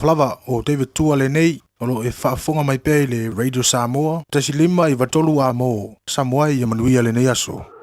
Flava o David Tua le nei, olo e whaafonga mai pei le Radio Samoa, tasi lima I watolu a mo, Samoa I manuia le nei aso.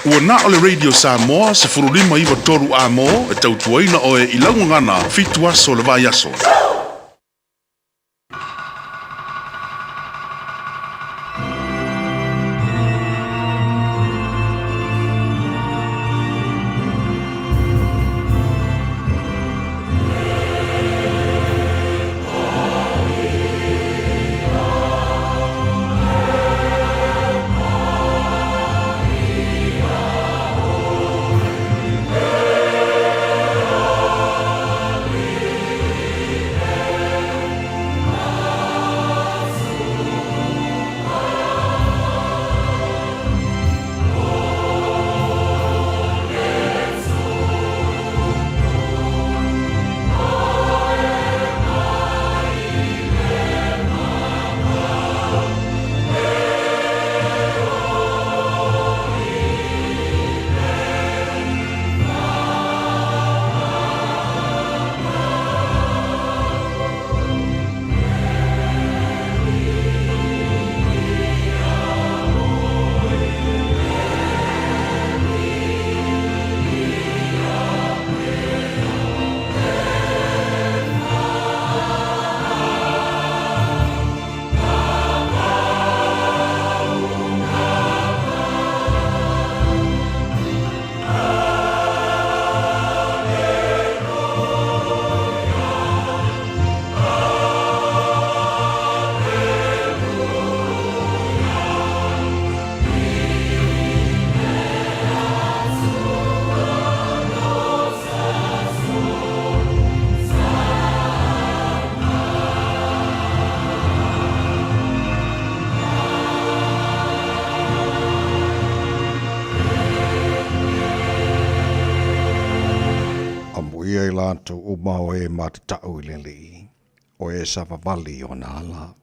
Ua na o le Radio Samoa se furulima iwa toru a mo e tautuaina o e ilangu ngana fitu aso le vai aso. Lanto o mau e matatau i li o e sa vavali o na ala.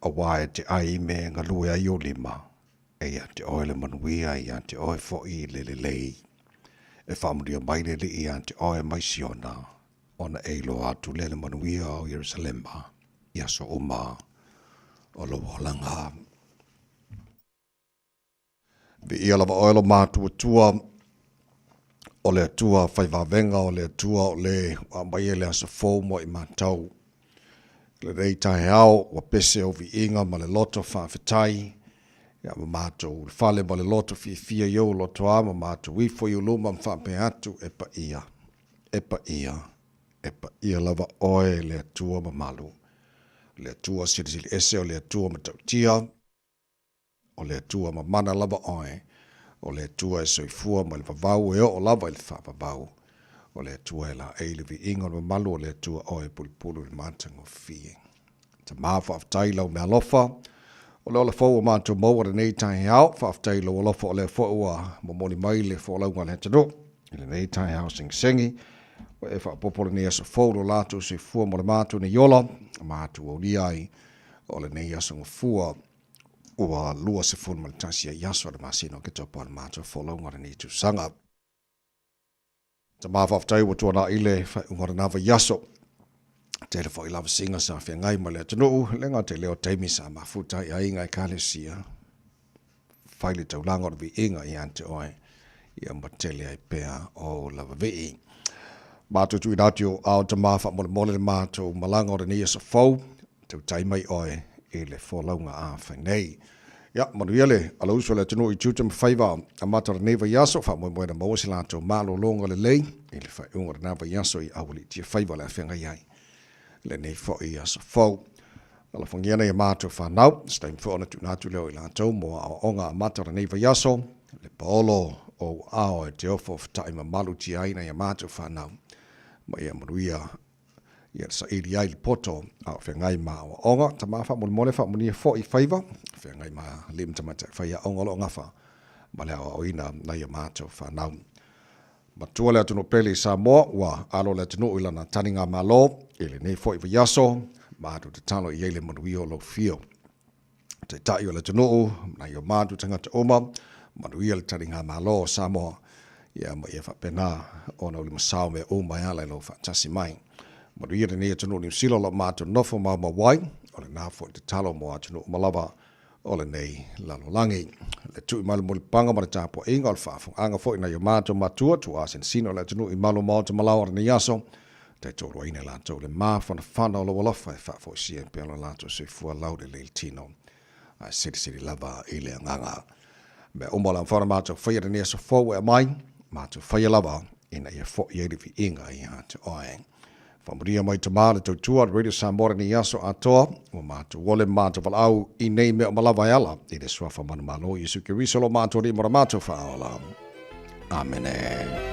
A wae te ai me ngā lue ai o lima. E ia te oe le manuia i te oe fo i le lei. E whamuria mai le i te oe mai siona. Ona e lo atu le manuia o Yerusalema. Ia so uma o lo walanga. Vi ia lava oelo mātua tua. O le atua whaivavenga, o le atua o le wa mai e le asa fōu mo i mātau. Le rei Taeao, wa pese o vi inga ma le loto whawhetai. Ia ma mātou, le whale ma le loto Fiafia iau loto a, ma mātou wifo iu luma mwhape atu e pa ia. E pa ia. E pa ia lava oe le atua ma Malu. Le atua sirisili ese o le atua ma tautia. O le atua ma mana lava oe. O le tua e soifua ma le vavau e o lava i le whapavau. O le tua e la eile vi inga o Malu o le tua o e pulipulu le mātango fie. Ta maa whaaftai lau mea lofa. O le ola fau o mātou mau o le nei Taeao. Whaaftai lau o lofa o le fau a momoni mai le fau lau ngā le hatano. I le nei Taeao sengi. O e whaapopole nei asa fau lo lātou soifua mo le mātou ne yola. Mātou o liai o le nei asa ngafua. Ua lua se fun maltasi a yaso le masino ke topo al mato follow ngara ni tu sanga. Ta mawhaftai wa tuana ile ngara nawa yaso. Te le fo ilava singa sa fia ngai ma le tanu lenga te leo teimi sa mafuta i ainga i kalesia. Faili tau langa o vi inga i ante oe i ambatele ai pea o lava vii. Mato tu inatio au ta mawha mole le mato malanga o le ni asa fau tau taimai oe e le fōlaunga a whainei. Ia, manuia le, ala uso le tunu i tutam whaiva a matara neva yaso, wha moe na mawasi lato malo longa le lei, e le whaiunga nava yaso i awali tia whaiva le awhenga iai. Le nei fo i yaso fau. Ala whangiana i mato whanau, stein whaona tu natu leo i lato, moa a onga a matara neva yaso, le paolo o ao e te ofo whataima malu tia aina i mato whanau. Ma ia manuia ia sa ili ai poto a whengai ma o onga, ta mawha mole wha muni fo i whaiva, whengai ma lim tamata whaia onga lo ngawha, ma lea o ina na ia mātou whanau. Ma tua lea tunu peli Samoa, wa alo lea tunu ilana taninga ma lo, ili nei fo i viaso, mātou te talo i eile manui o lo fio. Te tai o lea tunu, na ia mātou tangata oma, manui le taninga ma lo Samoa, ia ma ia whapena, ona uli masao me o mai ala lo whatasi mai. Manu ia ni tunu ni silo lo mātou nofo mau mawai, o le nāfo i te talo mo atunu malava o le nei lalolangi. le tu i malu panga mara tapo inga o whaafo anga fo ina yo mātou matua tu asen sino le tunu i malu mao te malawar ni yaso te tōrua ina lātou le māwhana whana o lo walofa e whaafo sia pe alo lātou se fua laude le tino a siri lava i le nganga me umbala whana mātou whaia ni aso fo e mai mātou whaia lava ina ia fo i erifi inga i hatu oeng Whamuria mai te maa le tautua Radio Samoa ni aso atoa o mātou wole mātou walau i nei mea o malawa ala i le swafa manu malo Yesu Kiriso lo mātou ri mora mātou whaola. Amene.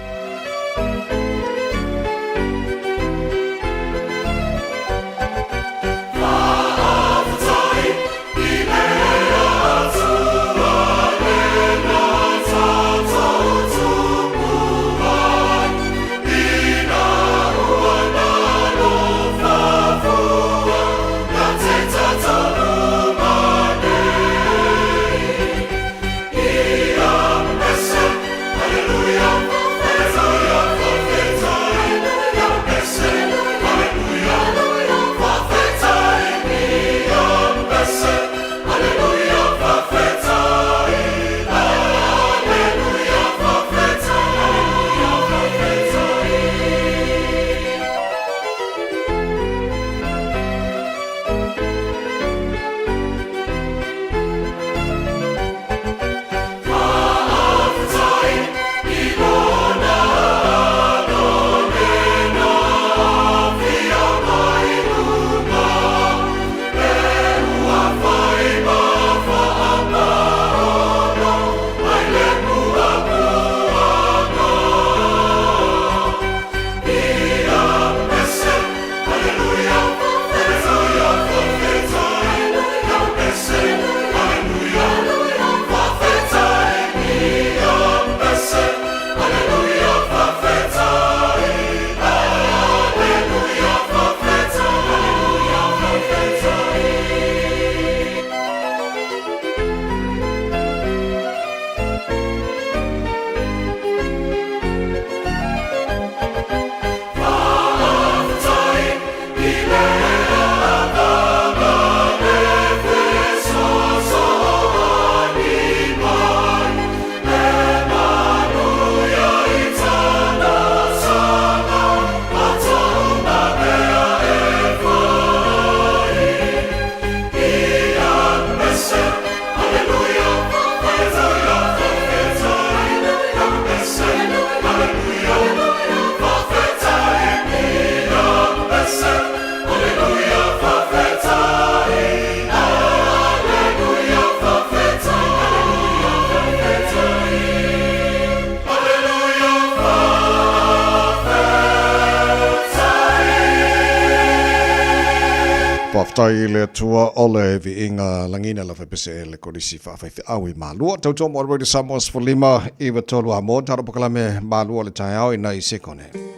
Whaftai le tua ole vi inga langina la whepese le korisi whawhaiwhi awi Malu. Tautua mo Radio Samoa Sfolima iwa tolu a mo. Tara pokalame Malu le Taeao ina i sekone.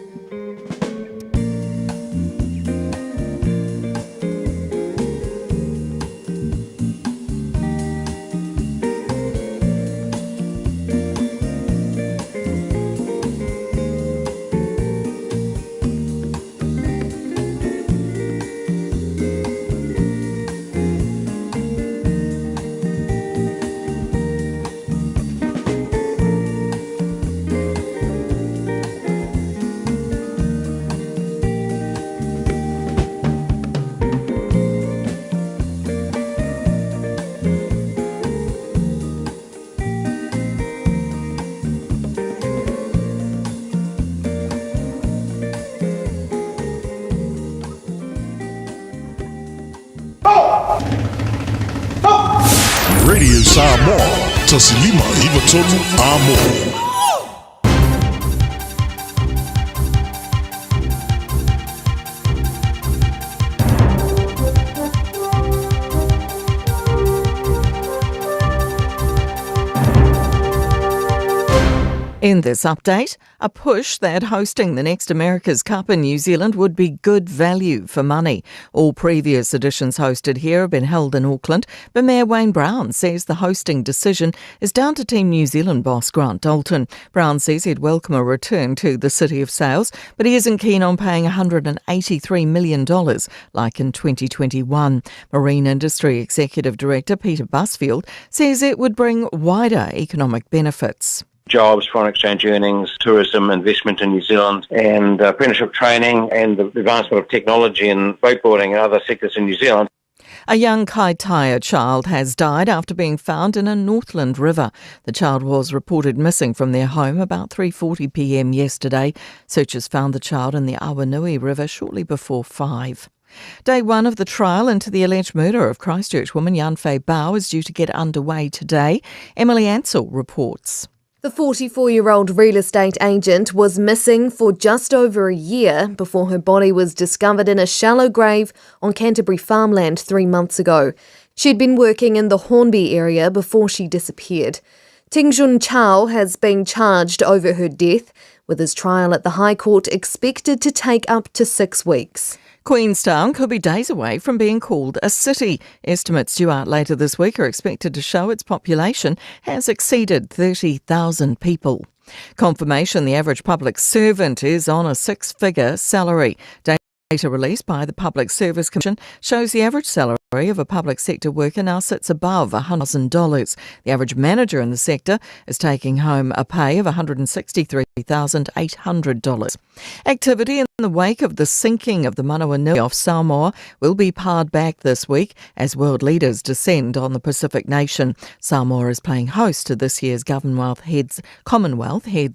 Radio Samoa, tasilima iwa tolu amo. In this update, a push that hosting the next America's Cup in New Zealand would be good value for money. All previous editions hosted here have been held in Auckland, but Mayor Wayne Brown says the hosting decision is down to Team New Zealand boss Grant Dalton. Brown says he'd welcome a return to the City of Sails, but he isn't keen on paying $183 million like in 2021. Marine Industry Executive Director Peter Busfield says it would bring wider economic benefits. Jobs, foreign exchange earnings, tourism, investment in New Zealand, and apprenticeship training and the advancement of technology in boatbuilding and other sectors in New Zealand. A young Taeao child has died after being found in a Northland river. The child was reported missing from their home about 3:40 p.m. yesterday. Searchers found the child in the Awanui River shortly before 5. Day one of the trial into the alleged murder of Christchurch woman Yanfei Bao is due to get underway today. Emily Ansell reports. The 44-year-old real estate agent was missing for just over a year before her body was discovered in a shallow grave on Canterbury farmland 3 months ago. She'd been working in the Hornby area before she disappeared. Tingjun Chao has been charged over her death, with his trial at the High Court expected to take up to 6 weeks. Queenstown could be days away from being called a city. Estimates due out later this week are expected to show its population has exceeded 30,000 people. Confirmation the average public servant is on a 6-figure salary. Data released by the Public Service Commission shows the average salary of a public sector worker now sits above $100,000. The average manager in the sector is taking home a pay of $163,800. Activity in the wake of the sinking of the Malu off Samoa will be pared back this week as world leaders descend on the Pacific nation. Samoa is playing host to this year's Commonwealth Heads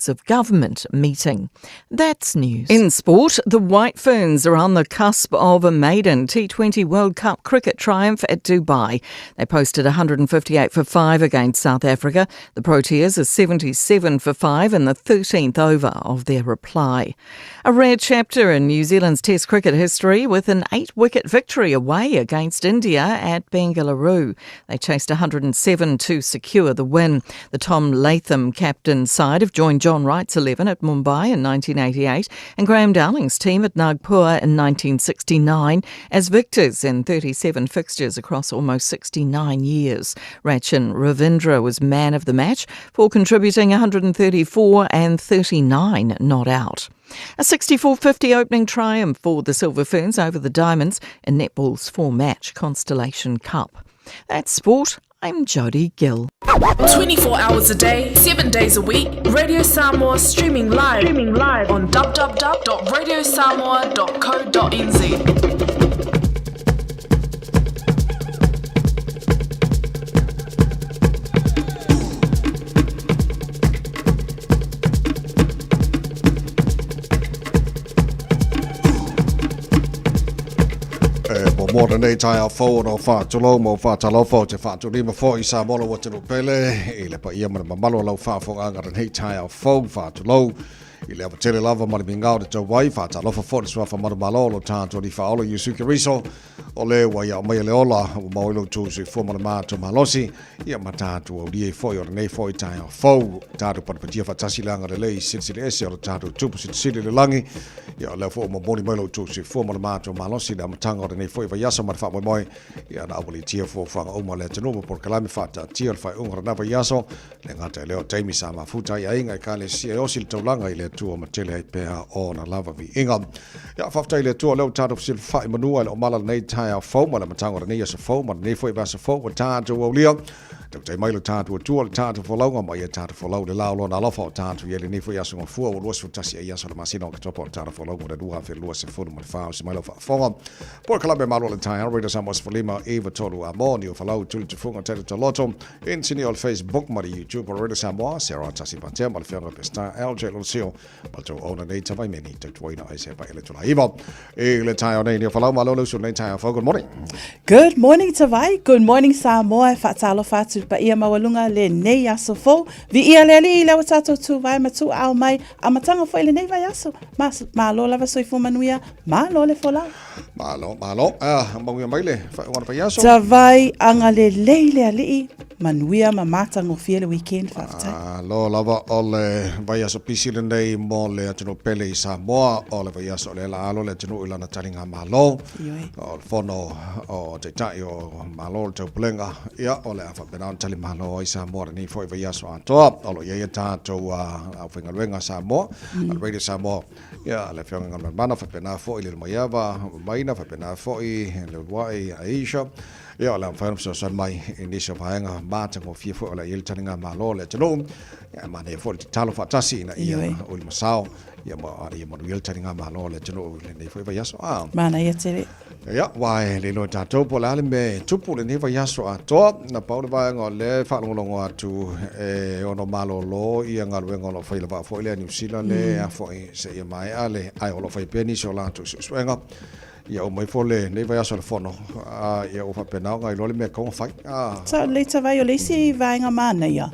of Government meeting. That's news. In sport, the White Ferns are on the cusp of a maiden T20 World Cup cricket triumph at Dubai. They posted 158 for 5 against South Africa. The Proteas are 77 for 5 in the 13th over of their reply. A rare chapter in New Zealand's Test cricket history with an 8-wicket victory away against India at Bengaluru. They chased 107 to secure the win. The Tom Latham captain side have joined John Wright's 11 at Mumbai in 1988 and Graham Dowling's team at Nagpur in 1969 as victors in 37 fixtures across almost 69 years. Rachin Ravindra was man of the match for contributing 134 and 39 not out. A 64-50 opening triumph for the Silver Ferns over the Diamonds in netball's 4-match Constellation Cup. That's sport. I'm Jodie Gill. 24 hours a day, 7 days a week. Radio Samoa streaming live on www.radiosamoa.co.nz. More than a Taeao phone or far too low, more far to low for to far to leave before is Samoa what to pele, Elepa Yemen, Malu low far for Anger and hate Taeao phone far too low. Ile ava tele lava mali mingau de wai fa ta lofa for swa fa malo lo ta to di fa olo yusuki riso ole wa ya mai le ola mo lo tu se fo ma to malosi ia mata to o di fo yo nei fo ta fo ta to por patia fa tasi langa le silsile ese o ta to tu silsile le langi ia le fo mo boni lo tu se fo ma to malosi da matanga o nei fo va yasa ma fa moi ia na abuli tia fo fa o ma le teno por kalami fa ta tia fa un na va yaso le ngata le o taimi sa ma futa ia inga ka le si o sil to langa ile tu o matele ai pea o na lava vi inga ya faftai le tu o leo tato sil fa manua le o mala nei Taeao fo mala matanga nei so fo ma nei fo va so fo wa tato o leo te te mai lo tato tu o tato fo longa mai tato fo lo le lao lo na lofa o tato ye le nei fo yaso fo o lo so tasi ya so le masino ke topo tato fo longa de dua fe lo se fo ma fa se mai lo fa fo por kala be malo le Taeao radio samos fo lima eva tolu amoni o fo lo tu te funga tato to loto in sini o Facebook ma YouTube radio samos sera tasi pa te ma le fe no pesta LJ lo sio Balto ona nei tawai meni te tuina ai se pa ele tula iwa e le Taeao nei ni falau malo so nei Taeao fo good morning. Good morning Tawai, good morning Samoa fatalo fatu pa ia mawalunga le nei aso fo vi ia le ali le watato tu vai matu au mai amatanga fo ele nei vai aso malo lava soi fo manuia malo le fola malo mangu mai le fa ona pa yaso Tawai anga le leile ali manuia ma matangofia le weekend whaafatai. Lo lava o le vai aso pisi le nei mo le atino pele I Samoa o le vai aso le la alo le atino ilana taringa malo o le fono o te tai o malo le tau pulenga ia o le afa pena tali malo I Samoa ni foi vai aso atoa o lo ia tātou au whengaluenga Samoa al radio Samoa ia le whionga ngana mana fa pena foi le maiava maina fa pena foi le wai Aisha ia o le amwhainam so san mai inisio paenga mata mo fia fo o le il taringa malo le tano ia mane fo le talo fatasi na ia o le masao ia mo il taringa malo le tano le nei fo vai aso Mana ia tere. ia wai le lo tatou po le ale me tupu le nei vai aso atoa na paule vaenga o le whaalongolongo atu ono malo lo ia ngaluenga o lo whaila va fo le New Zealand le a fo se ia mai ale ai o lo whai peni so la tu suenga ia o mai fole nei vai aso le fono ia o whapena ngai lole mea konga whai Sa le tawai o leisi vaenga mana ia.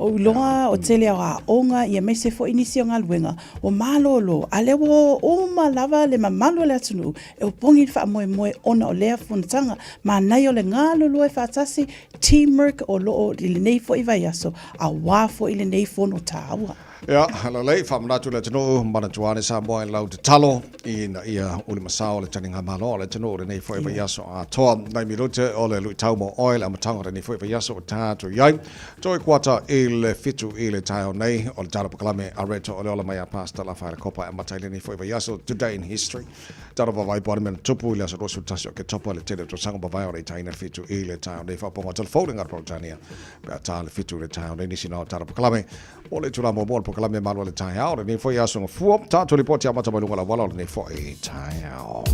O loa o tele a onga ia me se fo inisio ngaluenga o malolo ale wo o malava le mamalo le atunu e o pongi fa moe moe ona o lea funatanga ma nai o le ngalolo e fatasi teamwork o lo le nei fo I vai aso a wa fo I le nei fo no taua. ia hala lei whamanatu le tano mana tuane sa moa lau te talo ina ia uli masao le taninga malo le tano le nei fo vai aso a toa nai mirote o le lui tau mo oil a matanga le nei fo vai aso o tātu iai toi kuata le fitu le Taeao nei o le tara pakalame a reto o le ola mai a pasta la whaere kopa e matai le nei fo vai aso today in history tara vavai po mena tupu le aso rosu tasio ke topa le tele to sanga vavai o le taina fitu le Taeao nei whaponga telefone ngar protania pe ta le fitu le Taeao nei nisi na o tara pakalame o le tula mo mo pakalame malo le Taeao le nei fo aso ngafua tātu li poti a mata malunga la wala le nei fo Taeao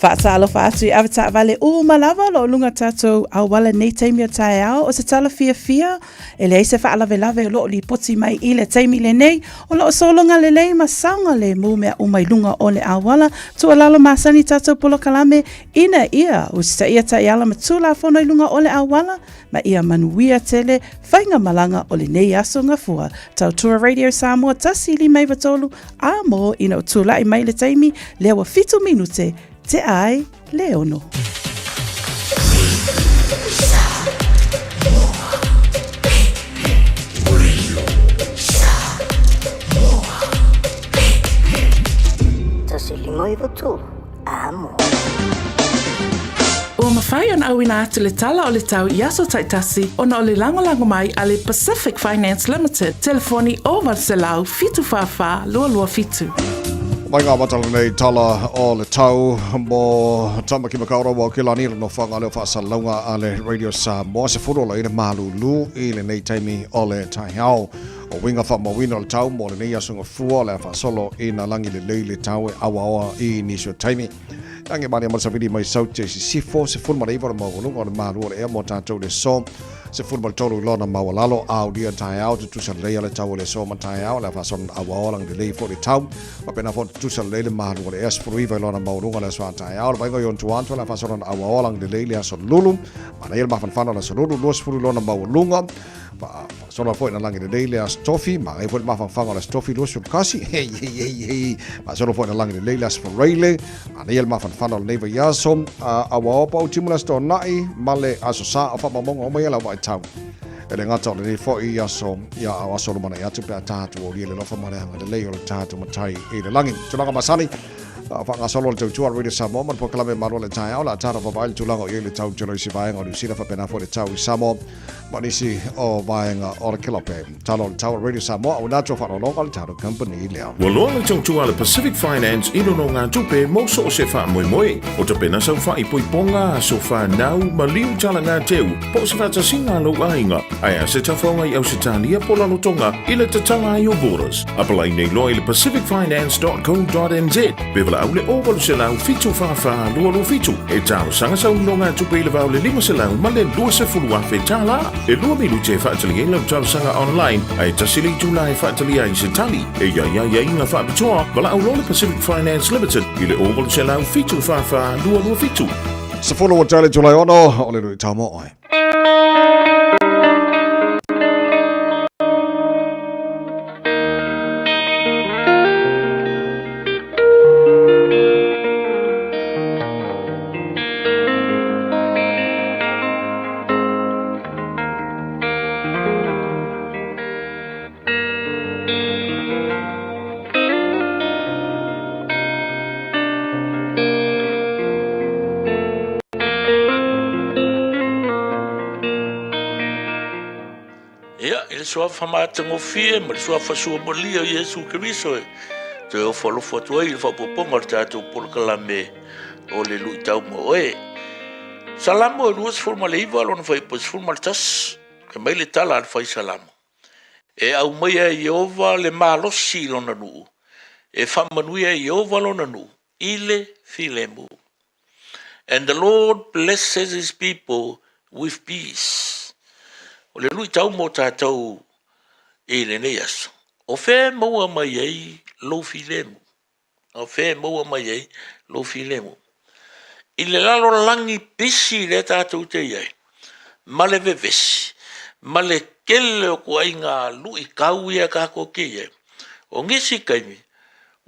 Whaatalo whaatui awata vale malava lo lunga tatou au wala nei taimi o Taeao o se tala Fiafia e le eise whaalave lave lo li poti mai I le taimi le nei o lo solonga le lei ma saunga le mumea umai lunga o le awala tua lalo masani tatou polo kalame ina ia o sita ia Taeala ma tula fono I lunga o le awala ma ia manuia tele whainga malanga o le nei aso ngafua tau tua Radio Samoa tasi li mai vatolu a mo ina o tula I mai le taimi le awa 5 minute te ai leono. Tasi limoi vatu, amo. Ua mawhai ana au ina atu le tala o le tau I aso taitasi ona o le langolango mai a le Pacific Finance Limited. Telefoni o Valselau fitu whawha lua lua fitu. Mai ngā matala nei tala o le tau mo tamaki makaura wa ke lanira no whanga leo whaasalaunga a le Radio Samoa se furola I le Malu I le nei taimi o le Taeao o winga whamawina o le tau mo le nei asunga fua le whaasolo I na langi le lei le tau e awa awa I nisio taimi Ange mani amara savidi mai saute si sifo se fulma le iwara mawalunga o le Malu o le ea mo tātou le so se fulma le tolu lona mawalalo au dia Taeao te tusa leia le tau le so ma Taeao le whaasolo awa awa lang le lei fo le tau ma pena fo tusa le Malu o le ea sifuru iwa lona mawalunga le so Taeao le vainga yon tuantua le whaasolo awa awa lang le lei le aso lulu ma na il mawhanwhana le so lulu lua sifuru lona mawalunga sona foi na langi de leile as tofi ma e foi mawhanwhanga le tofi lua kasi hei ma sona foi na langi de leile as foreile ma na il mawhanwhana le neiva yaso awa opa o timula sto nai male aso sa o whamamonga o mai ala wai tau e le ngata o le nei foi aso ia au aso lumana i atu pe a tātu o le lofa mareanga le leio le tātu matai I le langi tulanga masani whanga solo le tautua Radio Samoa man po kalame maro le Taeao la tara whawaili tulanga o le tau tolo isi vaenga o New whapena fo le tau I Samoa manisi o vaenga o le kilope talo le tau Radio Samoa o nato whanononga le tau company lea Waloa le tautua le Pacific Finance ilo no ngā tupe mauso o se wha moe moe o te pena sau wha I poiponga so wha nau ma liu tala ngā teu po se wha singa lo ainga ai a se tawhaunga I au se tānia pola lotonga I le tatanga I o borders apalai nei loa I le pacificfinance.co.nz bevala au le ovalu se lau fitu whawha lua lu fitu e tau sanga sau no ngā tupe I le vau le 5 se lau ma le 2 se fulua fe tala e lua milu te whaatali e lau tau sanga online ai tasili tula e whaatali ai se tali e ia inga whaapitoa wala au lo le Pacific Finance Limited I le ovalu se lau fitu whawha lua lu fitu se folo o tale tulai ono o le rui tau mo oi Ia, ele soa whamātango fie, ma le soa whasua molia o Yesu Kiriso e. Te o whalofo atuai, le whapoponga le tātou polokalame o le lui tau mo oe. Salamo e luas fulma le iwa, alona whai pos fulma le tas, ke mai le tala al whai salamo. E au mai e Iova le malosi lona nuu. E whamanui e Iova lona nuu. Ile filemu. And the Lord blesses his people with peace. O le lui tau mo tātou e le nei aso. O whē maua mai ei lo filemu. O whē maua mai ei lo filemu. I le lalo langi pisi le tātou te iei. Ma le vevesi. Ma le kele o kua inga lui kau ia kako ke iei. O ngisi kaimi.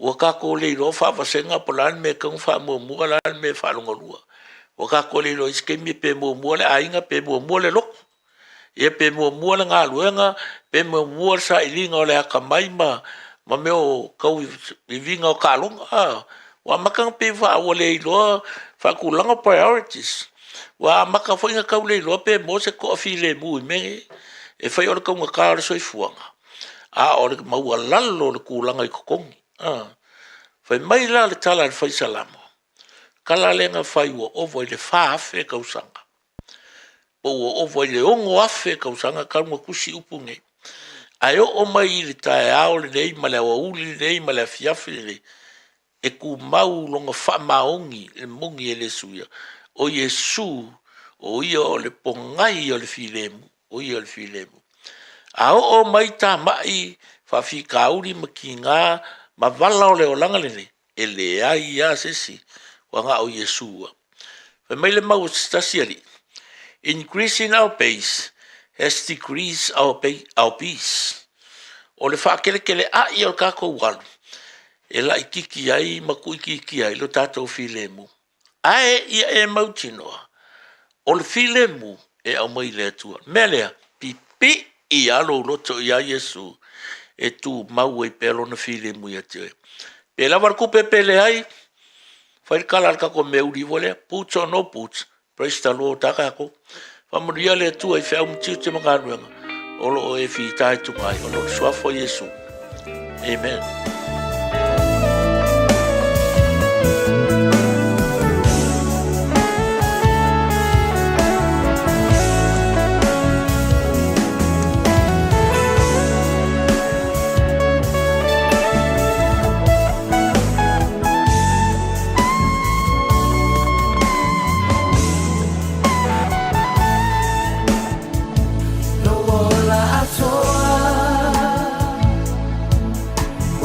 Ua kako leilo whaawasenga po lan me kong wha mua lan me whalonga lua. Ua kako leilo iskemi pe mua le ainga pe mua le loko. Ia pe mua le ngā luenga, pe mua sa ilinga o le haka maima, ma meo kau i vinga o kālonga. Wa makang pe wha ua leilo whakulanga priorities. Wa maka whainga kau leilo pe mo se ko afi le mui me. E whai ora kaunga kāre soi fuanga. A ora maua lalo le kulanga i kokongi. Whai mai la le tala le whai salamo. Kala lenga whai ua ovo i le whaafe kausanga. O ua ovo i le ongo afe kausanga kalunga kusi upunge. Ai o mai i le Taeao le nei ma le awa uli le nei ma le Fiafia le nei. E ku mau longa wha maongi le mongi e le suia. O Yesu o ia o le pongai o le filemu. O ia o le filemu. A o mai ta mai whawhi kauri ma ki ngā ma wala o le o langa le nei. E le ai ia sesi. Wa ngā o Yesua. Whai mai le mau stasi ali. Increasing our pace has decreased our peace. O le whakelekele a i o kako walu. E la ikiki ai, maku ikiki ai, lo tātou filemu. Ae ia e mautinoa. O le filemu e au mai le atua. Melea, pipi i alo loto i a Yesu. E tu mau e pelo na filemu i ate. Pe la warku pele ai. Whair kala kako meuri wole. Puts or no puts. Praise the Lord, takako. Whamuria le atua i whea umtiu te mga anuenga. Olo o e whi tai tungai. Olo suafo Yesu. Amen.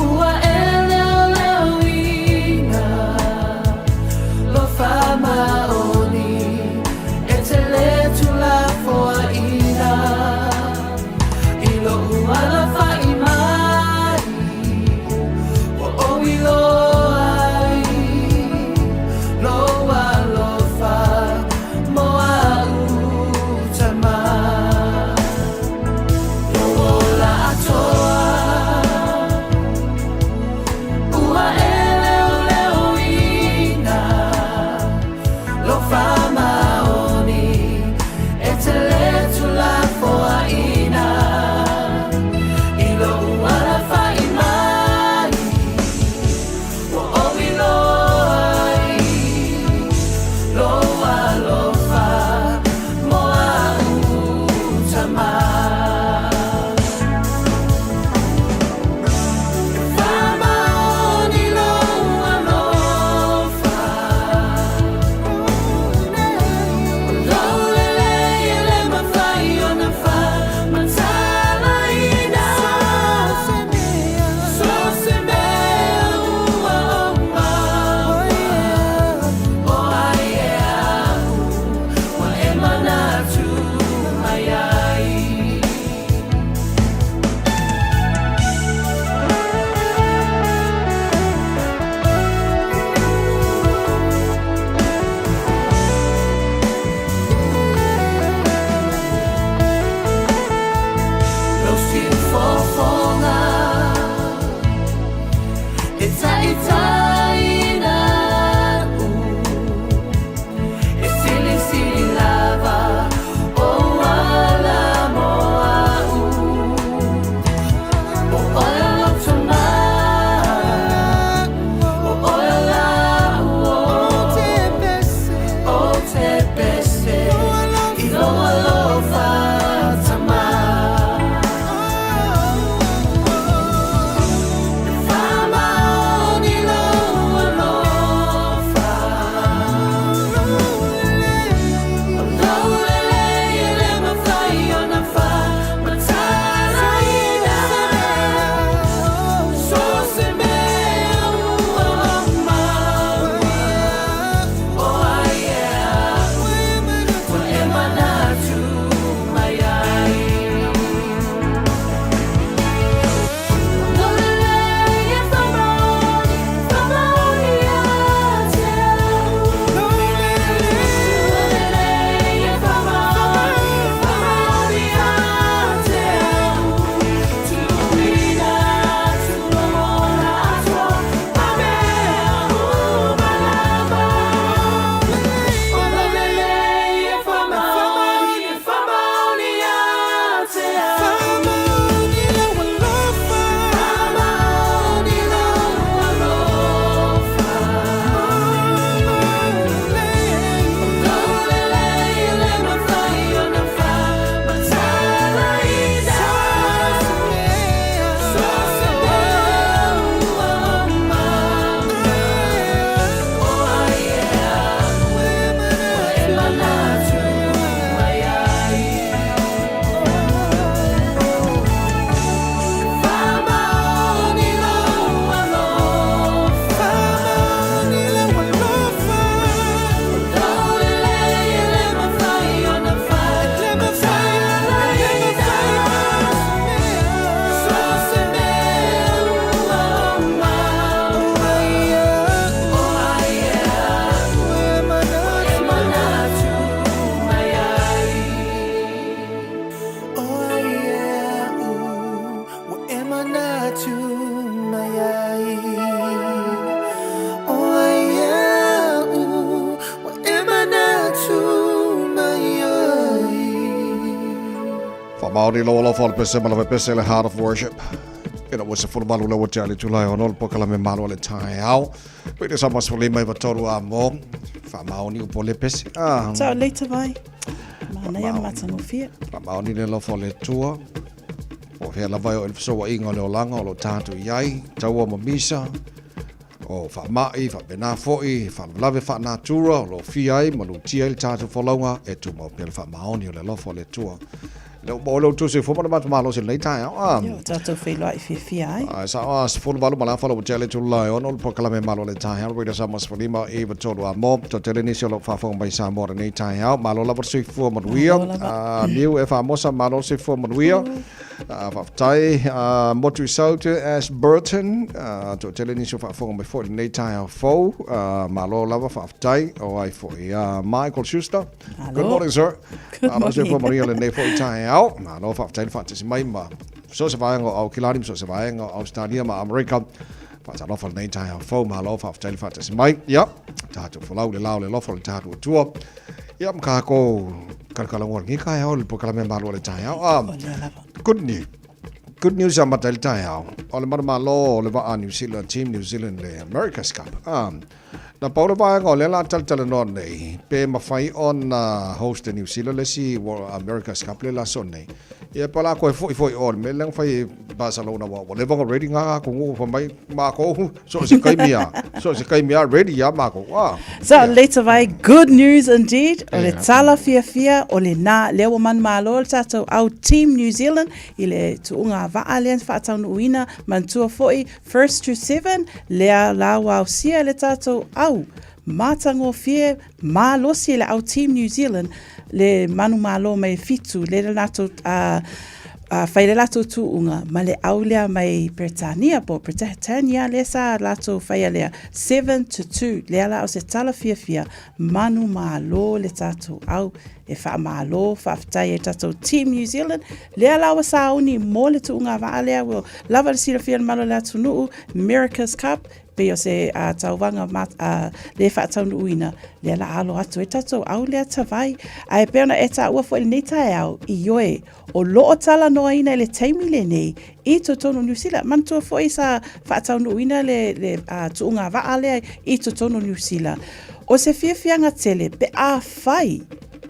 Ua Maori lo for pese mala pese le heart of worship. It was a full malu lo tali tulai onol pokala me malu le Taeao. Pwede sa mas fuli mai vatoru amo. Fa maoni upole pese. So later vai. Mana ya matango fia. Fa maoni le lo for le tua. O he la vai o so wa inga le olanga o lo tatu yai. Taua mamisa. O fa mai, fa bena foi, fa lave fa natura, lo fiai, malu tia il tatu folonga, e tu mo pel fa maoni o le lo for le tua. Lo bolo tu se fo malo se le Taeao. Yo, tatu fei loa I Fiafia. Sa fo malo mala fa lo tele tu lai on ol pokala me malo le Taeao, we sa mas lima e va todo a mo, to tele ni se lo fa fo mai sa mo le Taeao, malo la se fo mo wia, new e fa mo sa malo se fo mo wia. Fa tai motu sauter as Burton, to tele ni se fa fo mai fo le Taeao fo, malo la fa tai o ai fo Michael Schuster. Good morning, sir. Good morning. Fo Maria le nei fo Taeao. Ma no fa tai fa se mai ma so se vai au kilani so se vai au Australia ma America fa ta lo fa nei Taeao fo ma lo fa tai fa se mai ya ta tu fo le lo fa ta tu tua ya ka ko kala ngor ngi ka ya po kala me ma lo le Taeao good news am tal Taeao ole ma lo le va New Zealand team New Zealand le America's Cup na paulo ba ngo le la tal no nei pe ma fai on host New Zealand le si America's Cup le la son nei e pala ko foi on me lang fai Barcelona wa le va ready nga ko ngu fa mai ma ko so se kai mia ready ya ma ko So later vai good news indeed. Ole tala Fiafia ole na lewa man malo tato au team New Zealand ile tuunga va alliance fa tau uina man tua foi first to 7 lea la wa sia le tato au matango fie malo si le au team New Zealand le manu malo mai fitu le lato whaile lato tuunga ma le aulea mai Britannia po Britannia le sa lato whailea 7-2 le ala o se tala Fiafia manu malo le tato au e wha malo whaftai e tato team New Zealand le ala o sa uni mo le tuunga waalea will lava le sira fia malo le atu nuu America's Cup pe o se tauwanga le whaataunu uina le ala alo atu e tato au le atawai a e peona e ta ua fo ele nei Taeao I oe o loo tala noa ina le taimi le nei I to tono New Zealand mantua fo sa whaataunu uina le tuunga waalea I to tono New Zealand o se fiafianga tele pe a whai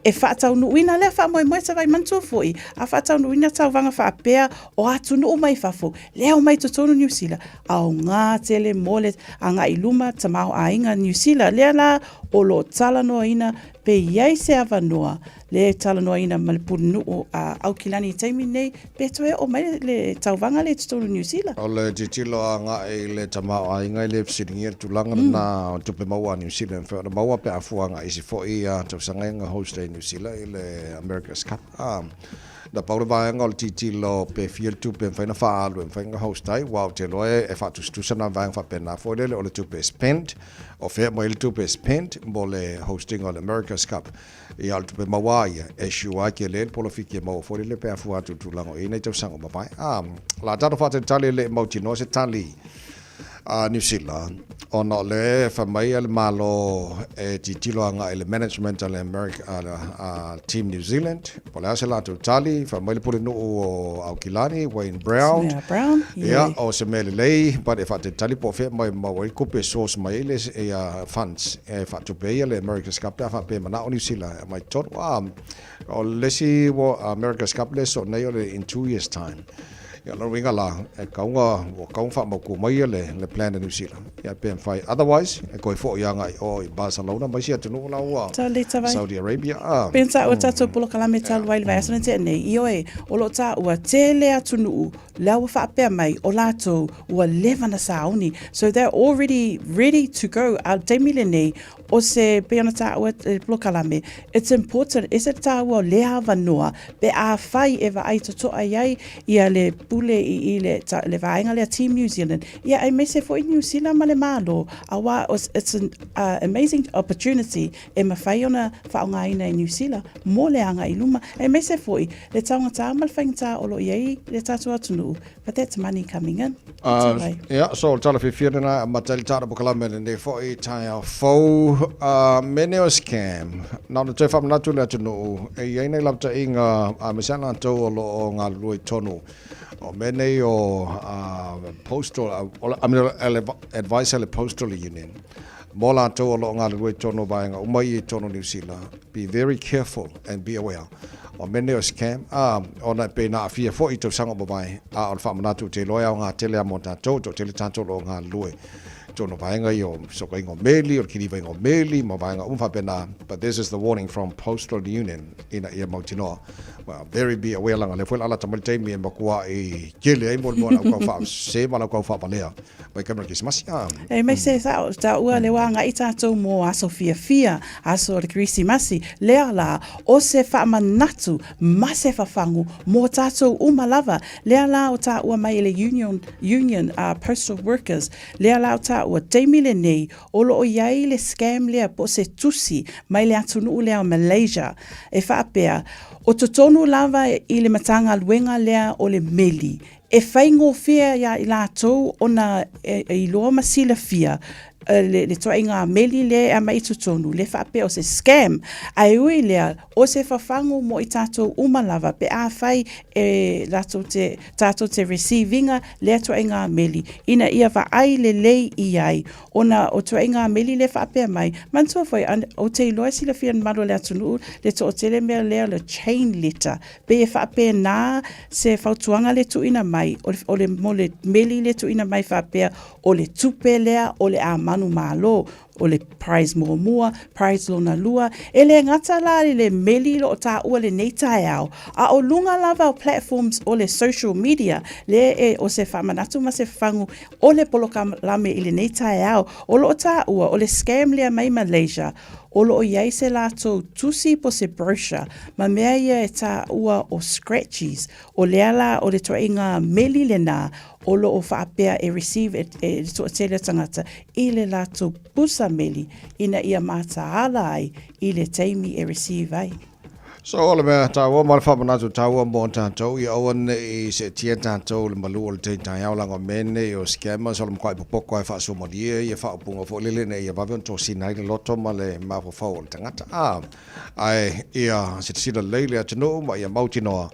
e whaataunu uina lea wha moe moe tawai mantua foi a whaataunu uina tauwanga wha apea o atu nuu mai whafo leo mai to tono New Zealand au ngā tele mole a ngā iluma tamau a inga New Zealand lea la o lo tala noa ina pe iai se awanoa le tala noa ina malipuru nuu au kilani taimi nei pe toe o mai le tauwanga le to tono New Zealand o le titilo a ngā e le tamau a inga le fsiringia tulanga na tupe maua New Zealand wha maua pe a fuanga isi fo I tausanga inga host New Zealand I le America's Cup. Da paulo vai ngol titilo pe fiel tu pe faina faalu en faina hostai wow te loe e fatu stusana vai fa pena fo le o le tu pe spent o fe mo il tu pe spent mo le hosting on America's Cup I altu pe mawaia e shua ke le polo fiki mo fo le pe afu atu tu lango ina te sango papai la tata fa te tali le mo tino se tali New Zealand ono le fa mai al malo e titilo anga ele management al America team New Zealand pola se la tu tali fa mai le pole no au kilani Wayne Brown yeah o se mele lei but if at tali po fe mai mai ko pe source mai le funds e fa tu pe le America's Cup fa pe mana New Zealand mai tot o le si wo America's Cup le so nei in 2 years time ya lo winga la e kaunga wo kaung fa mo ku mai le plan New Zealand ya pe fai otherwise e ko fo ya ngai o Barcelona mai sia tunu la wa Saudi Arabia pensa o tato polo kala metal wild vai asana te nei ioe o lo ta ua tele atunu la wa fa pe mai o lato ua levana sauni so they're already ready to go al te milene o se peona ta ua polo kala me it's important is it ta ua le hava noa pe a fai eva ai to ai ai ia le pule I le vaenga le Team New Zealand. Ia ai mese fo I New Zealand ma le malo. Awa, it's an amazing opportunity e mawhai ona whaongaina I New Zealand. Mo le anga I luma. E mese fo I le taongata ma le whaingata olo iei le tatu atunu. But that's money coming in. Yeah, so tala Fiafia na matali tara bukalame ne fo I Taeao fo mene o scam. Na no te wham natu le atunu. E iei nei lapta inga misana tau o ngā lui tonu. O mene o postal, I mean, advice le postal union. Mo la tau o ngā lui tonu vaenga umai I tonu New Zealand. Be very careful and be aware. O mene o scam, o na pe na fia fo I tau sanga mawai, o whamanatu te loia o ngā tele a mo tātou, to tele tātou o ngā lui. Tono vaenga I o soka ingo meli, o kiriwa ingo meli, mo vaenga pena, but this is the warning from Postal Union ina ia mautinoa. Well, very be aware langa, le fuela ala tamari teimi e makua I kele ai mo na kau wha, se mana kau wha palea. Mai kamera kisimasi. E mai se ta ua le wanga I tātou mo aso Fiafia, aso le Krisimasi, lea la o se wha manatu, ma se whafangu, mo tātou umalava, lea la o ta ua mai le union postal workers, lea la o ta ua teimi le nei, olo o iai le scam lea po se tusi, mai le atunu lea o Malaysia, e whaapea, o totonu lava I le matanga luenga lea o le meli, e whaingo fia ia I lātou ona I loa masila fia, le toa inga meli le a mai tutonu, le whape o se scam, ai ui lea, o se whawhangu mo I tātou umalava, pe a whai e tātou te receivinga, le toa inga meli, ina ia wa ai le lei I ai, ona o toa inga meli le whape mai, mantua fai, o te iloa sila fia maro le atunu, le to o tele mea lea le chain letter, pe e whape nā se whautuanga le tu ina mai, o le mo le meli le tu ina mai whapea, o le tupe lea, o le a manu malo, o le prize mua, prize lona lua, e le ngata la le meli lo ta ua le nei Taeao, a o lunga lava o platforms o le social media, le e o se whamanatu ma se whangu, o le poloka lame I le nei Taeao, o lo ta ua, o le scam lea mai Malaysia, o lo o iei se lato tusi po se brochure, ma mea ia e ta ua o scratchies, o leala o le toa inga meli le nā, o lo o whaapea e receive e toa tele tangata, I le lato pusa meli, ina ia mata ala ai, I le teimi e receive ai. So ole mea tāua mara whamanatu tāua mō tātou I awan I se tia tātou le malu o le te Taeao langa mene I o scammers ole mkwai pupoko e whaasumalia I e whaapunga fo lele ne I a wawion tō sinai le loto ma le mawhawhau o le tangata. Ai ia se sila leile atinu ma ia mautinoa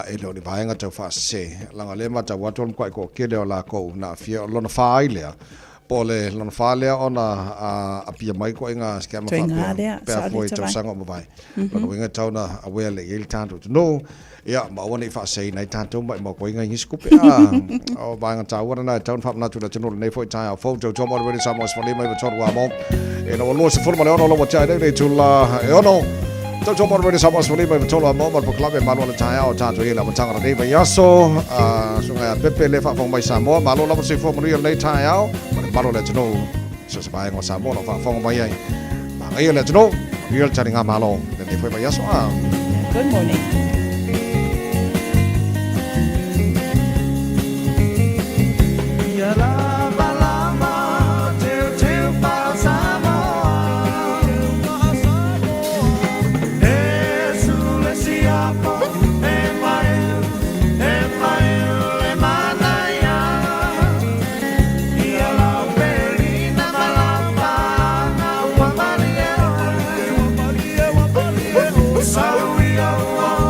e leo ni vaenga tau whaase. Langa le mata watu ole mkwai ko kele o la kou na fia o lona wha ailea. Pole lona whalea ona a pia mai ko inga scammer whapea. Pea fwoi tau sanga o mawai. Lona winga tau na awea le ili tātou tu no. Ia, ma wana I whaasei nei tātou mai ma ko inga hiskupe. O vaenga tau wana na tau whapnatu na tino le nei fwoi Taeao. Fau tau tō mara wene Samoa Smalima I watoru a mo. E na waloa se furma le ono lo watai nei tula e ono. Tau tō mara wene Samoa Smalima I watoru a mo. Mar po klabe Malu le Taeao tātou I la matanga na neiva yaso. Sunga pepe le whapong mai Samoa. Malu la se furma nei Taeao. Malu le tino so se vai ngo Samoa no whapong mai ai. Ma ngai le tino real tari ngā malo. Le fwoi mai yaso. Good morning. So we are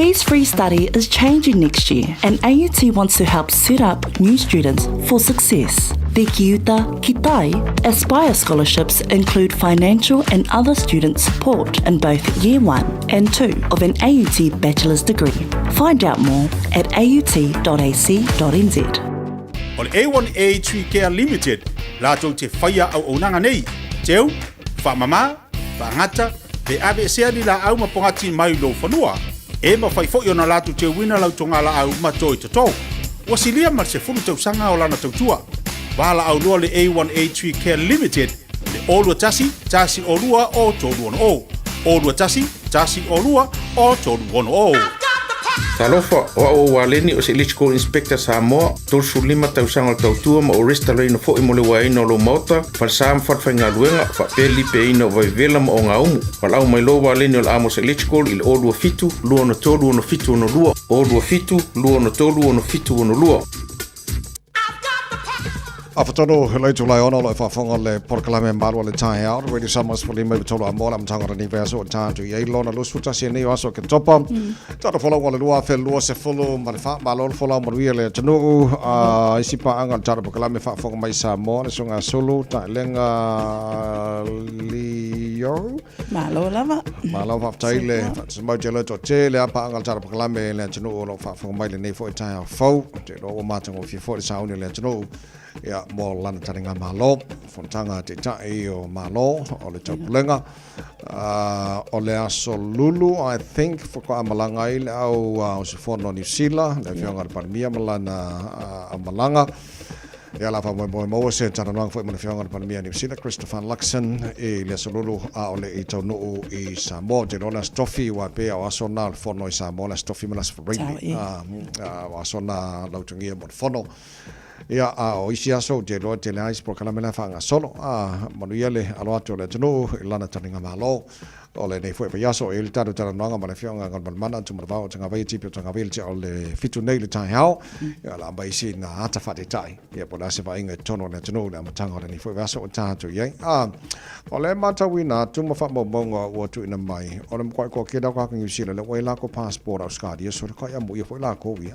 His free study is changing next year, and AUT wants to help set up new students for success. The Kiuta Kitai Aspire scholarships include financial and other student support in both Year 1 and 2 of an AUT bachelor's degree. Find out more at aut.ac.nz. O le A1A Tree Care Limited, lātou te whaia au aunanga nei, teu, whamama, whangata, te awe sea li la au mapongati mai lo whanua. E ma whai fo na lātou te wina lau tonga la au matoi te tau. Wasilia mar se fulu tau sanga o lana tautua. Wala au loa le A1A Tree Care Limited, le olua tasi o lua o tolu ono o. Olua tasi o lua o tolu ono o. Talofa o waleni o se electrical inspector Samoa, tolsu 5 tausanga o tautua ma o resta reino fo i mole waina o lo mota, falsam fatwhainga luenga, whapeli pe ino vai vela ma o ngā umu. Walau mai lo waleni o le amos electrical i le olua fitu, lua no tolu ono fitu ono lua, olua fitu, lua no tolu ono fitu ono lua. Afatono helaitu lai ono lo whafonga le porkalame Malu le Taeao Radio Summers for lima bitolo amola mtangara ni verso o tātu i eilona lusfuta si nei aso ke topa tata fola wale lua fe lua se folo ma le wha malo fola maruia le tanu isipa anga tata porkalame whafonga mai Samoa le sunga solo ta lenga lio Malo lava whaftaile smau te to te le apa anga tata porkalame le tanu o lo whafonga mai le nei fo i Taeao fau te lo o matango fi fo i sauni le tanu ia mo lana taringa malo fontanga te tai o malo o le tapulenga o le aso lulu I think for ko amalanga ile au o se fono New Zealand le fionga pandemia malana amalanga ia la fa mo se taranang foi mo fionga pandemia New Zealand Christopher Luxon e le aso lulu o le i tonu i Samoa te lona stofi wa pe o aso na fono i Samoa la stofi malas for rugby o aso na lautungia mo fono ia o isi aso te loa te leais por kalamela whanga solo manuia le alo atu le tunu ilana taringa malo o le nei fue pa yaso il taro tarananga ma le fionga ngal mana tu marvao tanga vai tipi tanga vil te o le fitu nei le Taeao ia la bai si na ata fati tai ia po la se va inga tono le tunu le matanga le nei fue yaso o tatu ye o le mata wina tu ma fa monga o tu ina mai o le kwai ko ke da ka New Zealand le wai la ko passport Australia so ko ya mo ia foi la ko wi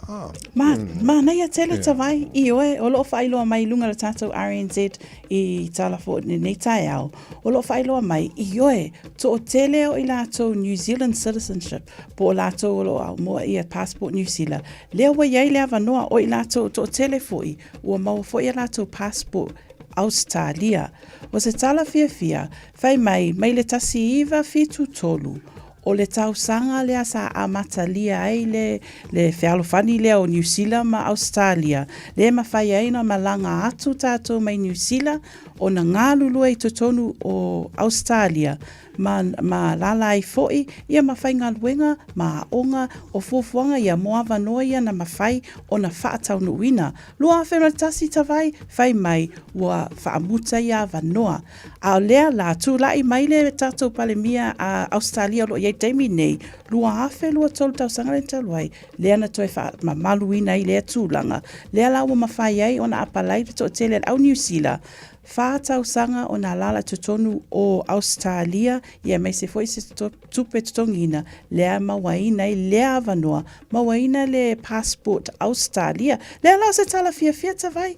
ma na ia tele tawai i oe o lo whailoa mai lunga le tātou RNZ i talafo nei Taeao o lo whailoa mai i oe to o tele o i lātou New Zealand citizenship po o lātou o lo au moa ia passport New Zealand leo wa iei lea wanoa o i lātou to o tele foi ua mau foi i lātou passport Australia o se tala Fiafia fai mai le tasi iwa fitu tolu o le tausanga lea sa amata lia ai le whialofani lea o New Zealand ma Australia. Le mawhai aina malanga atu tātou mai New Zealand o na ngālulua i totonu o Australia. Ma lala ai foi ia mawhai ngā luenga ma onga o fuafuanga ia moava noa ia na mawhai o na whaatau nuina. Lua awhera tasi tawai, whai mai ua whaamuta ia vanoa. A lea la tūlai mai le tātou palemia a Australia lo iei teimi nei, lua awhe lua tolu tau sangare taluai, lea na toi ma maluina i lea tūlanga. Lea la ua mawhai ai o na apalai to tele au New Zealand. Whātau sanga o nā lala tutonu o Australia, ia mai se foi se tupe tutongina, lea mawaina i lea avanoa, mawaina le passport Australia, lea lau se tala Fiafia tawai,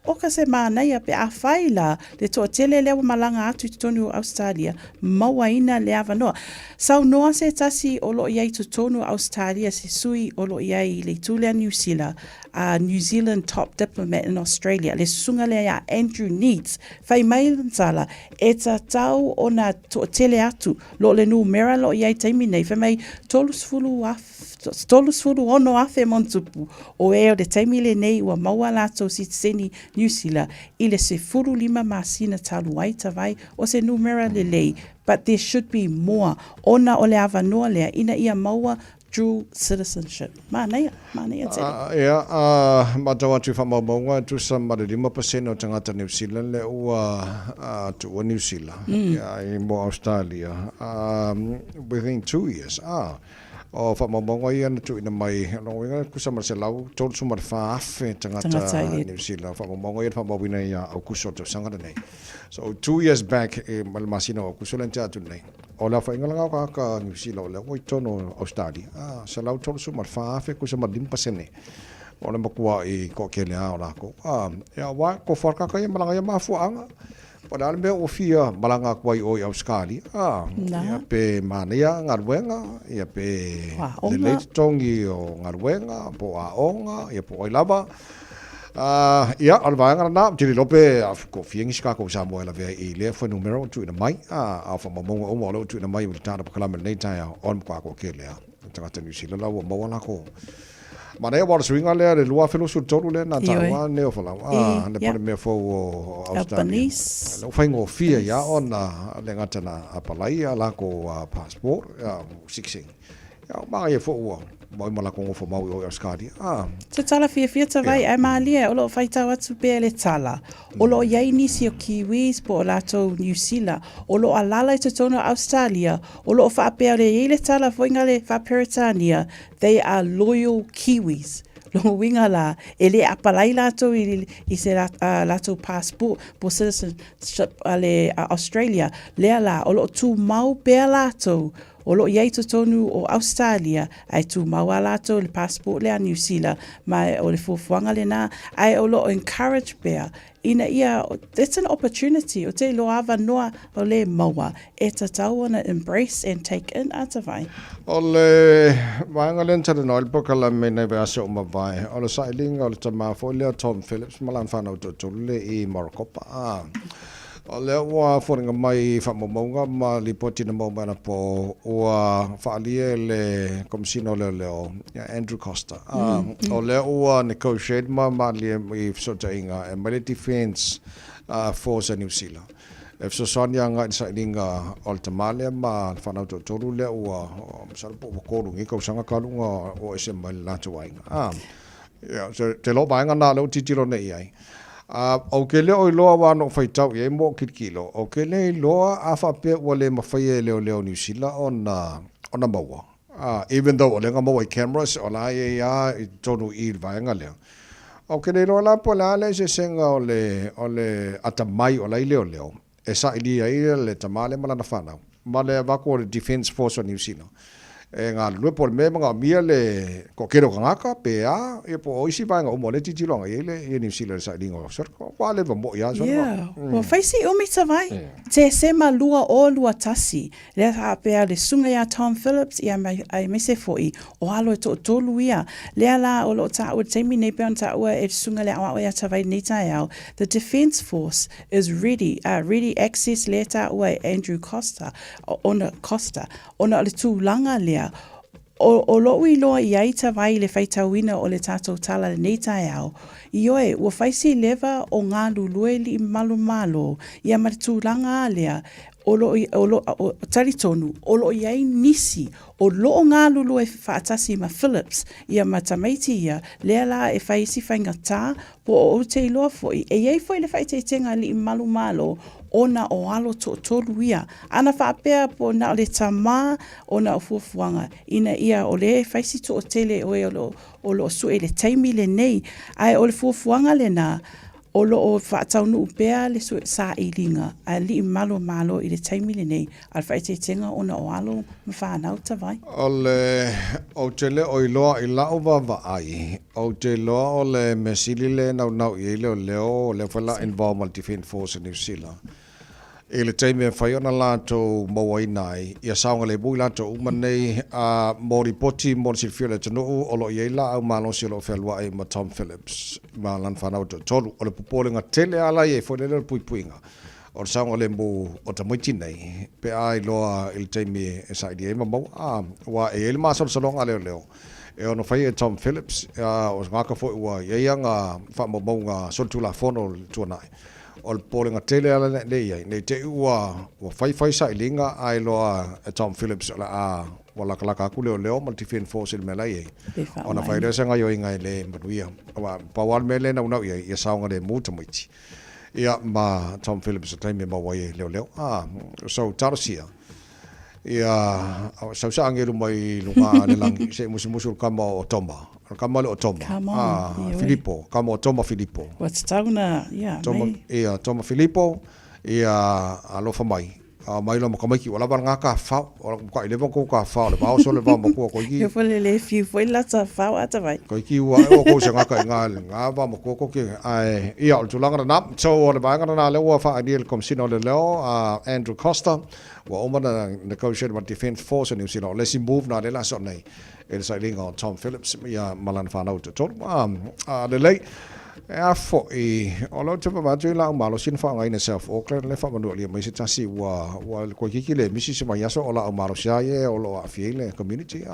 oka se mānei a pe a whaila, le toa tele lea malanga atu tutonu o Australia, mawaina le avanoa. Sau noa se tasi o lo iai tutonu o Australia se sui o lo iai le tūlea New Zealand, New Zealand top diplomat in Australia. Le sunga lea Andrew Needs. Whai mai sala, e ta tau o na to tele atu, lo le nu mera lo iai teimi nei, whai mai tolusfulu ono afe montupu, o e o le teimi le nei ua maua lato si seni New Zealand, i le se furu lima masina talu ai tawai, o se nu mera le lei, but there should be more. Ona o le avanoa lea, ina ia maua dual citizenship. Mānea tele. Ia, matau atu whamamonga, tu sa mare 5% o tangata New Zealand le ua tua New Zealand, i mo Australia, within 2 years. o whamamonga ia na tu ina mai longa kusa mar se lau tolu sumar Fiafia tangata New Zealand whamamonga ia whamawina ia au kuso te sangara nei. So 2 years back malmasina au kuso lente atu nei. O la whaingalanga ka New Zealand o la oi tono Australia. Se lau tolu sumar Fiafia kusa mar 5%. O le makua I ko kele a o lako. Ia wa ko wharkaka ia malanga ia mafuanga. Pada alme o fia malanga kwai o Australia. Ia pe mania ngarwenga, ia pe le late tongi o ngarwenga, po aonga, ia po oilaba. Ia alvanga na tiri lope ko fiengi ska ko Samoa la ve I le foi numero tu ina mai. Fa mamonga o mo tu ina mai o tana pa kala nei Taeao on kwa ko kele a. Tanga New Zealand la o mo na ko. Mana ia wala swinga lea le lua whelo tolu le na tawa neo whala. Ne pone mea fo o Australia. Le whaingo fia ia ona le ngatana apalai a lako passport, siksing. Ia maa ia fo ua. Mai malako ngofo mau o Australia. Te tala Fiafia vai ai maalia o lo whaitau atu pēr le tala. O lo iai nisi o Kiwis po o lato New Zealand. O lo alala I te tono Australia. O lo whaapea le i le tala foinga le whaperitania. They are loyal Kiwis. Lo winga la, e le apalai lato I se lato passport po citizenship le Australia. Lea la, o lo tu mau pēr lato. O lo iai tonu o Australia ai tu maua lato le passport le a New Zealand mai o le fuafuanga le na ai o lo encourage bear ina ia it's an opportunity o te lo ava noa o le maua e tatau ona embrace and take in atavai o le vanga le tata no le pokala me nei va so ma vai o le sailing o le tama fo le Tom Phillips malan fa no to le I Morokopa o le ua wharinga mai whamamonga ma li poti na maumana po ua whaalia le komisino leo Andrew Costa. O le ua negotiate ma li I sota inga e mele defense force a New Zealand. E so sonia nga sa inga o le tamale ma whanau to toru le ua sara po wakoru ngi kausanga kalunga o ese mai lato wainga. So te lo bainga na leo titiro nei ai. O ke le o loa wano whaitau I mo kilo. O ke le loa a whapea ua le mawhaia leo New Zealand ona maua. Even though o le maua I cameras o la ia I tonu I vaenga leo. O ke le loa la po la le se senga o le atamai o la I leo. E sa ili ai le tamale malana whanau. Ma le wako o le Defence Force o New Zealand. E ngā lue po le me mga mia le ko kero kangaka pe a e po oisi vai ngā umo le titilonga I New Zealand sa ilingo kwa le va mo ia so wa faisi umi tavai te sema lua o lua tasi le ha pe le sunga ya Tom Phillips ia ai mese foi o alo to tolu ia le ala o lo ta o temi nei pe ta o e sunga le awa ia tavai nei Taeao the Defence Force is ready access letter o Andrew Costa ona le tu langa le o loi loa I aita vai le whaitauina o le tātou tala le nei Taeao. I oe, ua whaisi lewa o ngā lulue li malo ia maritūlanga lea o taritonu, o lo iai nisi, o lo ngā lulu e whaatasi ma Phillips, ia matamaiti ia, lea la e whaisi whainga tā, po o te iloa foi, e iei foi le whaite tenga li malo, ona o alo to tolu ia. Ana whaapea po na o le tamā, ona o fuafuanga, ina ia o le whaisi to o tele o lo su e le taimi le nei, ai o le fuafuanga le nā, o lo o whaataunu upea le su sa ilinga, a li malo I le taimi le nei, al whaite tenga ona o alo ma whanau tawai. O te le o iloa I lau ai, o te loa o le mesili le nau I leo le whala Environment Defence Force New Zealand. E le taimi e whai ona lātou mawai nai, ia saonga le bui lātou umanei a mori poti, mori silfio le tanuu, o lo iei la au malo si lo whelua e ma Tom Phillips, ma lan whanau te tolu, o le pupolinga tele ala e fwene le puipuinga, o le saonga le mbu o ta moiti nei, pe ai loa il taimi e saidi e mamau, wa e ele maa salonga leo. E ono whai e Tom Phillips, o ngaka fwoi ua ieianga whamamau ngā soltula fono tuanai. O le polinga tele ala nei te ua whai sa ilinga ai loa Tom Phillips ala wala kalaka aku leo ma Defence Force il melai ona whai resa ngai o inga le manuia pawal mele na unau ia saunga le muta moiti ia ma Tom Phillips taimi ma wai leo so tarasia ia sausa ange lumai lunga le langi se musul kama o toma kama le o toma Filippo kama o toma Filippo what's tauna toma ia toma Filippo ia alofa mai mai lo mo ki wala banga ka fa o ko ile ko ka fa le ba so le ba mo ko ki yo fole le fi foi la sa fa ata vai ko ki wa o ko se ngaka nga ba mo ko ki ai ia o tulanga na so o le ba nga na le wa fa ideal komsino le lo Andrew Costa wa o mana negotiate with Defence Force in New Zealand let's move na le la so nei e sa linga Tom Phillips ia malan fa na to le lei fo o lo te pa tu la malo sin fa ngai na self Auckland le fa manu le mai se tasi wa ko ki le misi se mai aso o la malo sia ye o lo afiele community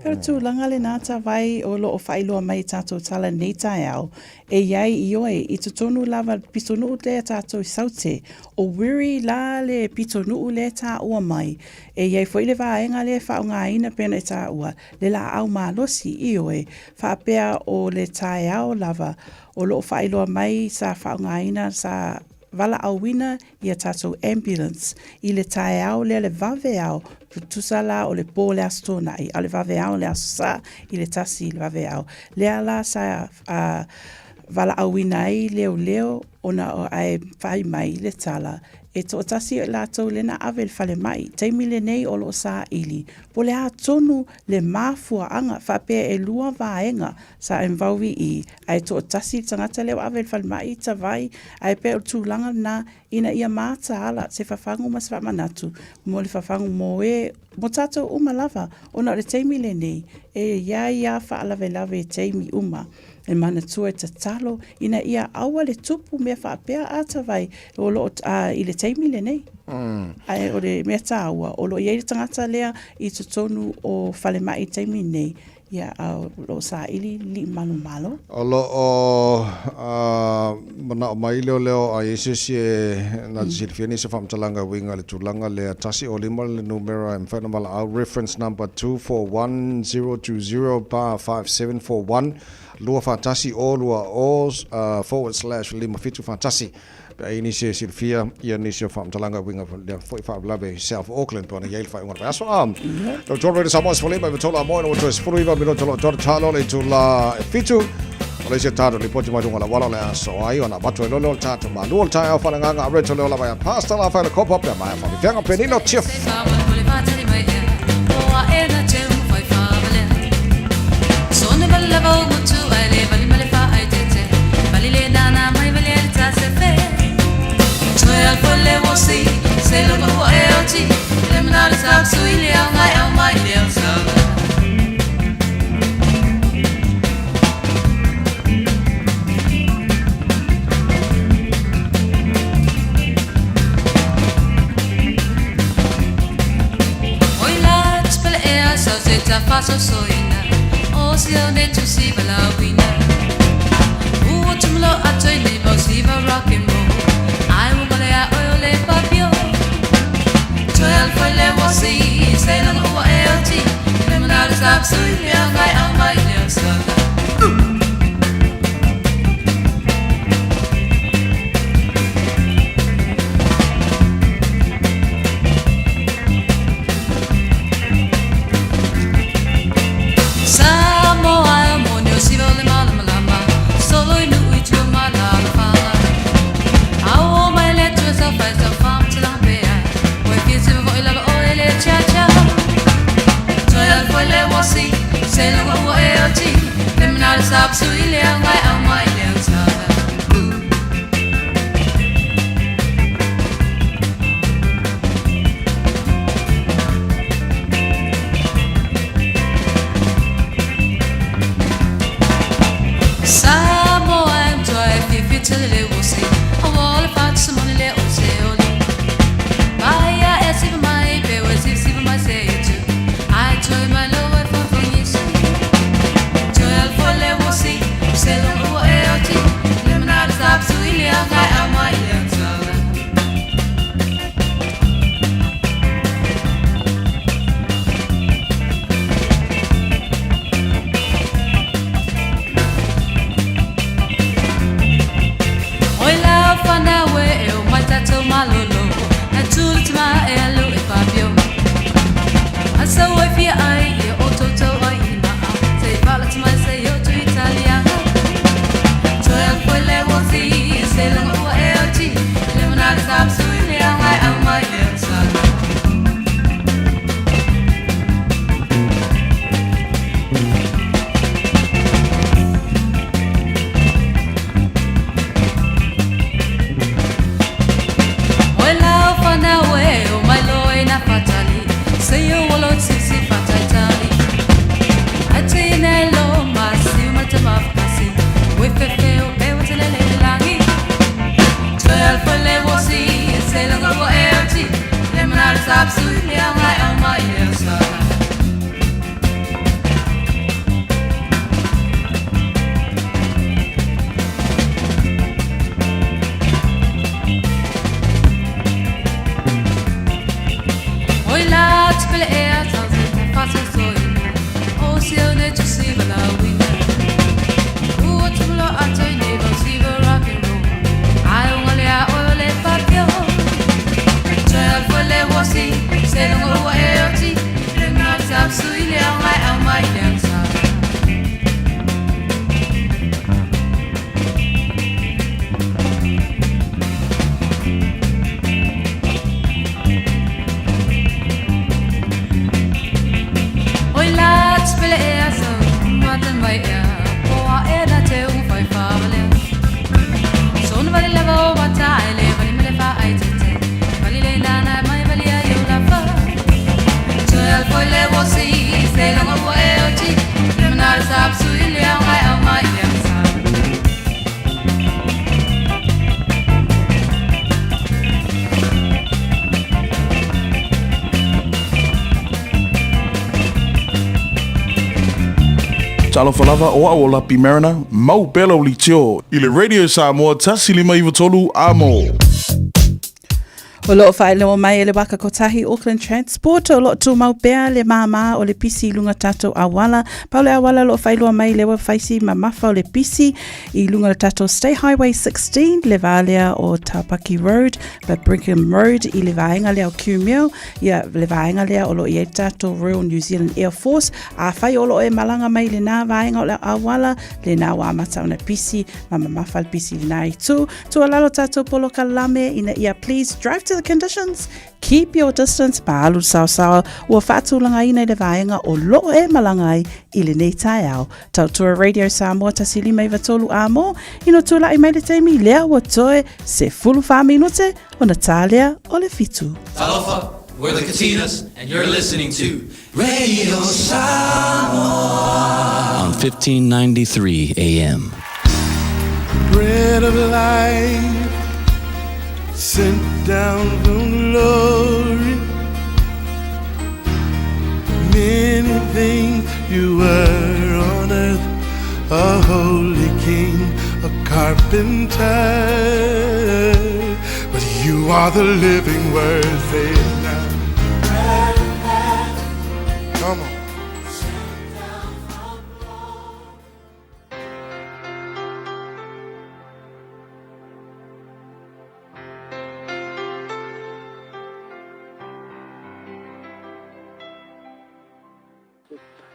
Pero tu langa le nata vai o lo o failo mai tato tala nei Taeao e iai ioe i tutonu lava pitonu le tato saute o wiri la le pitonu le ta ua mai e iai foi le vaenga le fa nga ina pena e ta ua le la au malosi ioe fa pea o le Taeao lava o lo failo mai sa fa nga ina sa vala awina ia tato ambulance i le Taeao le vaveao tusala o le po le astona i ale vaveao le asa i le tasi le vaveao le ala sa vala awina i leo ona o ai fai mai le tala e to tasi la to le na avel fale mai taimi le nei o lo sa ili po le atonu le mafua anga fa pe e lua vaenga sa envawi i ai to tasi tangata le avel fale mai ta vai ai pe o tulanga na ina ia mata ala se fafangu mas fa manatu mo le fafangu mo e mo tato uma lava ona le taimi le nei e ia fa ala lave taimi uma e mana tua te talo ina ia awa le tupu mea whaapea atawai o lo i le taimi le nei. Ai o le mea tāua o lo iei tangata lea i tutonu o whale mai taimi nei. Ia lo sa ili li malo. O lo o mana o mai leo a yesus e na zilfiani se whamtalanga winga le tulanga le tasi o lima le numero e mwhanamala au reference number 241020 lua fantasi o lua o / lima fitu fantasi pe ini se Fiafia ia ni se whamtalanga winga le foi whaalawe South Auckland pona yeil whai ngona aso no tōrere Samoa se whalema tola moe no to spuriva mino tolo talo le tula fitu o le se tātou li poti matunga la wala le aso ai ona batu e lolo tātou Malu o Taeao whananganga a reto leo la vai a pasta la whaile kopop le mai a whamiwhenga penino chief Faso soina, o sia ne tu si bala wina. Tumlo atoy ne bosi va rock and roll. I will go there oil le papio. 12 for le wosi, say no o LT. Criminal stop so you ngai au mai le saga. Stop so you ngai au mai le saga. Samoa and drive if you tell le wosi. I wall about someone le oseoli. Baya es even my be was even my say to. I told my lower for you. Say Talo falava o aola pimerana, mau belo li tio, i le Radio Samoa tasi lima iwa tolu amo. O loo whaelewa mai e le waka kotahi Auckland Transport, o loo tū mau pea le māma o le pisi lunga tatou awala. Pau le awala loo whaelua mai lewa whaisi ma mafa o le pisi I lunga tatou State Highway 16, le vālea o Tapaki Road, pa Brigham Road I le vaenga lea o Kumeo, ia le vaenga lea o loo I e tatou Royal New Zealand Air Force, a whai o loo e malanga mai le nā vaenga o le awala, le nā wā mata o na pisi, ma mafa le pisi le nā I tū. Tū alalo tatou polo kalame ina ia please drive to the conditions. Keep your distance. Malu sawa ua whaatulanga ina le vaenga o loo e malangai I le nei Taeao. Tautua Radio Samoa tasili mai vatolu amo. Ino tula I mai le teimi lea ua toe se fulu wha minute o na tālea o le fitu. Talofa, we're the Katinas and you're listening to Radio Samoa on 1593 AM. Bread of life sent down from glory. Many things you were on earth, a holy king, a carpenter, but you are the living word. Say it now. Come on.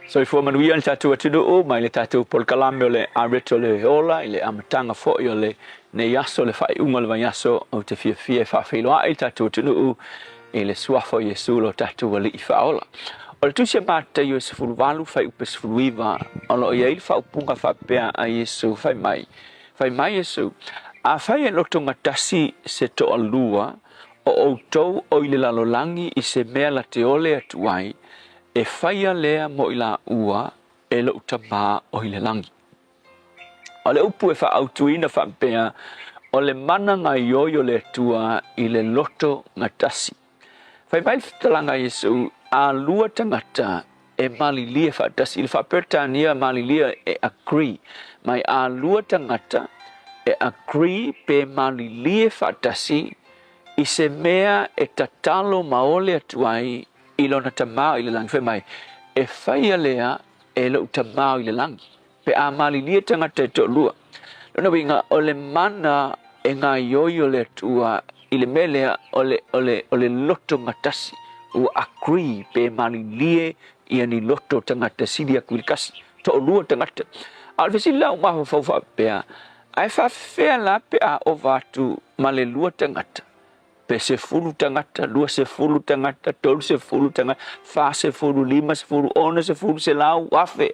So for manuia le tatou atunu o mai le tatou polkalame o le areto le ola I le amatanga fo'i o le ne yaso le whaiunga le yaso o te fiafia e whawhiloa I tatou atunu o I le suafo Yesu lo tatou ali I whaola. O le tusia mata I o se fuluwalu whai upe se fuluiva o lo ia I whaupunga whapea a Yesu whai mai Yesu a whai e loto ngatasi se to alua o outou o I le lalolangi I se mea la te ole atuai e whaia lea mo I la ua e lo utama o I le langi. O le upu e wha autuina whampea o le mana ngai oio le tua I le loto ngatasi. Whai mai talanga Yesu a lua tangata e malilia whaatasi. I le whapertania malilia e agree. Mai a lua tangata e agree pe malilia whaatasi I se mea e tatalo maole atuai I lona tamau I le langi. Whai mai, e whaia lea e lo tamau I le langi. Pe a malilia tangata e to lua. Lona winga o le mana e ngā ioio le tua I le melea o le loto ngatasi. O agree pe malilia I ni loto tangata sidi akulikasi. To lua tangata. Al fesila o maho faufa pea. Ai whawhea la pe a o vatu ma le lua tangata. Pe se fulu tangata, lua se fulu tangata, tolu se fulu tangata, fa se fulu, lima se fulu, ona se fulu, se lau, afe.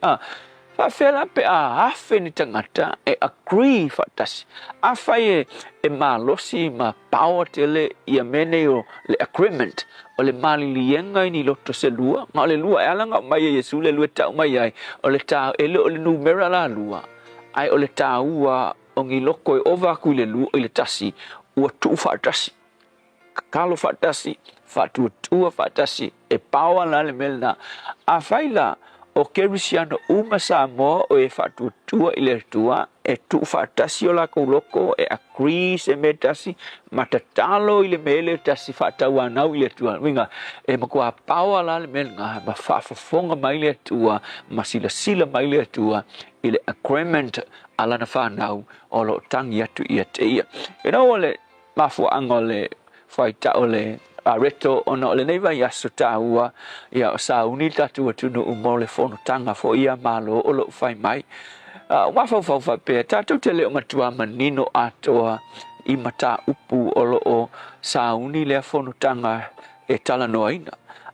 Whawhela pe a afe ni tangata e agree whatasi. Awhai e malosi ma power tele I a mene o le agreement o le mali lienga ni loto se lua. Ma o le lua e alanga o mai e Yesu le lua tau mai ai. O le tau ele o le numera la lua. Ai o le tau ua o ngi loko e ova ku le lua o le tasi ua tuu whatasi. Kalo whatasi, whatuatua whatasi, e paua la le melna. A whaila o kerisiano uma Samoa o e whatuatua I le tua, e tu whatasi o la kauloko, e agree se me tasi, matatalo I le mele tasi whataua nau I le tua. Winga, e makua paua la le melna, ma whafafonga mai le tua, ma sila mai le tua, I le agreement ala na whanau o lo tangi atu I te ia. E no ole mafua angole, whai tau le areto ona o le neiva I aso tāua ia o sa uni tatu atunu umo le whono tanga fo ia malo o lo whai mai. Wafau pēr, tātou te leo matua manino atoa I mata upu o lo o sa uni le whono tanga e tala noaina.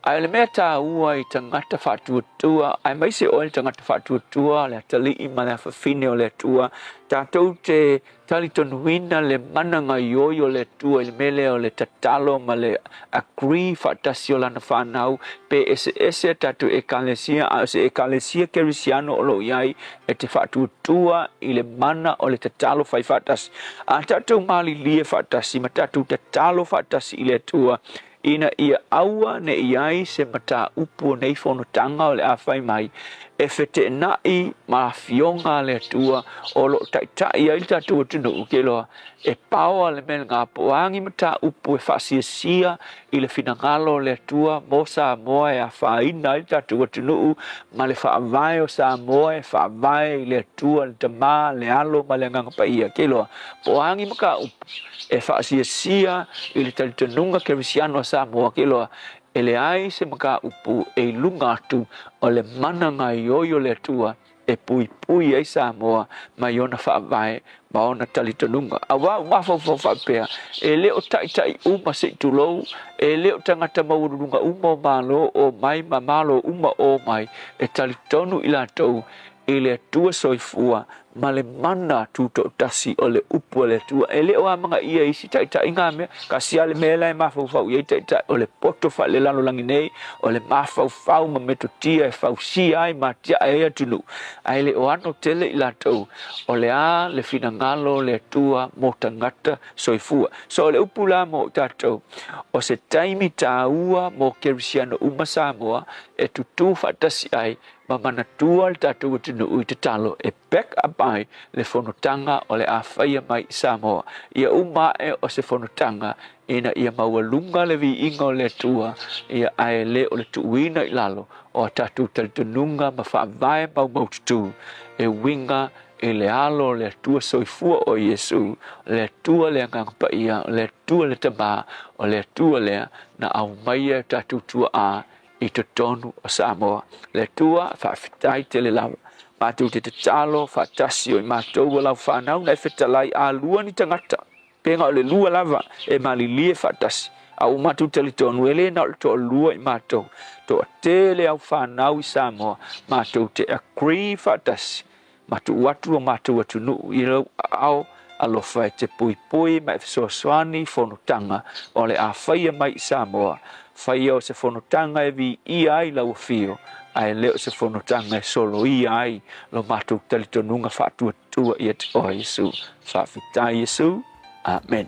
Ai le mea tāua I tangata whatuatua, ai mai se oe tangata whatuatua, le atali I mana whawhine o le tua, tātou te tali tonuina le mananga ioi o le tua, le mele o le tatalo ma le agree whatasi o lana whanau, pe ese tātou ekalesia, a se ekalesia kerisiano o lo iai, e te whatuatua I le mana o le tatalo whai whatasi. A tātou mali lie whatasi, ma tātou tatalo whatasi I le tua, ina ia aua ne iai se mata upu nei whono tanga o le awhai mai e fete nai ma fionga le tua o lo tai ai tatou tunu ke loa e paua le mel ngā poangi mata upu e whasiasia i le finangalo le tua mo Samoa e a whaina i tatou tunu ma le whaavai o Samoa e whaavai i le tua le tama le alo ma le ngangapaia ke loa poangi maka upu e whasiasia i le talitanunga kerisiano Samoa ke loa ele ai se maka upu e lunga atu o le mana ngai oio le tua e pui ai Samoa mai ona whaavai ma ona talitanunga a wā mawhau whapea e leo tai uma se tulou e leo tangata maurunga uma o malo o mai ma malo uma o mai e talitonu i lātou i le tua soifua ma le mana tuto tasi o le upu o le tua e leo a mga ia isi tai ngā mea ka sia le mea e mawhau iei tai o le poto wha le lano langi nei o le mawhau ma meto tia e whau si ai ma tia e atunu ai le o ano tele i lātou o le a le fina ngalo le tua mo tangata soifua so le upu la mo tātou o se taimi tāua mo kerisiano uma Samoa e tutu whatasi ai ma mana tua le tātou atunu ui te talo e back up ai le whanotanga o le a whaia mai i Samoa. Ia umae o se whanotanga ina ia maualunga le vi inga o le tua ia ae le o le tuuina i lalo o a tātou talitanunga ma whaavae mau maututu e winga e le alo le tua soifua o Yesu, le tua le ngangpaia, le tua le tama o le tua lea na au maia tātou tua a i te tonu o Samoa. Le tua whawhitai te le lawa. Mātou te talo whatasi o i mātou wa lau whanau na e whetalai a lua ni tangata. Penga o le lua lava e mali lie whatasi. Au mātou tali tonu ele na o le toa lua i mātou. Toa tele au whanau i Samoa. Mātou te agree whatasi. Mātou watu o mātou atu nu i rau au alofa e te pui mai fesoaswani whanotanga o le a whaia mai i Samoa. Whaia o se whanotanga e vi i ai lau fio. Ai leo se whanotanga e solo i ai lo mātou talitonunga whātua tua i at o Yesu. Whawhitai Yesu. Amen.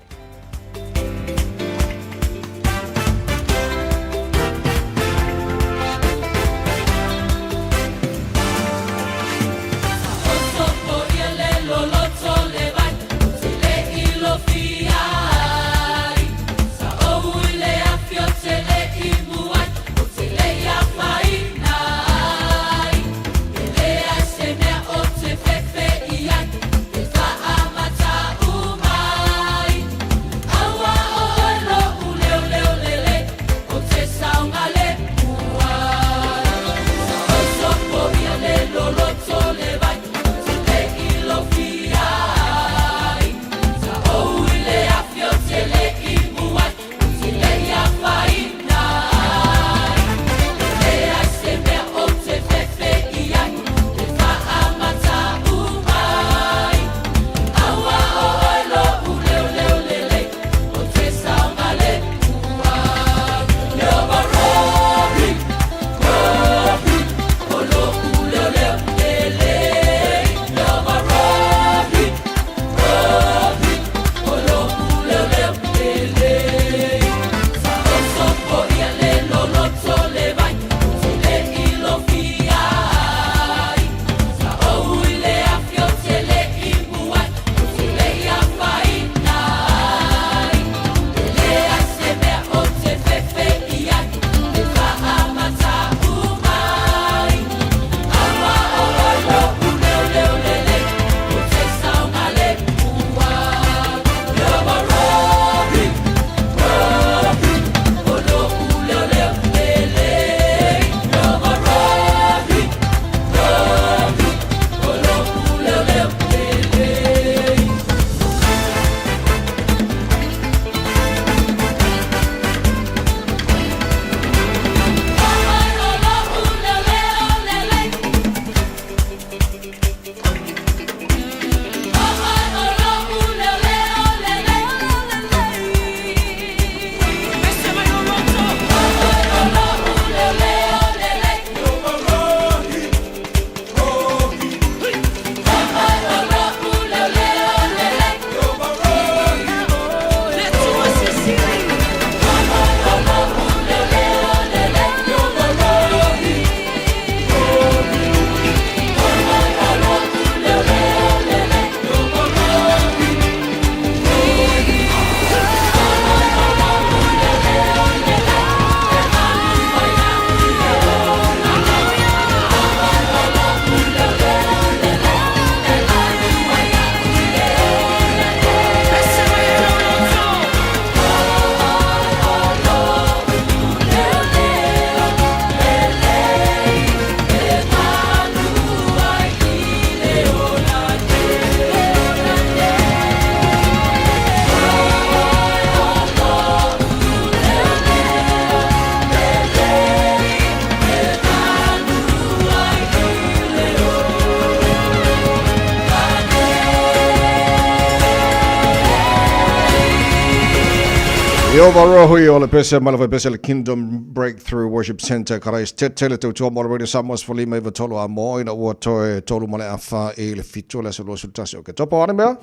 Ova rohui o le pese malawai pese le Kingdom Breakthrough Worship Center karais tele tau tua mora radio Samoa's for lima iwa tolo a mo ina ua toe tolu male a wha e le fitu le se lo sultasi o ke topo ane mea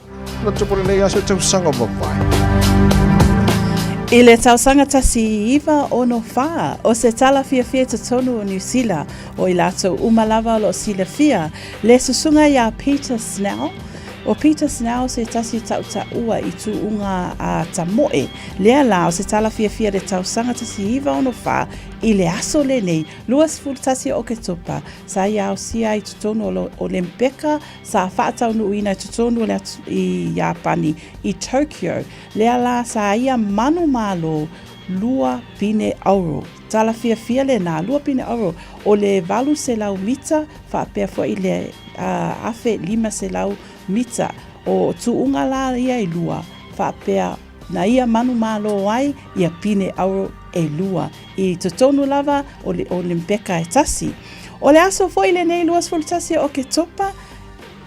na tupo le nei aso tau sanga mawai. I le tausanga tasi iwa ono wha o se tala Fiafia te tonu o New Zealand o i lato umalawa lo Fiafia le susunga ia Peter Snell. O Peter Snell se tasi tau ua i tu unga a tamoe. Lea la o se tala Fiafia le tausanga tasi iwa ono wha i le aso le nei. Luas fulu tasi o ke topa. Sa ia o sia i tutonu o le mpeka. Sa whaatau nu ina i tutonu i Japani i Tokyo. Lea la sa ia manu malo lua pine auro. Tala Fiafia le na lua pine auro. O le valu se lau mita whaapea fo i le afe lima se lau mita o tu unga la ia i lua whaapea na ia manu malo ai ia pine auro e lua i totonu lava o le mpeka e tasi o le aso foi le nei luas tasi o ke topa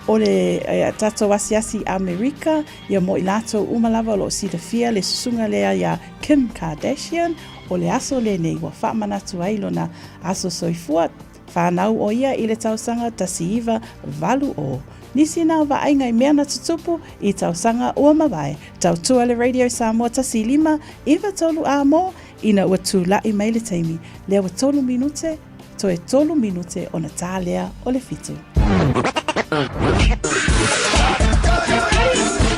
o le tato wasiasi Amerika ia mo i lato umalava lo Fiafia le susunga lea ia Kim Kardashian o le aso le nei wa whaamanatu ai lona aso soifua whanau o ia i le tausanga tasi iwa valu o Nisi nā wa ainga I mea na tutupu I tausanga ua mawai. Tau tua le Radio Samoa tasi lima, iwa tolu a mo, ina ua tū lai mai le teimi. Lea ua tolu minute, toe tolu minute o na tālea o le fitu.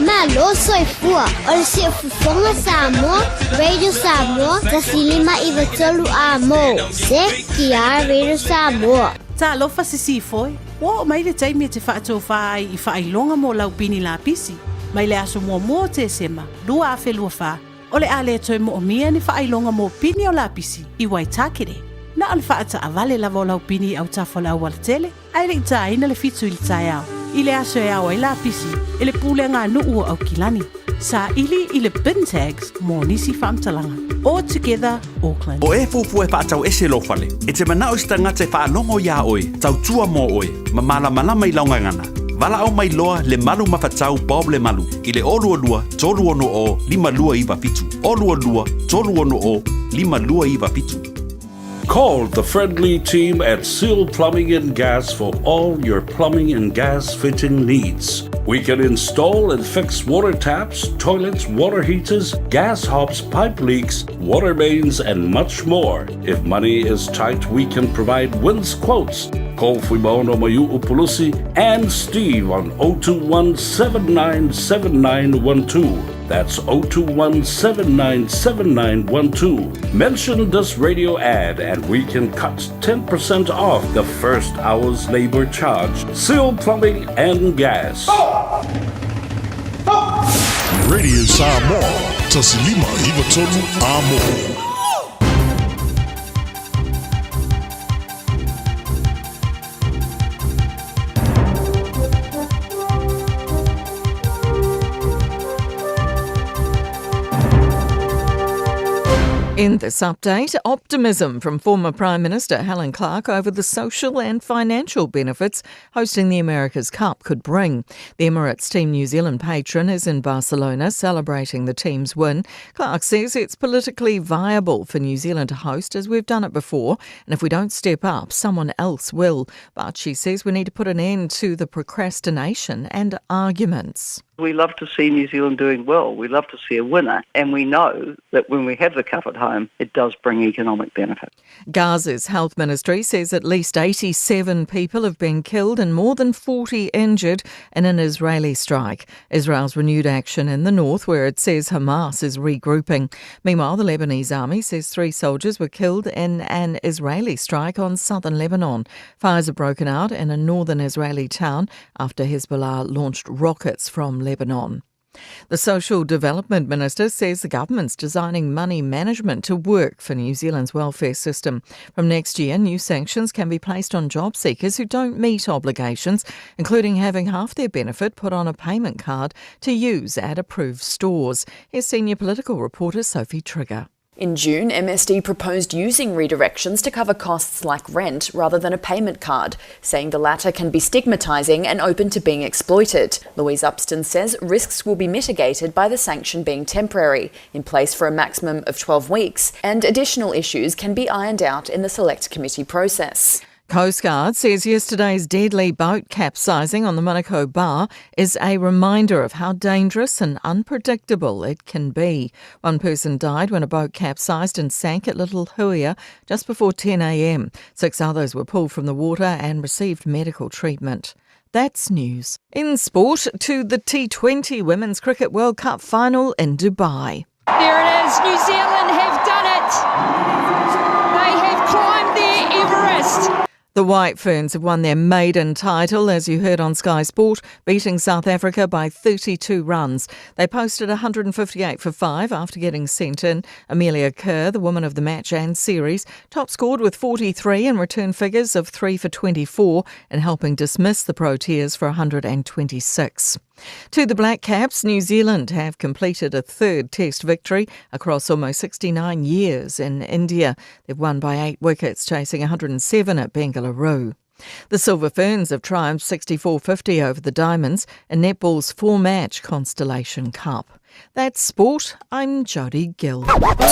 Malu soifua, o le si fufonga Samoa, Radio Samoa, tasi lima iwa tolu a mo. Se ki a Radio Samoa. Ta lofa sisi foi. Wa mai le taimi te whaatou whai I whailonga mo lau pini la pisi. Mai le aso mua te sema, lua a whelua wha. O le ale toi mo o mia ni whailonga mo pini o la pisi, I Waitakere. Na al whaata avale lava o lau pini au tafo lau wala tele, ai le ita ina le fitu I le Taeao. I le aso e awa I la pisi, I le pule ngā nuu au kilani. Sa ili I le bin tags mo nisi whamtalanga. All together, Auckland. O e fufu e whaatau ese lo whale. E te manao sta ngate whaalongo ia oe, tau tua mo oe, ma malama I laungangana. Vala au mai loa le malu mawhatau Bob le malu. I le olua lua, tolu ono o, lima lua iwa fitu. Olua lua, tolu ono o, lima lua iwa fitu. Call the friendly team at Seal Plumbing and Gas for all your plumbing and gas fitting needs. We can install and fix water taps, toilets, water heaters, gas hobs, pipe leaks, water mains, and much more. If money is tight, we can provide wins quotes. Call Fuimaono Mayu Upulusi and Steve on 021-797912. That's 021-797912. Mention this radio ad and we can cut 10% off the first hour's labor charge. Seal Plumbing and Gas. Radio Samoa, tasilima iwa tolu amo. In this update, optimism from former Prime Minister Helen Clark over the social and financial benefits hosting the America's Cup could bring. The Emirates Team New Zealand patron is in Barcelona celebrating the team's win. Clark says it's politically viable for New Zealand to host as we've done it before, and if we don't step up, someone else will. But she says we need to put an end to the procrastination and arguments. We love to see New Zealand doing well. We love to see a winner. And we know that when we have the cup at home, it does bring economic benefit. Gaza's health ministry says at least 87 people have been killed and more than 40 injured in an Israeli strike. Israel's renewed action in the north, where it says Hamas is regrouping. Meanwhile, the Lebanese army says 3 soldiers were killed in an Israeli strike on southern Lebanon. Fires have broken out in a northern Israeli town after Hezbollah launched rockets from Lebanon. The Social Development Minister says the government's designing money management to work for New Zealand's welfare system. From next year, new sanctions can be placed on job seekers who don't meet obligations, including having half their benefit put on a payment card to use at approved stores. Here's senior political reporter Sophie Trigger. In June, MSD proposed using redirections to cover costs like rent rather than a payment card, saying the latter can be stigmatising and open to being exploited. Louise Upston says risks will be mitigated by the sanction being temporary, in place for a maximum of 12 weeks, and additional issues can be ironed out in the Select Committee process. Coast Guard says yesterday's deadly boat capsizing on the Monaco Bar is a reminder of how dangerous and unpredictable it can be. One person died when a boat capsized and sank at Little Huia just before 10 a.m. 6 others were pulled from the water and received medical treatment. That's news. In sport, to the T20 Women's Cricket World Cup final in Dubai. There it is. New Zealand have done it. They have climbed their Everest. The White Ferns have won their maiden title, as you heard on Sky Sport, beating South Africa by 32 runs. They posted 158 for 5 after getting sent in. Amelia Kerr, the woman of the match and series, top scored with 43 and return figures of 3 for 24 and helping dismiss the Proteas for 126. To the Black Caps, New Zealand have completed a third Test victory across almost 69 years in India. They've won by 8 wickets, chasing 107 at Bengaluru. The Silver Ferns have triumphed 64-50 over the Diamonds in netball's 4-match Constellation Cup. That's sport. I'm Jodie Gill.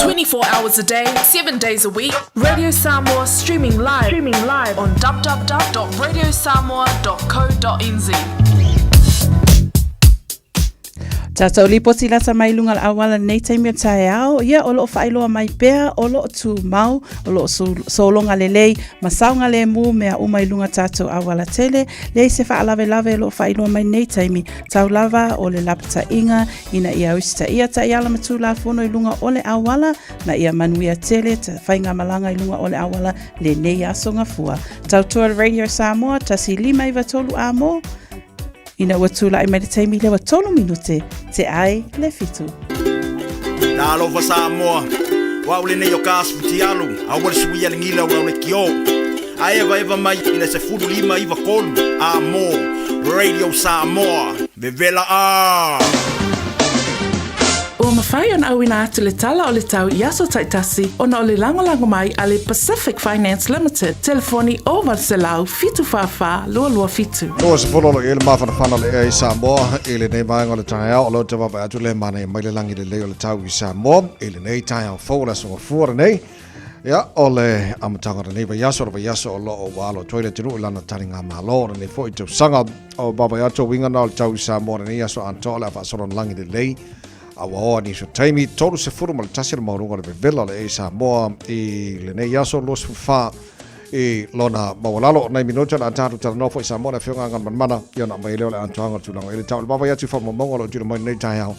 24 hours a day, 7 days a week. Radio Samoa streaming live on www.radiosamoa.co.nz. Tātou li poti lata mai lunga awala nei taimi o Taeao. Ia o loo whailoa mai pēr, o loo tū mau, o loo solonga lelei, masaunga le mu mea umai lunga tātou awala tele. Lei se whaalawe lawe loo whailoa mai nei taimi. Tau lava o le lapta inga, ina ia usita ia ta iala matu la fono i lunga o le awala, na ia manuia tele, ta whainga malanga i lunga o le awala le nei asonga fua. Tau tua Radio Samoa, tasi 5 amo. Ina watula I mai taimi le watolo minute te ai le fitu. Na lova Samoa, wa ule nei o kasputi alu, a wale suia lingila wa ule kio. A eva mai ina se fudu 5 kolu, amo, Radio Samoa, vevela a. O mawhai an au ina atu le tala o le tau I aso taitasi o na o le langolango mai a le Pacific Finance Limited. Telefoni o Marcelau, fitu whawha, lua fitu. Loa se whololo I le mawhanawhana le e Samoa, I le nei maenga le Taeao, o lo te wapai atu le mana I mai le langi le leo le tau I Samoa, I le nei Taeao whaula songa fuara nei. Ia, o le amatanga nei wa yaso o lo o walo toile tinu I lana taringa malo, nei fo I tau sanga o wapai atu winga na o le tau I Samoa, nei yaso antoa le a whasoron langi le lei. Awa ni so taimi tolu se furu mal tasir maurunga le vela le Samoa I le nei yaso los fa I lona mawalalo nei minota na tatu tala nofo I Samoa na fionga ngan mana ia na mai leo le antoanga tulanga ile tau baba ya tu fa mongo lo tu mai nei Taeao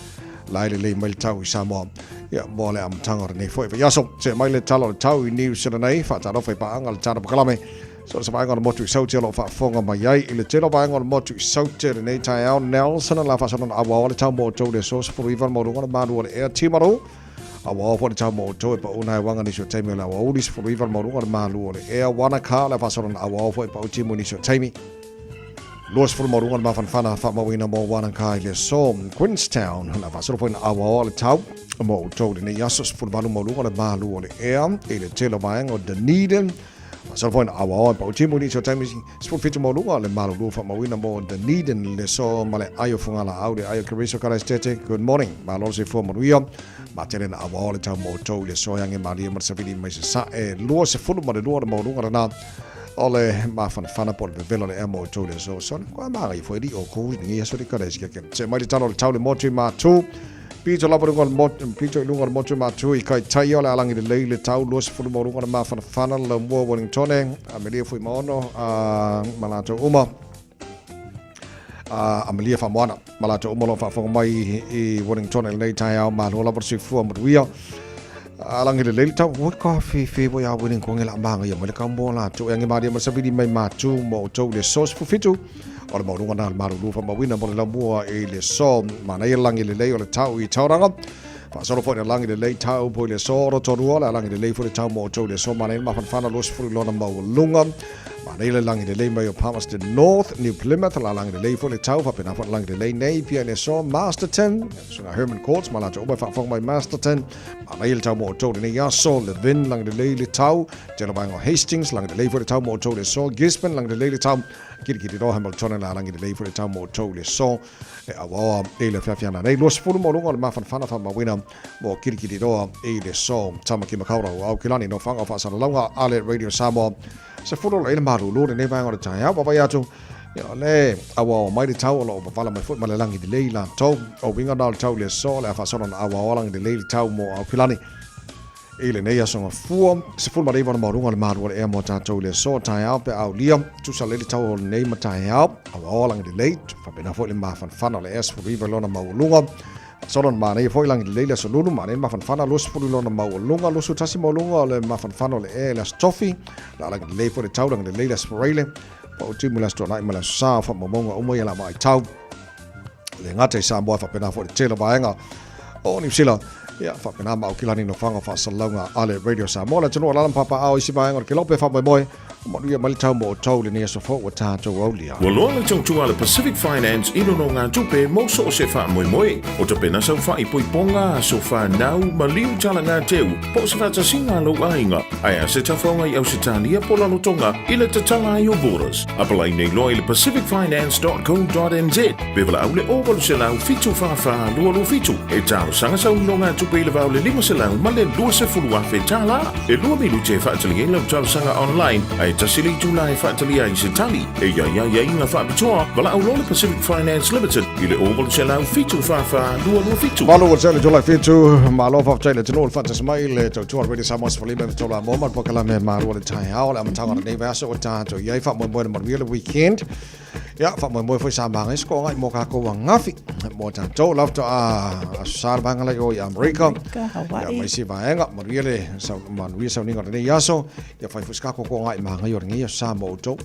lai le mai tau I Samoa ia mo le amtanga nei fo yaso se mai le talo tau I New Zealand nei fa talo fa pa angal tana kalame so se vai ngol motu sauti lo fa fonga mai ai ile telo vai ngol motu sauti nei Taeao Nelson la fa sono awa le tau mo to le so for even mo ngol Malu le air timaro awa for le tau mo to pa una wanga ni so taimi la wa ulis for even mo ngol Malu le air wana ka la fa sono awa for pa timo ni so taimi los for mo ngol ma fana fa mo wina mo wana ka le so Queenstown la fa sono for awa le tau mo to le yasos for Malu mo ngol Malu le air ile telo vai ngol Dunedin so point awa pa timo ni so time sport fit mo lunga le Malu lu fa mawina mo Dunedin le so male ayo funga la aude ayo kariso kara stete good morning malo se fo mo rio ma tele awa le tau mo to le so yang e mali mo se vidi mai sa e lo se fulu mo le lo mo lunga na ole ma fana por le velo le mo to le so son kwa ma i fo di o ko ni so di kara ske se mai talo le tau le mo ma tu Pito laborungol mot pito lungol motu matu I kai taio le alangi le leile tau los fulu morungol ma fana le mo Wellington amelia fui mono malato uma amelia fa moana malato uma lo fa fo mai I Wellington le nei Taeao ma lo labor si fu mo wia alangi le leile tau wo coffee bo ya winning ko ngela manga yo le kambo la tu yang ma dia ma savidi mai matu mo to le sos fu fitu o le maurunga na Malu lu fa mawina mo le lamua I le so mana I langi le lei o le tau I tauranga fa solo fo le langi le lei tau po le so ro torua le langi le lei fo le tau mo to le so mana I ma fana los fu lona maulunga Ma nei le langi de lei mai o Palmerston North, New Plymouth, la langi de lei fo le tau, fa pena fo langi de lei nei, pia le so, Masterton, sunga Herman Courts, ma la jo fa fong mai Masterton, ma nei le tau mo o tau de nei yaso, le vin, langi de lei le tau, jelo bango Hastings, langi de lei fo le tau mo o tau le so, Gisborne, langi de lei le tau, kiri ro Hamilton la langi de lei fo le tau mo o tau le so, awa e le Fiafia na nei, los fulu mo lunga le mafan fana fa ma wina, mo kiri ro e le so, tama ki makaura, au kilani no fanga fa sa longa ale Radio Samoa, se fulu le maru lu ne vai ngora Taeao pa ya tu le awa mai de tau lo pa fala mai fut ma le langi de lei la tau o winga dal tau le so le fa sona awa langi de lei tau mo au pilani ele nei asonga fu se fulu ma de va ma runga le maru le mo tau le so Taeao pe au lia tu sa le tau nei ma Taeao awa langi de lei fa pena fo le ma fan le es fu river lona ma lunga Sonon ma nei foi lang leila so lulu ma nei ma fan fana los fu lona ma lunga los tasi mo lunga le ma fan fana le e la tofi la lang le fo de tau lang de leila sprele pa o timu la sto nai ma la sa fa mo monga o mo ya la mai tau le ngate sa mo fa pena fo de telo baenga o ni sila ya fa pena ma o kilani no fanga fa salonga ale Radio Samoa la tino la papa au isi baenga ke lope fa moi mo ia mal tau mo tau le ne so fo wa ta to olia Wa loa tau tua le Pacific Finance ino no ngā tupe mo so o se wha moi. O te pena sau wha i poiponga so wha nau ma liu tala ngā teu po se wha tasinga lo ainga. Aia se tawhaunga i au se tania po lano tonga i le tatala i o borders. Apalai nei loa i le pacificfinance.co.nz. Bevala au le ovalu se lau fitu wha lua fitu. E tau sanga sau no ngā tupe i le vau le 5 se lau ma le 2 se fulua fe tala. E lua milu te wha atali lau tau sanga online. Ai tasili tula e whaatali ai se tali. E ia inga whaapitoa, wala au lole Pacific Finance Limited, i le ovalu se lau fitu whawha lua fitu. Malu o tele jola fitu, malo fa tele tino le fata smai le tau tua really Samoa se falime tola mo man pokala me maru le Taeao le amatanga le neva so ta to ia fa mo mo le weekend. Ya fa mo foi sa bang sko ngai mo ka ko ngafi mo ta to love to sar bang la yo America. Ya mai si vaenga mo le sa man wi sa ninga le yaso ya fa fuska ko ngai ma ngai or ngai sa mo to.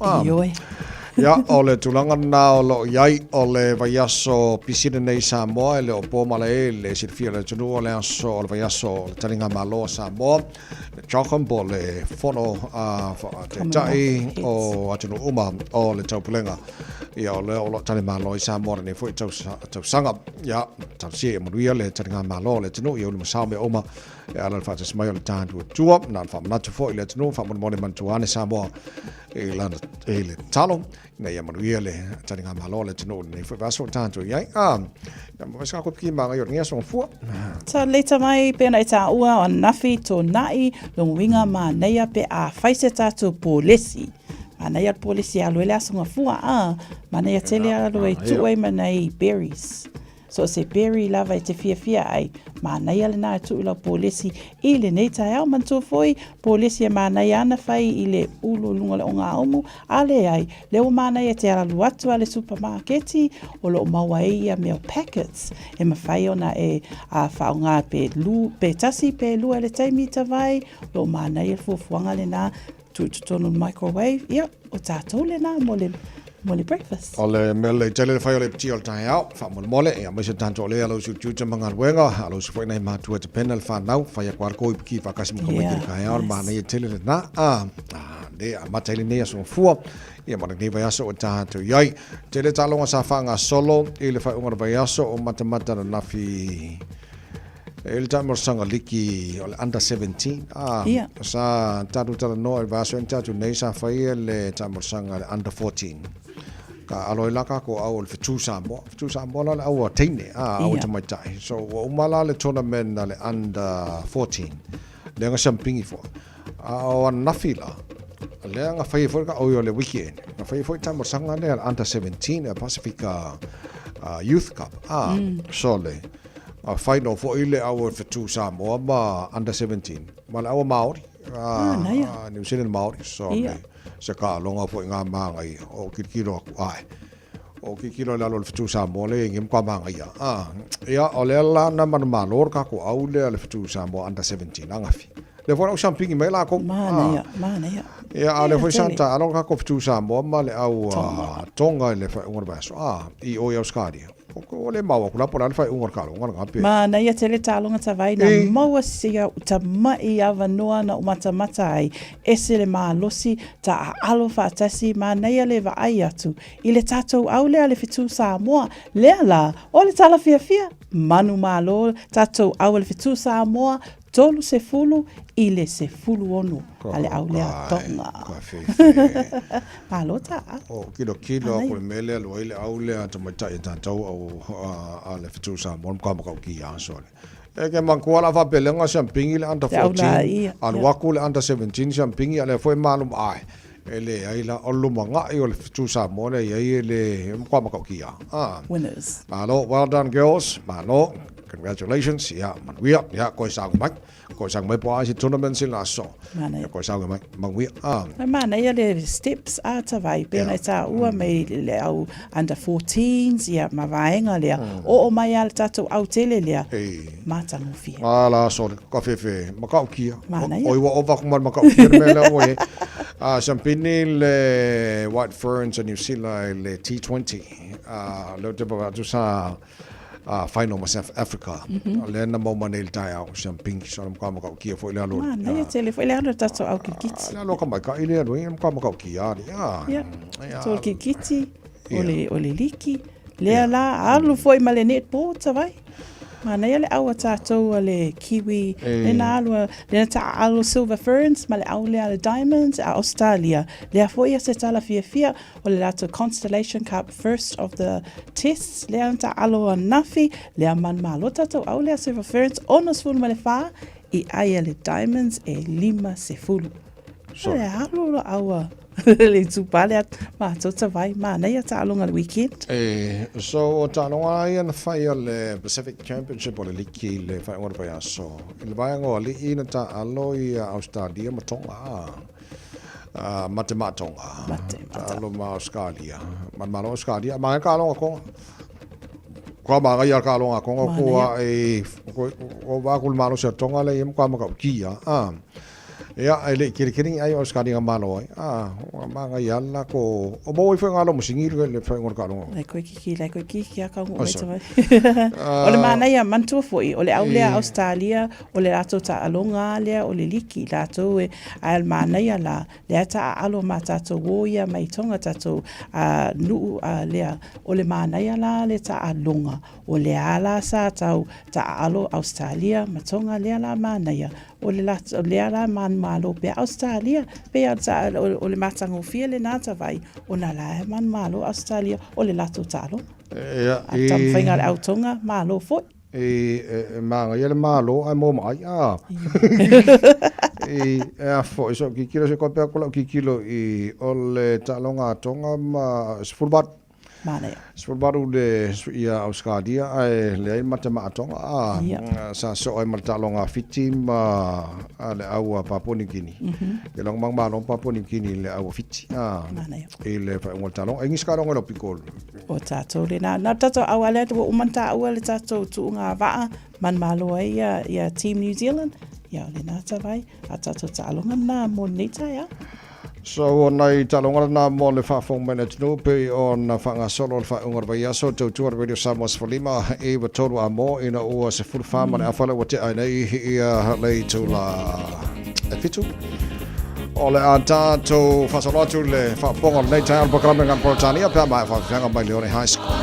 Ya ole tulanga na lo yai ole vayaso pisina nei Samoa le opo male le sirfia le tunu ole aso ole vayaso le taringa malo Samoa le chokam le fono te tai o atunu uma o le taupulenga ya ole o tani malo i Samoa ne foi tau sanga ya tau si mo le taringa malo le tunu i ole masame oma e ala fa se mai ole tantu tua na fa na tu foi le tunu fa mo man tuane Samoa e la e le talo na ia manuia le taringa malo le tino nei foi vaso tanto ia na mo ska ko ki manga yo ngia so fu ta leta mai pe na ta ua on nafi to nai lo winga ma nei pe a faise tatu polisi ana ia polisi a lo le aso fu ma nei tele a lo e tu e ma nei berries so se berry lava te fiafia ai ma nei ale na tu la polisi ile nei Taeao man to foi polisi ma nei ana fai ile ulo lunga le onga omu ale ai le o ma nei te ala luatu ale supermarketi o lo mawai a meal packets e ma fai ona e a faunga pe lu pe tasi pe lu ale taimi tavai lo ma nei fufuanga le na tu tonu microwave ia o tatou le na mole breakfast. Ole mele tele fai ole ti ole Taeao fa mole e mo se tanto le alo su tu manga wenga alo su foi nei ma tu te penal fa nau fa ya kwar ko ki fa kasi mo ki Taeao ma nei tele na de a matele nei so fu ia mo nei vai so tanto yai tele talonga sa fanga solo ile fa unga vai so o matamata na fi el tamor sanga liki under 17 sa tatu tala no el vaso en tatu nei sa fai le tamor sanga under 14 ka aloi laka ko au le fitu Samoa la au teine au te mai tai so o mala le tournament le under 14 le nga champingi fo au nafila le nga fai fo ka o le weekend nga fai fo tamor sanga le under 17 Pacifica Youth Cup so le final for ile our for two Samoa ma under 17 mal our Maori New Zealand Maori so se ka longa fo nga mangai o kikiro ai o kikiro la lo for two Samoa le ngim kwa mangai ya ole la na man malor ka ko au le for two Samoa under 17 angafi le fo champing me la ko mana ya ale fo santa along ka ko for two Samoa ma le au tonga le fa ngor baso i o ya skadi o le maua kula pona fai unga kalo unga ngapi ma na ia tele talonga tawai na maua sia ta mai ava noa na mata mata ai ese le malosi ta alo fatasi ma na ia le vai atu i le tatou au le ale fitu Samoa le ala o le tala Fiafia manu malo tatou au le fitu Samoa tolu se fulu i le se fulu onu ale au le tonga malota o kilo ko mele lo ile au le tamata e tatou au ale fitu Samoa ka ka ki ya sole e ke mankuala fa belenga champing le under 14 al wakul under 17 champing ale foi malum ai ele aila olu manga i ole fitu Samoa le ele ka ki ya winners malo well done girls malo congratulations manuia ko sang mai po ai tournament sin la so ko sang mai manuia mana ia le steps a tawai pe na ta ua mai le au under 14s ia mavaenga le o mai al tatu au tele le mata ngofia ala so ko fe makau kia o iwa over ko makau kia me le o champini le White Ferns and New Zealand le T20 le te ba tu sa final ma South Africa le na mo manel Taeao champing so ka ma ka kia foi le lo na ia tele foi le tatu au kikiti le lo ka mai ka ile lo ka ma ka kia ya so kikiti ole liki le la alu foi ma le netball tawai mana ia le au tatou le kiwi le na alu le ta alu Silver Ferns ma le au le Diamonds a Australia le foi se tala Fiafia o le lato Constellation Cup first of the tests le ta alu nafi le man malo tatou au le Silver Ferns onos fulu ma le fa I ai le Diamonds e 5-0 so le alu au le tupale ma tota vai ma na ia talonga le weekend so talonga ia na fai le Pacific Championship o le liki le fai ngora pai aso le vai ngo le ina ta alo I Australia matonga mate alo ma Australia man malo Australia ma ka longa ko ma ga ia ka longa ko ko va kul malo se tonga le im ka ma ka kia ya ele kiri ai os kadi ngamalo ma ga yalla ko o boy foi ngalo musingir le foi ngor kalo le ko kiki ka ngo mai ole mana ia mantu foi ole au le Australia ole ato ta alonga le ole liki lato e al mana ia la le ta alo mata to woia mai tonga tato nu le ole mana ia la le ta alonga ole ala sa ta alo Australia matonga le la mana ia ole la man malo pe Australia pe ole matango fiele nata vai ona la man malo Australia ole la totalo tam fingal autonga malo foi manga ele malo ai mo mai foi so kikilo se kopia kola kikilo I ole talonga tonga ma sfurbat Sforbaru le ia Australia ai le mata matonga sa so ai mata longa fiti ma ale au Papua New Guinea ke long mang malong Papua New Guinea le au fiti ele fa ngol talong engi ska long lo pikol o tato le na tato au ale to umanta au le tato tu nga va man malo ia team New Zealand ia le na tavai tato talonga na monita ya so nai talonga na mo le fa fong manage no pe on fa nga solo fa ngor ba yaso to radio Samoa Falima e wa toru amo ina o se full farm na fa le wate ai nei ia le to la e fitu ole anta to fa solo to le fa pong le tail bo kram ngam Portania pa mai fa nga mai le high school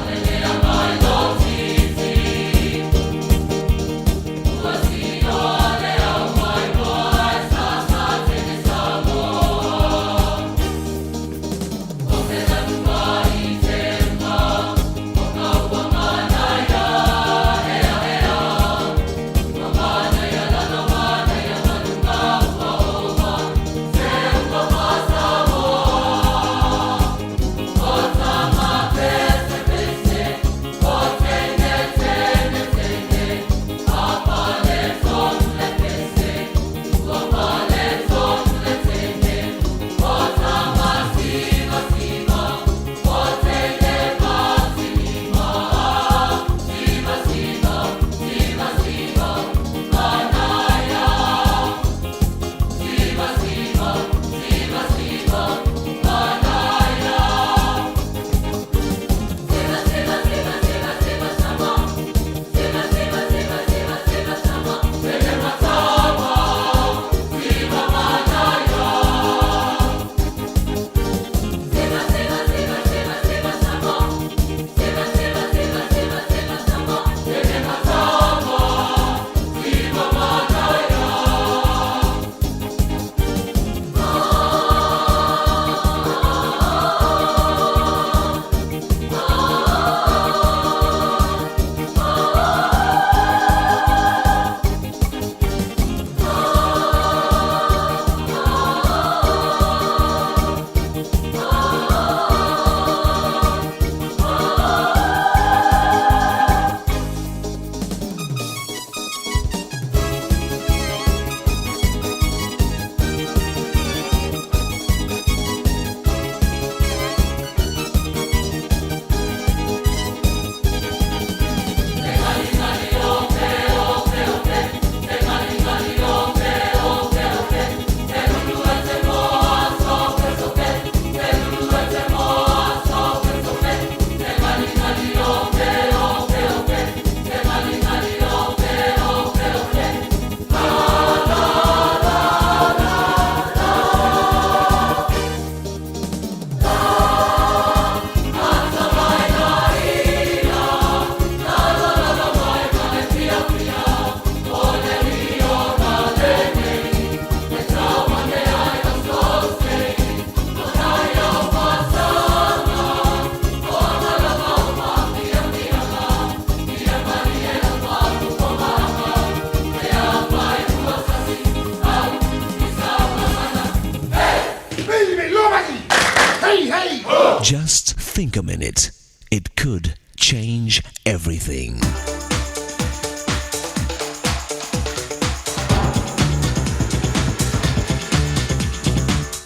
Hey, hey! Just think a minute. It could change everything.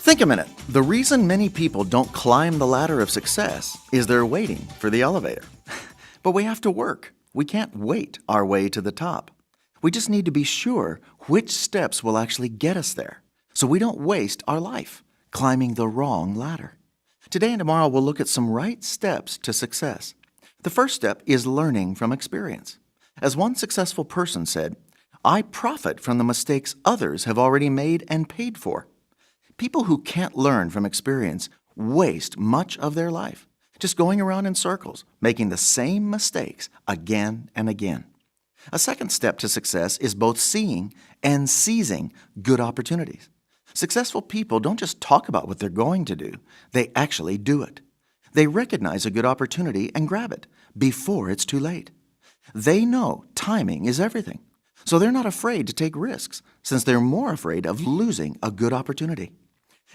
Think a minute. The reason many people don't climb the ladder of success is they're waiting for the elevator. But we have to work. We can't wait our way to the top. We just need to be sure which steps will actually get us there, so we don't waste our life climbing the wrong ladder. Today and tomorrow we'll look at some right steps to success. The first step is learning from experience. As one successful person said, "I profit from the mistakes others have already made and paid for." People who can't learn from experience waste much of their life, just going around in circles, making the same mistakes again and again. A second step to success is both seeing and seizing good opportunities. Successful people don't just talk about what they're going to do, they actually do it. They recognize a good opportunity and grab it before it's too late. They know timing is everything, so they're not afraid to take risks, since they're more afraid of losing a good opportunity.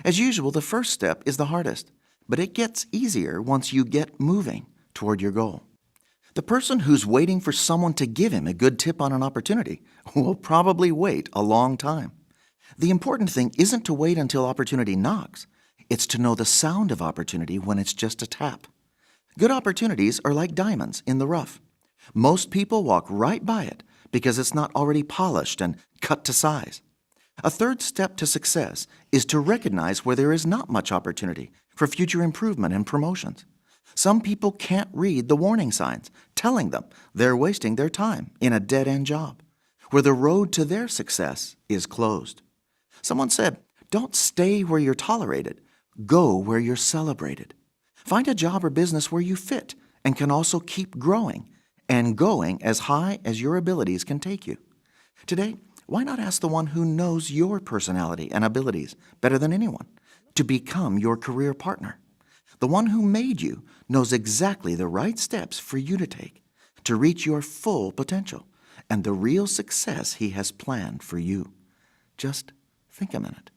As usual, the first step is the hardest, but it gets easier once you get moving toward your goal. The person who's waiting for someone to give him a good tip on an opportunity will probably wait a long time. The important thing isn't to wait until opportunity knocks. It's to know the sound of opportunity when it's just a tap. Good opportunities are like diamonds in the rough. Most people walk right by it because it's not already polished and cut to size. A third step to success is to recognize where there is not much opportunity for future improvement and promotions. Some people can't read the warning signs telling them they're wasting their time in a dead-end job, where the road to their success is closed. Someone said, "Don't stay where you're tolerated, go where you're celebrated." Find a job or business where you fit and can also keep growing and going as high as your abilities can take you. Today, why not ask the one who knows your personality and abilities better than anyone to become your career partner? The one who made you knows exactly the right steps for you to take to reach your full potential and the real success he has planned for you. Just think a minute.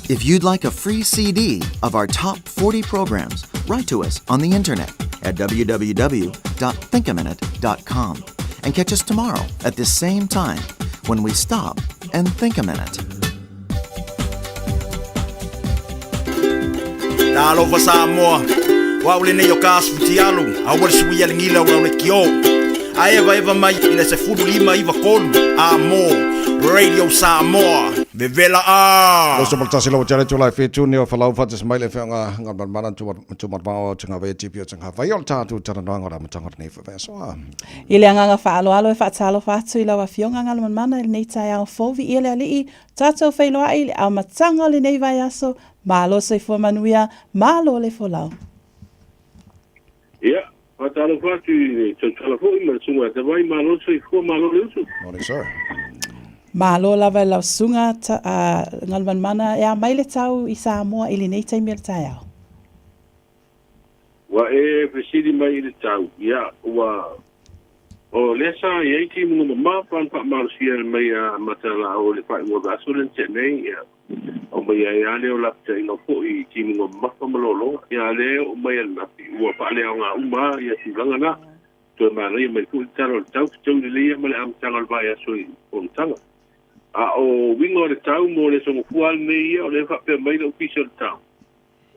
If you'd like a free CD of our top 40 programs, write to us on the internet at www.thinkaminute.com and catch us tomorrow at this same time when we stop and think a minute. Talo fa Samoa. Wa ule ne yo kasputi alu. Awal sui alingila ula ule kio. Aeva eva mai ina se fudu lima iva kolu. Amo. Radio Samoa. Vevela a. Lo so maltasi lo chale chulai fe tuni o falau fatis maile fe nga manan tu marmao tanga ve tipio tanga vai ol tatu tana ngora matanga nei fe so. Ile anga fa alo e fa talo fa tu ila wa fionga ngala mana nei Taeao fovi ile ali tato fe lo ai a matanga le nei vai aso malo se fo manuia malo le fo lau. Yeah, fatalo fa tu tala fo ima sunga te vai malo se fo malo le usu. Morning sir. Malo lava la sunga ngalman mana ya maile tau I Samoa ili nei taimi al Taeao. Wa e presidi mai le tau. Ya, wa o lesa ye ti mo ma pan pa marsia mai matala o le pa mo da sulen te nei ya. O mai ya le o la te no fo I ti mo ma pa malolo. Ya le o mai na wa pa le nga uma ya ti langa na. To ma le mai ku taro tau tu le mai am tanga ba ya so on tanga. O wingo le tau mo le songo fual nei o le fa pe mai le official tau.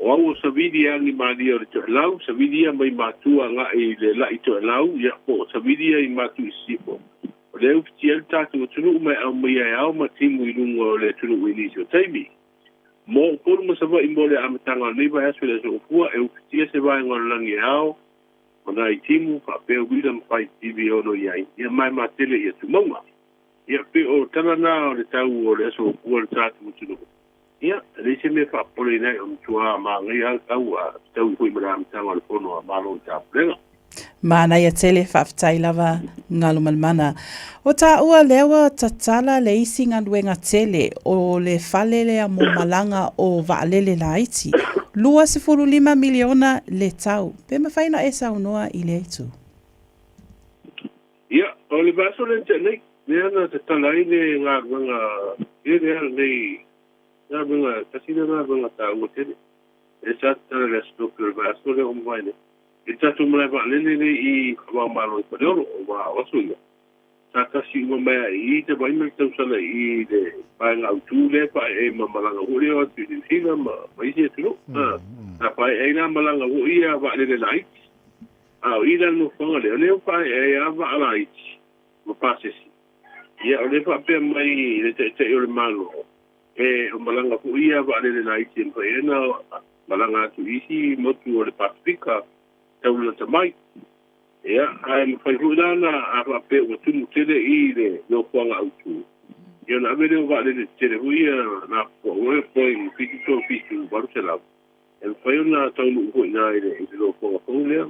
O au sa vidia ni mali o le to lau sa vidia mai matua nga I le la I to lau ya po sa vidia I matu sipo. O le official tau tunu mai au mai au ma timu I lungo le tunu wini so taimi. Mo por mo sa va I mo le am tanga nei ba so le songo fual e official se va ngol langi au. Ona I timu fa pe widam pai TV o no ia ia mai ma tele ia tu mama. Ia pe o tana na o le tau o le aso kua le tātu mutunu. Ia, le se me wha pole nei o mtua ma ngai au tau hui mara mtanga o le pono a malo o tāpurenga. Mana ia tele whaftai lava ngalo malmana. O tā ua lewa tatala le isi ngaluenga tele o le falele a mo malanga o vaalele la iti. Lua se 5 miliona le tau. Pe mawhaina e saunoa I le itu. Ia, o le baso le te nei. Nena te talai ne ngā e rea nei nga venga kasina nga venga ta ngotele e sa tara la stoker va so le umvaine e ta tu mla va le I wa malo ko lo wa osuya sa kasi mo ma I te vai me tau sala I de pa nga tu le pa e mamalanga uri o tu sina ma vai se tu na pa e nga malanga uri va le lai I no fanga le pa e va lai mo pasesi ia o le fa pe mai le te o le malo e o malanga ku ia va le lai tin pa e na malanga tu isi mo tu o le Pasifika tau le tamai ia ai mo fai hulana a va pe o tu tele I le no fanga au tu ia na vele va le tele huia na po o foi fitito fitu Barcelona e fai na tau no ko ina ile no fanga ko le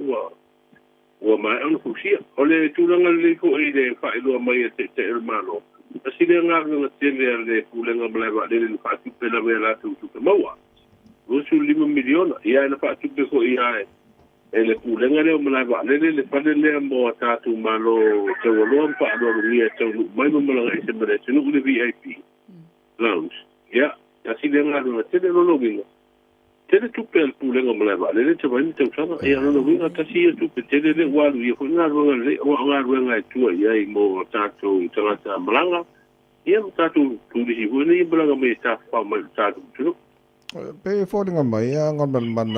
wa mai on fusia ole tulanga le ko ile fa ilo mai te hermano asile nga nga tele le kulenga blaba le fa tu pela vela tu Samoa usu 5 miliona ia na fa tu ko ia ele kulenga le blaba le fa le mo ta tu malo te wolo pa do ria te mai mo la ese mere te no le VIP lounge ia asile nga nga tele lo bingo tele tu pel pulenga blaba le te vai te usana ia no winga kasi tu tele le walu ia ko nga le o nga nga tu ia mo ta tu tanga malanga ia ta tu di hibuni blanga me ta pa mai ta tu pe folinga mai ngon man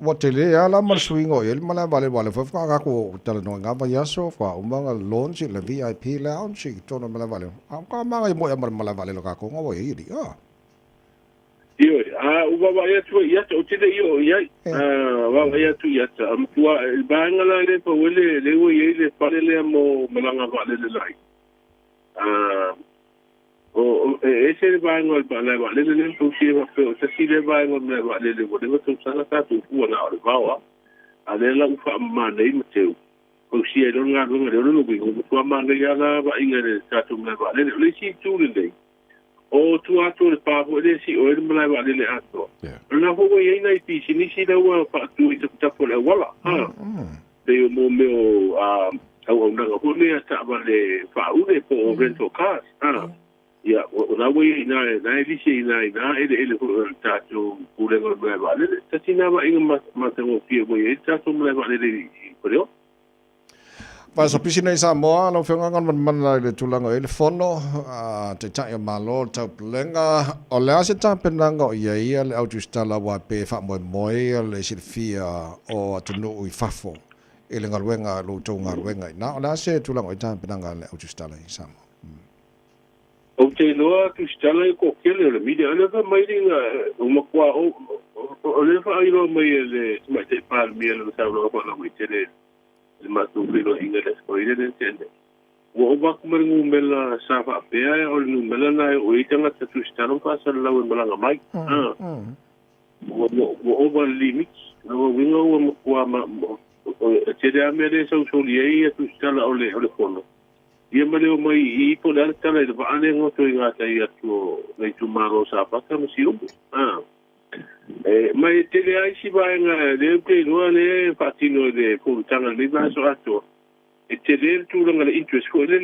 wotele ala mar swingo el mala vale fa ka ko tala no nga va yaso fa umanga launch le VIP lounge to no mala vale ka ma mo ya mala vale lo ka ko ngo ye di Io, uva ia tu ia o te io ia wa ia tu ia am tua banga la le pa wele le wo ia le pa le mo malanga va le lai o ese banga pa le va le tu si va pe se si le banga me va le wo le tu sala ka tu ku na o va a le la ufa ma nei mteu o si e lo nga lo bi ko tu ma le ya la va inga le ka tu me va le si tu le o tu atu le papo le si o le mala va le ato na ho ye na pi si ni si da wa pa tu I ta po le wala de mo me o au na ho le ta va le fa u le po rental cars ya o na we na li si na ele ta tu pu le va le ta si na va inga ma te mo pi mo ye ta tu mala va le ko pa so pisina I Samoa lo fenga ngan man le tulanga ele fono te tai malo tau plenga o le ase ta penanga o ia le autostala wa pe fa mo le silfia o tunu I fafo ele ngalwenga lo to ngalwenga na o le ase tulanga o ta penanga le autostala I Samoa o te loa tu stala ko kele le media le va mai dinga o makwa o le fa ilo mai le mai te pa mi le sa lo ko na mai te le matu filo inga le ko ile le tende wo ba ku mengu mela sa fa pe o le mela na o itanga tu stala pa sa la o mala mai wo ba limits no winga o makwa ma te de amere so so ye tu stala o le fono ia male o mai I po le tala I va ane ngoto I ngata I atu nei tu maro sa paka masi ubu mai te le ai si vaenga le te noa le fatino le pulutanga le va so atu e te le tu langa le interest ko le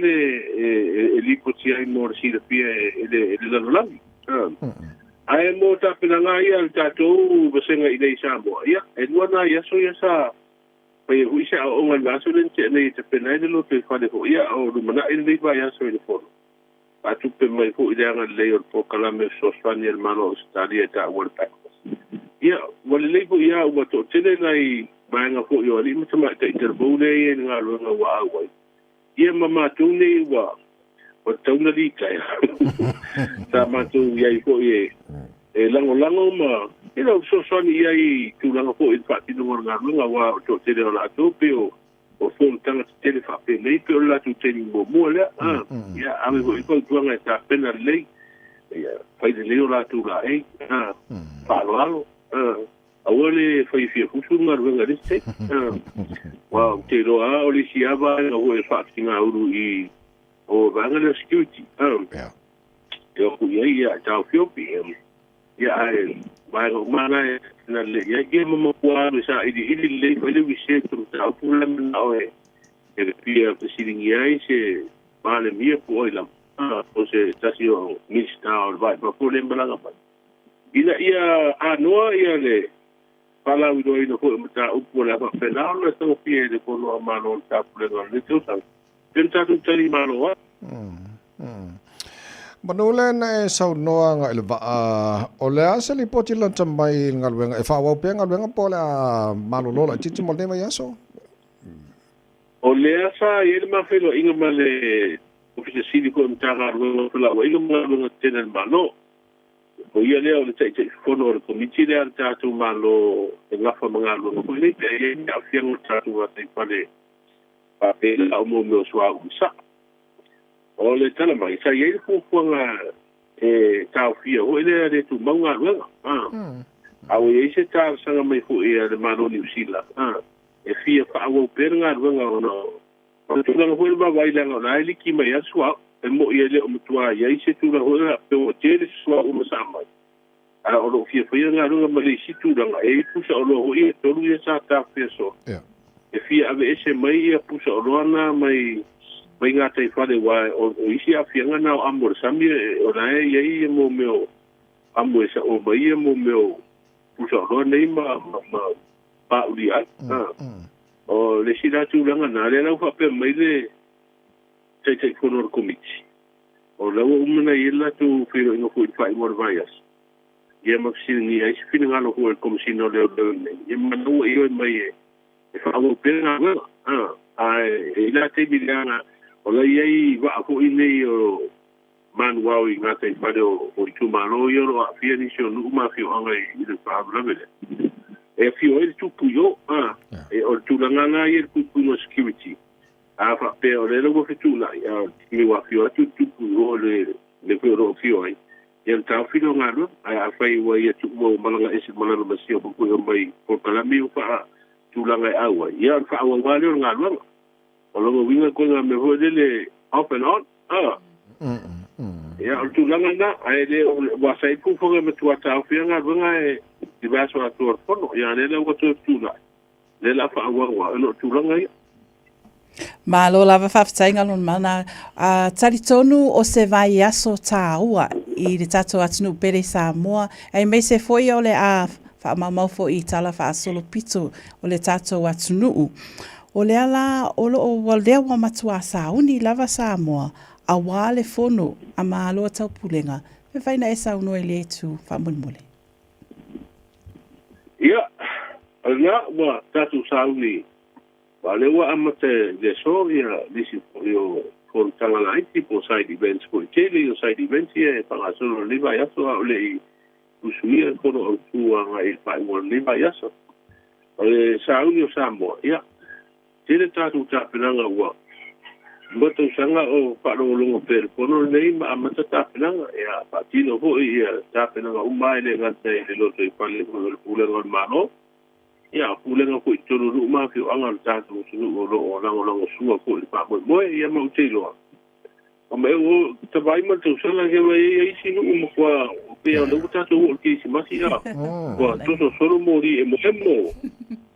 lipo ti ai mo si le pia le lalavi ai mo ta penanga ia le tatou besenga I le Samoa ia e nuana ia so ia sa pai hui sa o ngal vaso le te nei te pena le lo te fa de ho ia o lu mana I le va ia so le fo pa tu pe mai ho ida ngal le o po kala me so spaniel mano stadia ta world pack ia wale le ko ia o to tele nei banga ho yo ali mutama te te bo le nga lo nga wa wa ia mama tu nei wa o tauna li kai ta ma tu ia ko ye e lango ma ina so ni ai tu lango ko in fact no nga wa to te le la to pe o fon tanga te le fa pe nei pe la tu te ni mo le ya ame ko tu nga ta pena le ya fai de le la tu la pa lo awole Fiafia fusunga nga riste wa te ro a o le siaba o e fa tinga uru I o vanga le security yo ku ia ta fiopi ya ai vai mana na le ya ge mo kwa sa I le vi se tu ta pu la na o e pia sitting ia se vale mia ko ila o se tasi o mista o vai pa pole malanga pa ila ia anoa ia le pala udo ino ko mata upo la pa pena o le to pie de kono amano ta pole le to sa tenta tu tari malo wa Manule na sau noa nga ilva o le asa li poti lan tamai ngalwenga e fa wa pe ngalwenga pola malolola chichi molde mai aso o le asa ele ma felo inga male ofisa sili ko mtanga ro la wa inga ma tena malo o ia le o le tai fono o komiti le ata tu malo e ngafa mangalo ko le e a fiango tatu wa te pale pa pe la mo me swa usa o le tala mai sa ye ku nga e Fiafia o le tu manga ro a o ye se ta sanga mai fu e le malo ni usila e fia pa o peranga ro no o tu la ho ba vai la na ili ki mai aswa e mo ye le o mutua ye se tu la ho pe o te swa o sama a o lo fia nga ro ma le si tu la e pu sa o lo ho e to lu sa ta peso e fia ave ese mai e pu sa o lo na mai ngā te whare wai o isi a whianga nao amor sami o na e iei e mo meo amo e sa o mai e mo meo pusa o roa nei ma pauri ai o le si ratu langa nā le lau whape mai le te whanor komiti o lau umana i la tu whiro ingo hui whai mor vaias ia maksini ni ai si whina ngalo hua komisino leo nei ia manua i oi mai e whaamo pera ngā ai e la te milianga o la iei wa ko nei o man wau i ngata i whare o i tumaro i oro a fia ni sio nuku ma fio anga i le whaabravele. E fio e tupu yo, e o tulanganga i e tupu no security. A whape o le logo fitula, mi wa fio atu tupu o le fio ro fio ai. I an tau fino ngaro, a whai wa i a tupu o malanga esi malanga masio po koe o mai po kalami o wha tulanga i aua. I an wha awa wale o ngaro anga. O longo winga ko nga me ho le off and on ya o tu langa na ai le wa sai pu fo me tu ata o fianga runga e diverso ator fono ya le lo to tu la le la fa wa no tu langa ya Malo lava whawhitainga lon mana tari tonu o se vai aso Taeao i le tato atunu pere Samoa ai mei se foi o le a whaamamau fo i tala wha solo pito o le tato atunu o le ala o lo o waldea wa matua sauni lava Samoa a wale fono a mahaloa tau pulenga me whaina e sauno e le tu whamulimole. Ia, alna wa tatu sauni wa le wa amate le so ia disi o for tanga lai tipo side events ko tele o side events e panga solo liva ya so o le usuia kono o tua ngai pa mo liva ya so o le sauni o Samoa ia tele tatu tapinanga ua Boto sanga o palolongo per pono nei ma amata tapinanga ia patino ho ia tapinanga umai le ngate le loto i pale ko le pulenga mano ia pulenga ko tonu ru ma fi anga tatu sunu o lo lango sua ko i pa mo ia mo telo o me o tabai ma tu sanga ke mai i sinu mo kwa pe o lo tatu o ki si masi ia ko to solo mori e mo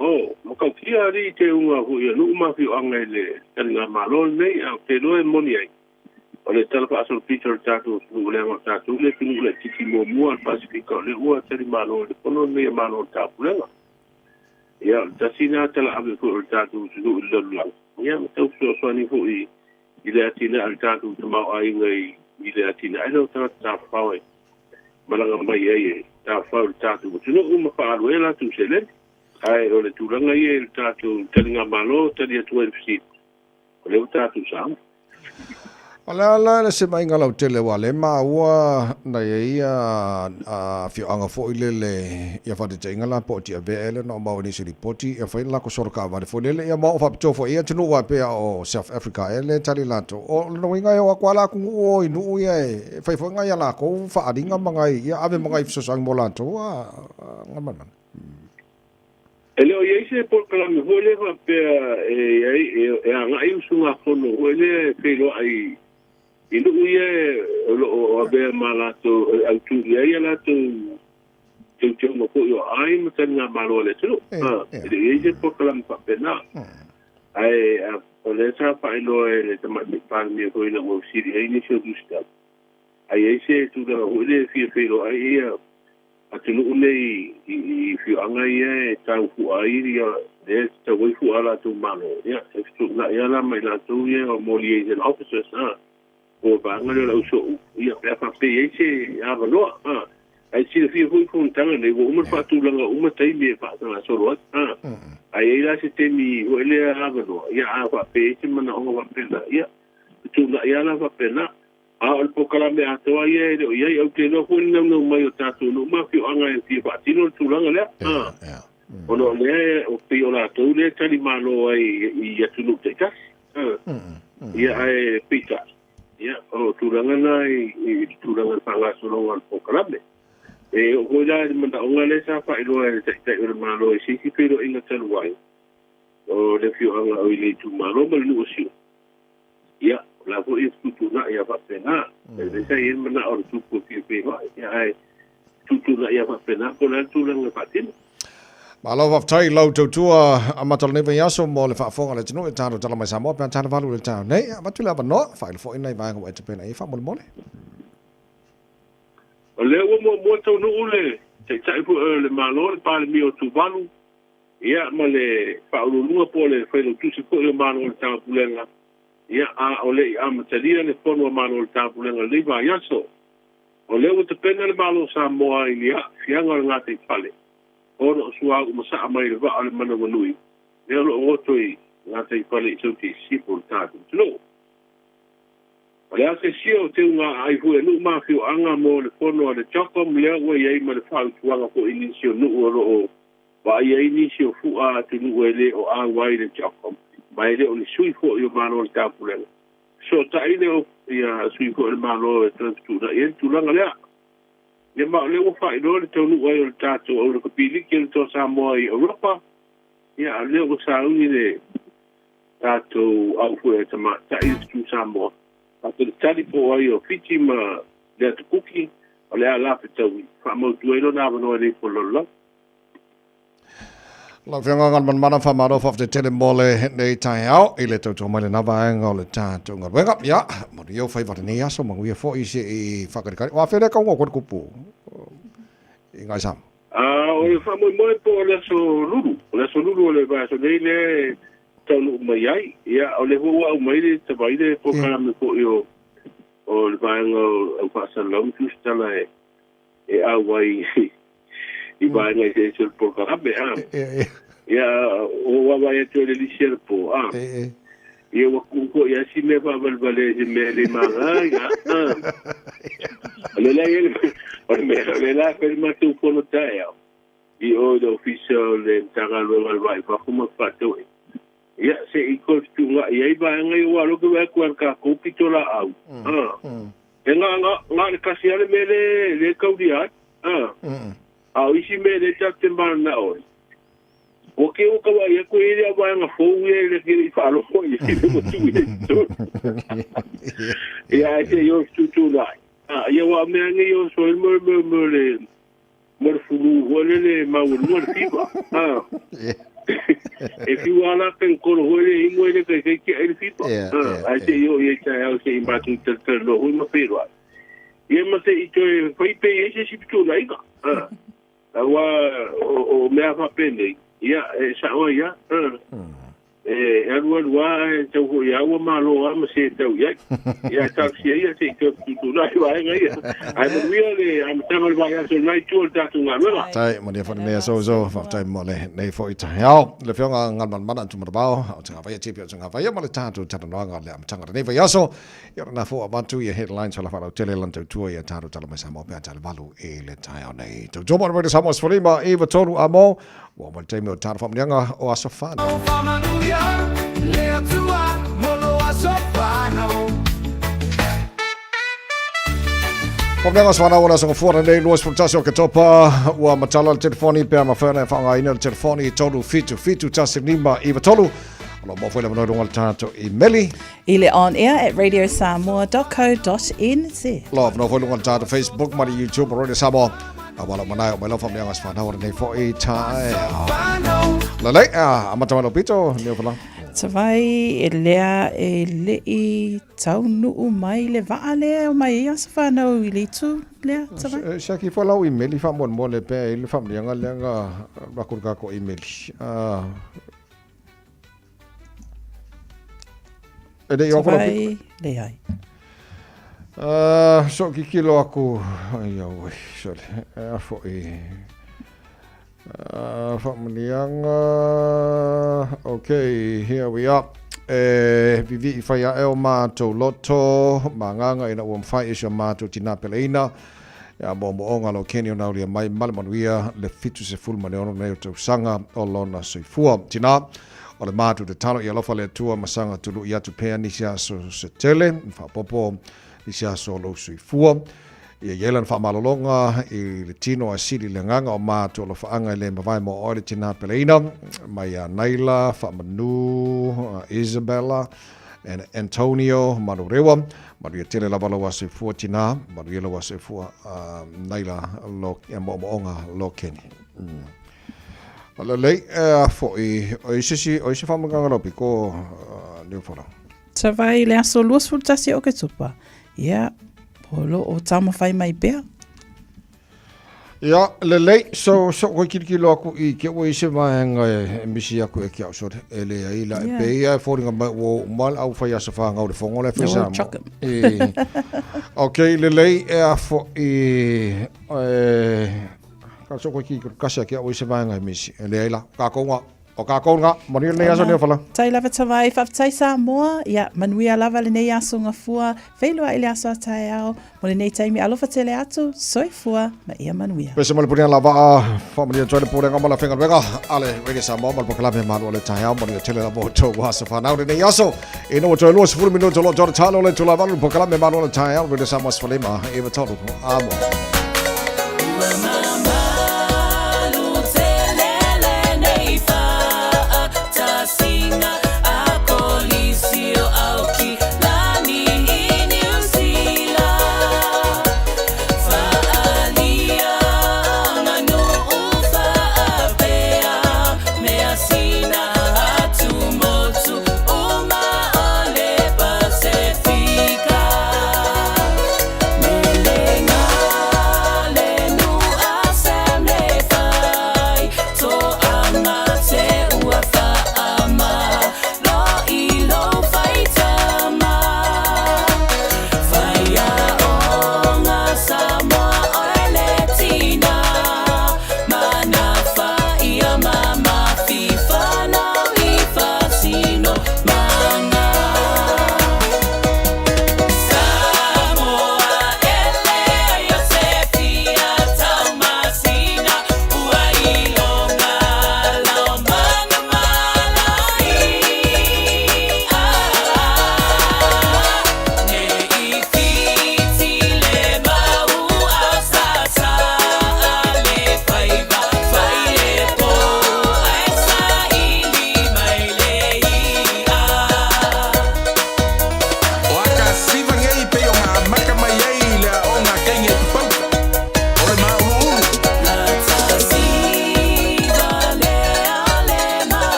oh, mo ka kia ri te unga hu ia nu ma fi anga le tanga malo nei a te no e moni ai o le tala pa so Peter tatu nu le ma tatu le tinu le tiki mo mo al pacifico le ua te malo le kono nei malo tatu le ia tasina tala ave ko tatu nu le la ia mo tau so ni fu i le atina al tatu te mau ai ngai i le atina ai no ta fa ai malanga mai ai ta fa tatu tu no ma fa ruela tu se le ai o le tulanga i e tatu telinga malo tali atu e fisi o le tatu sam ala le se mai ngala tele wale ma ua na ia fi anga fo ile le ia fa de ngala po ti ave no ma ni sili poti e fa la ko sorka va fo le ia ma fa to fo ia tunu wa pe o South Africa ele tali lato o no inga yo kwala ku o inu ia e fa fo nga ia la ko fa adinga mangai ia ave mangai so sang molato ngama ele o ese por kala me vole va pe e anga i usunga fono ele pelo ai inu ia o be malato au tu ia la tu tu mo ko yo ai me tanga malo le tu ele ese por kala me pa pena ai o le sa whaelo e le tamati pāmia koe na o siri ai ni sio dusta. Ai ei se tu da o le Fiafia ai ia atu nuu nei I whianga ia e tau fu ai ria e tau wai fu ala tu malo. Ia, e fitu na ia la mai la tu ia o mo liaison officers, o banga le lau so ia pea whape ei se awa loa, ai si le fia hui tanga nei wo umar whatulanga umar taimi e whatanga soro ai ei la se temi o ele awa loa, ia a whape ei se mana onga whapena, ia fitu na ia la whapena o le pokala me atoa ia e o iai au te no huli nau mai o tātou no mawhio anga e fia whaatino le tūlanga lea. Ono lea o pei o lātou lea tali malo ai I atunu te kasi. Ia ai pita. Ia o tūlanga na I tūlanga whangasoronga le pokala me. E o hoi la mana onga le sa whaeroa e tai o le malo e sisi pero inga talu ai. O le fio anga o I le tū malo ma le nu o sio. Ia. La ko is tutu na ia fa pena e sai in mana or tupu pe ia ai tutu na ia fa pena ko na tu lang fa tin Ma lo of tai lo to tua amatal ne yaso mo le fa fonga le tino e tano tala mai Samoa pe tano valu le tano nei ma tu la ba no fa fo in nei va ko e te pena e fa mo le o le mo to no ule te tai fu le malo le pa le mio tu valu ia ma le fa lu po le fa lo tu se ko le malo le tano pulenga ia a ole a matalia le fono malo le tapulenga le va yaso ole o te pena le malo Samoa I ia fianga nga te pale ono sua o masa mai le va ale mana manui le o toi nga te pale so te sipo tatu no ole a se sio te nga ai fu e no ma fio anga mo le fono le chokom le o ye ma le fa tuanga ko inicio no o va ye inicio fu a te no ele o a wai le chokom mai le o le sui fo I o malo le tapulenga. So tai le o ia sui fo le malo e transtuda e tulanga lea. Le ma le o fai do le tonu ai o le tato o le kapili ke le to Samoa I Europa. Ia le o sa uni le tato au fu e tama tai tu Samoa. Pato le tali po ai o fiti ma le atu kuki o le ala pe taui. Fa mo tuelo na vano e le pololo. La fianga ngan man mana fa maro fa te tele mole nei Taeao I le to mai le nava nga le tato nga wenga ya mo yo fai va nei aso mo ia fo I se I whakarikari wa fere ka ngo ko kupu I ngai sam o le fa mo po le so lulu le va so nei le tonu mai ai ia o le ho au mai le te vai le po kana me ko yo o le va ngo o fa sa long tu stala e a wai I vai ngai se se por karabe ia o wa vai te le lisier po ia wa ko ia si me va valvale me le manga ia le la ele o me la per ma tu ko no Taeao I o do official le tanga lo vai fa como fa to ia se I ko tu nga ia va ngai wa lo ko ka ko pitola au nga kasi ale me le kaudia au isi me le tate mana oi. O ke o kawa ia ko ele a vai nga fou e le ke I whaalo hoi e le mo tu e tu. Ia e te yo tu lai. Ia wa mea nge yo so e mo le furu hole le maunua le pipa. E fi wala pen koro hole I mo ele kai ke ele pipa. A te yo e Taeao se I matu te lo hui ma perua. Ia ma te I toe whai pe e se sipitu lai ka. Awa o mea whapene ia e sao ia e alua e tau ho ia ua malo ama se tau ia ia taxi ia se ke tu lai wa ia ai mo ia le am tamal vai aso nai tu tatu ngala tai mo dia fa me so fa tai mo le nei fo I Taeao le fionga ngal man mana tu mo bao o tanga vai tipi o tanga vai mo le tatu tata no ngal le am tanga nei vai aso ia na fo abantu ia headlines ala fa tele lan tu ia tatu tala mai Samoa pe tala valu e le Taeao nei to jomo mo Samoa sfolima e va tolu amo wa mo te me o tata fa mnyanga o aso fa Pomnanga swana wana songa fuara nei luas protasio ke topa ua matala le telefoni pe ama whana e whanga ina le telefoni tolu fitu tasi nima iwa tolu alo mo fuela manoi runga le tato I meli Ile on air at radiosamoa.co.nz Lo no fuela runga le tato Facebook mari YouTube Radio Samoa wala manai o mai lo pomnanga swana wana nei fo I Taeao Lalei amatama lo pito ni o Tawai e lea e lei tau nuu mai le vaa lea o mai asa whanau I le tu lea tawai. Sa ki whalau email I whamon mo le pēr I le whamlianga leanga rakurka ko email. E rei o Tawai le ai. So ki kilo aku, ai au, sorry, fo okay, here we are. Vivi whaia eo mātou loto, manganga ina uam whai isio mātou tina peleina. Ia mo onga lo keni o nauria mai malamanuia le fitu se fulma ne ono nei o tau sanga o lona soifua. Tina, o le mātou te talo I alofa le tua masanga tulu I atu pēa nisi aso se tele, whapopo nisi aso lo soifua. Ia yelan whamalolonga I le tino a siri le nganga o mātou lo whaanga I le mawai mo oile tina peleina. Mai a Naila, Whamanu, Isabella, and Antonio, Malu rewa. Maru ia tele lava lawa soifua tina, maru ia lawa soifua Naila lo moonga lo keni. Ala lei fo I oisisi whamanganga lopi ko New Fora. Tawai le aso luas fultasi o ke tupa. Ia, polo o tama whai mai bea. Ia, le lei, so koi kirikilo aku I kia ua ise maenga e misi aku e kia usore. E le aila e peia e fōringa mai o mal au whai asa whanga o le whongo le whaisa mo. Ok, le lei e a fo I... Ka so koi kirikilo kasi a kia ua ise maenga e misi. E le aila, ka konga. O ka konga, manui nei aso nea whala. Tai lava tawai, whaftai Samoa, ia, manui a lava le nei aso ngā fua, whailua I le aso a Taeao, mo le nei taimi alofa tele atu, soifua, ma ia manuia. Pese mo le punia lava a, whamania toi le pūrenga ma la whenga wenga, ale, rege Samoa, ma le pokalame Malu le Taeao, mani o tele la mo tau wasa whanau le nei aso, e no toi lua 10 minuto lo jora talo le tula walu, pokalame Malu le Taeao, rege Samoa sfalema, eva tolu, amo.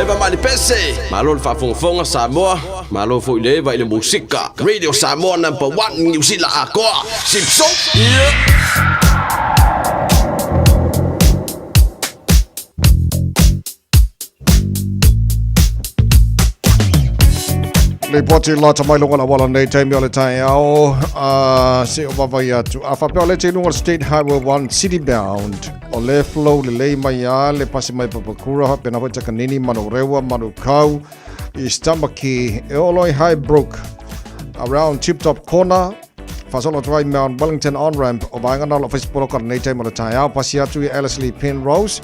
Eva mali pese. Malo le whaafongafonga Samoa. Malo fo ile eva ile musika. Radio Samoa #1 New Zealand akoa. Simpson. Le poti la tamai longa la wala nei taimi o le Taeao se o vavai atu. A whapea le te lunga State Highway 1 City Bound o le flow le lei mai a le pasi mai papakura ha pena hoita kanini manu rewa manu kau I Stamaki e oloi Highbrook around Tip Top Corner Fasolo Drive Mount Wellington on-ramp o vaingana lo Facebook nei taimi o le Taeao pasi atu I Ellerslie Penrose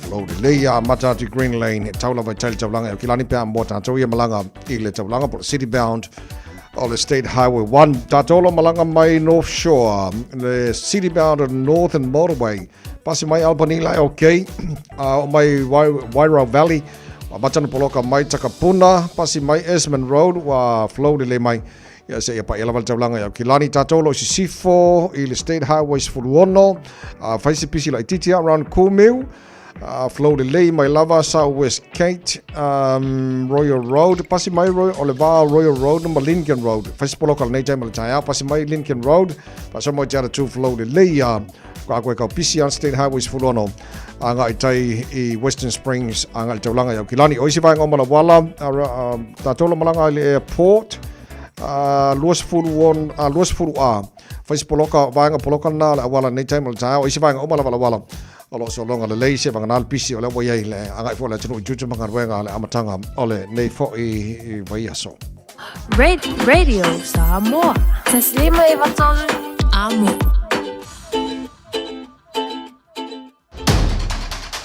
Flow de leia mata to Green Lane taula vai tail taulanga o kilani pe mota to ia malanga I le taulanga por City Bound o le State Highway 1 tatolo malanga mai North Shore le City Bound o Northern Motorway pasi mai Albany lai okay o mai Wairau Valley wa matana poloka mai Takapuna pasi mai Esmond Road wa flow de le mai ia se ia pa ia laval taulanga o kilani tatolo si sifo I le State Highways fuluono faisi pisi lai titia around Coolmill flow de lei mai lava Southwest Kate Royal Road pasi mai Royal Road no Lincoln Road fasi poloka nei tai mai Taeao pasi mai Lincoln Road pasi mai tara tu flow de lei ka koe ka pisi on State Highways fulono anga I tai I Western Springs anga taulanga ya kilani o isi vai ngomala wala tatolo malanga I airport luas fulu a fasi poloka vai poloka na wala nei tai mai Taeao isi vai ngomala wala Olo so longa le lei se vanganal pisi ole wa yai le anga fo le tunu juju mangarwenga le amatanga ole nei fo I vai aso Radio Samoa taslima ivatol amo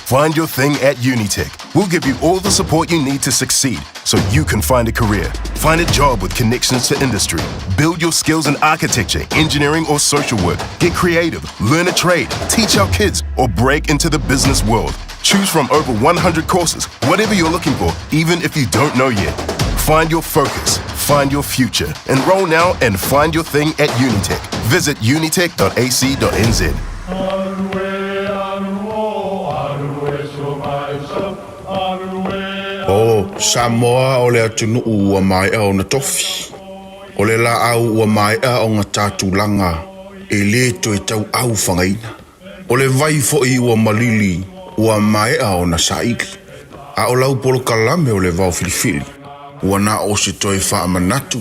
Find your thing at Unitech. We'll give you all the support you need to succeed so you can find a career. Find a job with connections to industry. Build your skills in architecture, engineering, or social work. Get creative, learn a trade, teach our kids, or break into the business world. Choose from over 100 courses, whatever you're looking for, even if you don't know yet. Find your focus, find your future. Enroll now and find your thing at Unitech. Visit unitech.ac.nz. Samoa o le atunu ua mai au na tofi. O le la au ua mai au ngā tātulanga e le to e tau au whangaina. O le vai fo I ua malili ua mai au na saili. A o lau polo kalame o le vau filifili. Ua na o se toi wha manatu.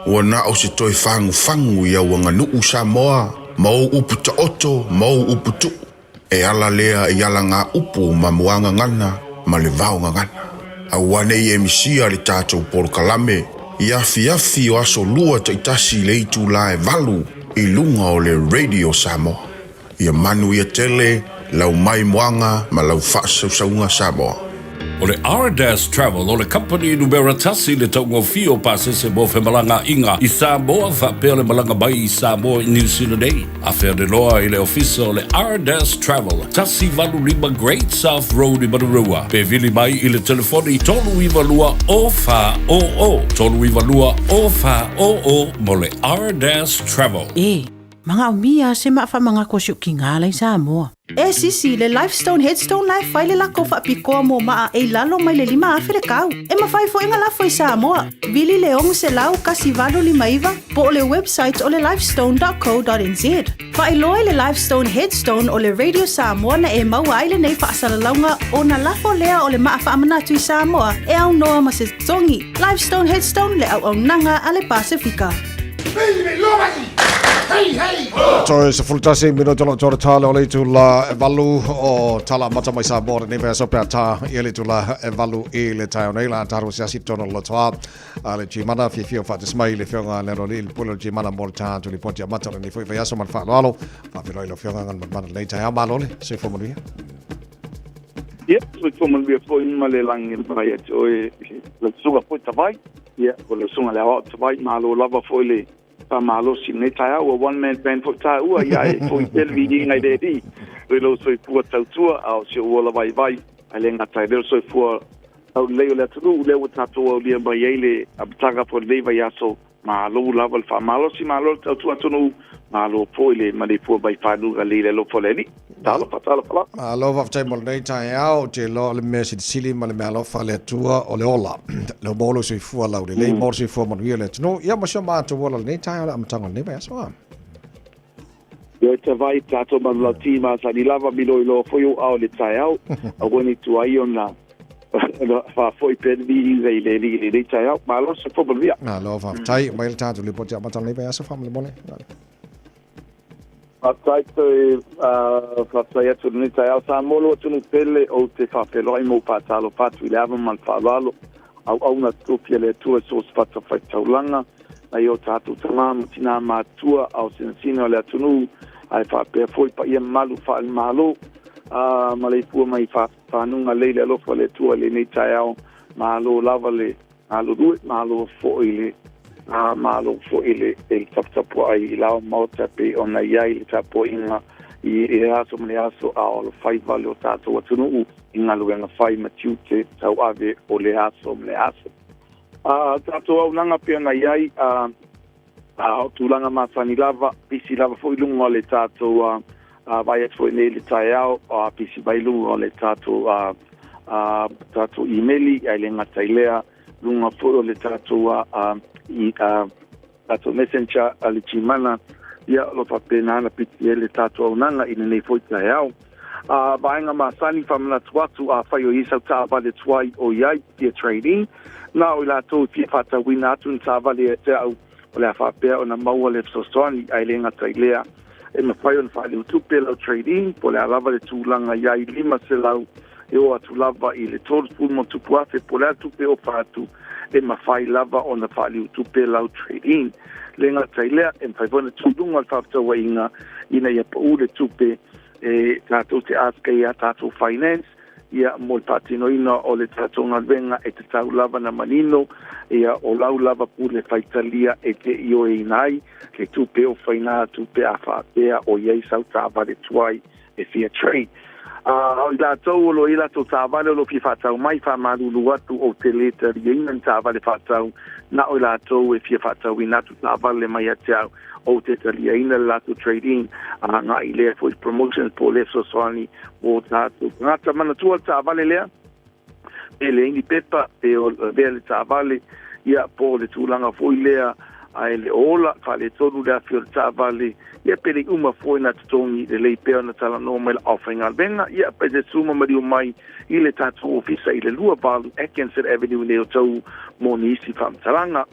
Ua na o se toi whangu ia ua nganuu Samoa. Mau upu ta oto, mau upu tu. E ala lea I ala ngā upu ma muanga ngana ma le vau ngana. Awane I emisia le tātou polo kalame ia fiafi o aso lua taitasi le itu la e valu I lunga o le Radio Samoa. Ia manu ia tele lau mai moanga ma lau whaasausaunga Samoa. O le R-Dash Travel, o le company numero tasi le tau ngofio pasese mo fe malanga inga I Samoa whapea le malanga mai I Samoa I New Zealand Day. A whea de loa I le ofisa o le R-Dash Travel, tasi valu lima Great South Road I Marurua. Pe vili mai I le telefoni tolu I valua o wha o o. Tolu I valua o wha o o mo le R-Dash Travel. Mga umia se maa wha mga kosyo ki ngā lai Samoa. Sisi le Lifestone Headstone Life whai le lako wha pikoa mo maa e lalo mai le lima awhire kau. E ma whai fo inga lafo I Samoa. Vili le ongu se lau kasi valu lima iwa po o le website o le lifestone.co.nz. Whai loe le Lifestone Headstone o le Radio Samoa na e maua ai le nei wha asalalaunga o na lafo lea o le maa wha amanatu I Samoa e au noa ma se tongi. Lifestone Headstone le au nanga a le Pasifika. So se fultasi mino tolo tala ole tu la valu o tala mata mai sa bor ni so pata ele tu la valu ele ta ona la taru sia si tono lo toa ale chi mana Fiafia fa te smile le fionga le ro il polo chi mana mor ta tu li poti mata ni foi fa yaso man fa lo fa fi lo fionga ngan man le ta ma lo le se fo mo ni so fo mo le fo in ma le lang il pa ya o le suga fo ta vai ko le sunga le o ta vai ma lo lava fo le pa malo si ne Taeao o one man band for Taeao ia e foi television ngai de we lo so fu tautua au se o la vai ale nga Taeao so fu au le tu le o tatu o le mai ele abtanga for le vai aso Malu lava fa malo si malo tu atunu malo foile mali fo bai fanu le lo foleni talo fa Malo va tai mo nei Taeao te lo le mesi sili ma le malo fa le tua o le ola lo bolo se fu la le mo se fu mo le no ia mo ma to wala nei Taeao am tanga nei ba so yo te vai tato ma la tima sa di lava milo lo fo yo au le Taeao a woni tu ai ona fa foi per vi le Taeao malo se fo via Malo va tai mai le tato le po ja ma tanga nei ba so fa mo le mone Ataito fataya tu ni Taeao Samoa tu ni pele o te whawheloi mo patalo patu I le ava man whawalo au na tupia le tua so spata whai taulanga ai o tātou tamamu tina mātua au sinsino le atunu ai whapea foi pa ia malu whaal malo ma le pua mai whanunga leile alofa le tua le ni Taeao malo lava le malo duet malo fo ile malo fo ile el taptapo ai lao mauta pe ona iai le tapo inga I aso mle aso a o fai vale o tato atunu inga luenga fai matiute tau ave o le aso mle aso tato au langa pe ona iai o tulanga masani lava pisi lava fo ilunga le tato vai at fo le Taeao o pisi vai lunga le tato tato imeli ai le ngatailea lunga fo le tato tato messenger ali chimana ia lo papena na piti ele tato unanga ina nei foi Taeao vaenga masani famana tuatu a faio isa tava le tuai o iai pia trading na o la to pia fata wina atu tava le te au o le fapea ona maua le sosoni ai le ngatailea e ma faio na fale utupe lo trading po le alava le tulanga iai lima se lau e o atu lava I le tolu pulmo tupuafe po le atupe o fatu e mawhai lava o na whali utupe lau trade-in. Le ngā tailea e mwhaivona tūlunga al whaftawa inga ina ia pa ule tupe e tātou te aska ia tātou finance ia mo le patino ina o le tātou ngalwenga e te tau lava na manino ia o lau lava pule whaitalia e te io e inai ke tupe o whaina tupe a whapea o iei sau tāware tuai e fia trade. O la tau lo ila to tāwale lo fi whatau mai whamaruru atu o te leta riina tāwale whatau na o la tau e fia whatau ina tu tāwale mai atiau o te tariaina la tu trading nga I lea for promotions po le soswani o tātou ngata mana tua tāwale lea e le ingi pepa e o le tāwale ia po le tūlanga foi lea ai le ola fale tonu le afio le tāwale ia pere uma foi na tutongi le lei peo na tala normal offering albenga ia pere suma mariu mai I le tātou ofisa I le lua valu Atkinson Avenue leo tau mo ni isi whamtalanga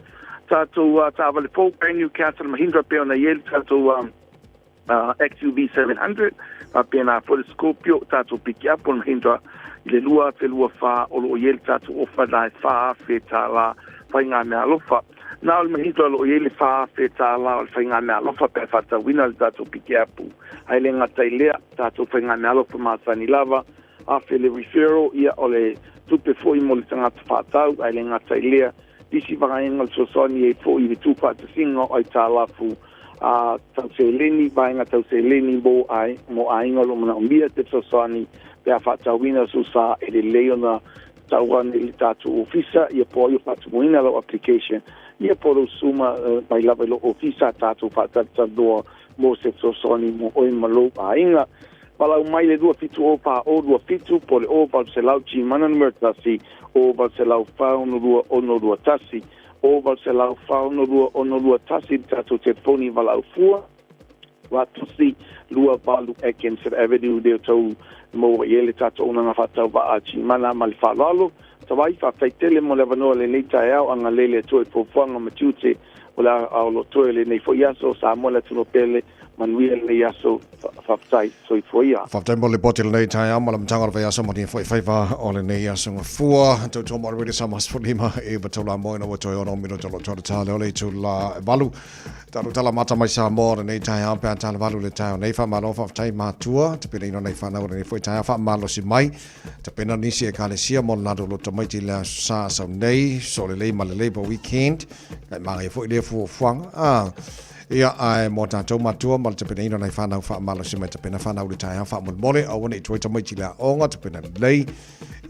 tātou tāwale fo brand new Castle Mahindra peo na iele tātou XUV 700 pia na for Scorpio tātou piki up on Mahindra I le lua te lua wha o lo iele tātou ofa lai wha fe tāla whai ngā mea lofa na o mahito lo ile fa fe tala o fainga me alo fa pe fata wina le tato pikiapu ai le ngata ilea tato fainga me alo fa masani lava a fe le referral ia o le tupe foi mo le tangata fatau ai le ngata ilea disi vagaenga so soni e foi le tupa te singo ai tala fu a tau se leni vaenga tau se leni bo ai mo ainga lo mona umbia te so soni pe a fata wina so sa e le leona tauan le tato ofisa ia po io fata wina lo application ia poro suma mai lava lo ofisa tātou whātata doa mo se sosoni mo oi malo a inga. Palau mai le dua fitu o pa o dua fitu po le o val se lau chi manan mertasi o val se lau whao no dua ono dua tasi o val se lau whao no dua ono dua tasi tātou te poni valau fua watusi lua valu Atkinson Avenue deo tau mo iele tātou unanga whatau wa a chi mana mali whalalo tawai whawhaitele mo le wanoa le nei Taeao anga lele toe pofuanga matiute o la au lo toe le nei foiaso Samoa le tuno pele manuia le nei aso whawhai soi foia. Whawhai mo le bote le nei Taeao ma le mtanga le aso mo ni whaiwha o le nei aso ngā fua tau tō mara redi samas whanima e batau la moina wa toi ono mino tolo tōra tāle o le tu la valu taru tala mata mai Samoa le nei Taeao pēr tāle valu le Taeao nei whamalo whawhai mātua te pena ino nei whanau le nei whai Taeao whamalo si mai te pena nisi e kāle sia mo nado lo tamaiti le sa sau nei so le lei ma le Labour Weekend kai mga e fwoi le fuwanga Ia ai mo tātou matua ma te pena ino nei whanau wha malo si mai te pena whanau le Taeao wha mon mole au wane i tuai tamaiti la onga te pena lei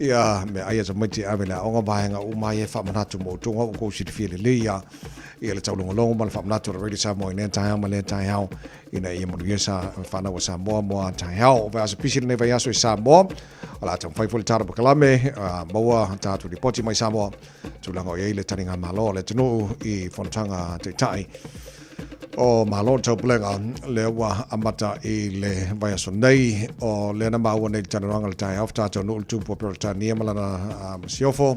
ia me aia tamaiti awe la onga vahenga umai e wha manatu mo tunga o kousi te whiele le ia le taulunga longa ma le wha manatu la reili Samoa i nea Taeao ma le Taeao ina ia monu ia sa whanau o Samoa moa Taeao o veasa pisi le nevai aso i Samoa o la tam whaifo le tāra pakalame maua tātu li poti mai Samoa tūlanga o iei le taringa malo le tunu i whanatanga te tai o malo tau pulenga le wa amata i le vai so nei o le na maua nei tanaranga le tai after to no tu popular tania malana siofo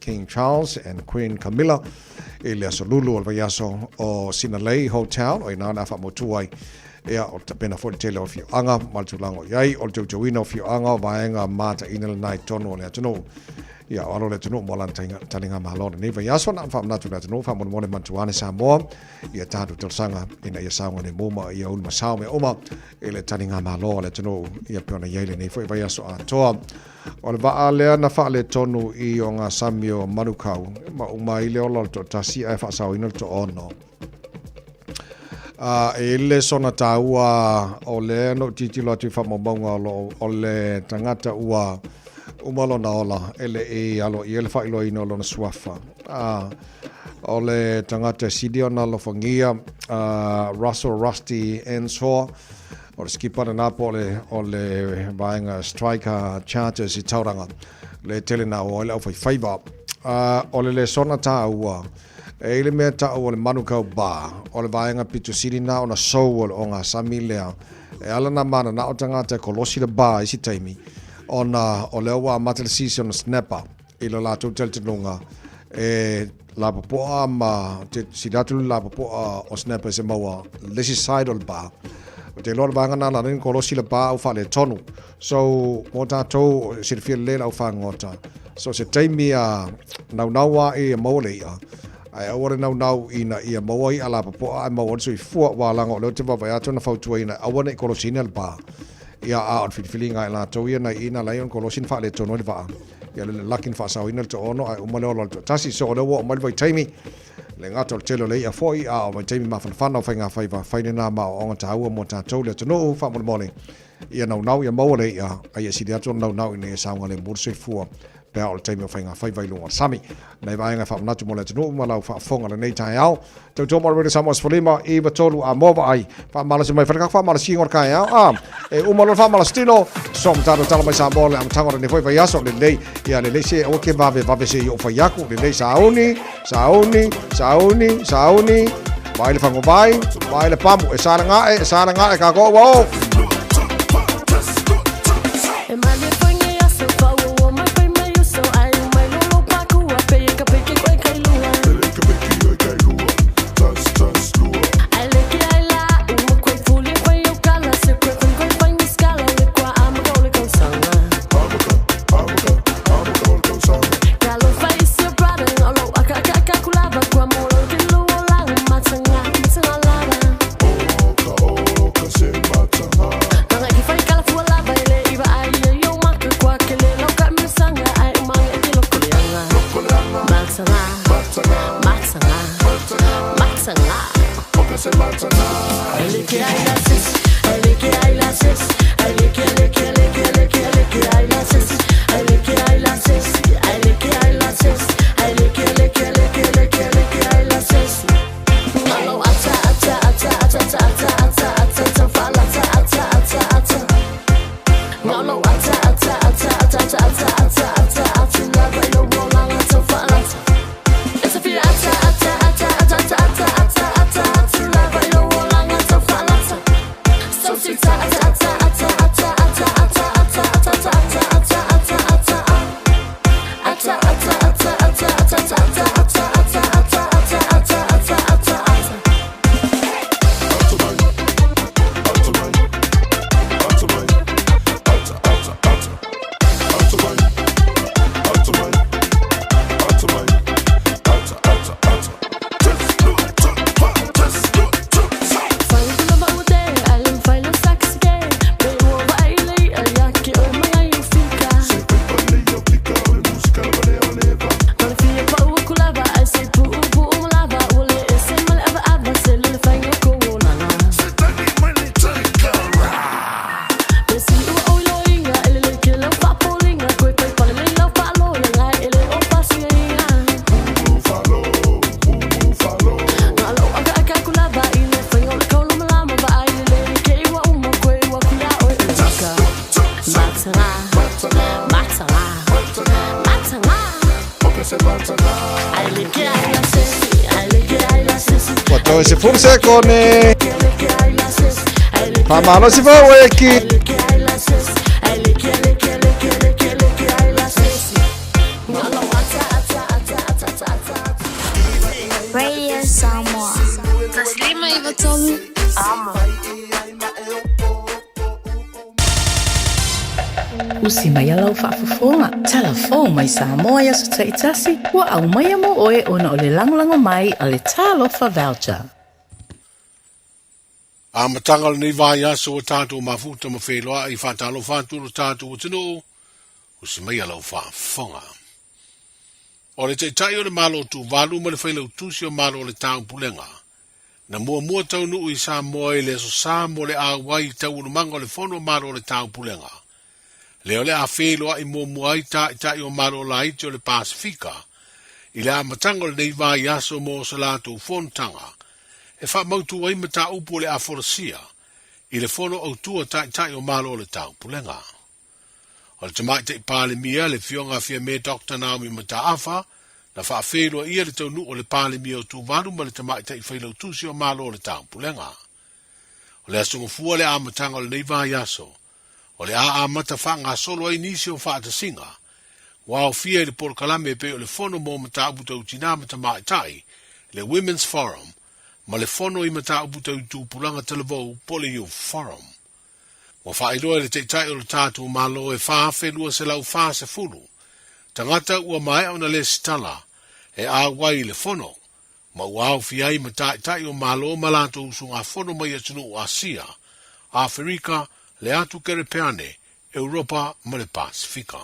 King Charles and Queen Camilla i le so lulu o vai so o Sinalei Hotel o ina na fa motuai ea o te pena fo tele o fiu anga maltulango yai o te joina o fiu anga vaenga mata ina le nai tono le tunu ia alo le tunu mo lan taninga malo ni va yaso na fa na tu na tunu fa mo mo mantuane Samoa ia tatu tolsanga ina ia saunga ne moma ia ul masao me oma ile taninga malo le tunu ia pona yele nei foi va yaso a toa o le va ale na fa le tonu i o nga samio manukau ma uma ile o lo to tasi ai fa sao ina to ono ele sona taua o le no titilo atu fa mo bonga o le tangata ua umalo na ola ele e alo i ele fa ilo ino lo na suafa o le tangata sidio na lo fangia Russell Rusty Ensor o le skipper na pole o le vaenga striker charters i tauranga le tele na o le au faiva o le sona taua e le mea ta o le manukau ba o le vaenga pitu siri na o na show o nga samilea e ala na mana na o tangata kolosi le ba isi taimi ona o le wa matel season snapper i lo la tu tel tunga e la poa ma te sidatu la poa o snapper se mawa lesi side ba o te lor banga na rin kolosi le ba o fa le tonu so mota to se feel le au fa ngota so se taimi a nawa e mole a ai ora nau ina ia mawai ala poa ai mawon so i fu wa langa o le te va ya tona fautu ina awana kolosi le ba ia a on feeling ai la to ia na ina lion kolosin fa le tono le va ia le lakin fa sa ina to ono ai umale o to tasi so le wo mal vai taimi le ngato telo le ia foi a vai taimi ma fa no fa nga fa na ma o ta u mo ta to le tono fa mo mole ia nau ia mo le ia ai si dia to nau ina sa nga le burse fu pe o taimi fa nga fa vai lo sami nei vai nga fa na to mo le tono ma la fa fonga le nei Taeao to mo re Samoa sfolima i batolu a mova ai fa mala se mai fa mala si ngor kai a e umalo fa mala stilo som talo talo mai Samoa le am tangora ne foi vai aso le lei ia le lei se o ke va se yo fa yaku le lei sauni vai le fango vai le pamu e saranga e ka go wo Joy se furse kone. Pamano si fa weki. Radio Samoa. Taslima ivatolu amo. Usi mai alau whaafafonga. Telefon mai Samoa ya sa taitasi. Wa au mai mo oe ona o le langolango mai a le talofa voucher. A matanga ni vai aso o tātou mafuta ma wheloa I whātalo whāturo tātou o tino. Usi mai alau whaafonga. O le tai o le malo tu valu ma le whailau tusi o malo le tāu pulenga. Na mua tau nuu I Samoa I le so Samoa le awai tau unumanga o le fono malo le tāu pulenga. Leo le a wheloa I mua I tai o malo la iti o le Pasifika. I le a matanga le nei vai aso mo sa lātou fontanga. E wha mautu ai mata upu le a forasia. I le fono au tua tai o malo le tāu pulenga. O le tamai te pāle mia le fionga fia me Dr. Naomi mata afa. Na wha wheloa ia le tau nu o le pāle mia o tu varu ma le tamai te whailau tusi o malo le tāu pulenga. O le asunga fua le a matanga o le nei vai aso. O le a mata wha ngā solo ai nisi o wha ata singa. Wao fia le por kalame pe o le fono mo mata uputa utina mata mai tai. Le Women's Forum. Ma le fono I mata uputa utu pulanga televou Poliu Forum. Mo wha iloa le te tai o le tātu malo e wha whelua se lau wha se fulu. Tangata ua mai au na le stala e a wai le fono. Ma wao fia I mata tai o malo malato usunga fono mai atunu o Asia, Afrika, le atu kerepeane, Europa ma le Pasifika.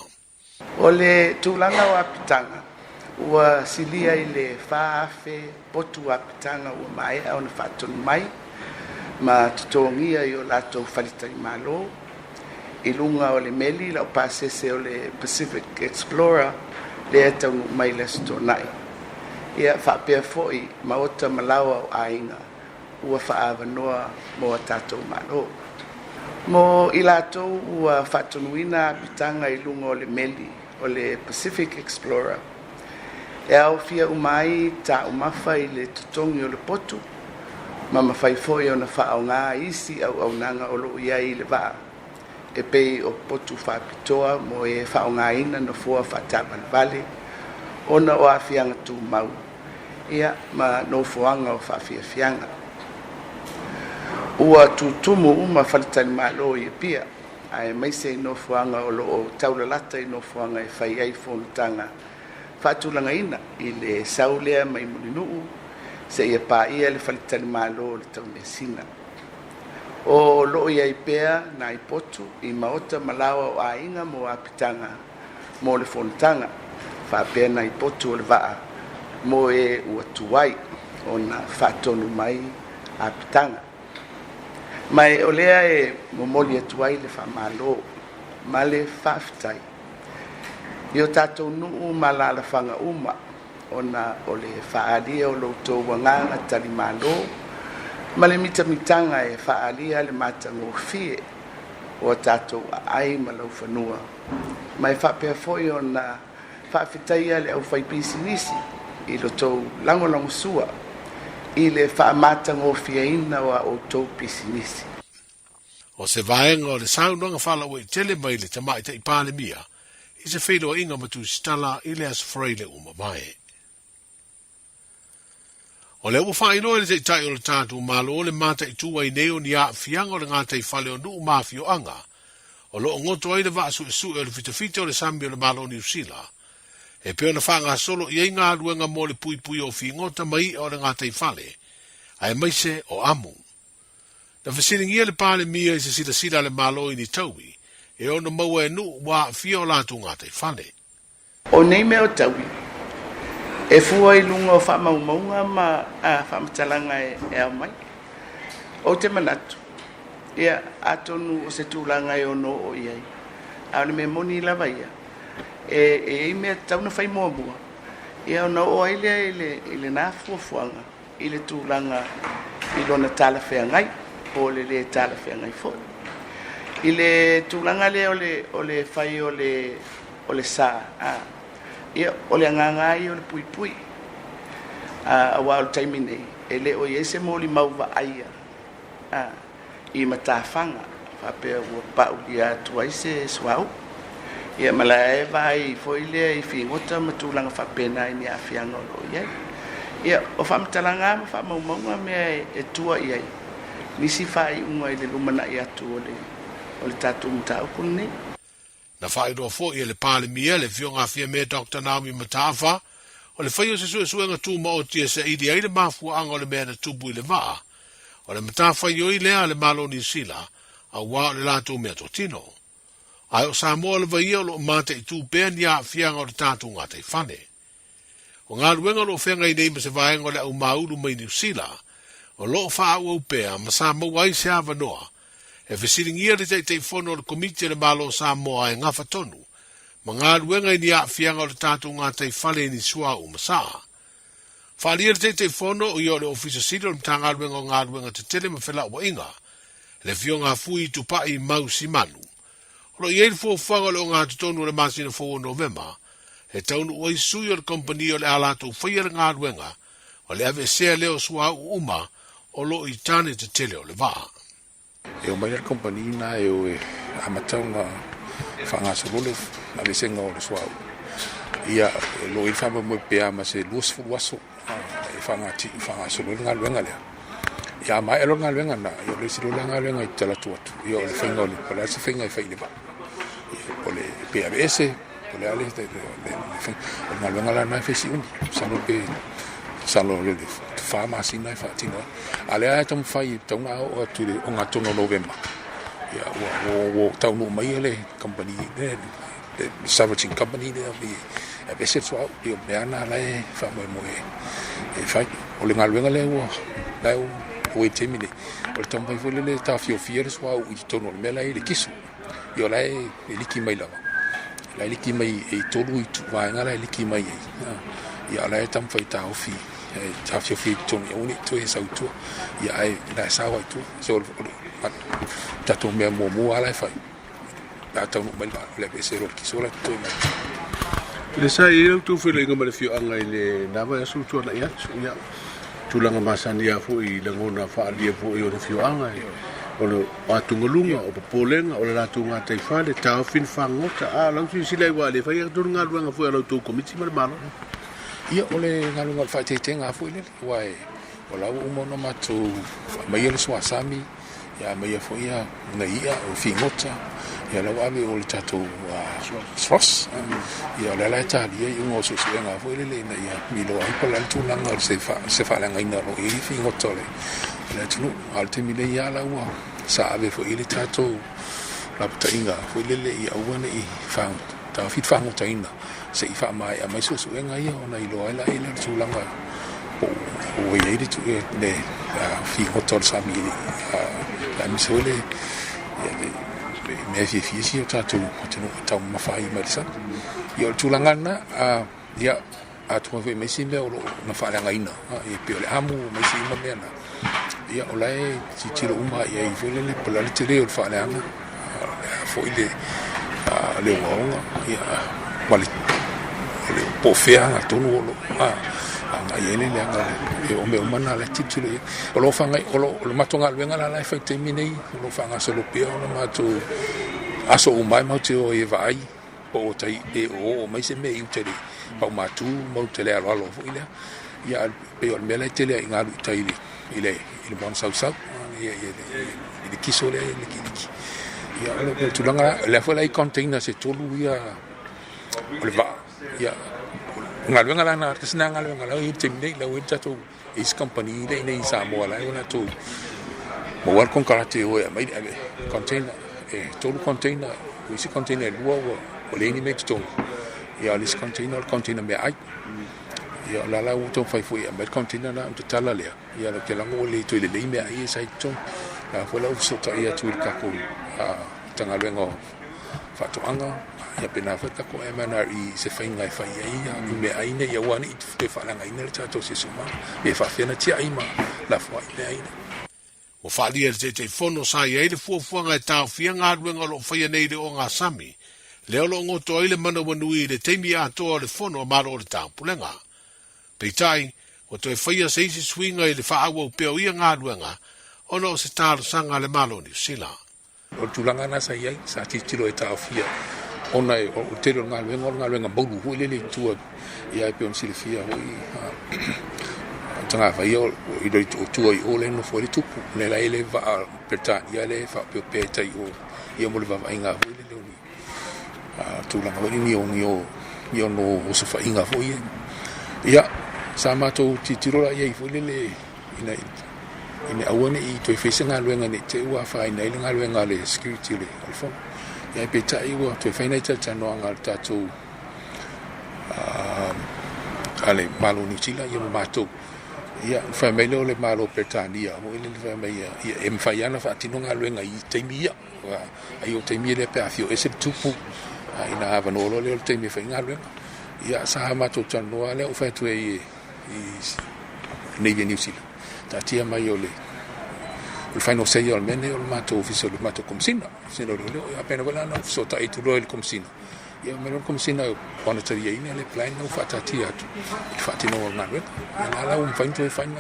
O le tūlanga o apitanga, ua silia I le whaafe potu apitanga ua mai au na whaatonu mai, ma tutongia I o lato whalitai malo, I lunga o le meli la o pasese o le Pacific Explorer, le atau mai le stonai. Ia whaapea foi ma ota malawa o ainga, ua whaavanoa mo a tātou malo. Mo I latou ua whaatonuina apitanga I lunga o le meli, o le Pacific Explorer. E au fia umai ta umafa I le tutongi o le potu, ma mawhai foi o na whaau ngā isi au nanga o lo ia I le waa. E pei o potu whaapitoa mo e whaau ngā ina na fua whaataban vale, ona o a fianga tu mau. Ia ma no fuanga o whaafiafianga. Ua tutumu uma whalitani malo I pia, ai mai se no fuanga o lo o taulalata I no fuanga e whai ai whonutanga. Whaatulanga ina I le saulea mai mulinuu, se ia pā ia le whalitani malo le taunea sina. O lo ia I pea na I potu I maota malawa o ainga mo apitanga mo le whonutanga. Whaapea na I potu o le waa mo e ua tuwai o na whaatonu mai apitanga. Mai o lea e momoli atuai le whamalo, ma le whaafitai. Io tātou nuu malala whanga uma, ona o le whaalia o loutou wanganga tali malo, ma le mitamitanga e whaalia le matango fie, o tātou ai ma lau whanua. Mai whapea foi o na whaafitai le au whaipisi nisi, I loutou langolango sua, I le whaamatango fia ina wa o tau pisinisi. O se vaenga o le saunanga whala o I tele mai le tamai te ipale mia, I se whelo inga matu stala I le as freile uma mai. O le ua whainoa le te tai o le tātu malo o le mata I tua I neo ni a fianga o le ngātai whale o nuu mafio anga, o lo ngoto ai le vaasu e su e o le fitafita o le sambi o le malo New Zealand. E peo na whanga solo I ngā ruenga mo le pui o whingota mai o le ngātai whale, ai maise o amu. Na whasiringia le pāle mia I se sila le malo I ni taui, e ona maua e nu wa fia o lātu ngātai whale. O nei mea o taui, e fua I lunga o whamaumaunga ma whamatalanga e au mai. O te manatu, ia atonu o se tūlanga e ono o iai. Au ne me moni lava ia. E mea tauna whai mua mua. Ia o na o aile ile nā fuafuanga, ile tūlanga I lona tala whea ngai, o le tala whea ngai fo. Ile tūlanga le o le whai o le sā. Ia o le angangai o le pui pui. A wā o le taimi nei. e le o ye se mo li mau va aia I matafanga fa pe o pa o dia tuai se swau ia mala e vai foi le I fingota matulanga fa pena ni afianga lo ia o fa mtalanga fa mau me e tua ia nisi fai unga I le lumana ia tu o le tatu mta o kunni na fai do fo I le pale mia le fionga fia me Dr. Naomi Matafa o le fai o se suenga tu ma o tia se idi ai le mafu anga le mea na tubu I le vaa o le Matafa yoi lea le malo ni sila a wā le lato mea totino ai o Samoa le vai o lo mate I tu pēn ia fianga o le tatu ngā te whane o ngā ruenga lo whenga I nei ma se vaenga le au mauru mai New Zealand o lo wha au pēa ma Samoa ai se awa noa e whesiringia le te whono le komite le malo Samoa e ngafa tonu ma ngā ruenga I ni a fianga o le tatu ngā te whale ni sua u masaa whalia le te whono o i o le ofisa sida o le mta ngā ruenga o ngā ruenga te tele ma whela ua inga le fio ngā fui tu pai mau si manu o lo i eil fo whanga le o ngā tutonu le masina 4 November e taunu o I sui o le kompani o le alato whaia le ngā ruenga o le ave sea leo sua u uma o lo I tane te tele o le waa. E o mai le kompani na e o amatau na whanga solole na le senga o le sua u. Ia lo I whama mo pea ma se luas fu waso e whanga solole ngā ruenga lea. Ia mai elo ngā ruenga na i o le siro ngā ruenga I tala tuatu. Ia o le whainga o le pala se whainga I whaile ba. O le pea ese o le ale o ngā ruenga la nai whesi uni. Salo le whama sina I whaatino. Ale ae tamu whai taunga o atu le o ngā tono November. Ia o taunu mai ele company le Savaging Company le a bese so I o meana lai fa mo e fai o le ngaluenga le o lai o e temine o le tampai fo le ta Fiafia so I tono le mela le kiso io lai e liki mai lava lai liki mai e tolu I tu vai ngala e liki mai ia lai tampai ta ofi e ta Fiafia toni uni to e sautu ia ai la sawa tu so ta to me mo ala fai ta to mai le bese ro kiso la to mai le sai e tu fele ngam le fio anga le nava su tu la ia tu langa masani a fu I le ngona fa dia fu I o le fio anga o le atungulunga o polenga o le latunga te fale ta fin fangota a la si sile wa le fai tu nga luanga fu ala tu komiti mal malo ia o le ngalunga fa te tenga fu le wai o la u mono matu mai le so sami ia mai fo ia na ia o fingota ia la wa o le tatu sros ia la ta ia I ngo so se nga fo le na ia mi lo ai pa la tu langa se fa la ngai na ro I fingota le tunu alte mi le ia la wa sa ave fo ile tatu la pata inga fo le ia wana I fa ta fit fa ngota ina se I fa mai a mai so nga ia ona I lo ai la ile tu langa o ia I tu le fingota sa mi la mi so le me Fiafia o tatu tau mawhai marisa I o tūlangana ia a tua whi meisi mea o na whaaranga ina I pe o le amu meisi ima mea na ia o lai ti tiro uma ia I whele le palale te reo le whaaranga fo I le waonga ia wale le pofea nga tonu o lo nga iele le anga e o me umana le titilo ia o lo whangai o lo matonga luenga la lai whai te minei o lo whanga solo pia o na matu aso umai mauti o e vai o tai e o mai se me I uteri pau matu mau te le alo fo ile ia pe o mele te le inga tai ile mon sau ia ile kiso le liki ia le tulanga le fa lai container se tolu ia o le va ia ngaluenga la na tsina ngaluenga la I te nei la wita to is company le nei Samoa la ona to mo war con karate o mai container e tolu container isi container lua o le ni me to ia lis container me ai ia la uto fai fu ia me container na to tala le ia lo ke la ngo le to le me ai sai to la fo la so ta ia tu ka ko tanga lengo fatoanga ia pena fa ko e mana I se fainga fa ia me ai ne ia wani te fa langa ina ta to se suma me fa fena ti ai ma la fo ai o whalia te whono sai e le fuafuanga e tau fia ngā ruenga lo whaia nei re o ngā sami. Leo lo ngoto ai le mana wanui le teimi a toa le whono a maro o le tau pulenga. Peitai, o toi whaia se isi swinga i le whaawa o peo ia ngā ruenga, ono o se tāro sanga le malo ni sila. O tulanga na sa iai, sa titiro e Fiafia. Ona e o tero ngā luenga maulu hui lele tua ia e peo nsile fia hui. Tanga whai o i doi o tua i o le no fo le tupu. Le la ele va Britania, ia le wha peo pēta i o ia mo le va inga hui lele hui. Tulanga wani ni o no o se wha inga hui. Ia, sa mātou titiro la iai hui lele ina awane i toi whese ngā luenga ne te ua whai nei le ngā luenga le security le alfon. Ia pe tai ua toi whainei tata noa ngā tātou ale Malu New Zealand ia mo mātou. Ia whai mei leo le Malu Britania mo ele le whai mei ia e mwhai ana wha atino ngā luenga i teimi ia. Ai o teimi le pe awhio e se tupu ina hawa nolo leo teimi whai ngā luenga. Ia sa mātou tano noa leo whai tue i Navy New Zealand. Ta tia mai o le final say o mene o mato official o mato komsina sino le apena wala na so ta itu lo el komsina ia mero komsina ona taria ina le plan no fata tia fati no na we na la un fain to fain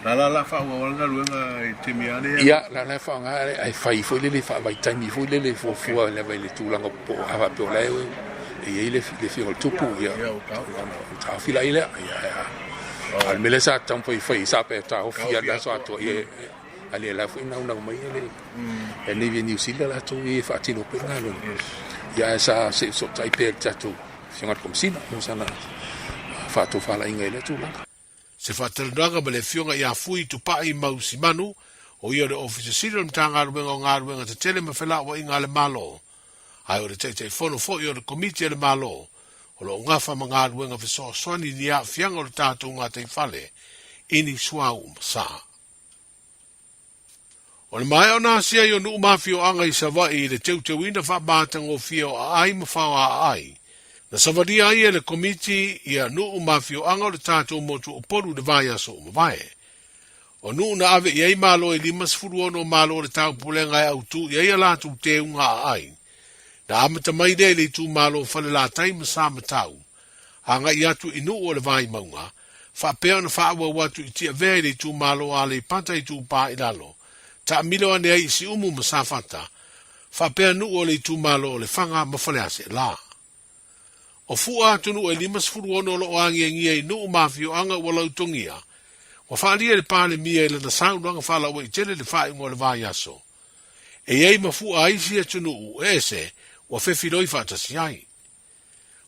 na la fa o na luenga te miane ia la fa nga ai fai fo le fa vai tani fo le fo fo le vai le tulanga po ava po le e ile le fi o tupu ia ta fila ile ia al mele sa tampo i fai sa pe ta ofia la so ato e ale la fu na mai ele e ne vi New Zealand la to e fa tino pe ngalo ya sa se so tai pe tato singa komsina no sana fa to fa la ingele tu la se fa tel danga bele fionga ia fui tu pa i mausi manu o ia de office sidon tanga rubenga ngarubenga te tele me fela wa inga le malo ai o te fono fo io de committee le malo o lo ngafa mga ruenga fiso swani ni a fianga o tātou ngā te whale ini suau masa. O le mai o nā sia i o nuu mawhi o anga i savai i le teu ina whabātang o fio a ai mawhau a ai. Na savadi ai e le komiti i a nuu mawhi o anga o le tātou motu o poru le vai aso o mawai. O nuu na ave i ai malo i limas furuono malo le tau pulenga e autu i ai alatu te unga a ai. Na amata mai de le tu malo fale la taima sa matau. Anga i atu inu o le vai maunga. Fa peo na fa awa watu i tia vea le tu malo a le pata i tu pa i lalo. Ta milo ane ai si umu masafata. Fa peo nu o le tu malo o le fanga mafale ase la. O fua atu nu e limas furu ono lo o angi ngia i nu mafi o anga wala utongia. Wa fa alia le pa le mia ila na sound anga fa la wa i tele le fa ingo le vai aso. E iei mafua aisi atu nu e se wa fefiroi fatasi ai.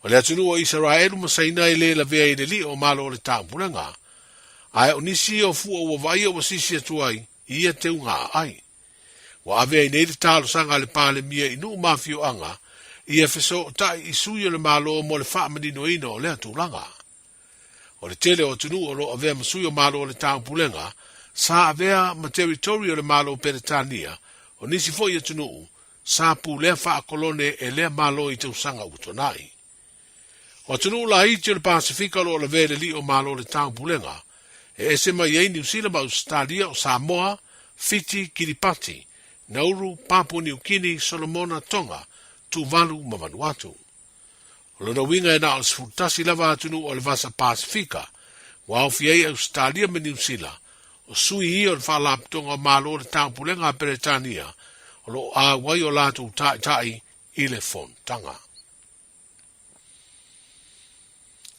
O le atunu o Israelu masaina i le la vea i le li o malo o le tāmpuranga. Ai o nisi o fua o vai o wasisi atu ai, i ia te unga ai. Wa avea i nei le tālo sanga le pāle mia i nu mafi o anga, i e feso o tai i sui o le malo o mo le whaamanino ino o le atulanga. O le tele o tunu o lo avea masui o malo o le tāmpuranga, sa avea ma territorio le malo o Peretania, o nisi fo i atunu sa pu lea wha kolone e lea malo i te usanga utonai. O tunu la iti o le Pasifika lo le vele li o malo le tau pulenga, e ese mai ei New Zealand ma Australia o Samoa, Fiji, Kiribati, Nauru, Papua New Guinea, Solomona, Tonga, Tuvalu, ma Vanuatu. O lona winga e na o sfutasi lava atunu o le vasa Pasifika, wa au fiei Australia me New Zealand, o sui i o le whalaptonga o malo le tau pulenga a Peretania, o lo a wai o lātou tai i le fontanga.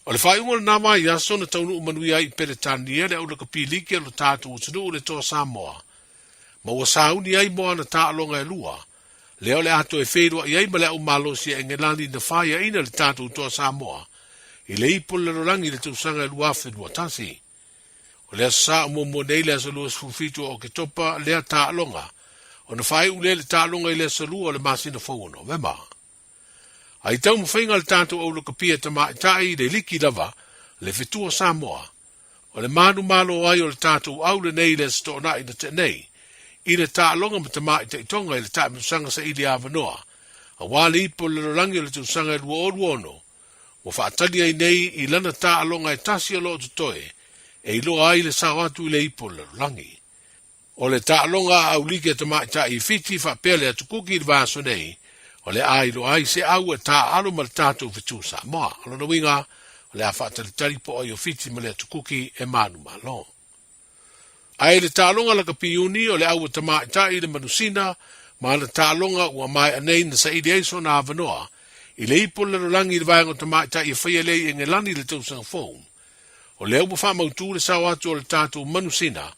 O le whai umar nama i aso na taunu umanuia i Peretania le au laka piliki o lo tātou utunu o le toa Samoa. Ma ua sauni ai moa na tālonga e lua. Leo le ato e whairua i ai ma le au malosi e ngelani na whaia ina le tātou toa Samoa. I le ipo le rolangi le tausanga e lua whenua tasi. O le aso sa umo nei le aso lua sfufitu o ke topa lea tālonga. O na whai ule le tālonga i le salua o le masina whauno, vema. Ai tau mwhainga le tātou au loka pia ta mai tai le liki lava le whetua Samoa. O le manu malo ai o le tātou au le nei le sto na i na te nei. I le tālonga ma ta mai te itonga i le tā musanga sa ili avanoa. A wale ipo le rolangi o le tausanga e lua oruono. Wa whaatali ai nei i lana tālonga e tasi o lo tutoe. E i loa ai le sawatu i le ipo le rolangi. O le tālonga au like te mai tai i fiti fa pele atu kuki i vaso nei. O le ai lo ai se au e tā alo ma le tātou fitu Samoa. Alo na winga, o le a whaatalitari po ai o fiti ma le tukuki e manu malo. Ai le tālonga la kapiuni o le au tama i le manusina, ma le tālonga ua mai anei na sa idi eiso na avanoa, i le ipo le rolangi le vaengo tama i whaia lei e ngelani le tausanga fōu. O le au wha mautu le sao atu o le tātou manusina,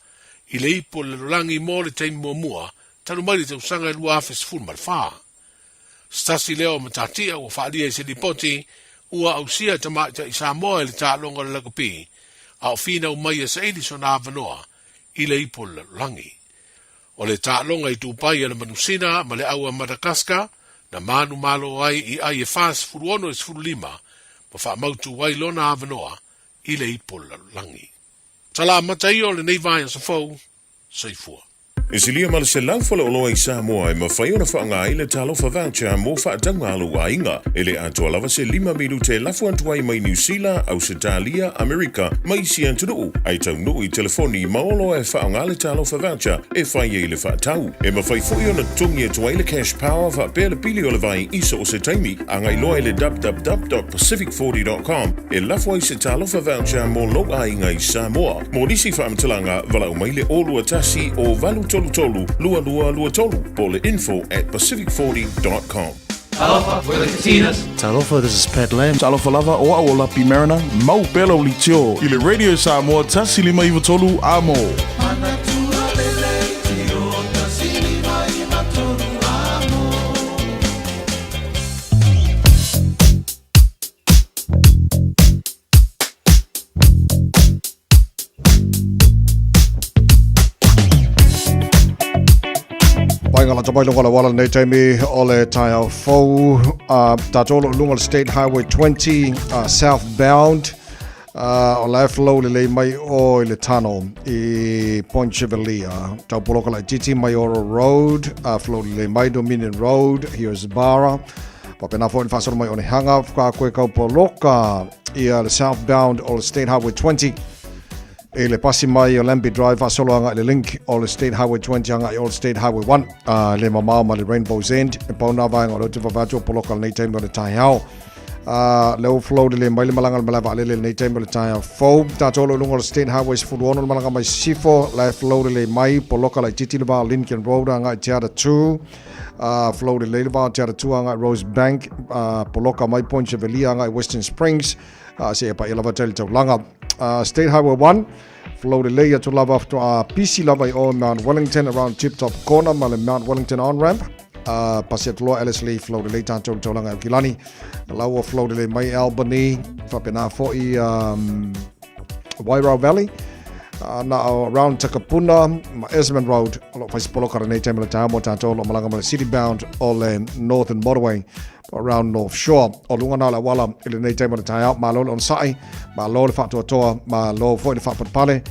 i le ipo le rolangi mo le teimi mua, tanu mai le tausanga e lua afes ful marwha. Stasi leo matatia ua whaalia i se lipoti, ua au sia tama i Samoa le tālonga le lakapi, au fina umai e sa idi so na avanoa, i le ipo le rolangi. O le tālonga i tūpai le manusina ma le aua Madagaskar, na manu malo ai i ai e fas furuono e sfuru lima, ma wha mautu wai lona avanoa, i le ipo le rolangi. Tala matai o le nei vai sa fau, saifua. E silia ma le se lau fala oloa i Samoa e mawhai ona whaanga i le talofa voucher mo whaatanga alu a inga. E le atua lava se 5 milu te lafu antuai mai New Zealand, Australia, Amerika, mai si antunu. Ai tau nui telefoni maolo e whaanga le talofa voucher e whai e le whaatau. E mawhai fui ona tungi atua i le cash power wha pēle pili o le vai iso o se taimi. Angai loa i le www.pacific40.com e lafu ai se talofa voucher mo lo a inga i Samoa. Mo nisi whaamtalanga wala umai le olua tasi o valu tolu, lua tolu, po le info@pacific40.com. Talofa, we're the Casinas. Talofa, this is Pat Lam. Talofa lava o a lapi marina, mau pelo li tio. Ile radio Samoa tasi lima iwa tolu amo. Ngala tapai lunga la wala nei taimi o le Taeao Fou, tātolo lunga le State Highway 20, southbound, o la flow le mai o le tano I Point Chevalier. Tau poloka la Titi Mayoro Road, flow le mai Dominion Road, here's Barra. Papena fo in fasoro mai o ne hanga, ka koe kau poloka I le southbound o le State Highway 20. E le pasi mai o Lamby Drive solo anga le link o le State Highway 20 anga o le State Highway 1 le mamau ma le Rainbow's End e pauna vaenga o le te vavatu o poloka nei taimi o le Taeao le overflow le mai le malanga le malava le nei taimi o le Taeao Fou tātolo lunga o le State Highways furuono le malanga mai sifo le flow le mai poloka le titi le va Lincoln Road anga I Tiara 2 flow le va Tiara 2 anga Rose Bank poloka mai Point Chevalier anga Western Springs se e pa I lava tele tau langa State Highway 1, flow the layer to lava to PC lava on Mount Wellington around Tip Top Corner, Mount Wellington on ramp. Paset Law Ellis Lee, flow the later to Tolanga Kilani, Lawa flow the May Albany, Fapena 40 Wairau Valley, now around Takapuna, Esmond Road, Poloka and Natam Tamo Tantolo, Malanga City bound, all northern motorway. Around North Shore, o lunga la wala I le nei taimo le Taeao, malo on sai, malo le whātua toa, malo foi le whapapale,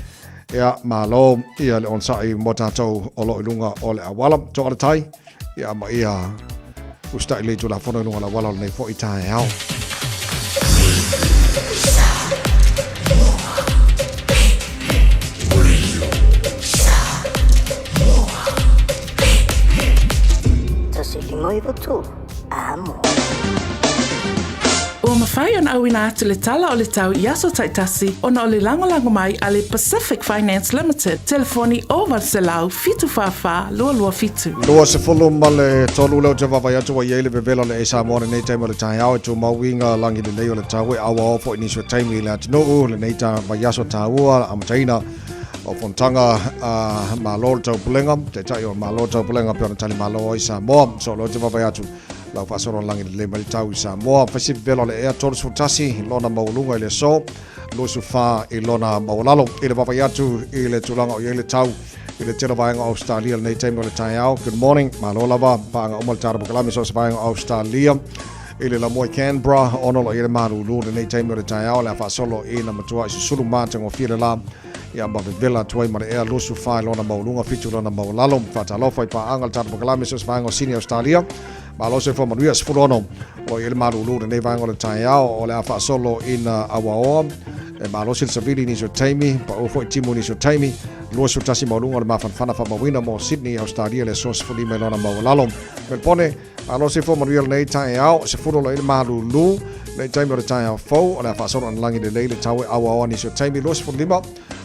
ia malo ia le on sai mo tātou o lo I lunga o le awala, toa le tai, ia ma ia usta I le tu la whono lunga la wala nei foi Taeao. Tasi limo iwa tu. Amo. Ua mawhai ona au ina atu le tala o le tau Yaso Taitasi ona o le langolango mai a le Pacific Finance Limited. Telefoni over se lau fitu whawha lua fitu. Lua se fulu ma le tolu leo te wawai atu wa iele vevela le Samoa nei taima le Taeao e tu mauinga langi le leo le tau e awa ofo iniswa taimi le atinuu le nei ta wa Yaso Taua amataina o fontanga malo tau pulenga te tai o malo tau pulenga pe ona tali malo I Samoa so lo te wawai atu lau whasoro langi le mai tau I Samoa whasi velo le ea tolu sutasi lona maulunga I le so lo su fa I lona maulalo I le wawai atu I le tulanga o iele tau I le tera vaenga Australia nei taimi o le Taeao. Good morning malo lava paanga omal tara bukalami so se vaenga Australia I le la moi Canberra ono lo iele maru luna nei taimi o le Taeao le whasolo I na matua I sulu mātang o fire la ia ma vela tuai ma ea lusu fai lona maulunga fitu lona maulalo whatalofa I paanga tara bukalami so se vaenga Sydney Australia ma lo se forma nuia sfurono o ile maru luna nei vaenga o le Taeao o le whasolo ina awaoa e ma lo se savili ni so taimi pa o foi timu ni so taimi lo so tasi maulunga le mafanfana fa mawina mo Sydney Australia le sos fuli me lona maulalo me pone ma lo se forma nuia nei Taeao se furo lo ile maru lu le taimi o le Taeao fou o le whaasoro an langi le leile taue awa awa nisi o taimi losi fu lima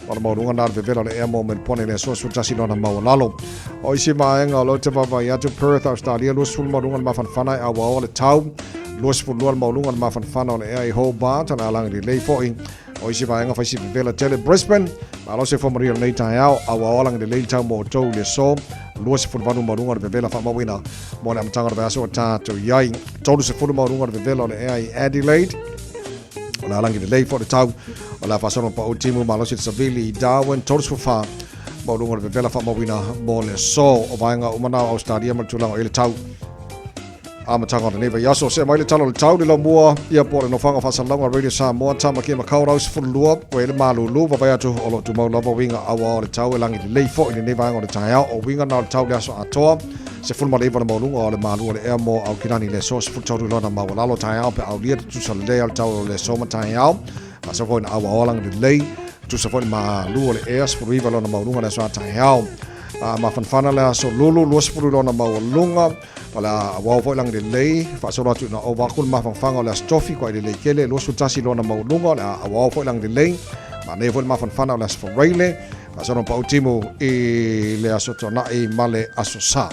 o le maurunga nā le vevela le ea mo me pone le sosu tasi lona maua lalo. O isi maenga o lo te vava i atu Perth, Australia, losi fu maurunga le mawhanwhana awa awa le tau, losi fu lua le maurunga le mawhanwhana o le ea i Hobart, ana langi le lei foi. O isi maenga whaisi vevela tele Brisbane, ma lo se whamaria nei Taeao awa awa langi le leile tau mo tau le so, luas fulu vanu marunga le vevela whamawina mo le amatanga le vaso o tātou iai. Tolu se fulu marunga le vevela o le ea i Adelaide, o le alangi le lei fo le tau, o le whasono pa o timu malosi le Savili i Darwin, tolu se wha marunga le vevela whamawina mo le so o vaenga umana o Australia ma tulango i le tau. Amatanga le neva yaso se mai le talo le tau le lo mua ia po le nofanga whasalonga Radio Samoa tama kia makaurau se fulu lua o ele Malu lu wa vai atu o lo tu mau lava winga awa o le tau e langi le lei fo i le neva o le Taeao o winga na le tau le aso atoa se fulu ma le iwa le maulunga o le Malu o le ea mo au kirani le so se fulu tau lona ma walalo Taeao pe au lia tu sa le lea le tau o le so ma Taeao ma se fo ina awa o langi le lei tu sa fo ina Malu o le ea se fulu iwa lona maulunga le so Taeao ma fanfana le aso lulu lua se fulu lona maulunga wala wau foi lang de lei fa so ratu na o wakul ma fanga la stofi ko de lei kele lo sutasi lo na maulunga la wau foi lang de lei ma ne foi ma fanga la sforele fa so no pa utimo e le aso tona e male aso sa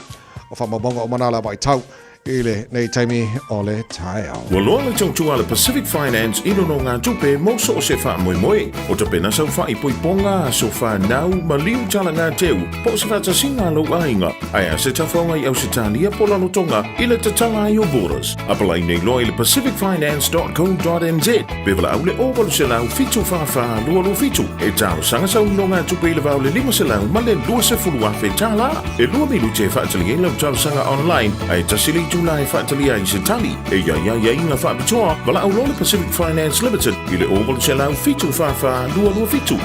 o fa mabonga o manala vai tau ile nei taimi o le Taeao. Waloa le tautua le Pacific Finance ino no ngā tupe moso o se wha moe moe. O te pena sau wha i poiponga so wha nau ma liu tala ngā teu po se whata singa lo ainga. Aia se tawhaunga i au se tānia pola no tonga i le tatanga i o borders. Apalai nei loa i le pacificfinance.co.nz. Bevala au le ovalu se lau fitu wha lua lo fitu. E tālo sanga sau no ngā tupe i le vau le lima se lau ma le lua se fulua fe tāla. E lua milu te whaatali e lau tālo sanga online. Ai tasili Julai whaatalia i se tali. E ia inga whaapitoa, wala au le Pacific Finance Limited, i le ovalu se lau fitu wha lua fitu.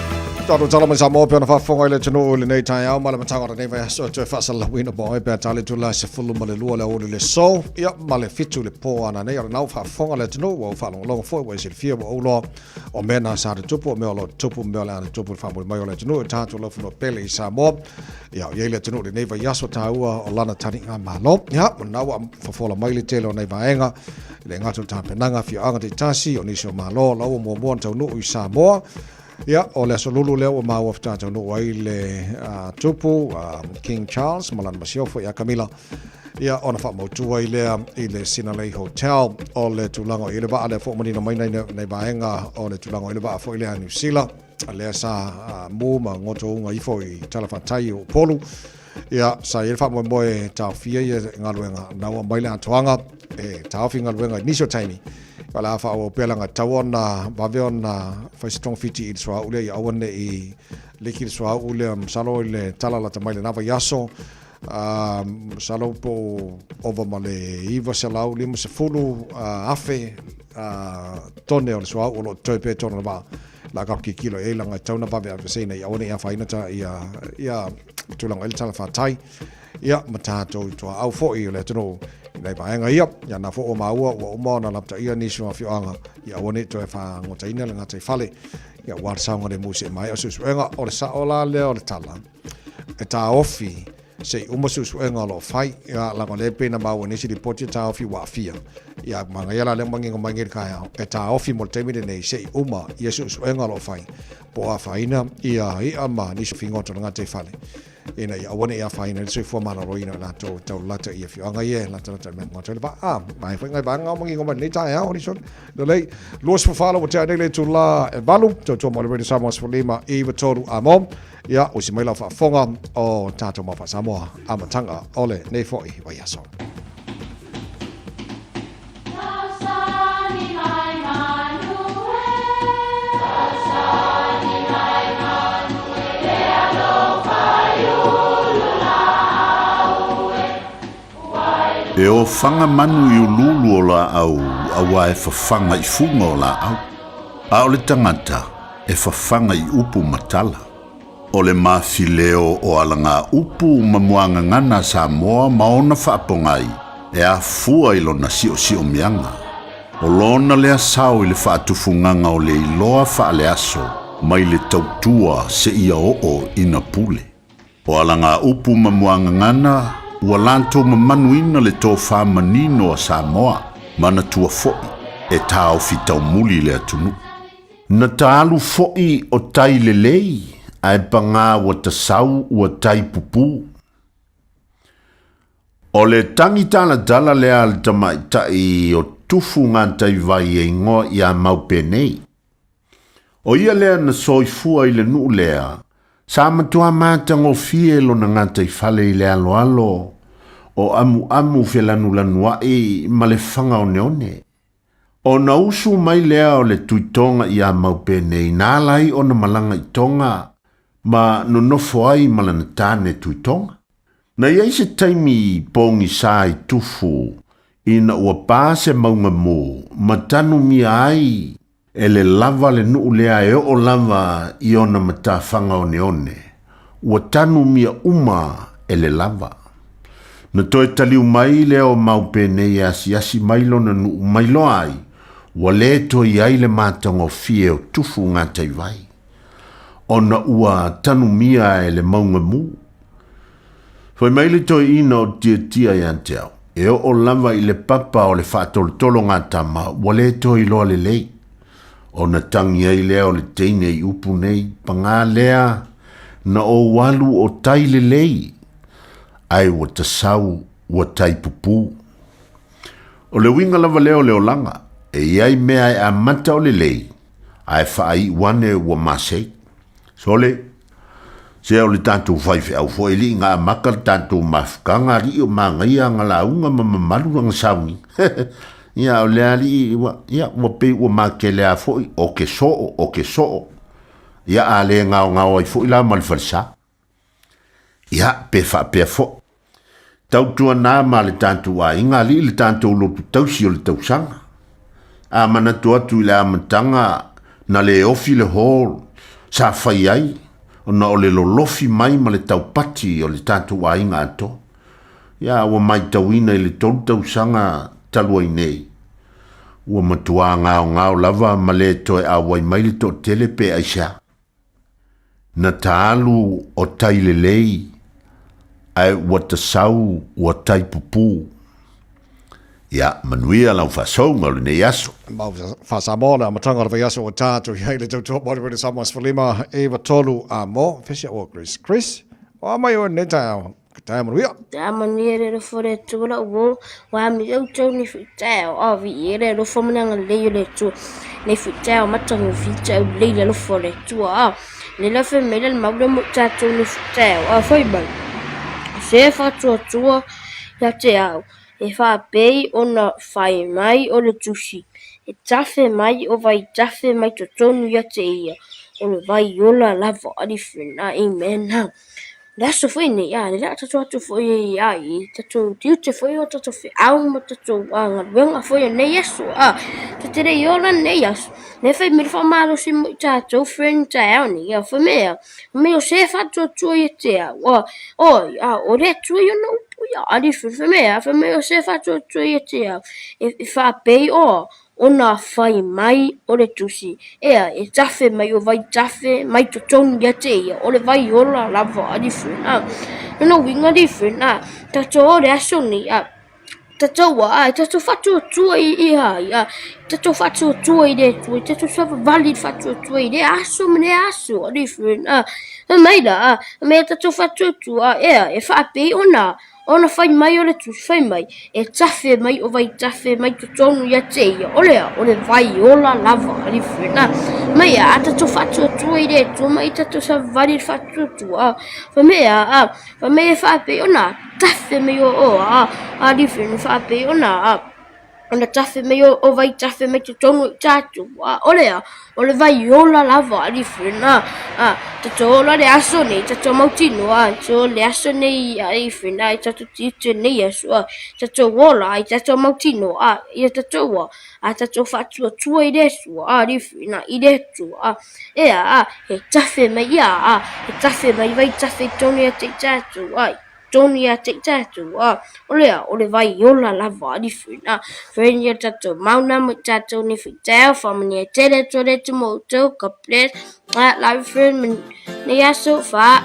Taro tala mai Samoa pia na whafonga i le tunu o le nei Taeao, ma le matanga nei vai so te whaasala wina bo e pia tali tula se fulu ma le lua le olu le so, ia ma le fitu le po ana nei, o le nau whafonga le tunu, wa whalonga fo, wa isi le fia wa ulo, o mena sa te tupu, o mea lo tupu, mea le ana tupu, whamuri mai o le tunu, e tātu lofu no pele i Samoa, ia o iei le tunu le nei vai yaso tāua o lana tani ngā malo, ia, na wa whafola mai le tele o nei vaenga, le ngatu tā penanga fia anga te tasi, o nisi o malo, lau o mua mua tau nu i Samoa, ia o le aso lulu leo o mau afutata no ai le tupu King Charles malan masiofo ia Camila ia ona fa motua i le Sinalei Hotel o le tulango i le ba le fo manina mai nei baenga o le tulango i le ba fo i le New Zealand le sa mu ma ngoto unga i fo i talafatai o polu ia sa i fa mo Fiafia ia ngaluenga na o mai le atoanga e Taeao ngaluenga nisho taimi wala fa o pelanga tawona baveona fa strong fiti i swa ule i awane i leki swa ule salo le talala tamaile nava yaso salo po over male iva sala ule mo se fulu afe tone o swa ulo tope tone ba la ka kilo e langa tauna ba ve se nei awane ia faina ta ia tulanga el tala fa tai ia matato to au fo i le tono nei vaenga ia ya na fo o maua o mo na lapta ia ni so fianga ia woni to e fa ngota ina nga te fale ia war sanga de muse mai o suenga o le sa ola le o le tala e ta ofi se o mo suenga lo fai ia la le pena ma woni si di poti ta ofi wa fia ia manga ia le mangi mangi ka e ta ofi mo te mine nei se uma ia suenga lo fai po a faina ia ma ni so fingo to nga te fale ina ia wone ia faina so fo mana roina la to lata ia fi anga ia la to me mo ba mai fa ngai ba nga mo ngi ngoma ni Taeao ni so le los fo fala o te le to la balu to mo le Samoa fo lima e va toru amo ia o si mai la fa fonga o tato ma fa Samoa amatanga ole nei fo I wa yaso E o whanga manu I ululu o la au, awa e whawhanga I funga o la au. A o le tangata, e whawhanga I upu matala. O le mawhileo o alanga upu mamuanga ngana Samoa maona whaapongai, e a fua I lona si o mianga. O lona lea sao I le whaatufunganga o le iloa whaale aso, mai le tautua se ia o ina pule. O alanga upu mamuanga ngana, ua lanto mamanuina le tō whamanino a Samoa, mana tua fo'i. e tau fitau muli le atunu. Na talu fo'i o tai lelei, ai panga wa tasau wa tai pupu. O le tangi tala dala lea le tamaitai o tufu ngā tai vai e ngoa i a maupe nei. O ia lea na soifua i le nuu lea, sa matua mātango fie lo na ngā tai fale i le alo alo, o amu felanu lanua i ma le fanga o neone. O na usu mai lea o le tuitonga i a maupe nei, nā lai o na malanga i tonga, ma no nofo ai malana tāne tuitonga. Na iai se taimi pongi sa i tufu, ina ua pāse maunga mō, ma tanu mia ai, e le lava le nuu lea e o lava i ona matawhanga o neone, ua tanu mia e le lava. Na toe taliu mai lea o maupe nei asi mailo na nuu mailo ai, ua le toi ai le mātango fie o tufu ngā taiwai. Ona ua tanu mia e le maunga mū. Foi mai le toi ina o tia i anteau. E o lava i le papa o le whaatolotolo ngā tama, ua le toi loa le lei. O na tangi ai lea o le teine i upu nei, pa ngā lea na o walu o tai le lei. Ai ua tasau, ua tai pupu. O le winga lava leo leo langa, e iai mea e a mata o le lei, ai whaai wane ua masei. Sole, se o le tātou whaife au fo eli ngā maka le tātou mafukanga ri o māngaia ngala unga mamamalu ang sauni. Ia o lea li ia ua pe ua make lea fo o ke soo. Ia a le ngao ai fo ila malfalsa. Ia pe wha pe fo. Tautua nā ma le tātou a inga li le tātou lotu tausi o le tausanga. A mana tuatu le amatanga na le ofi le hall sa whai ai. Ona o le lolofi mai ma le taupati o le tātou a inga ato. Ia ua mai tauina i le tolu tausanga talua i nei. Ua matua ngao lava ma le toe a wai mai le to tele pe aisha. Na tālu o tai le lei, ai ua tasau ua tai pupu. Ia, manuia lau whasonga le nei aso. Mau whasamona, matanga ra yaso o tātou i heile tautua mori wene Samoa's Falima, Eva Tolu a mo, Fisher o Chris. Chris, o mai o ne Taeao, Taeao manuia. Taeao manuia re rofo re tūra uo, wa mi au tau ni Taeao, a vi i re rofo mananga leo le tū, ne Taeao matangu Taeao lei le rofo re tūa, a le lafe mele le maura mo tātou ni Taeao, a whai mai. Se whatua tua, ya Taeao. E whapei o na whai mai o le tusi. E tafe mai o vai tafe mai to tonu ia te ia. O le vai yola lava arifina. Amen. Laso foi ni ya, le tato atu foi ya I tato tiute foi o tato fe au ma tato anga wenga foi ne yeso te tere yola ne yeso ne fai mi fa malo si mo tato friend Taeao ni ya foi me o se fa tu ye te o re tu yo no ya ali foi me o se fa tu ye te e fa pay ona whai mai o le tusi. E tafe mai o vai tafe mai to tonu ia te ia. O le vai ola lava a different. No winga different. Tato o le aso ni. Tato wa. Tato fatu tua I ha. Tato fatu tua I de tua. Tato sava valid fatu tua I de aso mene aso a different. Mai da. Me tato fatu tua. E whape ona. Ona whai mai o le tusi whai mai. E tafe mai o vai tafe mai to tonu ia te ia. O le vai ola lava a different. Mai tato fatu tua I de tua. Mai tato sa valid fatu tua. Fa me whape ona. Tafe mai o a different whape ona. Ona tafe mai o vai tafe mai to tonu tatu. O le vai ola lava a different. Tato ola le aso nei. Tato mautino so le aso nei a different. Tato tite nei aso. Tato ola tato mautino ia tato wa. Tato fatu tua I desu a different. I desu e tafe mai e tafe mai vai tafe tonu te tatu Tony a te tatu o le vai ola lava a different. Friend tato mauna mo tato ni Taeao famani tele tole to moto kaples live friend ni aso fa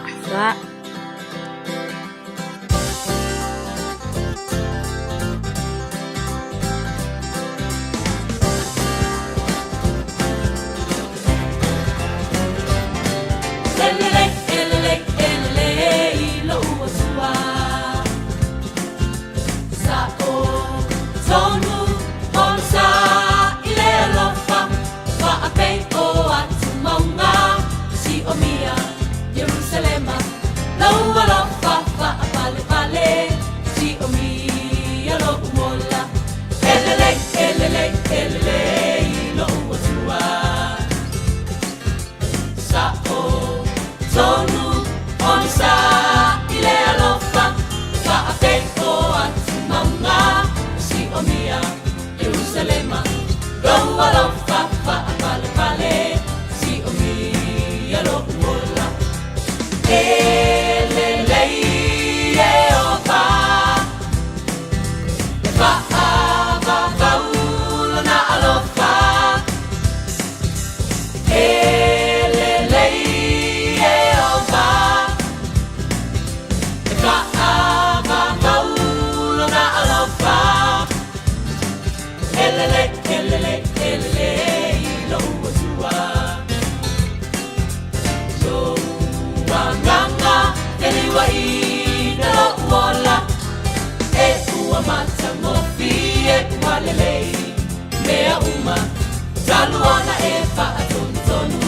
mea uma taluana e whaatonu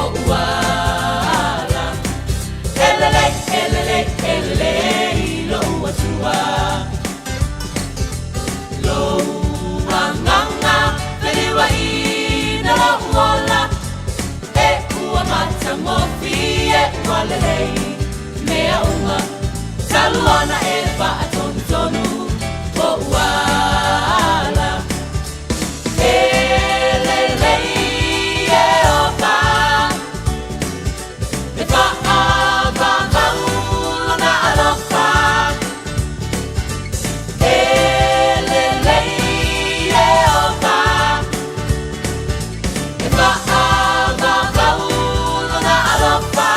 o uala elele elele elele lo uatua lo uanganga peliwa ina lo uola e ua matangofi e ualelei mea uma taluana e whaatonu o uala elelei e opa e whaavavaulona alofa elelei e opa e whaavavaulona alofa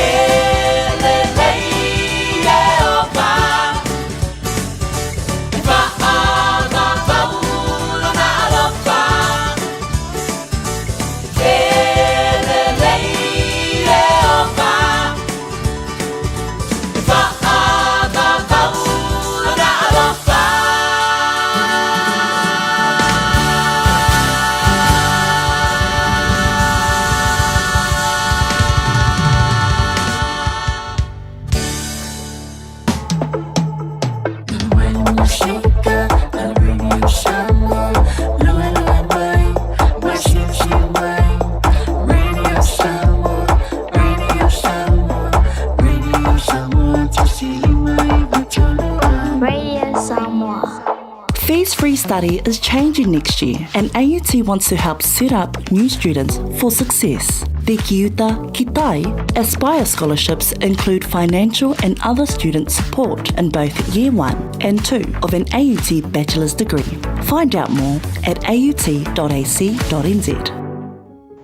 elelei e opa e whaavavaulona alofa elelei e opa e whaavavaulona alofa Radio Samoa. Fees Free Study is changing next year, and AUT wants to help set up new students for success. The Kiuta Kitai Aspire scholarships include financial and other student support in both Year 1 and 2 of an AUT bachelor's degree. Find out more at aut.ac.nz.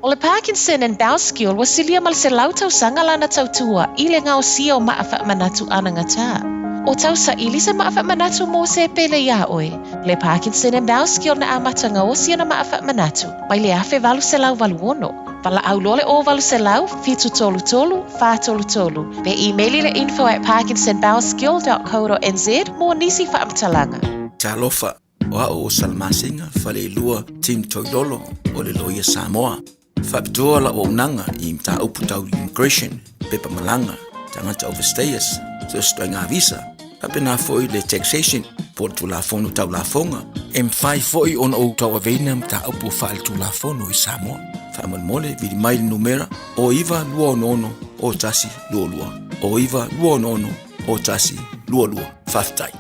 O le Parkinson and Bowel skill wa silia mal se lautau sanga lana tautua i le ngao sia o maafa manatu ananga tā. O tau sa ili se maafa manatu mo se pele ia oe. Le Parkinson and Bowel skill na amatanga o sia na maafa manatu. Mai le afe valu se lau valu ono. Pala au lole o valu se lau, fitu tolu tolu, fa tolu tolu. Pe emaili le info@parkinsonbowelskill.co.nz mo nisi fa amtalanga. Talofa, wa o salmasinga fale lua tim toilolo o le loia Samoa. Fapitua la o nanga I mta uputau immigration, pepa malanga, tangata overstayers, so stoinga visa. Kapena foi le taxation, por tu la fono tau la fonga. M5 foi on o tau avena mta upu fal tu la fono I Samoa. Faman mole vidi mail numera, o iva lua nono, o tasi lua lua. O iva lua nono, o tasi lua lua. Faftai.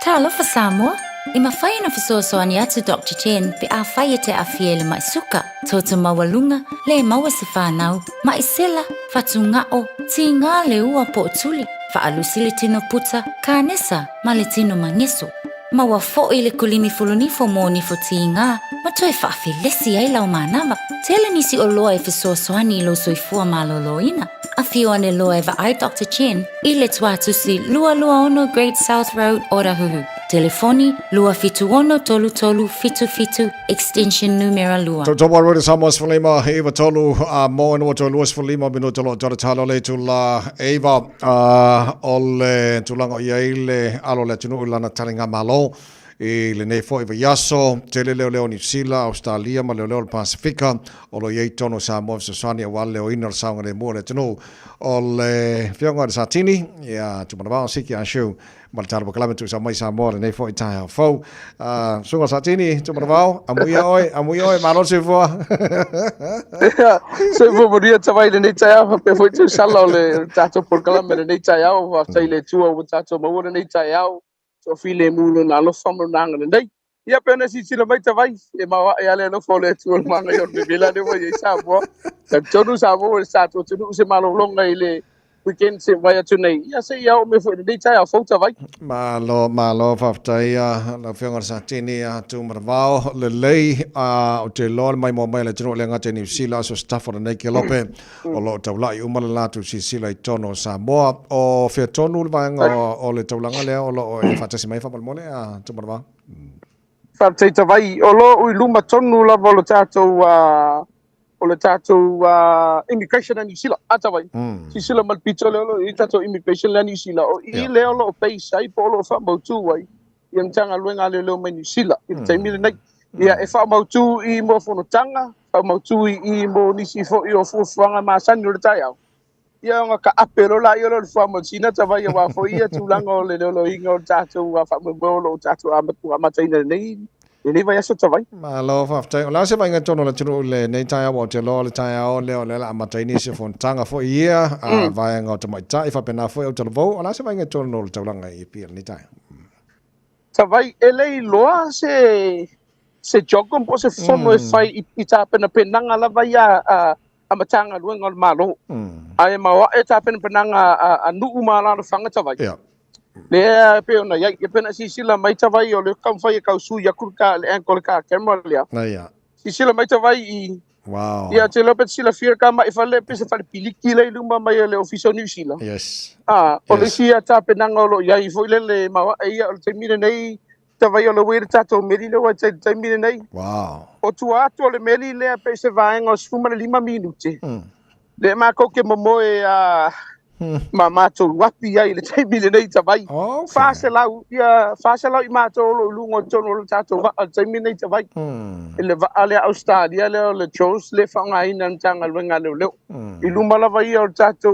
Talofa Samoa. I mawhai na fisosoani atu Dr. Chen pe a whai te a fiele mai suka. Toto mawalunga le maua se whanau. Mai sela, fatu ngao, ti ngā le ua po tuli. Whaalusi le tino puta, ka nesa, ma le tino mangeso. Maua fo'i le kulini fulunifo mo nifo ti ngā. Ma toi whaafilesi ai lau mānama. Tele nisi o loa e fisosoani lo soifua maloloina. A fio ane loa eva ai Dr. Chen. I le tuatusi lua lua ono Great South Road, Orahuhu. Telefoni lua fitu ono tolu tolu fitu fitu extension numero lua. Totoa roi Samoa's Falima Eva tolu mo no to Luas Falima bino tolo talo le tula Eva ole tulanga ile alo le tunu lana talinga malo e le nei fo Eva yaso tele leo New Zealand Australia ma leo Pacifica o lo ye tono Samoa Sosani wale o inner sanga le mo le tunu ole fionga Satini ya tumana siki ashu Maltaro kalame tu samai Samoa nei fo Taeao fo sunga Satini tumana amuia oi malo se fo Se vou morir tawai le nei Taeao pe foi tu sala le tato por kalame nei Taeao va sai le tua o tato mo nei Taeao so file mulo na lo famo nanga nei ia pena si sila mai tawai e ma e ale no fo le tu manga yo bibila de mo ye Samoa tonu Samoa sa to tu se malo longa ile weekend se vai atu nei ia se ia o me foi nei Taeao fo tawai malo faftai la fionga Satini tu marvao le lei o te lor mai mo mai le tino le ngate New Zealand so staff for nei kelope o lo taulai umala la tu si sila I tono Samoa o fe tonu vanga o le taulanga le o lo e fatasi mai fa mole tu marvao Fatai tawai o lo ui luma tonu la volo o le tatou immigration and New Zealand atawai si sila mal pito le lo I tatou immigration and New Zealand o I le lo pay sai po lo fa mo tu wai yang tanga luenga leo mai New Zealand i te mire nei ia e fa mau tu i mo fono tanga fa mau tu i mo nisi fo i o fuanga masani o le Taeao ia nga ka apelo la ia lo fa mo sina tava ia wa fo ia tulanga o le lo inga o tatu wa fa mo lo tatu a mataina nei ni vai aso tavai ma lo fa tai la se vai nga tono la tru le nei tai o te lo le tai o le la mataini se fon tanga fo ia a vai nga to mai tai fa pena fo o te vo la se vai nga tono le taulanga i pi ni tai tavai ele loa se jogo po se fono e fai i ta pena penanga la vai a matanga luenga o malo ai ma e ta penanga a nu ma la fanga tavai le pe ona ia e pena sisila mai tavai o le kam fai ka su ya kurka le ankol ka camera le ia sisila mai tavai i wow ia te lopet sila fir ka mai fa le pe se fa piliki le luma mai le official New Zealand yes o le sia ta penanga lo ia i foi le ma ia o te mire nei tavai o le wera tato meri le wa te mire nei wow o tu ato le meri le pe se vai ngo sfuma le 5 minuti le ma ko ke mo e ma mato wapi ai le te mire nei tavai fa se lau i mato lo lungo tono lo tato va te mire nei tavai le va ale Australia le chose le fa ngai nan tanga le nga le i luma la vai o tato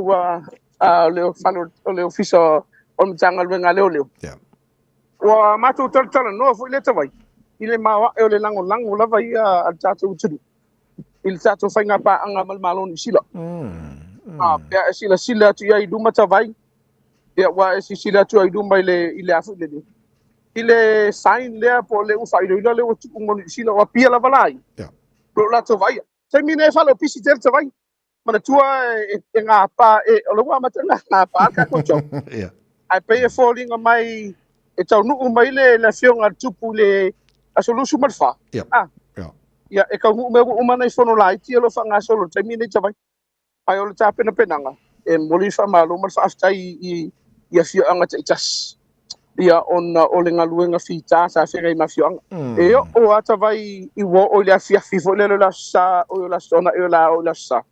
le falo le officer on tanga le nga le wa mato tala no fo le tavai ile ma e le lango la vai al tato tudu il tato fa nga pa anga mal malo ni sila ya sila tu ya iduma tavai ya wa sila tu iduma ile afu ile sign le po le ufa ile le o tu ngoni sila wa pia la valai lo la tavai sai mine fa lo pisi tel tavai mana tua e nga pa e lo wa mata nga pa ka ko cho ai pe falling mai e tau nu mai le fionga tupu le asolusu malfa ya e ka mu me uma nei fono lai ti lo fa nga solo te mine tavai ai o le tapena penanga e moli fa malo malfa aftai i fio anga te tas ia ona o le ngaluenga fita sa fere ma fio e o ata vai i wo o le fiafi fo le la sa o la sona e o la sa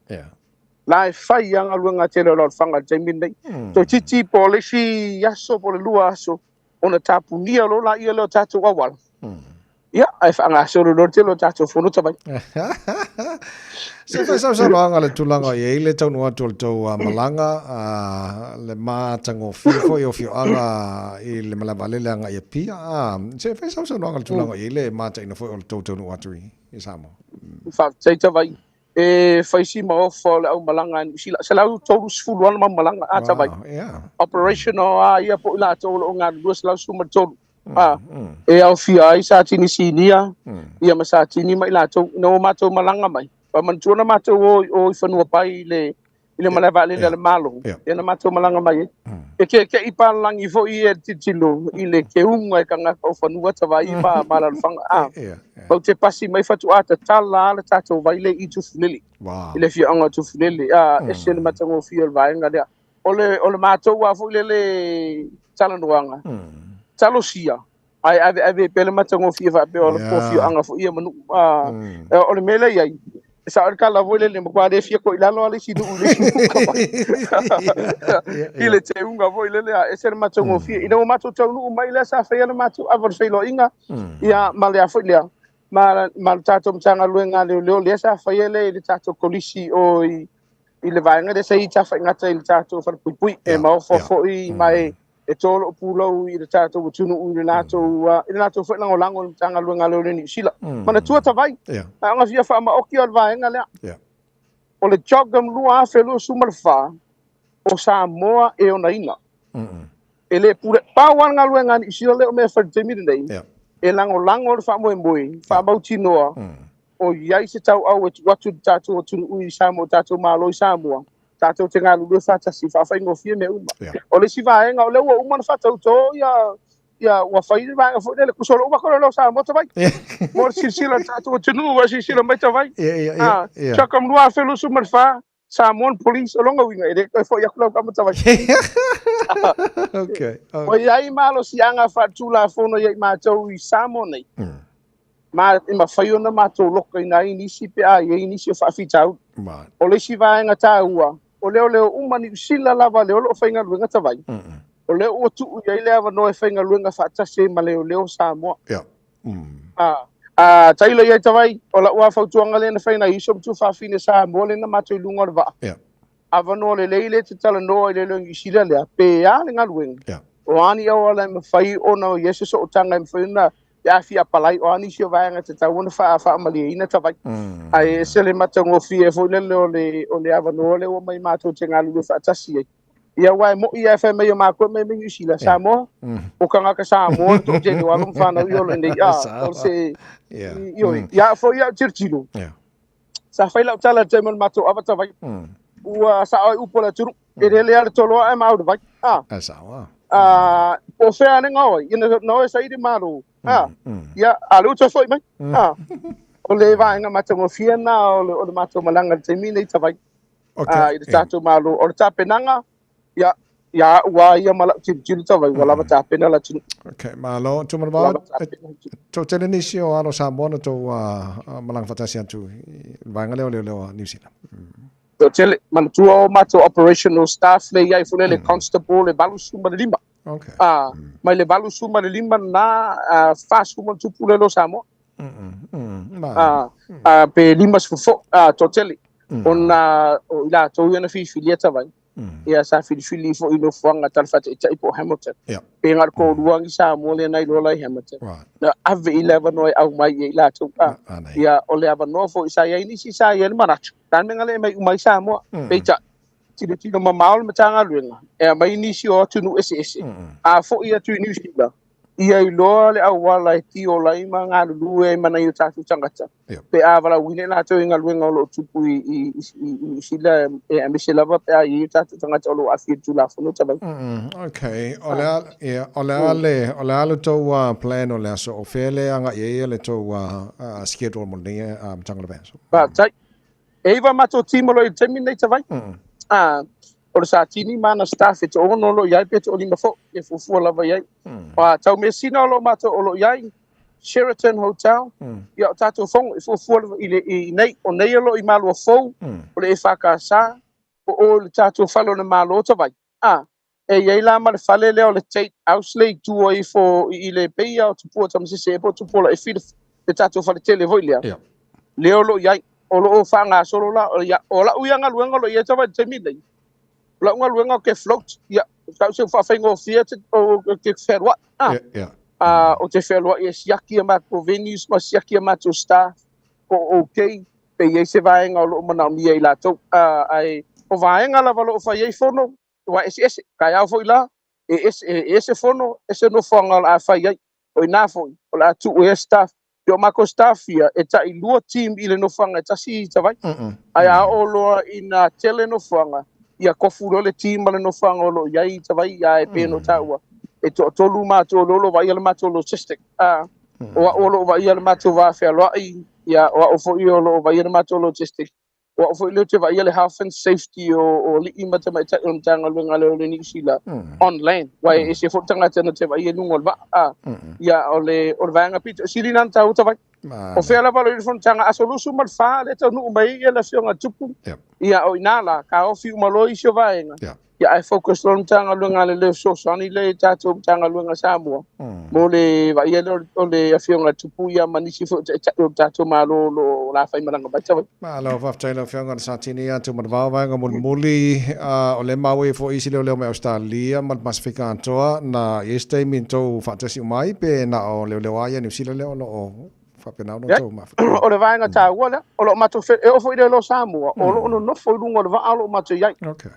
la e fai anga luenga te lo fanga te mine to titi policy yaso po le lua so ona tapunia lo la ia lo tatu wawal ia ai fa nga so lo te lo tatu fono tabai se fa sa longa le tulanga ye le tau no atu to malanga le matango fifo yo fio anga i le malavalele anga ye pia se fa sa longa le tulanga ye le mata ina fo to no atu i Samoa fa sai tabai e fai si mo fo le au malanga sila se lau to sfulu ana malanga a tabai operational ia po la to lo nga duas lau suma to e au fia ai sa tini sinia ia masa tini mai la to no mato malanga mai pa man tuana mato o fanua pai le malava le malo e na mato malanga mai e ke ipa langi fo i titilo i le ke unga ka nga o fanua tava i pa mala fanga o te pasi mai fatu ata tala le tato vai le i tu funeli ile fia anga tu funeli e se le matango fia vai nga dia o le mato wa fo le tala noanga talo sia ai ave pele matango fia va pe o le fia anga fo ia manu o le mele ai sa arka la vole le mo kwade fia ko ilalo ale si du ile te unga vole le e ser matango fia ina mato tau mai le sa fia le mato avar felo inga ia male afo le mal tato mtanga luenga le sa fia le tato kolisi o i le vaenga de sei ta fa ngata il tato fa pui e ma fo i mai e tolo pulo i le tato tunu u le nato fa lango tanga luenga le ni sila mana tua tavai anga fia fa ma oki al vaenga le o le jogam lua felo sumalfa o Samoa e ona ina ele pure pawan nga luenga ni sila le o me fa temi nei e lango le fa mo fa mau tinoa o iai se tau au e watu tato o tunu ui Samoa tato malo i Samoa tato te ngā lulu fata si whawhai ngofia me uma o le si vaenga o le ua uma na fata uto ia wa whai vaenga fo le kusolo uma kore lo Samoa tawai mo silsila tato o tunu wa silsila mai tawai chakam lua felu sumarfa Samoan police o longa winga ere koe fo yakulau kama tawai o iai malo si anga fatula fono iai mātou i Samoa nei ma whai ona mātou loka ina i nisi pe a i nisi o whawhitau o le si vaenga tā ua o leo umani sila lava leo lo whainga luenga tawai o le o tu ia le ava no e whainga luenga whaatase ma leo Samoa. Yeah. Tailo ia tawai, o la ua whautuanga le na whaina iso mtu whawhine Samoa le na mato i lunga rwa. Yeah. Ava no le leile te tala noa i le leongi sila lea, pe a le ngā luenga. Yeah. O ani au ala me whai ona o Yesu so o tanga i mwhaina Fiafia palai, o ani sio vaenga te tau wana wha mali ina tawai. Ai se le mata ngofi e fo lele o le ava no le o mai mato te ngā lulu whaatasi ai. Ia wai mo ia fa mai ma ko mai mi sila Samoa o kanga ka Samoa to je do alum fa na yo le ya o se yo ya fo ya tirtilo sa fa la tala te mo mato avata vai ua sa ai upola turu e le ale tolo ai mau vai o fe ane ngoi ina no e sai di malu ya alu to foi mai o le vai nga mato mo fiena o le mato malanga te mine ta vai i tato malu o ta penanga ya wa ia mala tiru tawai wala mata pena la tinu. Okay, malo tu marwa to tele ni si o alo Samoa to malang fatasi atu vanga leo New Zealand. To tele man tu o mato operational staff le ia fule le constable le balu suma lima. Okay. Mai le balu suma lima na fast suma tu pule lo Samoa. Pe lima sfo to tele ona ila to yana fi filieta vai. Ia sa fili fo ino fuanga tal fata ita ipo Hamilton. Pe ngar ko ruang isa mo le nai lola Hamilton. Na ave 11 no au mai ila tu ia ole ava no fo isa ia ini si sa ia manach. Tan ngale mai umai sa mo pe ta tino mamaul matanga luenga. E mai ni si o tu no ss. A fo ia tu New Zealand. Ia i loa le au wala e ti o lai ma ngā lulu e mana i o tātu tangata. Pe a wala wine nā tau i ngā luenga o lo tupu i sila e amese lava pe a i o tātu tangata o lo awhia tu la whanu tabai. Okay, o le ale tau plan o le aso o whele anga i le tau schedule mo nia tangata benso. Ba, tai. Eiva mato timolo i temi nei tawai. O sa tini mana staff e to ono lo yai pe to lima fo e fufu lava yai pa tau me sina lo mato o lo yai Sheraton Hotel ya tato fong e fufu i nei o nei lo i malu fo o le faka sa o le tato falo na malo to vai e yai la ma le fale le o le Tate House le tu o i fo i le pe ya tu po tam se po tu po la e fi le tato fale tele voilia le o lo yai o lo fanga solo la o la uyanga luenga lo ia to vai temi nei la unga luenga ke float ya tau se fa fengo fiat o ke ferwa o te ferwa e siaki ma ko venues ma siaki ma to star ko okay pe ye se vai nga lo mana mi ai la to ai o vai nga la valo fa ye fono wa ss ka ya foi la ese fono ese no fonga la fa ye o ina foi o la tu o staff yo ma ko staff ya e ta i luo team ile no fonga ta si ta vai ai a o lo ina tele no fonga ia kofu le tima le no fanga lo yai tawai ia e peno taua e to tolu ma to lo vai le ma to lo system o lo vai le ma to va fe lo ia o fo io lo vai le ma to lo system o fo le te vai le health and safety o li ima te mai ta on tanga lo ngale le ni sila online vai e se fo tanga te te vai no ngol va ia o le o vanga pito silinan tau tawai o fe la valo fon tanga asolusu mal fa le to no mai ia la fionga tupu ia o inala ka o fi malo i sio vaenga ia ai focus on tanga lo ngale le so sani le tato tanga lo nga Samoa mo le va ia o le fionga tupu ia manisi fo tato malo lo la fa malanga ba tawa malo va tailo fionga sa tini atu mo va va muli o le mawe fo isi le me Australia mal pasifika antoa na este minto fatasi mai pe na o le waia New Zealand le o fapenau no to ma o le vaenga ta wala o lo mato fe e o foi de lo Samoa o lo no foi lungo le va alo mato yai okay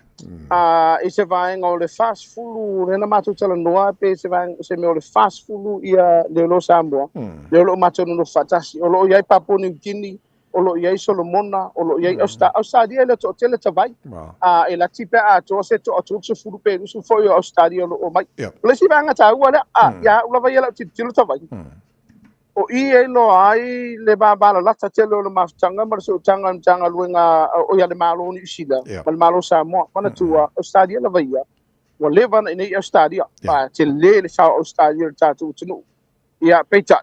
e se vaenga o le fast food rena mato tala noa pe se vaenga se me o le fast food ia le lo Samoa le lo mato no fatasi o lo yai Papua New Guinea o lo yai Solomona o lo yai Australia le to tele ta vai e la tipe a to se to se furu pe su foi Australia o mai le se vaenga ta wala ya ula vai la tilo ta vai o i no ai le baba la ta telo le mafutanga ma so tanga luenga o ya le malo ni sila mal malo Samoa mana tua Australia la vai wa leva ni Australia pa te le sa Australia ta tu no ia peta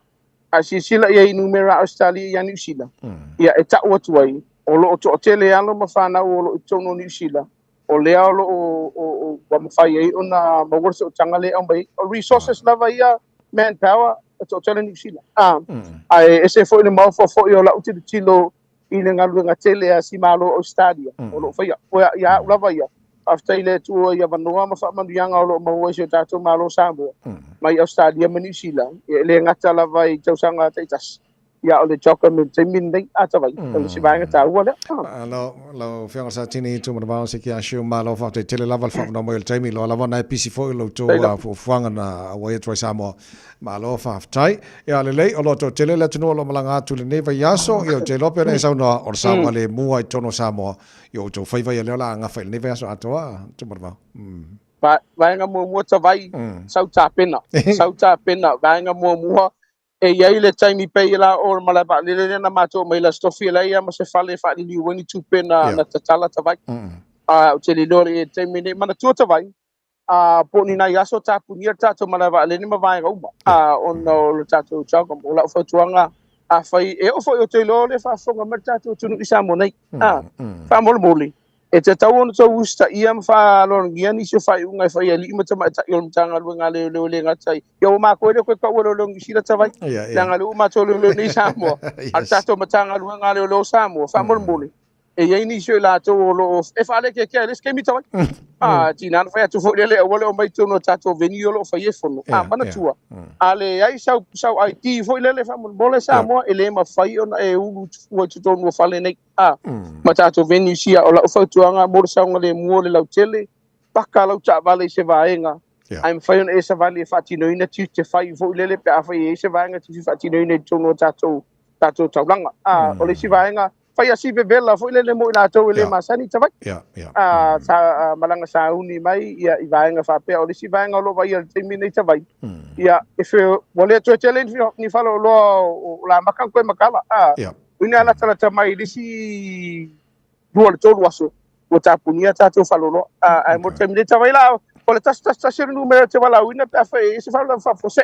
a si sila ia numera Australia ya New Zealand ia e ta watu ai o lo to tele alo ma fana o lo to no New Zealand o lea o wa mawhai ei ona mawursa o tanga le au mai o resources lava ia manpower o tele New Zealand ai ese foi le mau fo i o la uti tilo i le ngalu nga tele a si malo o stadia o lo fai o ia lava ia after ile tu ia vanua ma fa mandianga o lo mau se tato malo Samoa mai o stadia ma New Zealand le ngata lava i tausanga taitas ia o le choka me te min nei ata vai o si vai ngata ua le lo fianga sa tini tu ma se ki a show malo fa te tele lava fa no mo il temi lo lava na pisi fo lo to fu fuanga na wa e Samoa malo fa tai ia le lei o lo to tele le tunu lo malanga tu le neva yaso io te lo pere sa no o sa le mua i tono Samoa io to fai vai le la nga fa le neva yaso atoa tu ma vai nga mo ta vai sau ta pena vai nga mo e ia le taimi pei la o malaba le na mato mai la stofi la ia ma se fale fa ni wani tu pena na tatala ta vai o te lori e taimi ne mana tu ta vai po ni na yaso ta punia ta to malaba le ni ma vai ga on no ta to cha ko la fo tuanga a fai e o fo o te lo le fa fo ma ta to tu isa mo nei fa mo moli e te tau ono tau usta ia mwha lor ngia ni se fai unga fai ali ima tama ta yon tanga lu nga le le ngatai yo ma ko le ko ka wo lo ngi sira tawai tanga lu ma to le ni Samoa al tato matanga lu nga le lo Samoa fa mo moli e ye ni se la to lo e fa le ke le skemi tawai tinan fa tu fo le o le o mai to no tato veni lo fa ye fono mana tua ale ai sau ai ti fo le fa mo mole Samoa ele ma fai ona e u tu to no fa le nei matato veni sia o la fautuanga morsa ngale muole lau tele paka lau cha vale se vaenga I'm fine e se vale fatino ina tu te fai vo lele pe afa e se vaenga tu fatino ina tono tato taulanga o le se vaenga fai asi bebela vo lele mo ina to le masani tavai sa malanga sa uni mai ia i vaenga fa pe o le se vaenga lo vai te mine tavai ia if wole to challenge ni falo lo la makan ko makala ina la tala mai disi dua le tolu aso o tapunia tato falolo ai mo temile tawai la o le tas numero te wala wina pe fa e se fala fa fose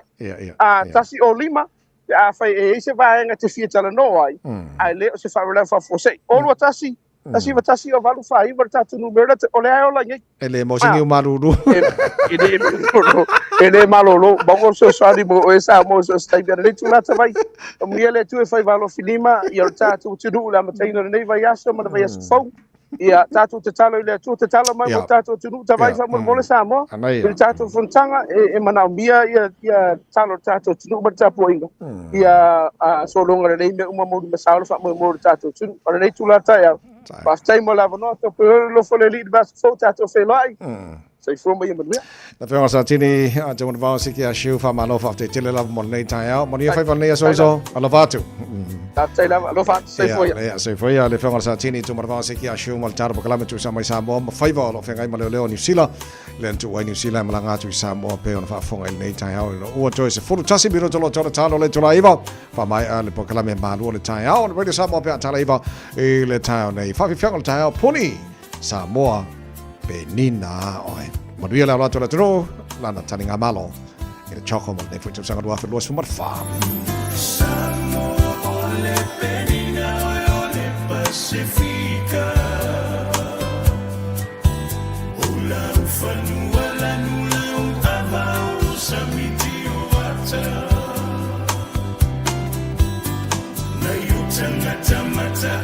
tasi o lima a fa e se va nga te fieta la no ai le se fala fa fose o lo tasi o valu fa i tato numero te o le ai o la ngai ele mo singi o maruru ele malolo bongo so sali mo e sa mo so stai bia le tu la tawai o miele tu e fa valo filima ia tato tu du la mataino nei vai aso ma vai aso fo ia tato te talo ile tu te talo mai mo tato tu du tawai fa mo mole sa mo il tato fontanga e mana bia ia talo tato tu ma tapo inga ia so longa le me uma mo ma sa fa mo tato tu o le tu la Taeao pa stai mo la no to lo fo le lead bas fo tato fe lai sai fo mai mo na fe sa tini a te mo va se ki a shiu fa malo fa te tele la mo nei Taeao mo ni fa va nei so ala vatu sai la lo fa sai fo ya sai fo ya le fe sa tini tu mo va se ki a shiu mo tar bakala me tu sa mai sa mo fa va lo fe ngai mo le New Zealand le tu wa New Zealand mo nga tu sa mo pe on fa fo ngai nei Taeao o to se fu tasi biro to lo to talo le to la iva fa mai le bakala me Malu le Taeao le sa mo pe tala iva e le Taeao nei fa fi le Taeao puni Samoa Benina oi Maria la to la tro la na tani nga malo e choco mo ne fu tu sa ngwa fa lo su mar fa Samoa le Benina o le Pacifica Ola ufanu wala nula ava usamiti wata na yutanga tamata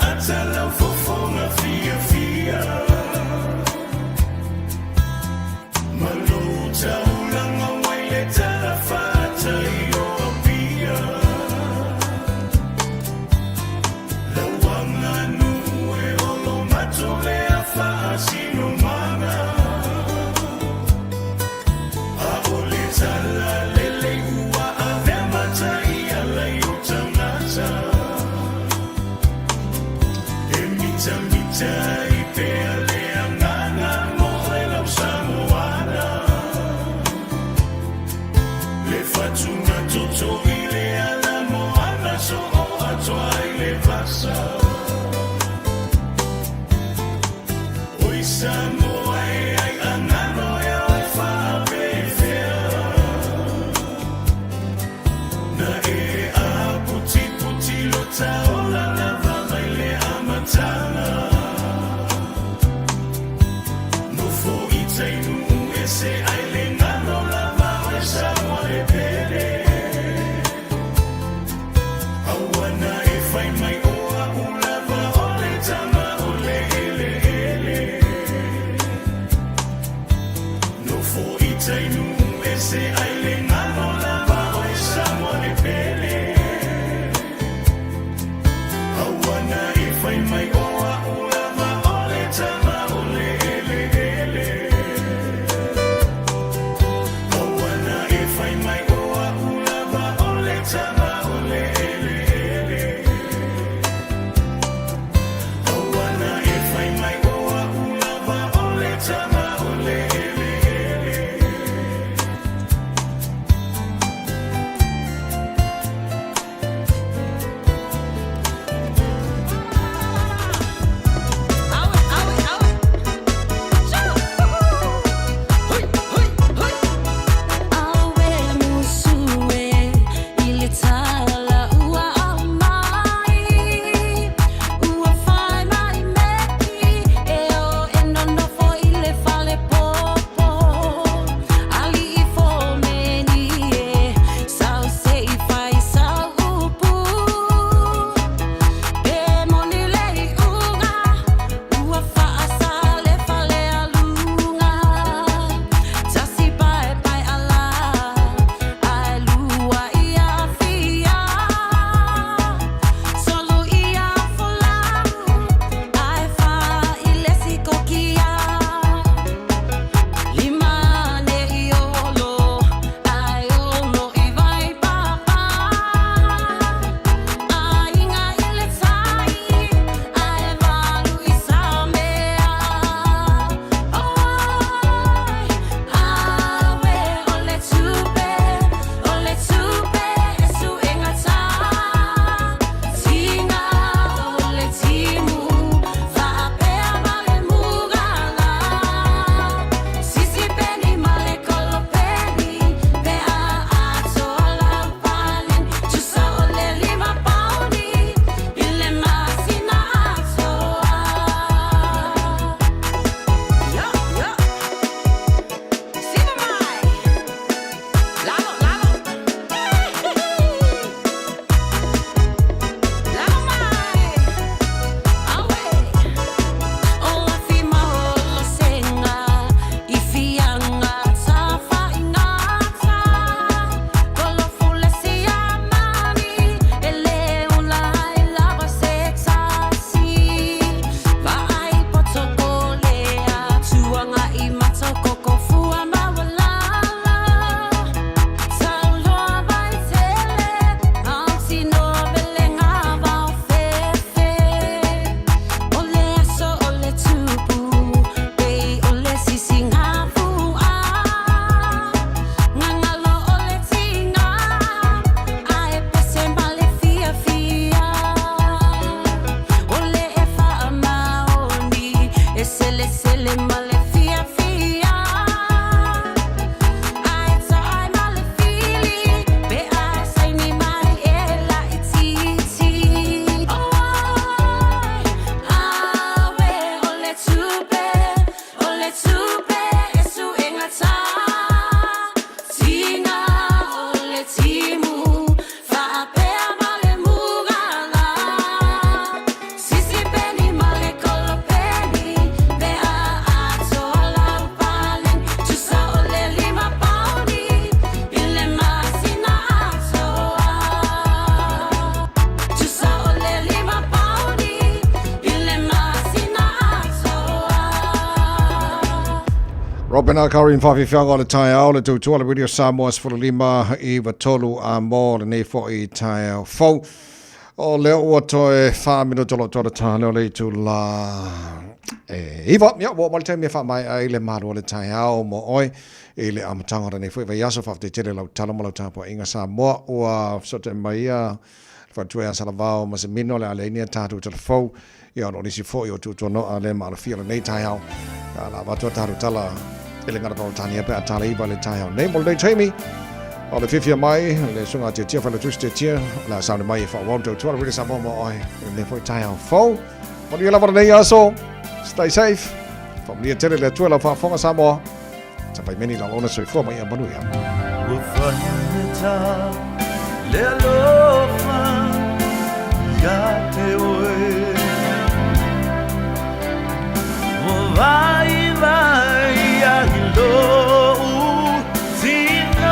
ata la fofonga Fiafia Malu taulanga waile tarafata iyo apia Lawanga nu Robina Karin Fiafia o le Taeao le tautua le Radio Samoa Sfulima I Vatolu a mo le nei fo I Taeao fau o le ua toe whamino tolo tolo tāne o le tu la Iwa, ia, wo mal te mea whamai ai le maru o le Taeao mo oi I le amatanga nei fo I vai aso whafte tele lau talamo lau tāpua inga Samoa ua sote mai a whatue a salavao ma se mino le alenia tātu tala fau ia no nisi fo I o tu no a le malafia le nei Taeao la watua tātu tala ele ngara tau tania pe atala I le Taeao nei mo le taimi o le Fiafia mai le sunga te tia whala tusi te tia la saune mai I whawauto tua le riri Samoa mo oi le fo I Taeao fau mo ni lava nei aso stay safe whamnia tele le tua la whafonga Samoa tapai meni la ona soifua mai a manuia le alofa ya te oe mo vai vai a hilo tina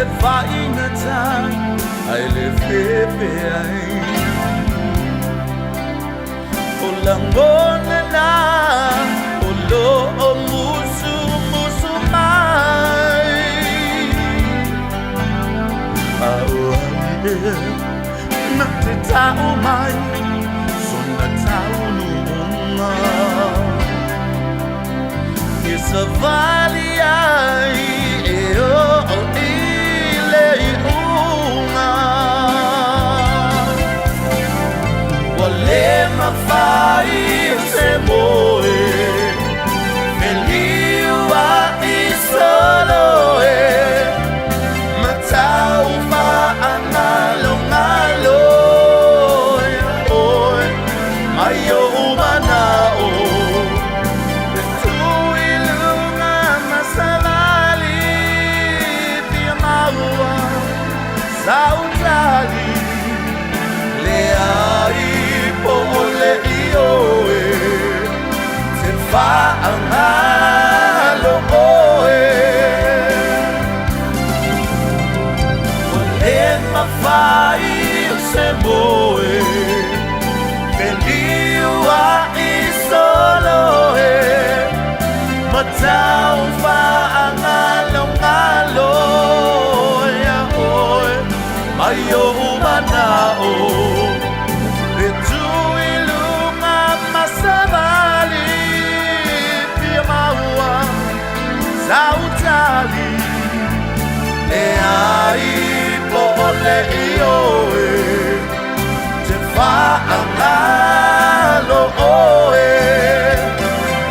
le whaingata ai le whepe ai o langona na o lo o musu musu mai a oae na te tau mai sona tau nunga e sa vali ai e o i le unga wa le mawhai se moe me liua i solo e matau whaanga longalo oi mai o umana o tui lunga masalali pia maua sautali le ai po le ioe te whaanga lo oe mawhai se moe me liua i solo e matau whaanga longalo ia oe mai o umana o e tui lunga masavali pia maua sautali e ai le ioe te whaanga lo oe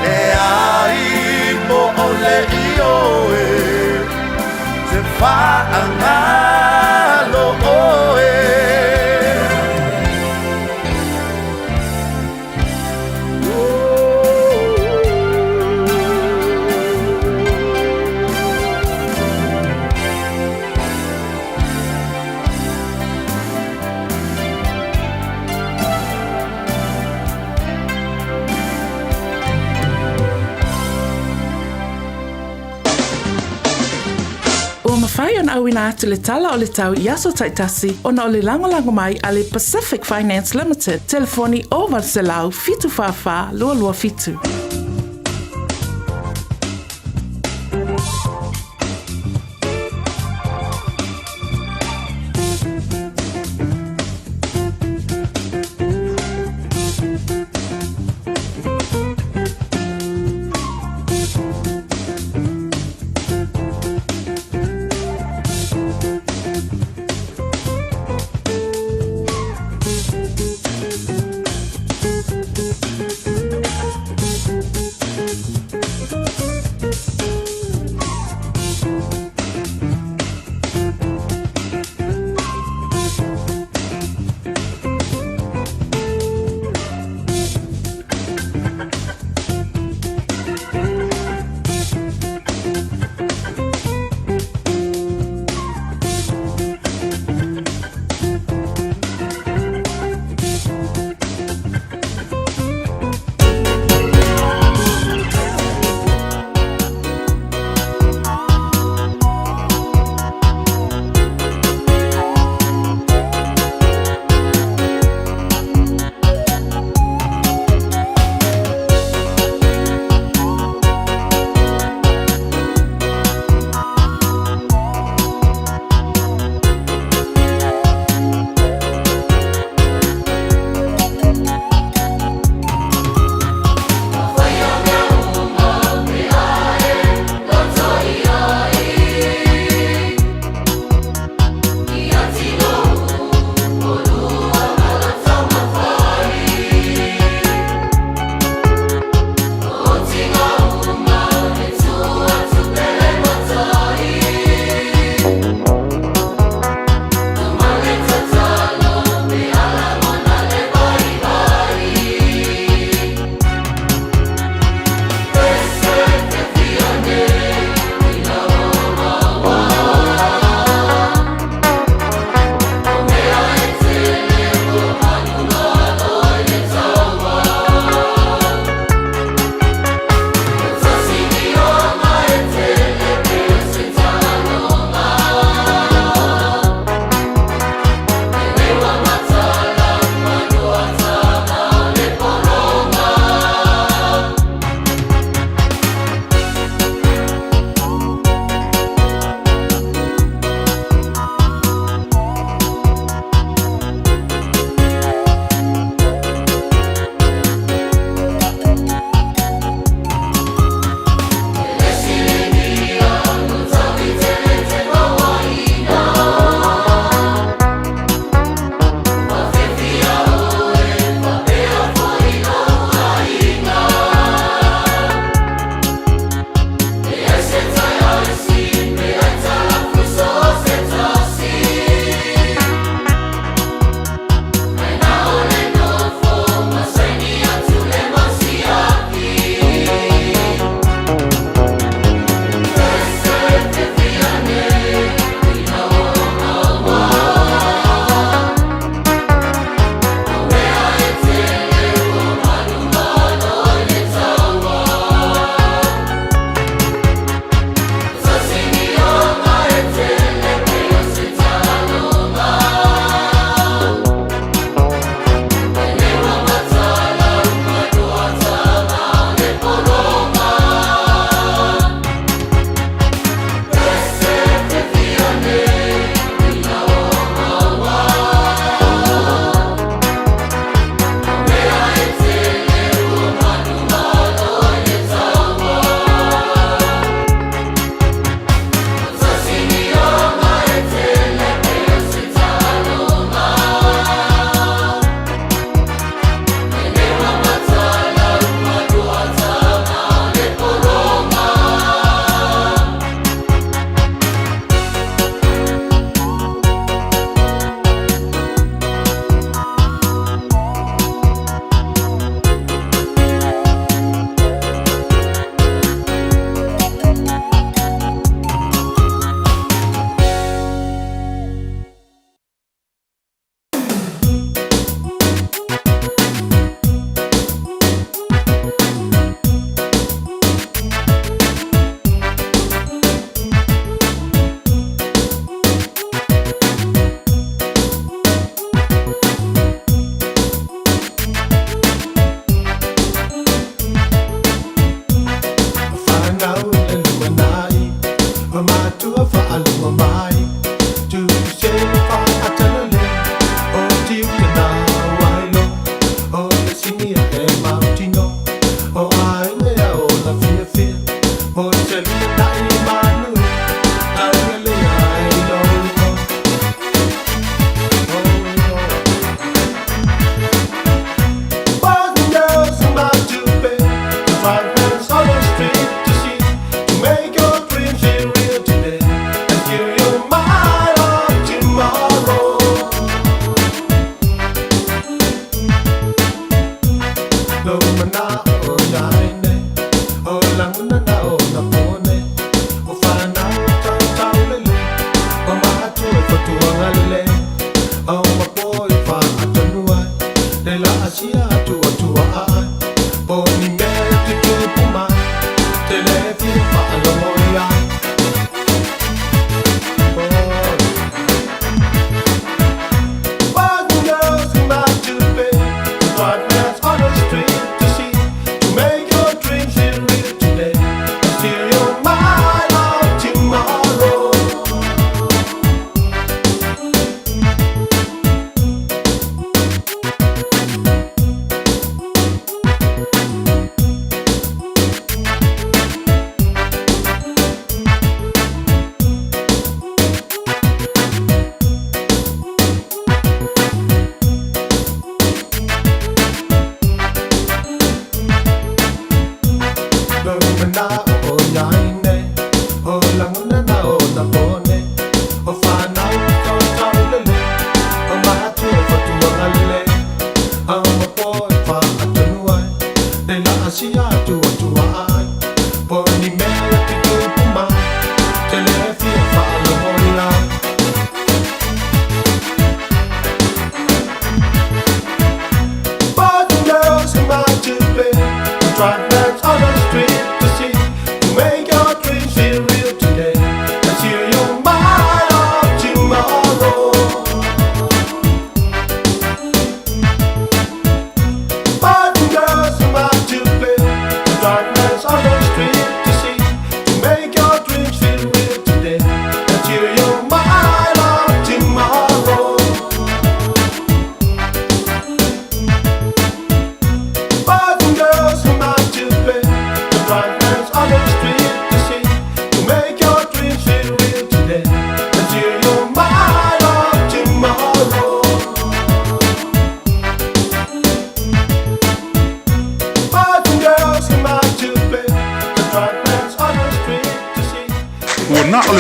le ai mo o le ioe te whaanga lo oe Mawhai on awina atu le tala o le tau i aso taitasi ona o le lango mai a le Pacific Finance Limited. Telefoni o Valselau fitu whawha lua fitu.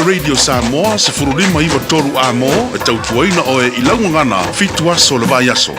Radio Samoa se furulima iwa toru a mo e tautuaina oe I laungangana fitu aso le vai aso.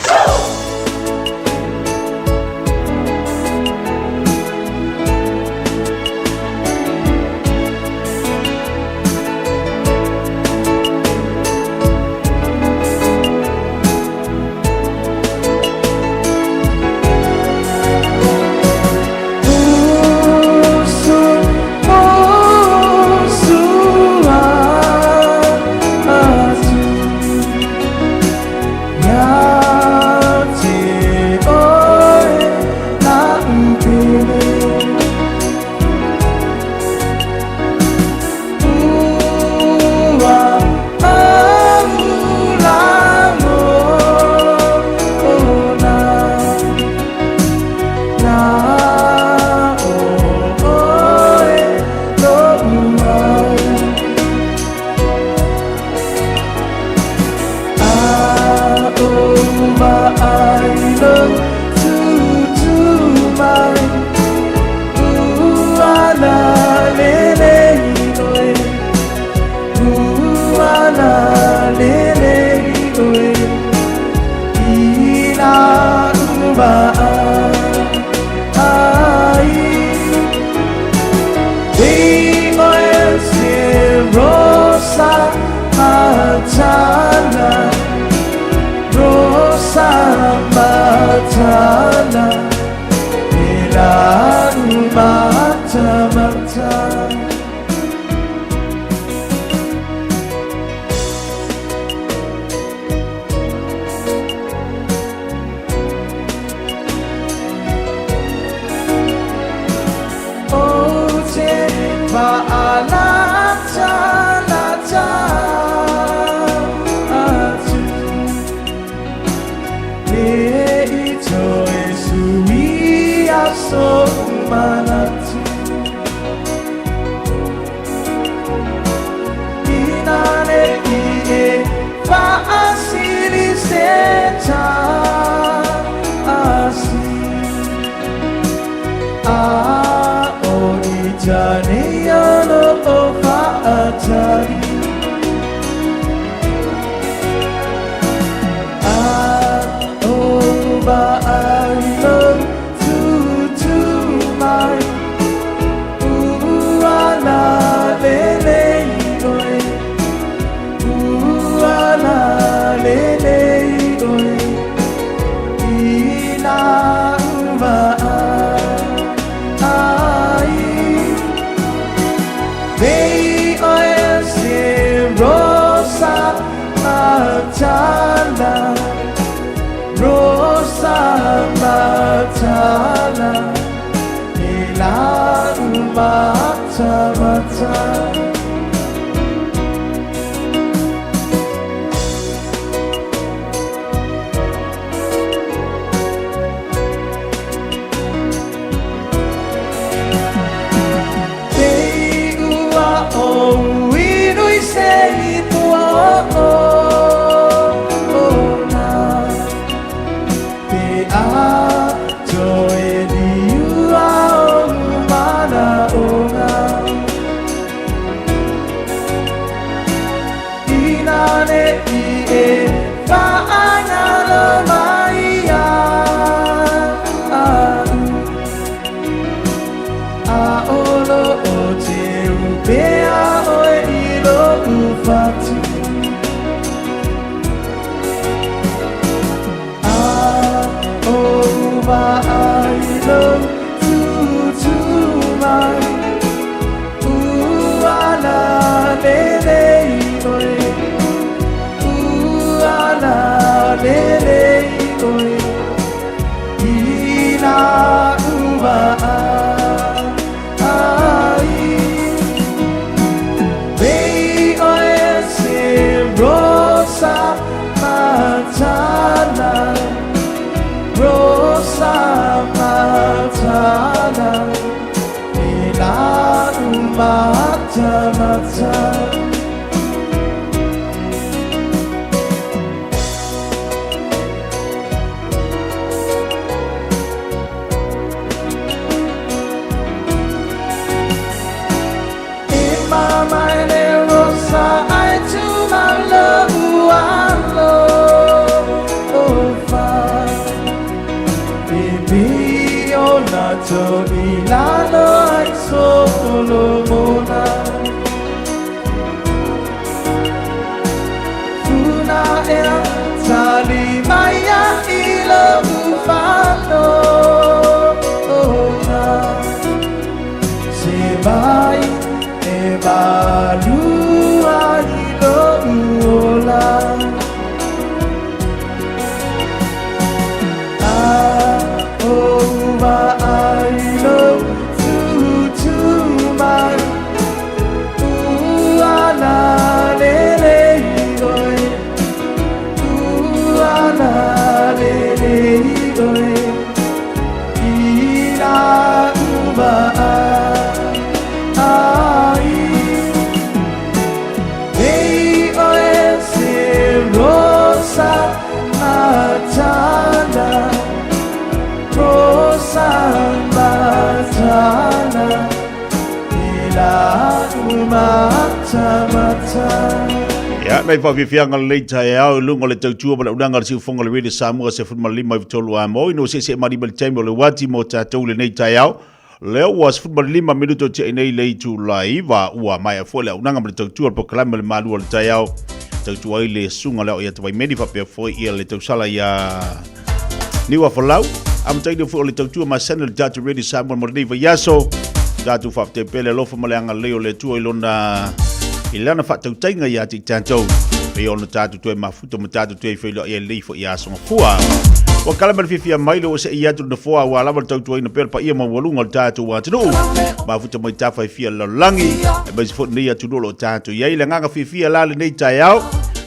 Mai Fiafia le Taeao lungo le tautua ma le unanga le siufonga le rede Samoa se fut malima i tolu a mo ino se mari mal time le wati mo tatou le nei Taeao leo was fut malima minuto te nei le tu live ua mai a fole unanga le tautua po kalama le Malu le Taeao tautua ile sunga le ia te vai medi fa pe foi ia le tausala ia niwa folau am taide fo le tautua ma sana le tatu rede Samoa mo nei va yaso tatu fa te pele lo fa malanga leo le tu ilona ilana fa tau tainga ia te tantou pe ona tatu toe mafuta mo tatu toe felo ia lei fo ia songa fua o kala mal Fiafia mailo o se ia tu na foa wa lava tau toe na per pa ia ma walunga tatu wa tunu mafuta mo tafa Fiafia la langi e ba se fo nei tu lo tatu ia ile nganga Fiafia la le nei Taeao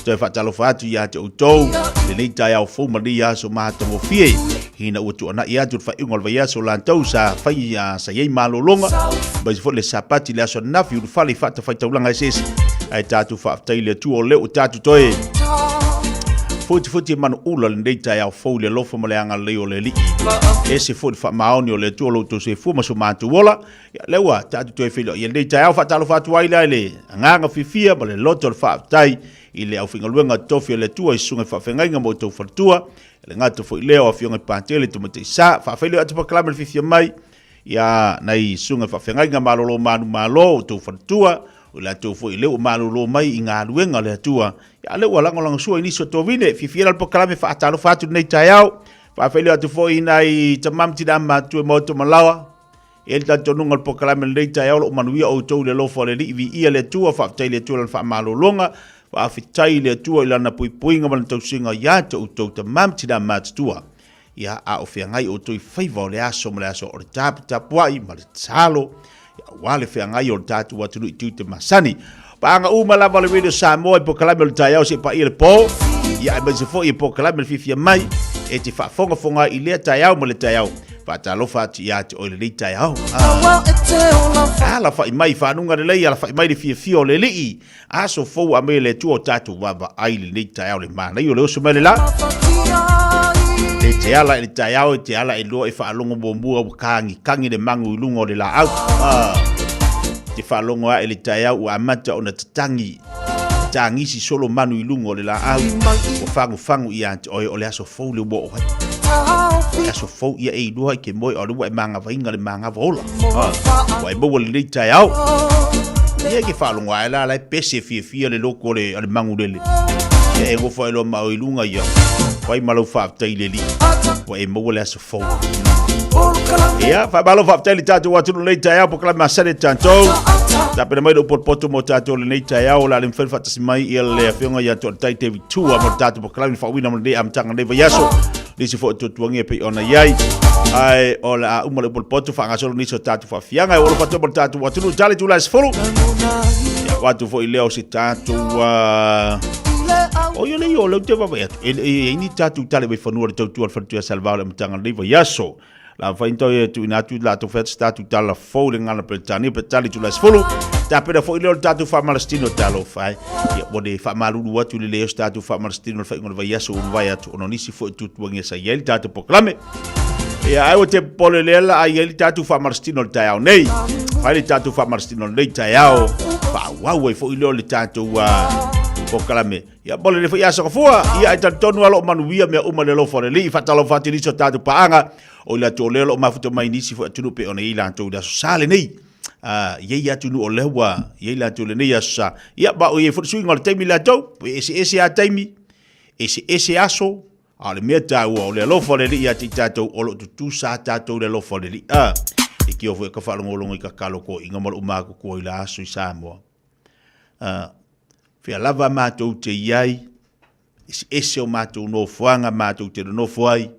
toe fa talo fa tu ia te utou le nei Taeao fo ma dia so ma to mo fie hina o tu ana ia tu fa ingol va ia so la tau sa fa ia sa ye malolonga ba se fo le sapati le so na fiu fa le fa ta fa taulanga sis ai tatu fa taile tu o le o tatu toe futi manu ula le nei Taeao fo le lofo mo le anga le o le li ese futi fa maoni o le tu lo to se fu ma so matu wola le wa tatu toe filo ye nei Taeao fa talo fa tu ai le nganga Fiafia ba le loto fa tai ile au finga luenga tofi le tu ai sunga fa fenga mo to fatua le ngato fo leo afionga pantele to mate sa fa felo atu pa klama le Fiafia mai ya nai sunga fa fenga malolo malo to fatua la to fo ile o malolo mai inga luenga le tua ya le wala ngolanga sua ini so to vine Fiafia al proclame fa atalo fa tu nei Taeao fa felo atu fo inai tamam tidama tu mo to malawa el tanto nunga proclame nei Taeao o manuia o to le lo fo le vi ia le tua fa tele tu fa malolonga fa fitai le tua ilana puipuinga man tau singa ya to ta mam tidama tua ya a o fiangai o to faiva le aso mo le aso o tap wai mal salo wale fiangai o tatu watu tu te masani panga uma la vale video Samoa po kalame le Taeao se pa ile po ya ba se fo i po kalame le Fiafia mai e te fa fonga ile Taeao mo le Taeao fa talo fa ti ya o le Taeao ala fa mai fa nunga le ala fa mai le Fiafia o le li aso fo a me le tu o tatu wa ai le Taeao le mana yo le so mele la te ala le Taeao te ala e lo e fa longo bombu o kangi le mangu lungo le la au te fa longo a le Taeao o amata ona tangi si solo manu lungo le la au o fangu ia o le aso fo le bo aso fo ia e do ke moi o le manga vainga le manga vola wa e bo le Taeao ia ke fa longo a la pese Fiafia le loko le mangu le e go fa lo ma o lunga ia wai malo fa taile li wa e mo le aso fo ia fa malo fa taile tatu wa tu le Taeao po klama sale tanto ta pena mai do poto mo tatu le Taeao la le mfen fa tasimai ia le afionga ia to tai te vitua mo tatu po klama fa wina mo le am tanga le yaso lisi fo to tuangi pe ona yai ai ola uma le poto fa ngaso ni so tatu fa fianga o fa to tatu wa tu tale tu la sfolo ya watu fo ileo si tatu wa o yo le te va vai e ni tatu tale be fonua to tu al fa salvare am tanga le yaso la fa into tu ina tu la to fet statu tala fo le ngana pretani pe tali tu la sfolo ta pe fo ileo tatu fa malastino talo fa ya bode fa malu watu le statu fa malastino fa ngol vai yaso vai atu onisi fo tu tuangi sa yel tatu proclame ya ai o te polelela ai yel tatu fa malastino Taeao nei fa le tatu fa malastino nei Taeao fa wa fo ileo le tatu wa proclame ya bole le fa yaso fua ya ai tonu alo manuia me uma le lo fo le li fa talo fa ti so tatu paanga o la to lelo mafuta mai nisi fo tunu pe ona ila to da sale nei ye ya tunu o lewa ye la to le nei asa ya ba o ye fo swing o taimi la to ese a taimi ese aso ale meta o le lo fo le ya titato o lo tu sa tato le lo fo le e ki o fo ka fa longo i ka kalo ko inga mo uma ko ila aso i Samoa fia lava ma to te yai ese o ma to no fuanga ma to te no fuai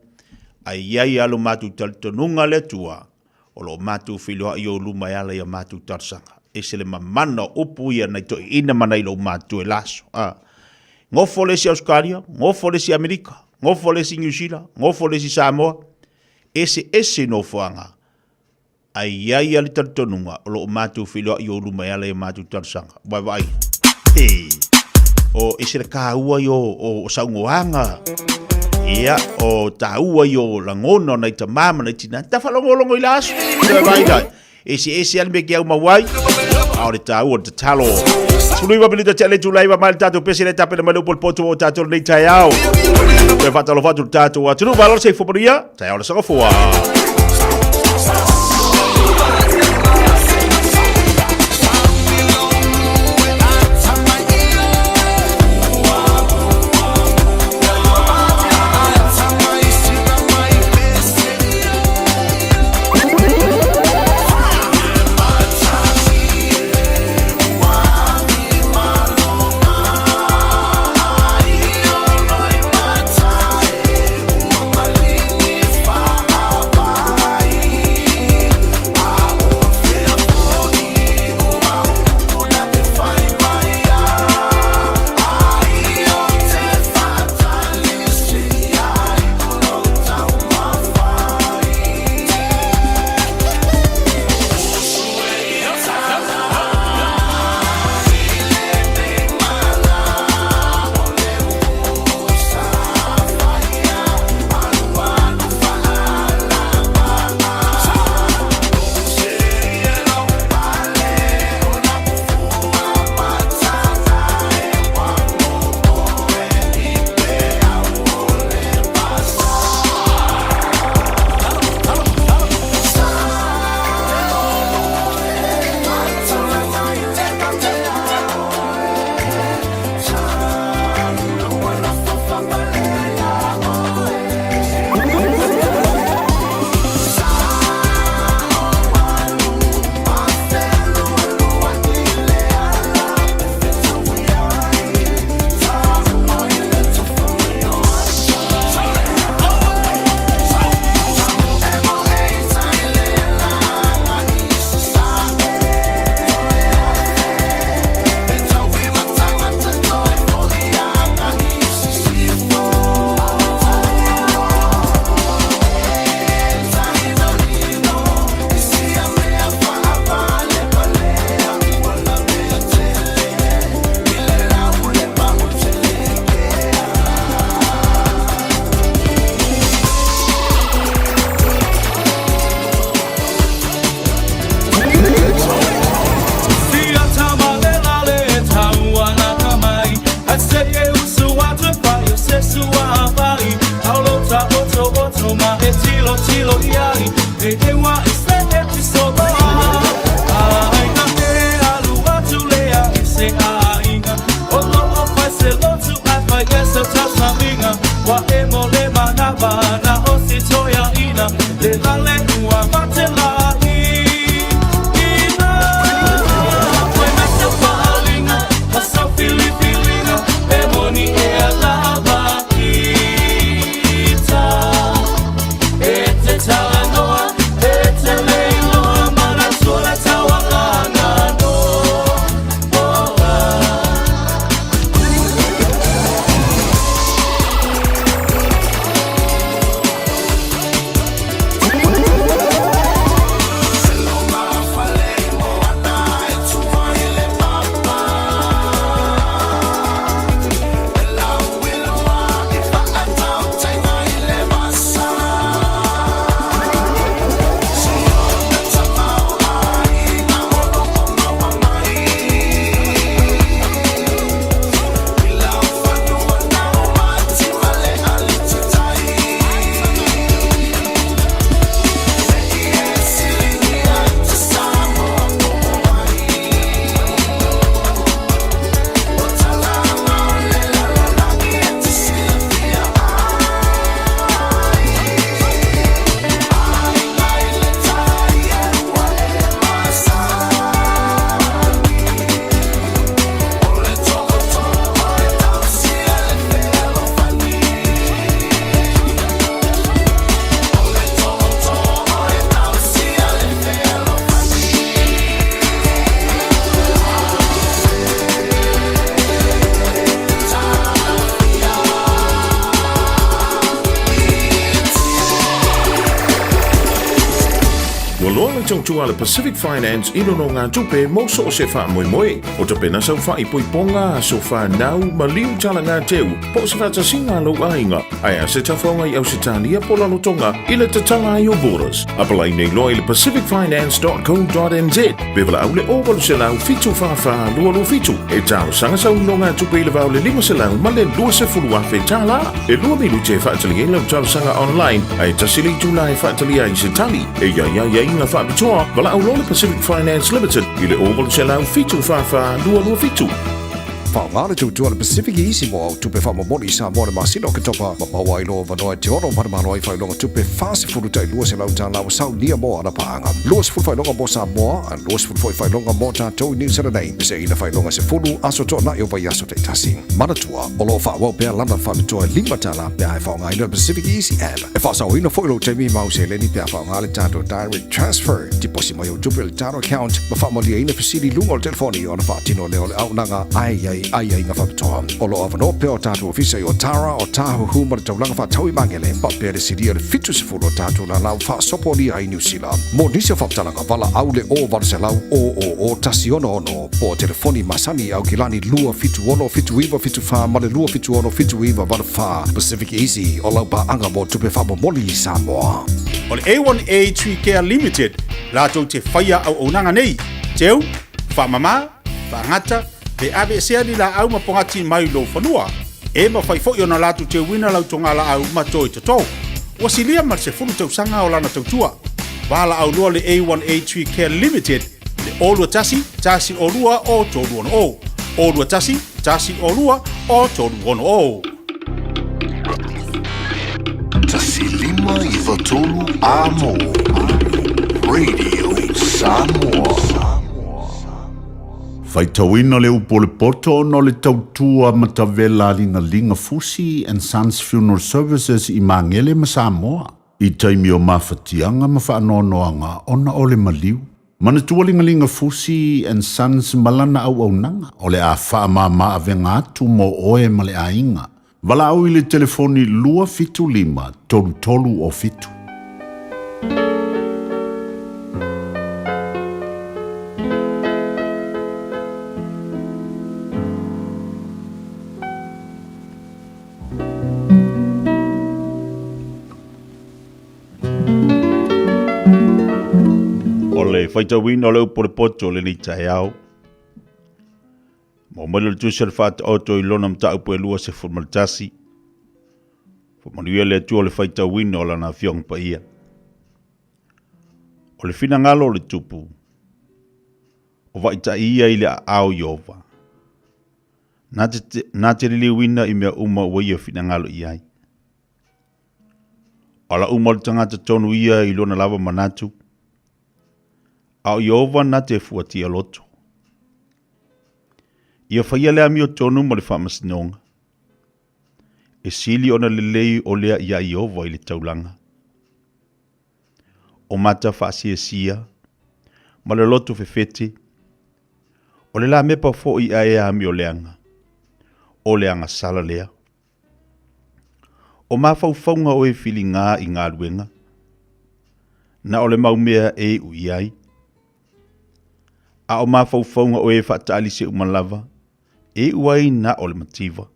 ai ai alo matu taltonunga le tua o lo matu filo i o luma ala ia matu tarsanga ese le mamana upu ia nei to ina mana i lo matu e laso ngofo le si Australia ngofo le si Amerika ngofo le si New Zealand ngofo le si Samoa ese no fuanga ai ai ali taltonunga o lo matu filo i o luma ala ia matu tarsanga vai o ese le kaua i o saungoanga ia o taua yo langono na tamama na tina ta falongolongo ilaso vai dai ese al me ke uma wai au le taua te talo Suluiva milita chale tulaiva mal tatu pesile tape na malu polpoto o tatu nei Taeao. Pe fatalo fatu tatu wa tunu valor sei fomoria. Taeao le sanga fua. tong tua le Pacific Finance ilo no ngā tupe mo so o se wha moe moe. O te pena sau wha i poiponga so wha nau ma liu tala ngā teu. Po se wha tasinga lo ainga. Ai a se tawhaunga i au se tānia po lalo tonga i le tatala i o borders. Apalai nei loa i le pacificfinance.co.nz. Bevala au le ovalu se lau fitu whawha lua lo fitu. E tau sanga sau no ngā tupe i le vau le lima se lau ma le lua se fulua whe tala. E lua milu te whaatali e lau tau sanga online. Ai tasili tula e whaatali ai se tali. E ia inga whaapitoa. Vala au lo le Pacific Finance Limited. I le ovalu se lau fitu whawha lua fitu. Whaongāre tūtua le Pacific Easy mo au tupe whamamoni sa mo le masino ke topa ma maua i loa vanoa te ono paramano ai whailonga tupe whase furu tai lua se lau tā lau sau nia mo ana paanga. Lua se furu whailonga mo Samoa, an lua se furu whailonga mo tātou New Zealand. Se ina whailonga se furu aso tō na iwa i aso te tasi. Manatua, o loa whaawau pēr lana whamitoa lima tāla pēr ai whaonga ina Pacific Easy app. E whaasau ina whailo te mi mau se leni pēr whaonga le tātou direct transfer. Tiposi mai o tupe le tātou account, ma whaamalia ina fasili lunga o telefoni o na whaatino leo le au nanga ai nga whapitoa. O lo avano peo tātou ofisa i o Tara o tāhu huma le taulanga whatau i mangele. Pa pēr le siria le fitu se furu tātou la lau whaasopo ni ai New Zealand. Mo nisi o whaptalanga wala au le o wala se lau o tasi ono po telefoni masani au kilani lua fitu ono fitu iwa fitu wha ma le lua fitu ono fitu iwa wala wha Pacific Easy o lau pa anga mo tupe whamomoli i Samoa. O le A1A Tree Care Limited lātou te whaia au onanga nei. Teu, whamama, whangata, pe ave sea li la au mapongati mai lo whanua. E ma whai fo na lātou te wina lau tonga la au matoi te tau. Wasilia mar se funu tau sanga o lana tau tua. Wala au lua le A1A Tree Care Limited, le olua tasi o lua o tolu ono o. Olua tasi o lua o tolu ono o. Tasi lima I watolu amo. Radio Samoa. Faitawina le upo le poto no le tautua matavela linga Fusi and Sons Funeral Services I Mangele ma Samoa. I taimi o mawhatianga ma whaanoanoanga ona o le maliu. Manatua linga Fusi and Sons malana au nanga o le a whaamama avenga atu mo oe ma le ainga. Wala au I le telefoni lua fitu lima tolu o fitu. Faitawina o leu pole poto le ni Taeao. Mo mele le tusel fata oto I lona mta upo e lua se formaltasi. Manuia le atua le faitawina o lana fiong pa ia. O le fina ngalo le tupu. O vaita ia I le ao Yova. Nā te rili wina I mea uma ua ia fina ngalo iai. O la uma le tangata tonu ia I lona lava manatu. Ao Yehova na te fuatia loto. Ia whaia lea mi o tonu ma le whamasinonga. E sili ona le lei o lea ia Yehova I le taulanga. O mata whaasia ma le loto fefete. O le la mepa fo I aea mi o leanga. O leanga sala lea. O mawhauwhaunga o e fili ngā I ngā luenga. Na o le maumea e uiai. A o mawhauwhaunga o e whaatali se umalava, e uai na o le mativa.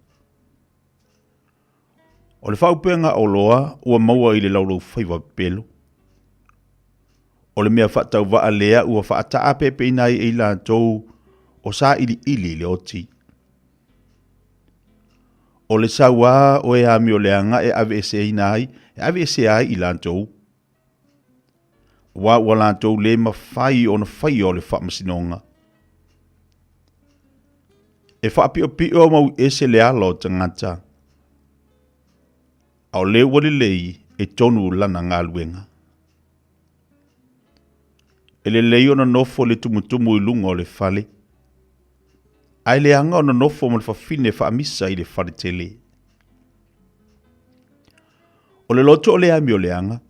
O le whaupenga o loa, ua maua I le laurau whaiwa pelo. O le mea whaatau waa lea, ua whaata apepe inai e la tou, o sa ili le oti. O le sawa o e ami o leanga e ave ese inai, e ave ese ai I la tou. Wa wala tau le mawhai o na whai o le whaamasinonga. E whaapi o pi o mau ese le alo tangata. Au le wale lei e tonu lana ngā luenga. E le lei o na nofo le tumutumu I lunga o le whale. Ai le anga o na nofo mo le whawhine whaamisa I le whale tele. O le loto o le ami o le anga.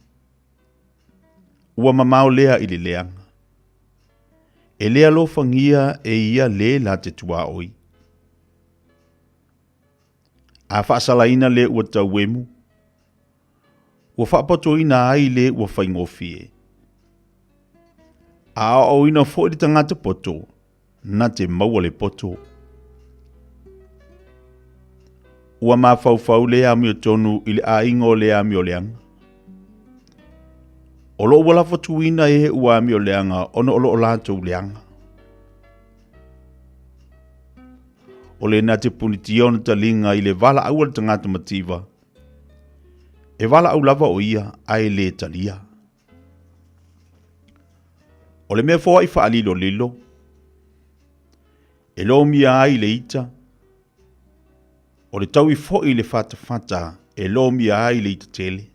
Ua mamao lea I le leanga. E lea lo fangia e ia le la te tua oi. A whaasalaina le ua tauemu. Ua whaapoto ina ai le ua whaingofie. A o ina fo i tangata poto, na te maua le poto. Ua mawhauwhau le ami o tonu i le a ingo le ami o leanga. O lo wala fatuina e ua ami o leanga, ono o lato leanga. O le na te puniti ona talinga i le vala au le tangata mativa. E vala au lava o ia ai le talia. O le mea fōa i whaalilo lilo. E lo mia ai le ita. O le tau i fo i le fata e lo mia ai le ita tele.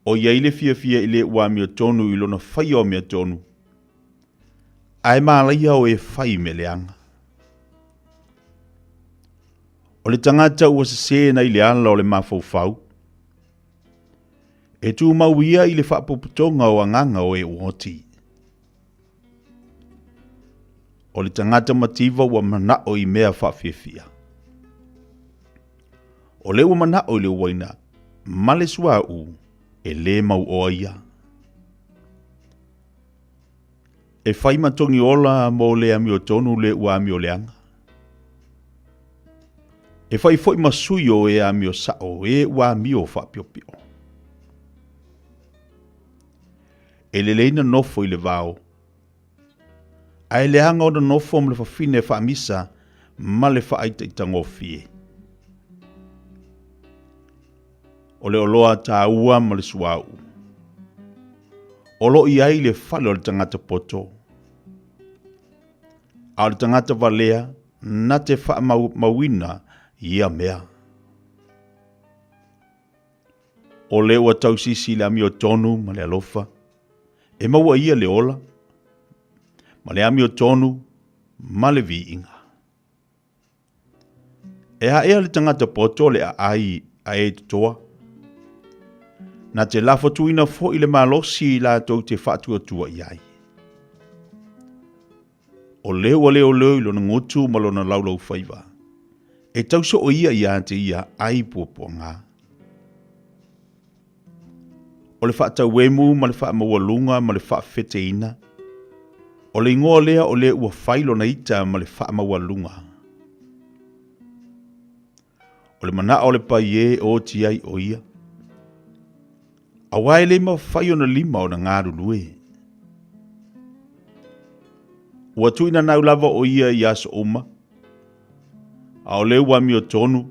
O ia i le fiafia i le ua mea tonu i lona whai o mea tonu. Ai mālaia o e whai me leanga. O le tangata ua se sēna i le ala o le mawhauwhau. E tū mauia i le whaapuputonga o anganga o e uoti. O le tangata mativa ua manao i mea whaafiafia. O le ua manao i le uaina, male sua u, e le mau o ia. E whai matongi ola mo le ami o tonu le ua ami o leanga. E whai foi masui o e ami o sao e ua ami o whaapiopio. E le leina nofo i le vao. Ai le hanga o na nofo mo le whawhine whaamisa ma le whaaita i tangofie. O le oloa tā ua ma le suau. Olo i ai le whale o le tangata poto. A le tangata valea na te wha mawina ia mea. O le ua tausisi le ami o tonu ma le alofa. E maua ia le ola. Ma le ami o tonu ma le viinga. E haea le tangata poto le a ai a e tutoa. Na te lafo tuina fo i le malosi la tau te whaatua tua iai. O leo leo ilo na ngotu ma lona laulau whaiva. E tauso o ia te ia ai puapuanga. O le whaatau wemu ma le whaamawalunga ma le whaafeteina. O le ingoa lea o le ua whailo na ita ma le whaamawalunga. O le mana o le paie o tiai o ia. Awai le ma whaio na lima o na ngaru lue. Ua tuina nau lava o ia i aso oma. A o le ua mi o tonu.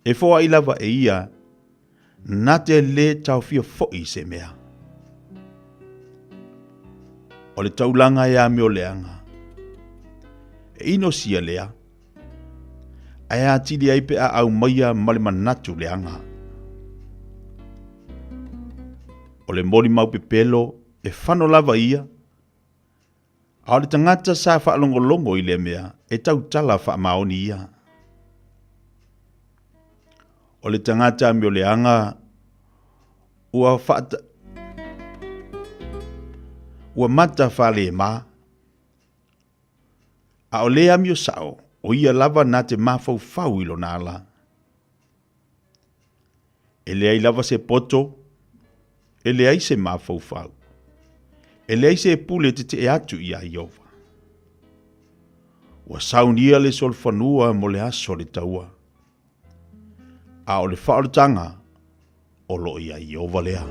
E foa i lava e ia. Na te le tau fia foi se mea. O le taulanga e ame o leanga. E ino sia lea. Ai atili ai pe a au maia male manatu leanga. O le mori mau pepelo e whano lava ia. A o le tangata sa whaalongolongo i le mea e tau tala whaamaoni ia. O le tangata mi o leanga ua whaata ua mata whale ma. A o lea mi o sao o ia lava na te mawhau whau ilo nala. E lea i lava se poto, e lea i se mawhau whau. E lea i se pule te e atu i a Iova. Ua saunia le solfanua mo le aso le taua. A o le whaoletanga o lo i a Iova lea.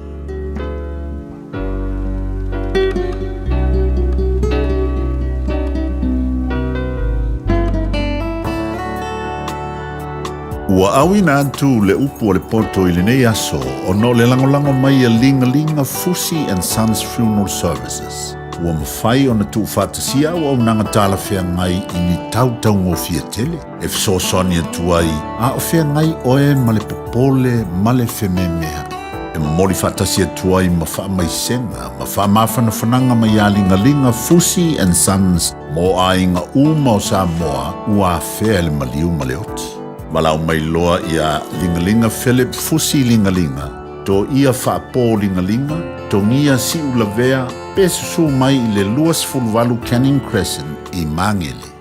Ua awina atu le upu o le poto i le nei aso o no le langolango mai a linga Fusi and Sons Funeral Services. Ua mawhai o na tu whatasia o nanga tala whea ngai i ni tau ngofia tele. E fsosoni atu ai a o whea ngai oe ma le popole ma le whememea. E mori whatasia atu ai ma wha mai senga, ma wha mawhana whananga mai a linga Fusi and Sons mo a inga uma o Samoa ua whea le maliu ma le oti. Malau mai loa ia lingalinga Philip Fusi lingalinga. To ia whaapō lingalinga, to ngia si ulavea, pesusu mai i le luas fulvalu Canning Crescent i Mangele.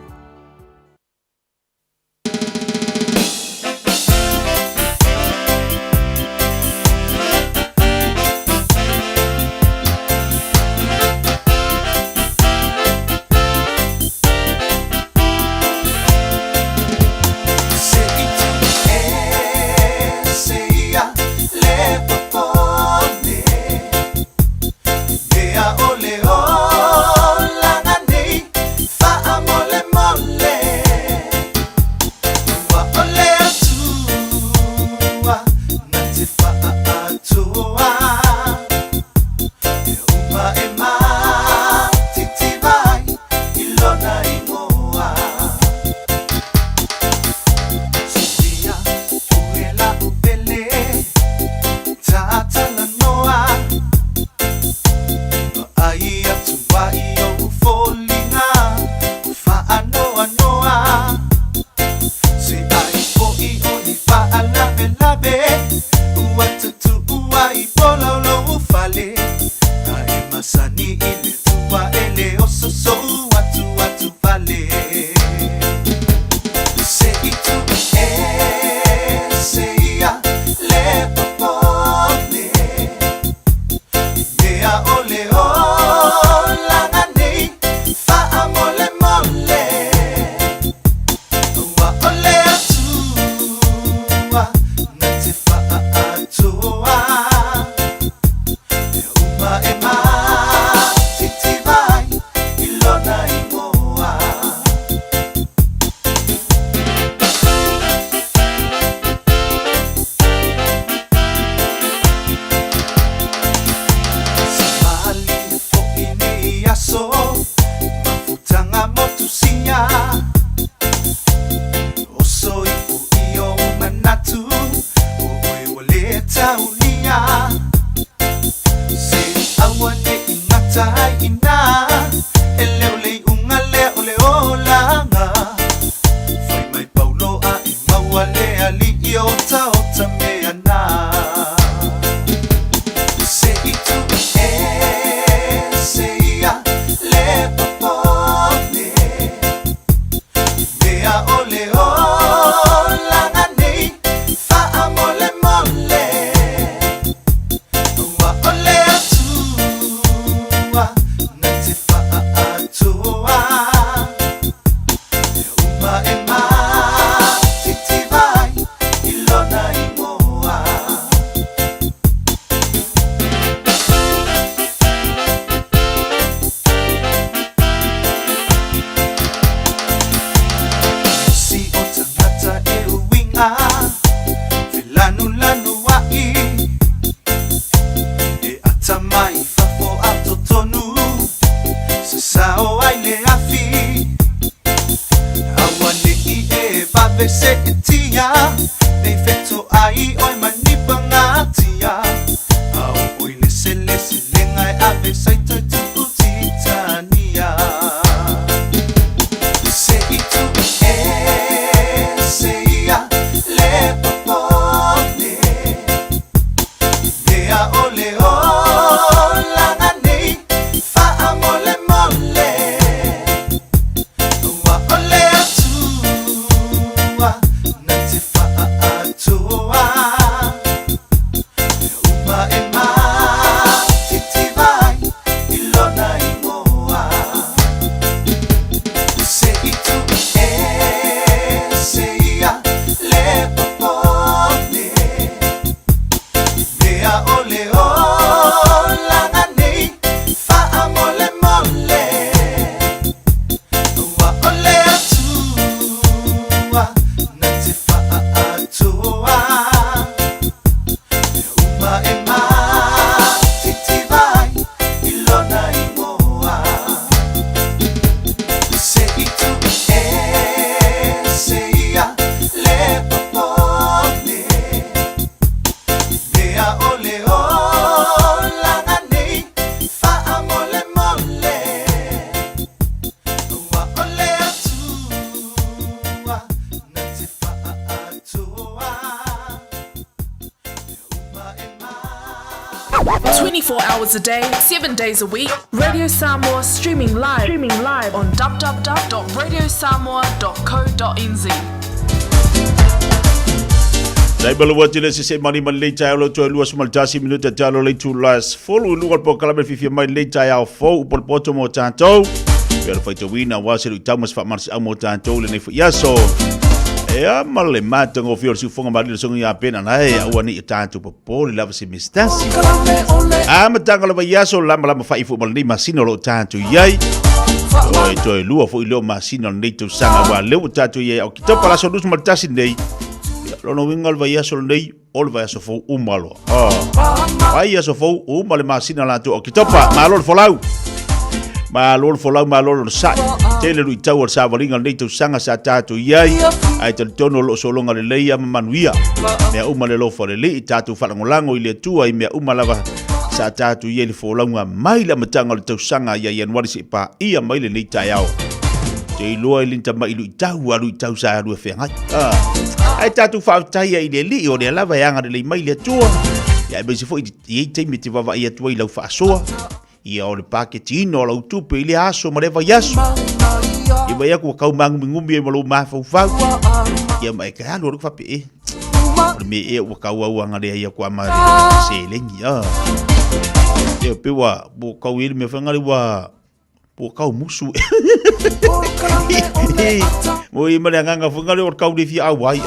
ave se itia nei feto ai oi manipa ngatia au oi le ngai ave sai toi tu utitania se itu se ia le popone dea ole ola ngani fa amole mole wa ole atua nati fa atua uma ema titi vai ilona imoa se itu se ia le popone dea ole ola ngani fa amole mole wa ole atua nati fa atua uma ema titi vai ilona imoa se itu se ia le popone dea ole ola ngani fa amole mole wa ole atua nati fa atua 24 hours a day, 7 days a week. Radio Samoa streaming live on www.radiosamoa.co.nz. Dai balu wajile si se mani man le Taeao lo to lua sumal tasi minuta talo le tu las folu lua po kalame Fiafia mai le Taeao fo upol poto mo tanto. Pero foi to wina wase lu tamas fa mars amo tanto le ne fo yaso. Ea male mata ngo fior si fonga mali songo ya pena na e awani tanto po le lava si mistasi. Matanga lo yaso lama fa ifu mal ni masino lo tanto yai. Oi to lua fo ilo masino nei to sanga wa le tanto yai o kito pala so dus mal tasi nei. Lono wingal vaya sol nei ol vaya so fo umalo vaya so fo umale masina la to okitopa malol folau malol sa tele lu tawor sa valinga nei to sanga sa tatu yai ai te tono lo solonga le leia manuia me umale lo fo le tatu falangolango ile tu ai me umalava sa tatu yai le folanga mai la matanga le to sanga yai en wali pa ia mai le nei Taeao te loa linta mai lu tau sa lu fe ngai ai tatu fa tai ai le li o le lava yanga le mai le tua ya be se foi i te miti va ia tua i lau fa soa ia o le paketino lau tupe i le aso ma le va yaso i vai aku kau mang ngumbi e malo ma fa fa ia mai ka lo fa pe me e o kau au anga le ia kwa ma se lengi ia pe wa bo kau il me fa ngali wa po kau musu mo i male nganga funga le kau de fi awai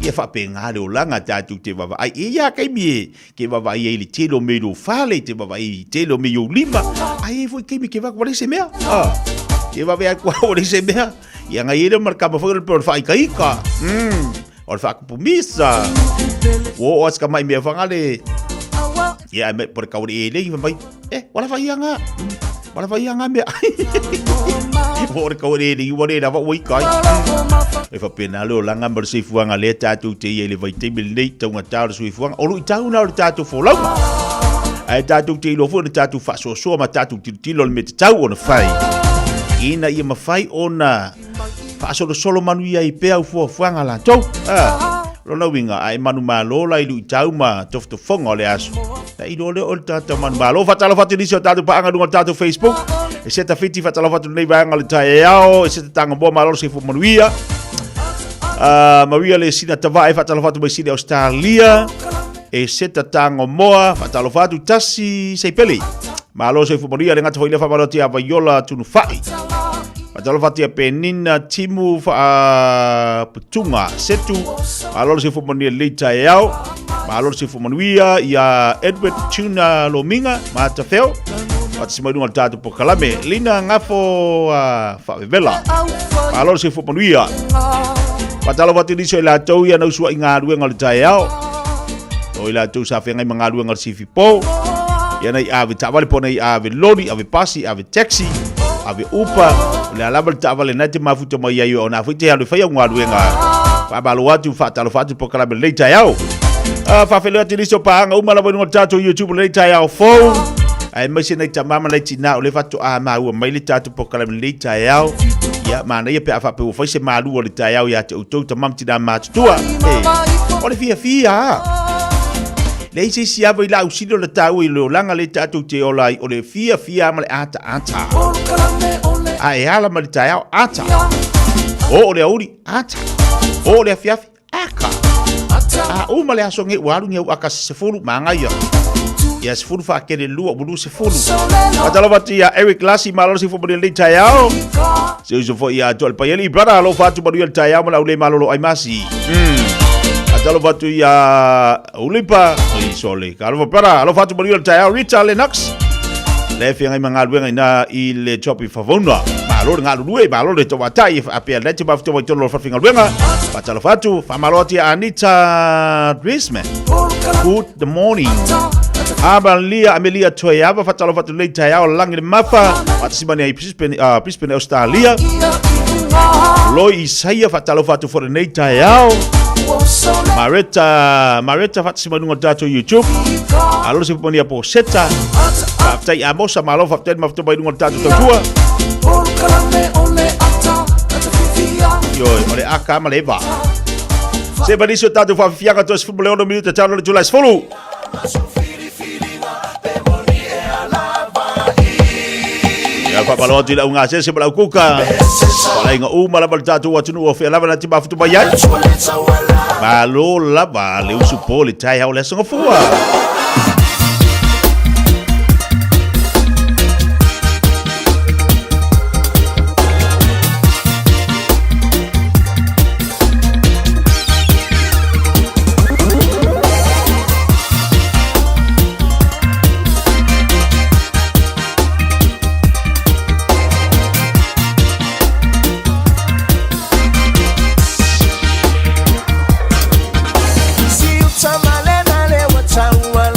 ia fa penga le langa tatu te baba ai ia kai mi ke baba ia ile telo me lo fale te baba i telo me yo lima ai foi ke mi ke va kwa se mea ke baba ia kwa o se mea ia ngai ile marka ba foi por fa kai ka or fa ku misa o os ka mai me fanga le ia me por kau de ile vai wala fa ia nga wala fa ia nga me por kau de ile wala da wa kai e fa pena lo langa mer se fuanga le tatu te ye le vai te bil nei tonga tau so fuanga o lu tau na le tatu fo lo ai tatu te lo fo le tatu fa so ma tatu ti lo me tau ona fai ina ia ma fai ona fa so solo manu ia i pe au fo fuanga la to lo na winga ai manu malo la lu tau ma tof to fonga le aso na i lo le o tatu manu malo fa talo fa ti so tatu pa anga dunga tatu Facebook e seta fiti fa talo fa tu nei va anga le Taeao e seta tanga bo malo se fo manuia Maria le sina tava e fatalo fatu mai sina Australia e seta tango moa fatalo fatu tasi sei peli malo se fu Maria le ngata foi le fa maloti ava yola tunu fai fatalo fatu e penina timu fa putunga setu malo se fu Maria le Taeao malo se fu Maria ia Edward Tuna Lominga mata feo Wat si madunga tatu po kalame lina ngafo fa vela malo se fu Maria Patalo watu ni so la tau ya na usua inga ruenga le Taeao. O ila tau sa fenga manga ruenga le sifipo. Ya na ave tawale pona ave lori, ave pasi, ave taxi, ave upa. Le alaba tawale na te mafuta mai ya yo na fuite ya le fai ngwa ruenga. Wabalo atu whatalo whatu pokala me le Taeao. Whawhelua te niso paanga umala wanu tato YouTube le Taeao phone. Ai mai sena ta mama le tina o le whatu a maua mai le tato pokala me le Taeao. Ia mana ia pe a whape o whaise Malu o le Taeao ia te utou ta mamtina mātutua. O le Fiafia. Le isi siawa i la usino le tau i leo langa le tato te olai o le Fiafia ma le ata. A e ala ma le Taeao ata. O le auri ata. O le Fiafia aka. A uma le aso nge waru nge aka sefulu mangaia. Ia sefulu fa kene lua bulu sefulu. Atalo vati ya Eric Lassi malolo si fo le Taeao. Se uso fo ia tol pa yeli brada lo fatu ba le Taeao ma le malolo ai masi. Atalo vatu ya ulipa i sole. Kalo para lo fatu ba le Taeao Rita Lennox. Le fianga mangaluenga ina i le chopi favona. Malo nga lue malo le to watai apia le tiba fto to lo fafinga luenga. Patalo fatu famaloti Anita Drisman. Good morning. Amelia Toyava fatalo fatu le Taeao langi le mafa. Patisibani ai Brisbane Australia. Loi Isaiah fatalo fatu for le Taeao. Mareta fatisibani ngatato YouTube. Alo se ponia po seta. Tai amosa malo fatu mafto bai ngatato tua. Yo, ole aka maleva. Se baniso tato fa fianga tos futebol no minuto talo le July follow. Ya pa baloti la unga se bala kuka. Pala inga uma la tato wa tunu of lava na tiba futu bayai. Malo lava le usupoli Taeao le songa fua. Tamalena le watawala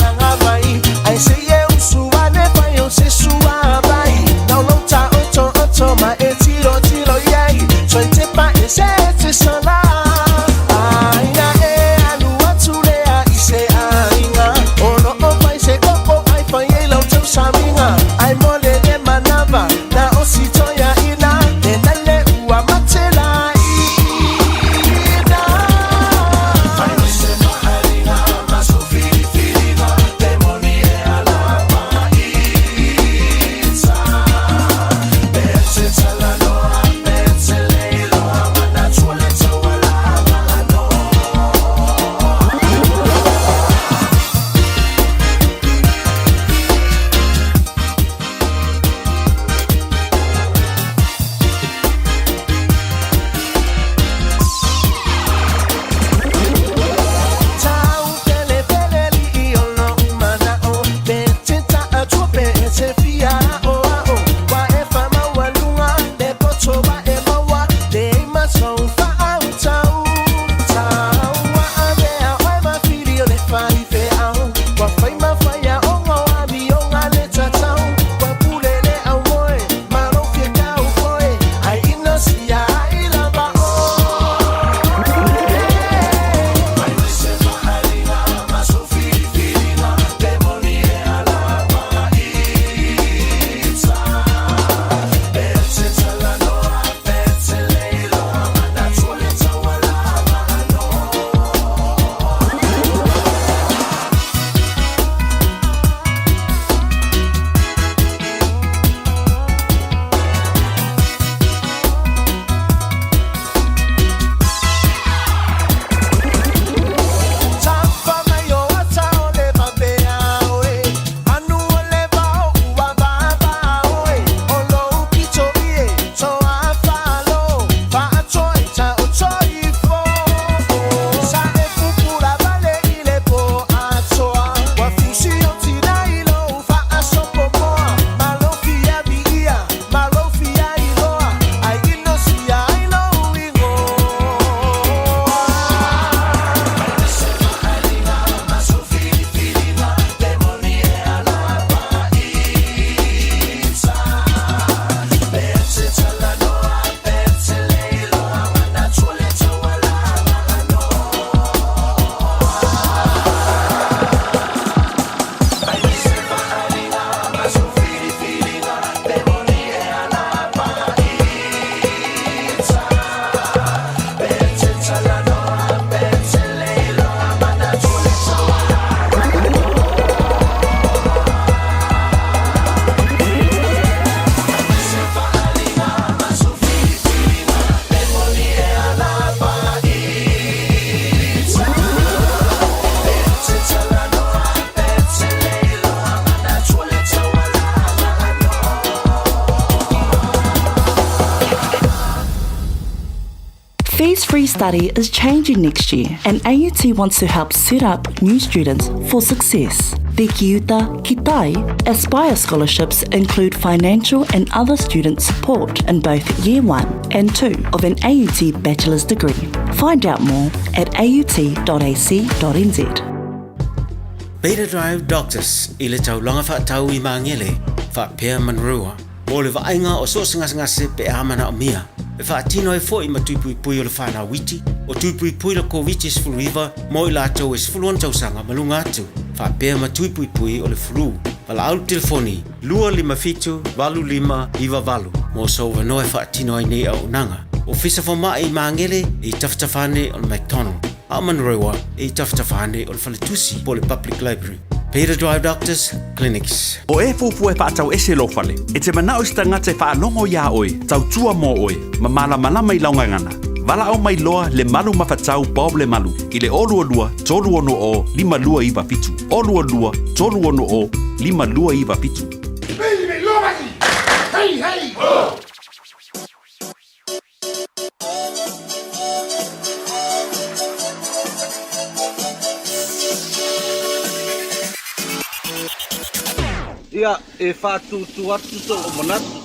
free study is changing next year, and AUT wants to help set up new students for success. The Kiuta, Kitai, Aspire scholarships include financial and other student support in both Year 1 and 2 of an AUT bachelor's degree. Find out more at aut.ac.nz. Beta Drive Doctors i le taulanga whaatau i maangele, whaapea manrua, o le vaenga o so ngase pe amana o mia, e whaatino e fo i matuipui pui o le whanau witi, o tuipui pui la COVID is full river, mo i lātou is fuluan tausanga malunga atu, whaapea matuipui pui o le fulu, wala au telefoni, 255-25 mo so wanoe whaatino ai nei au nanga, o fisa fo mai i maangele i taftafane o le McDonald. Amanrewa e taftafane o le Falatusi po le Public Library. Peter Drive Doctors Clinics. O e fufu e whaatau ese lo fale. E te manao sta ngate whaanongo ia oe, tau tua mo oe, mamala malama i laungangana. Vala au mai loa le malu mawhatau Bob le malu. I le olua lua, tolu ono o, 5 lua iwa pitu. Olua lua, tolu ono o, 5 lua iwa pitu. Hey, hey, hey! Oh! Ia e whātutu atu so o manatu.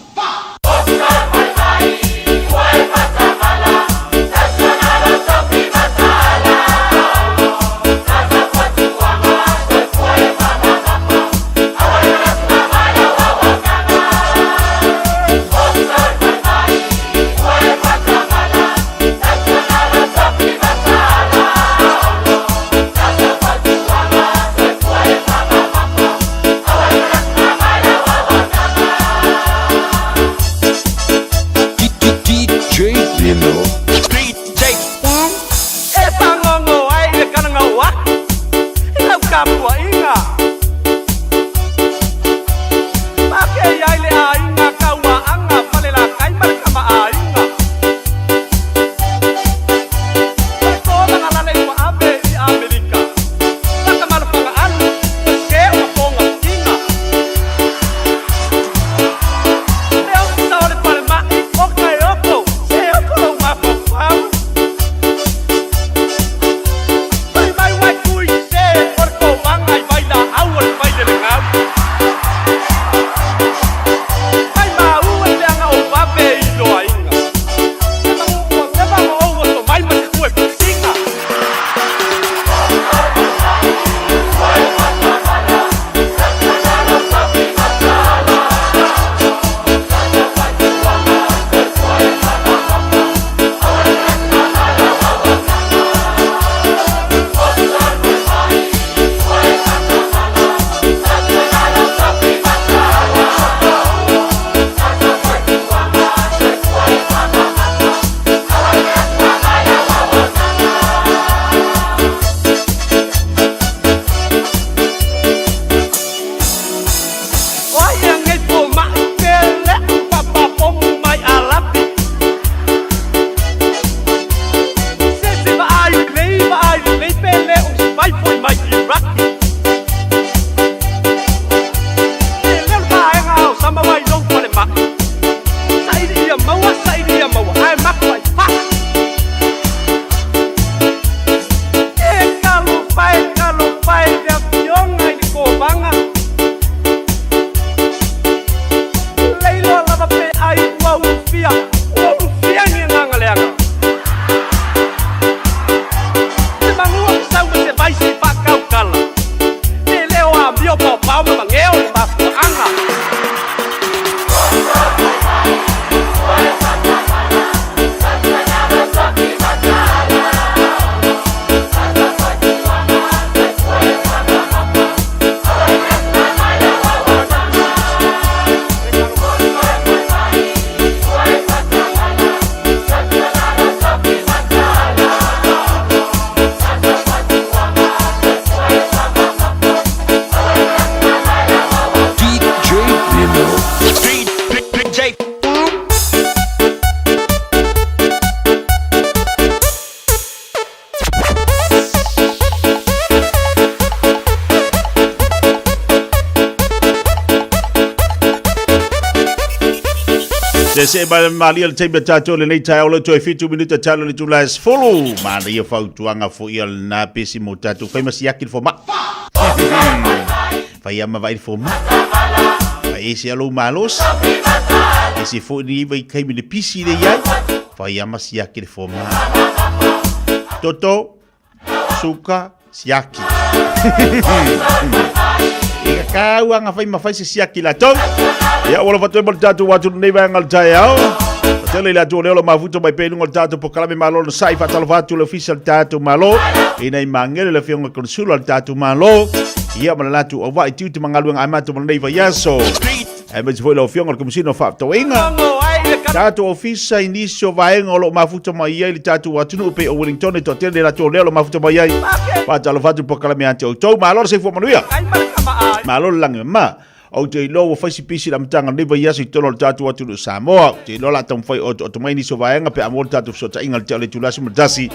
Se malia le taimi tatou le nei Taeao le toi fitu minuta talo le tula sfulu. Mana ia fautuanga fo ia na pesi mo tatou. Fai masiaki fo ma. Fai ama vai fo ma. Fai ese alo malos. Ese fo ni vai kaimi le pisi le iai. Fai ama siaki fo ma. Toto, suka, siaki. Ika kauanga fai mafai se siaki la tau. Ia wala fatu e tatu watu nei vai ngal Taeao. Tele la tu lelo mafuto mai pelu ngol tatu po kalame malo no sai fa talo fatu le official tatu malo. Ina i mangele le fionga konsulo al tatu malo. Ia mana tu o vai tu te mangalu nga amatu nei vai yaso. E me foi le fionga komsino fa to inga. Tatu ofisa inicio vai ngolo mafuto mai ia le tatu watu no pe o Wellington to tele la tu lelo mafuto mai ai. Fa talo fatu po kalame ante o to malo se fo manuia. Malo lang ma. O te ilo o faisi pisi la mtanga neba yasi tolo le tatu watu no Samoa. Te ilo la tam fai o tomaini so vaenga pe amor tatu so ta ingal te le tulasi mdasi.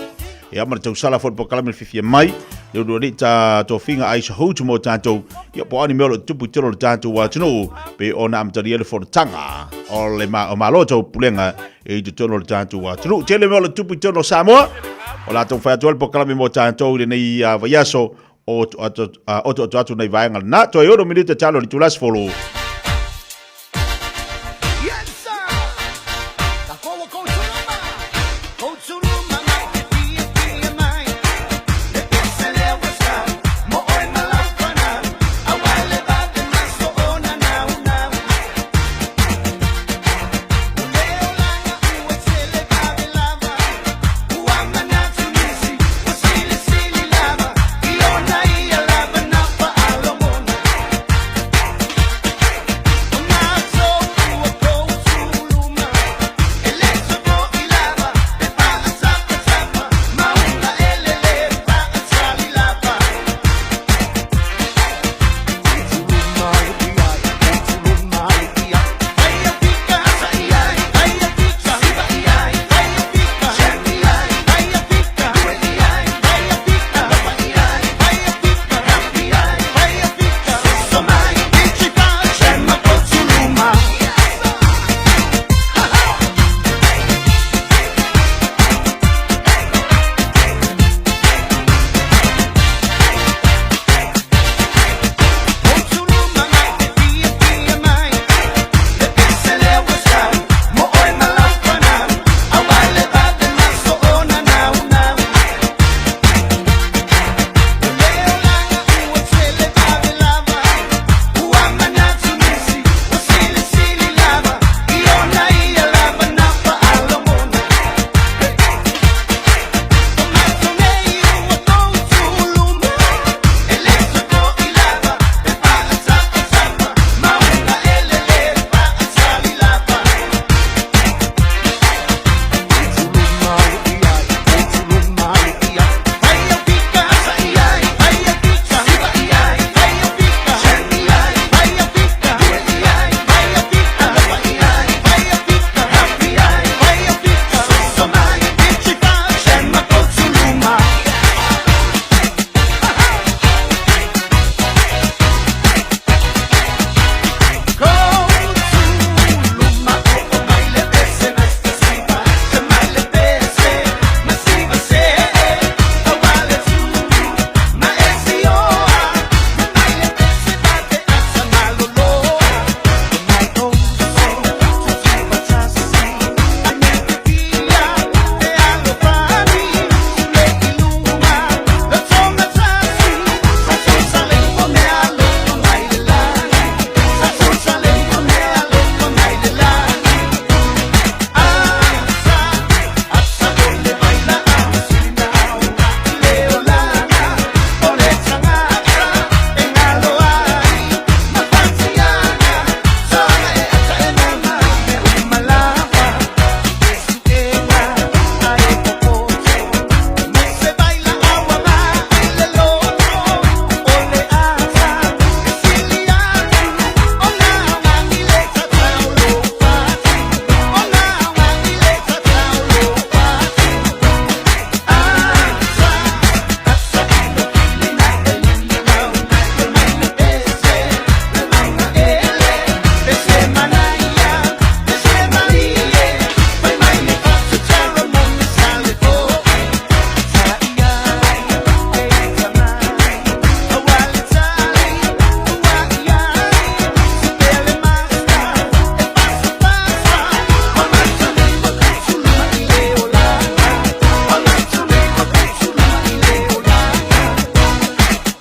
E amar tau sala fo po kalame Fiafia mai. Le do rita to finga ai so hotu mo tatu. Ya po ani melo tupu tolo le tatu watu no pe ona amtari ele for tanga. O le ma o maloto pulenga e te tolo le tatu watu no. Te le melo tupu tolo Samoa. O la tam fai tolo po kalame mo tatu le nei vayaso. O atu nei vaenga na to euro minuta talo li tulas follow.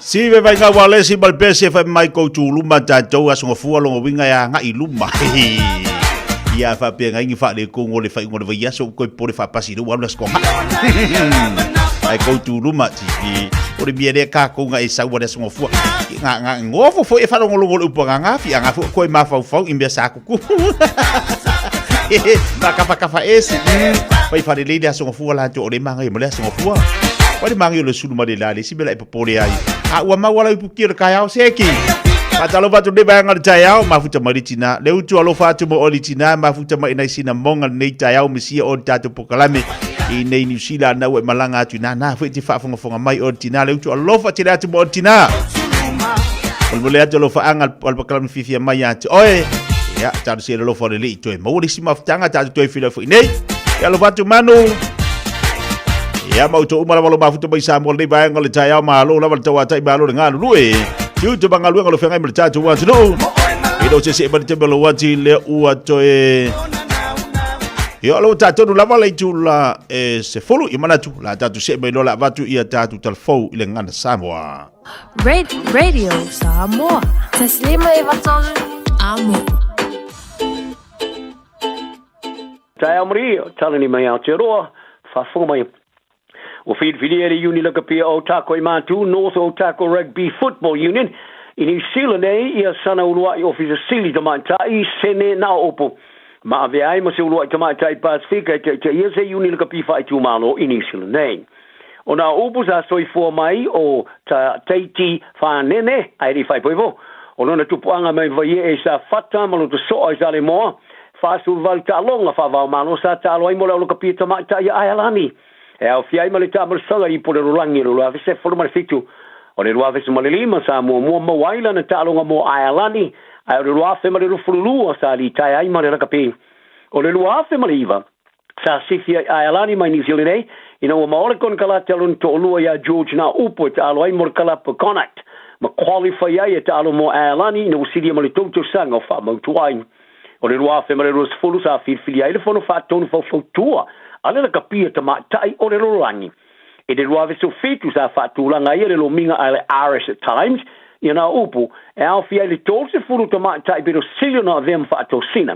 Si ve vai ngā wale si malpese fai mai koutu luma tātou asonga fua longa winga ya ngai luma. Ia fa pe ngai fa le kongo le fa ngole vai aso ko pore fa pasi do wala sko. Ai koutu luma ti o le mia ka ko ngai sa wala asonga fua. Nga ngofo fo e fa longo upanga nga fi anga fo ko ma fa fa imbia sa ku. Ba kafa esi. Vai fa le le asonga fua la to o le manga i mo le asonga fua. Wale mangi le sulu made lale si bela ipopole ai. A ua mawala ipukira Taeao seki. Patalo batu de banga Taeao mafuta maritina. Le utu alofa atu mo olitina mafuta ma ina sina monga nei Taeao misia o tatu pokalame. I nei New Zealand na we malanga atu na fiti fa fonga mai olitina le utu alofa tira atu mo olitina. Olmole atu alofa anga alpakalame Fiafia mai atu. Oe. Ya, tadu si alofa le li toe. Mawuri si mafutanga tatu toe fila fu nei. Ya alofa atu Manu. Ya mau to umala walo mafuta mai Samoa nei vai ngale Taeao malo lava tawa tai malo ngalo lue. Tiu te bangalu ngalo fengai mele tatu wa no. Ilo se ba te belo wati le ua to Yo lo tatu no lava le tu la se folu I manatu la tatu se mai lola vatu ia tatu talfou ile ngana Samoa. Radio Samoa. Taslima ivatolu amo. Taeao Maria talani mai au te roa fa fonga mai o whidiere uni laka pia o tako I mātu, North Otago Rugby Football Union, I New Zealand ia sana ulua I ofisa sili tamaitai, sene na opo. Ma ave ai ma se ulua I tamaitai Pasifika, te ia se uni laka pia whai tūmalo I New Zealand O na opo sa soi fua mai o ta teiti whanene, ai ri whai poivo. O nona tupuanga mai vai e sa whata malo te soa I sale moa, whasu vali ta longa whavau malo sa ta aloai mo leo laka pia tamaitai ai alani. E au fiai male tāmara sanga I pole rolangi lo lua vese folo mare fitu. O le lua vese male lima sa mua mawaila na tālonga mo ailani. Ai o le lua fe male rufululua sa li tai ai male rakapi. O le lua fe male iwa. Sa sifi ailani mai New Zealand Ina ua maole kon kala talon to olua ya George na upo tālo ai mor kala per connect. Ma qualify ai tālo mo ailani ina usidi male tautu sanga o wha mautuai. O le lua fe male rusfulu sa fili ai le fono wha tonu fautua. Ale la kapia tama tai o le rolangi. E de ruave so fetu sa fatulanga ia le lominga ale Irish at times. Ia na upu, e au fia le tol se fulu tama tai pero silio na vem fatosina.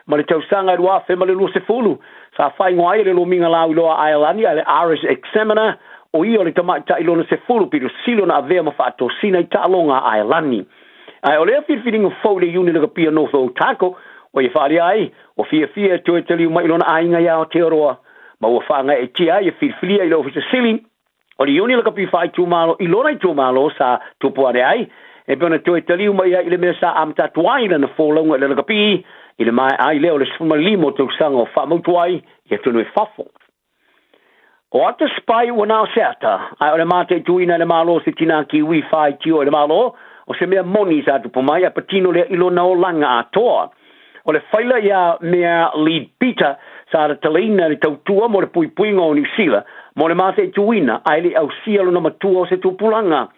Ma le tausanga ruave ma le lu se fulu. Sa fai ngoa le lominga lau loa Ireland ale Irish Examiner. O ia le tama tai lona se fulu pero silio na vem fatosina I talonga Ireland. Ai o le fifiringa fau le uni le kapia North Otago. O ia whaari ai, o Fiafia toe te liu mai lona ainga ia o te aroa. Ma ua whaanga e tia I whirwhiria I lo ofisa sili. O li uni laka pi whai tūmalo, I lona I tūmalo sa tupuare ai. E pēna toe te liu mai I le mea sa amtatuai lana fōlaunga I le laka pi. I le mai ai leo le sfuma limo tau sanga o whamautuai. I tunu e whafo. O ata spai ua nao seata. Ai o le mate tuina le malo se tina ki ui whai tio le malo. O se mea moni sa tupumai a patino le ilona o langa a toa. O le whaila ia mea lead Peter sa ara talaina le tautua mo le puipuinga o New Zealand mo le mate tuina ai le au sialo na matua o se tupulanga.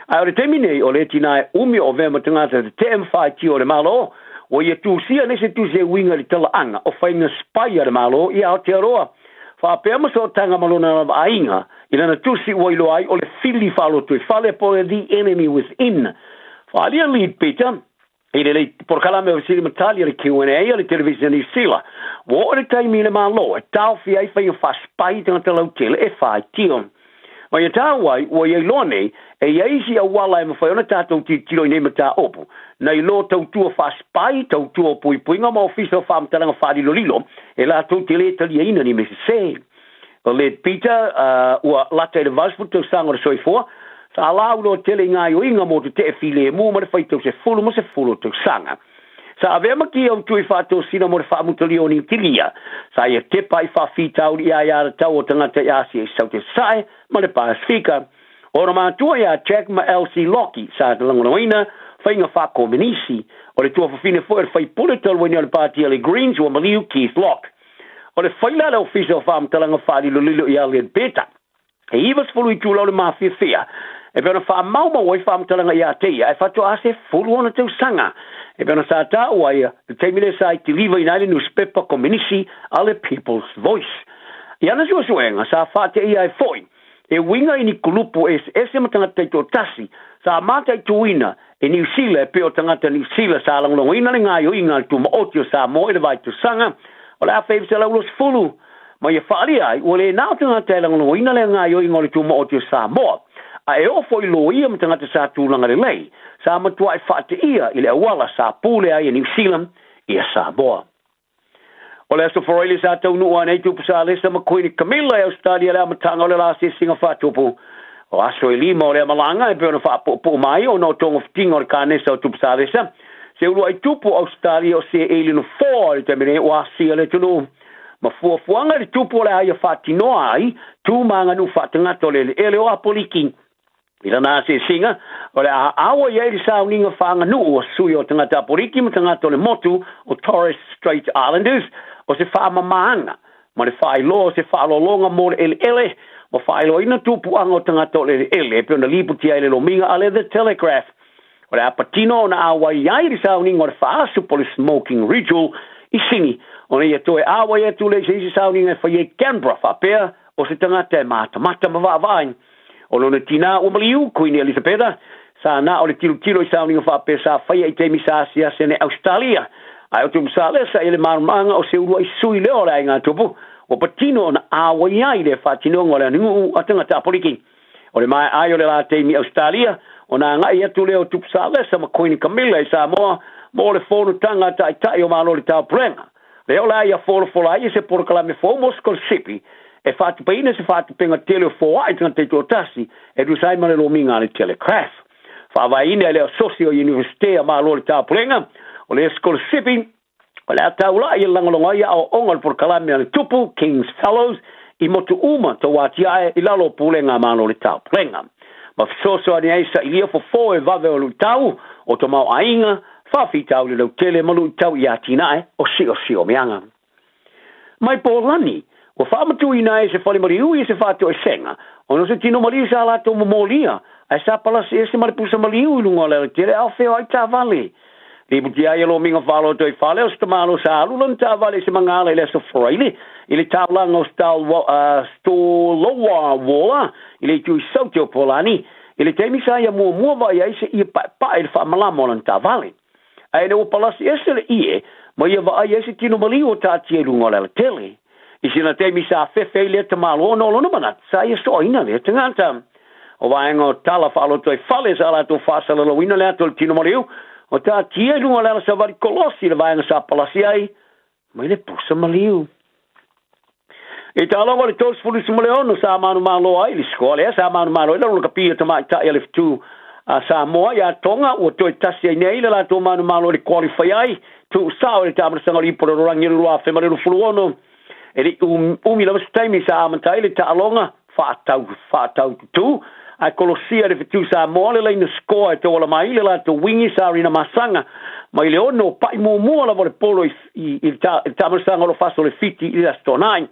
Ai o le temine o le tina e umi o vema tangata te TM5 ki o le malo o ia tusia nese tusia winga le talaanga o whainga spy le malo ia o te aroa. Whapea maso tanga malona na ainga ina na tusi wailo ai o le fili falo tui fale po the enemy within. Whalia lead Peter I le por kalame o sili matali le Q&A le television New Zealand. Wo le taimi le malo e tau fi ai fa spai tanga te lautel e fai tion. Ma ia tau wai o ia lone e iaisi a wala e mawhai ona tātou tiro I nei mata opu. Na I lo tau tua fa spai tau tua pui puinga ma ofisa o whamtalanga whadilo lilo e la tau te le tali aina ni me se se. O le Peter ua lata e le vaspu tau sangora soifua. Sa lau lo tele ngai o inga mo te file mo ma fai tau se fulu mo se fulu tau sanga. Sa ave maki au tui fato sina mo fa mutali o ni tilia. Sa ia te pai fa fitau ia ia tau o tangata ia si sau te sai ma le Pasifika. Ora ma tua ia check ma LC Loki sa te langoina fai nga fa kominisi. O le tua fa fine fo fai polital when le party le Greens o Malu Keith Lock. O le fai la official fa mtalanga fa di lilo ia le beta. E iwas fulu I tula o le Fiafia. E pēna wha mauma wai wha amtalanga I a teia, e whato ase fulu ona tau sanga. E pēna sa tā wai, te teimile sa I te liva I naile newspaper kominisi ale People's Voice. I ana sua suenga, sa wha te ia e foi. e winga ini kulupu ese matangata to tasi sa mata tuina e New Zealand pe o tangata New Zealand sa lang long ina nga yo inga tu mo otio Samoa le vai tu sanga o la fe se la ulos fulu ma ye fali ai o le na tangata lang long ina le nga yo inga tu mo otio Samoa a e o foi lo ia matangata sa tu langa le lei sa matua e fa te ia ile wala sa pule ai New Zealand ia Samoa. O le aso whareile sa tau nua nei tupu sa lesa ma koini Camilla e Australia le amatanga o le la se singa whatupu. O aso e lima o le amalanga e peona whapupu mai o no tonga fitinga o le kānesa o tupu sa lesa. Se ulua i tupu Australia o se eili no 4 le temene o asia le tunu. Ma fuafuanga le tupu o le aia whatinoa ai tu manga nu whatangata o le ele o apoliki. Ila nā se singa, o le awa iei li sauninga whaanga nu o sui o tangata apoliki ma tangata o le motu o Torres Strait Islanders o se whaamamaanga. Ma le whailo se whaalolonga mo le ele, ma whailo ina tupuanga o tangata o le ele, pe ona liputia ele lominga ale The Telegraph. O le apatino na awa iei li sauninga o le whaasu po le smoking ritual i singi. O ne ia toe awa iei tu le se isi sauninga e whaie Canberra whapea o se tangata e mata ma whaavain. O lona tina o maliu Queen Elizabeth sa na o le tilo i sauninga whape sa whaia i teimi sa asia sene Australia. Ai o tumu sa lesa ele marumanga o se urua i sui leo la inga tupu. O patino na awa iai le whatino ngole aningu atanga ta apoliki. O le mai ai o le la teimi Australia o na ngai atu leo tupu sa lesa ma Queen Camilla i Samoa mo le whonu tanga ta i tai o malo le tau prenga. Leo la ia wholo ai se porkalame fomos kol sipi. E fatu paina se fatu penga tele fo ai tanga te tasi e du sai male lo minga le Telegraph fa vai ina le socio university a malo le ta plenga o le school shipping o le taula i langolonga ia o ongol por kalame le tupu King's Fellows i motu uma to watia i lalo pulenga malo le ta plenga ma socio ani isa i fo fo e vave o lu tau o to mau ainga fa fi tau le tele malu tau ia tina o si o mianga mai polani o whaamatu ina e se whale mariu i se whātua e senga. O no se tino mariu sa alato momolia. Ai sa palasi e se maripusa mariu i lunga leo tere au wheo ai tā vale. Liputi ai alo minga whalo toi whale o stamalo sa alulan tā vale se mangala i leso whareile. I le tāulanga o stoloa wola. I le tui sautio polani. I le teimi sa ia mua vai ai se ia pa i le whaamalamo lan tā vale. Ai ne o palasi e se le ie. Ma ia va ai e se tino mariu o tātia i lunga leo tele. I sina te mi sa fefe le te malo no lo mana sa ia so ina le te ngata o vaenga o tala falo toi fale sa la to fasa lo ina le to tino mariu o ta tia lu ala sa vari kolosi le vaenga sa palasi ai mai le pusa mariu e tala le tos fulu su no sa manu malo ai le skola sa manu malo le lo kapia te mai ta ele tu sa moa ya tonga o toi tasi nei le la to manu malo le qualify ai tu sa le tamar sa ngari por rangi lu a fe mariu fuluono e umi lava staimi sa amantai le ta'alonga whaatau tu a kolosia le fitu sa moale le ina skoa e te ola mai le la to wingi sa rina masanga mai le ono pai mua la vole polo i tamasanga lo faso le fiti i la stonai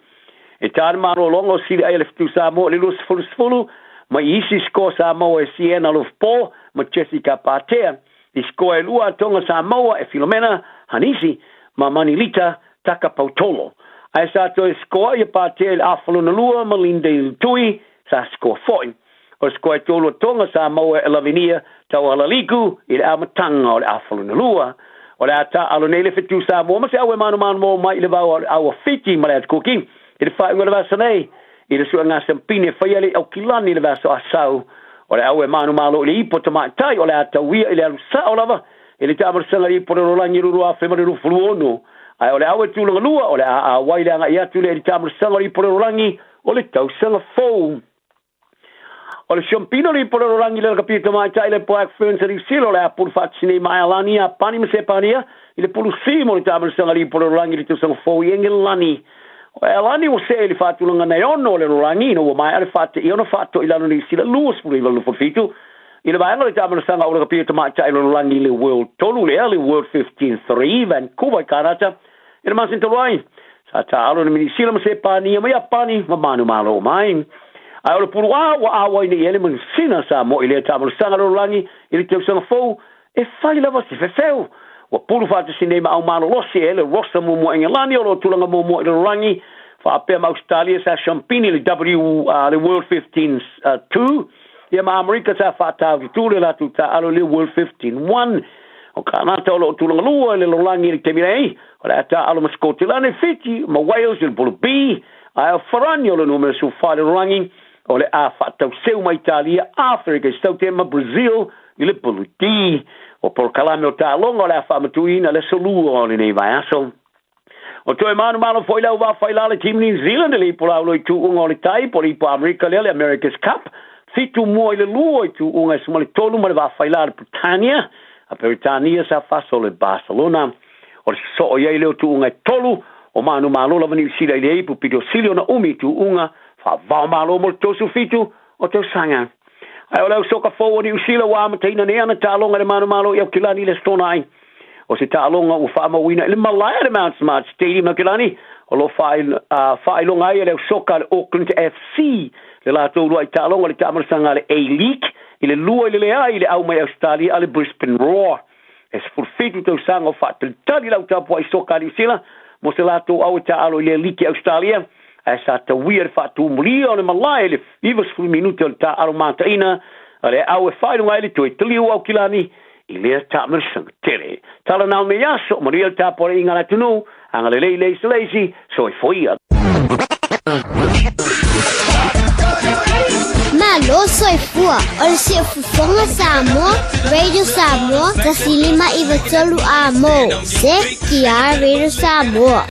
e tāna maro longo si le fitu sa moa le lus fulu mai isi skoa sa moa e Siena lo po ma Jessica Patea i skoa e lua tonga sa moa e Filomena Hanisi ma Manilita Taka Pautolo ai sa to skoa ia patel afalo na lua malinde tui sa skoa foi o skoa tolo tonga sa maua elavinia tau alaliku i amatanga o afalo na lua o le ata alo nele fitu sa mo ma se awe manu mo mai le va au fiti malet cooking i le fa ngora vasane i le suanga sampine faiale au kilani le vaso asau o le awe manu malo le ipo mai tai o le ata wia i le sa o lava i le tamar sanga i por rolangi ru a fe maru fuluono ai ole awe tu lua ole a wailanga ia tu le tamar sanga i pororangi ole tau sanga fo ole champino li pororangi le kapito mai tai le black ferns ri silo le por fatsine mai alani a pani me sepania ile pulu simo le tamar sanga i pororangi le tu sanga fo yengelani alani o se le fatu langa nei ono le rorangi no mai ale fatu i ono fatu ilano ni sila luos pulu le fitu ile vai le tamar sanga o le kapito mai tai le rorangi le world tolu le world 15-3 Vancouver Canada e ma sento vai sa ta alo ni sila mo se pani ma ya pani ma manu malo mai ai o puru wa ni ele mo sina sa mo ile ta mo sanga lo langi ile te sanga fo e fai lava se fefeu o puru fa te sinema au malo lo se ele rosa mo mo engelani o lo tulanga mo mo ile langi Fiafia ma Australia sa Champini le the World 15 2 ia ma Amerika sa whaatau tu le latu ta alo le World 15 1 o ka nata o lo tulanga lua le lolangi le temirei o le ata alo ma Scotland Fiji ma Wales le bulu B ai o Faranyo le numero su fale rangi o le a whaatau seu ma Italia Africa staute ma Brazil le bulu D o por kalame o ta longa o le a whamatuina le solua o le nei vai aso o toi manu foi lau wa fai la le team New Zealand le pola lo tu unga le tai por ipo America le America's Cup fitu mo le luo tu unga smale tolu ma le va fai la Britannia a Britannia sa faso le Barcelona o so o ye le tu unga tolu o manu malo la vani sila le ipo pido silio na umi tu unga fa va malo mo to su fitu o to sanga ai o le soka forward New Zealand wa matina ne ana talonga le manu malo ia kilani le stonai o se ta'alonga o whaamawina le malaya le Mount Smart Stadium Kilani o lo whailonga ia le soka le Auckland FC le lātou lua i ta'alonga le ta'amarasanga le A-League i le lua i le lea i le au mai Australia a le Brisbane Roar e se furfitu tau sanga o whaatalitari lau tapua i soka New Zealand mo se lātou au i ta'alo i le League i Australia e sa ta wia le whaatumuria o le malaya le 5 minuti o le ta'alo mātaina a le au e whailonga i le toi taliu au Kilani i lea ta'amarasanga tere tala nao me yaso maria tapore inga la tunu anga le leisi so i foia Malo soy fua o le se fufonga Samoa Radio Samoa tasilima i vatolu amo se kia Radio Samoa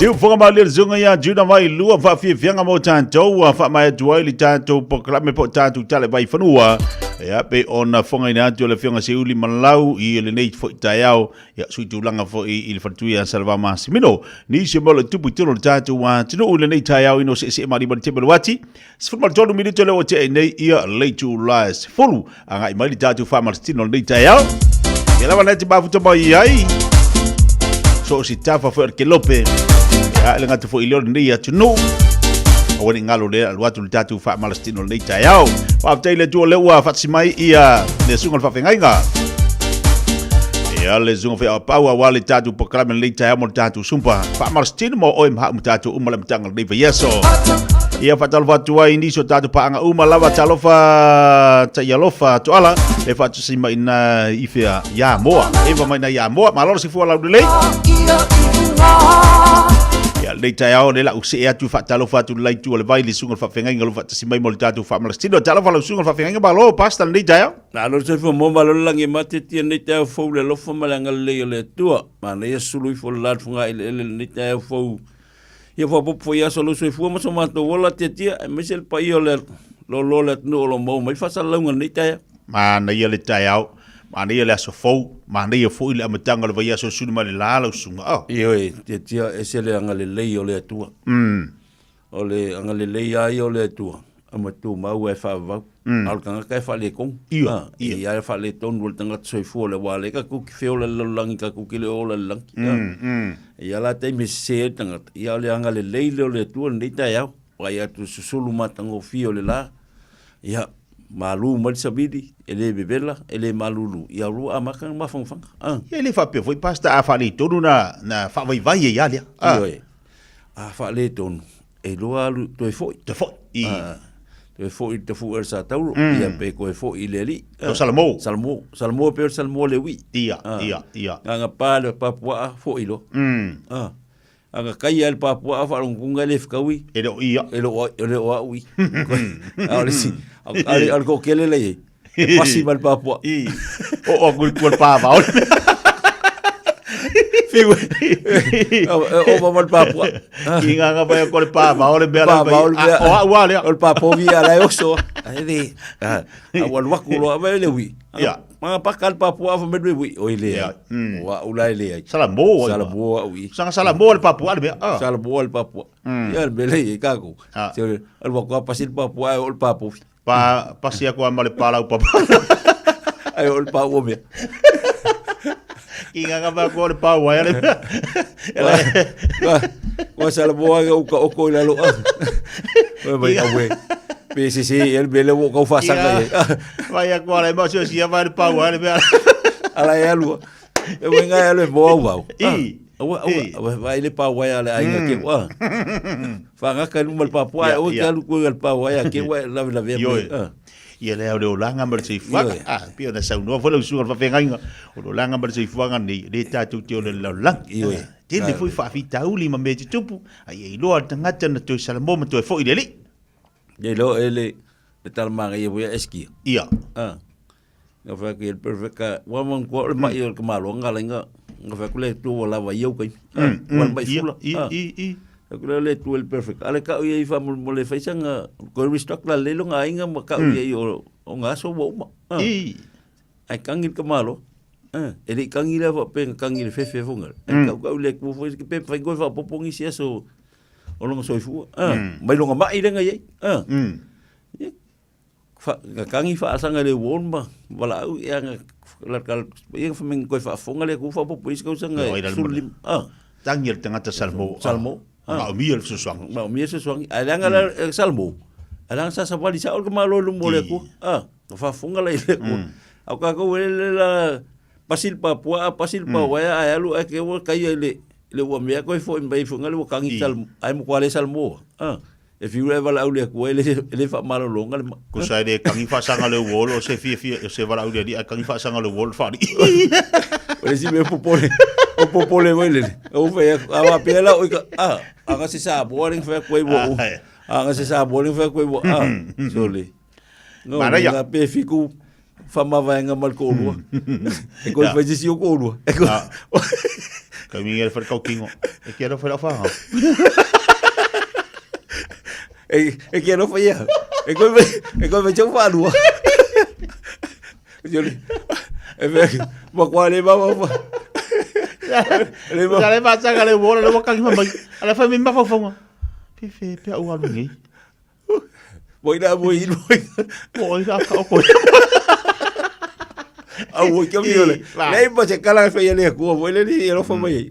Tiu fonga malir zunga ya juna mai lua fa fianga mo tanto fa mai tuai li tanto proklame po tanto tale vai fanua. Ya pe ona fonga ina tu le fianga seuli Malu I le nei fo Taeao ya suitu langa fo I le fatuia salva masimino ni se mo le tupu tiro tanto wa tino le nei Taeao ino se mari mari te belwati. Sfuma tolu minute le o te nei ia late to last fulu anga I mai tanto fa marstino nei Taeao. Ela va neti ba futo mai ai. So si tafa fo ke lope. Ya le ngatu fo ilio nei atu no. O ni ngalo le alwatu tatu fa malastino nei Taeao. Pa tele tu le wa fatsimai ia le sunga fa fengainga. Ya le zunga fa pawa wale tatu proklame nei Taeao mo tatu sumpa. Fa malastino mo o imha tatu umala mtanga nei yeso. Ia fatal fatua ini so tatu pa anga uma lava talofa tayalofa to ala e fatu sima ina ifia ya moa eva mai na ya moa malor si fu ala dele ya le Taeao le la usi atu fatalofa tu lai tu le vai li sunga fa fenga ngalo fatu sima mo tatu fa malastino talofa lo sunga fa fenga balo pasta le Taeao na lo se fu mo balo langi mate ti le Taeao fo le lo fo malanga le tua ma le sulu fo la funga le Taeao fo ia fa popo ia solo so fu mo so mato wola te tia me sel pa io le lo le no lo mo mai fa sa longa ni Taeao ma na ia le Taeao ma na ia le so fo ma na ia fo ile amatanga le vai so sunu ma le la lo sunga oh io te tia e se le anga le o le tua o le anga le ai o le tua amatu mau e fa va al kanga kai fa le kong ia fa le ton wol tanga so fu le wale ka ku fe o le langi ka ku ki le o le langi ia la te me se tanga ia le anga le le tu ni Taeao wa ia tu susulu matango fio le la ia Malu mal sabidi ele bebela ele malulu ia ru amaka mafangfang ele fa pe foi pasta a fa le tonu na fa vai ia le fa le tonu e lo alu to foi te foi te fu sa tauro ia pe ko fo ileri salmo pe salmo le wi ia anga pa le papua fo ilo anga kai al papua fa un kunga le fkawi elo wi ali si al ko kele le pasi mal papua o gol pava figu o mal papua kinga nga ba ko pava o le bela o wale o papo vi ala oso ai wal wakulo ba le wi ma pakal papua fa medwe wi o ile wa ulai le salamo wi salamo le papua le salamo le papua ya le bele ka ko al wako pasil papua o papo pa pasia ko amale pala o papa ai o papo me kinga nga ba ko le pa wa ele wa salamo o ko la lo vai awe PCC el bele wo ko fa sanga vai agora e mocio si vai le pa wa ele ala ya lu e wenga ele bo wa vai le pa wa ala ai ke wa fa nga ka lu mal pa wa o ke lu ko el pa wa ke wa la ve ia le o langa mar se fuanga pio na sau no foi su fa fenga o langa mar se fuanga ni le tatu tio le lang te le foi fa fita uli ma me tupu ai lo tangata na to salmo mo to foi deli de lo ele de tal manga ia voy a esqui nga fa que el perfecta wa mon ko ma yo ke malo nga lenga nga fa kule tu la va yo kai wa ba sula ko le tu el perfect ale ka ia fa mo le faisanga ko restock la le lo nga inga ma ka ia o nga so bo ma ai kangil ke malo ele kangil fa pe kangil fe funga ka le ko fo ke pe fa go fa popongi sia so o longa so fu mai longa mai lenga ye fa kangi fa sanga le won ba wala yang la kal yang fa men ko fa funga le ku fa popo is ko sanga sulim tangir tengata salmo ma mi el suang alanga salmo alanga sa wali sa ol ma lo mo le ku fa funga le ku au ka ko la pasil papua wa ya lu ke wo kai le wa me ko fo mbai funga le kangi salmo ai mo kwale salmo if you ever out le ku le fa malo longa ko sai de kangi fa sanga le wol o se Fiafia se va out di kangi fa sanga le wol fa di o si me popole wele o fe ava pela o aga se sa boring fa ko bo aga se sa boring fa ko bo sole no na pe fiku fa ma va nga mal ko lu e ko fa si ko lu e ko Kami ngel fa kau kingo. E kero fa fa. E kero fa ia. E ko me chau fa lua. Yo e ve mo kwale ba. Le ba tsaka le bola le wakang mai. Ala fa mi ma fa fa. Pe au alu ngi. Boy da boy. Boy da ka ko. Au ke mi ole. Nei ba se kala fa ia le ko boy le ni ro fa mai.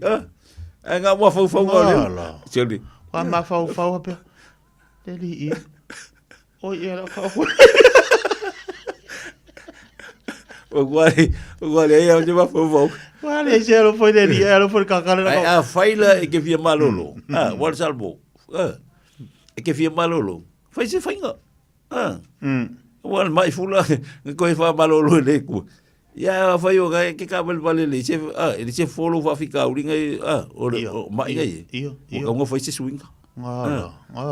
Nga mo fa ngole. Cheli. Wa ma fa pe. Deli i. O ia ka ko. O guale aí onde vai for. Guale zero foi dele, ela foi cacana. A faila é que via malolo. O salvo. É que via malolo. Faz se fainga. O mais fula, coi fa malolo leco. Ya foi o que cabel vale ele se follow vai ficar o ringa o mai aí. O como foi se swing.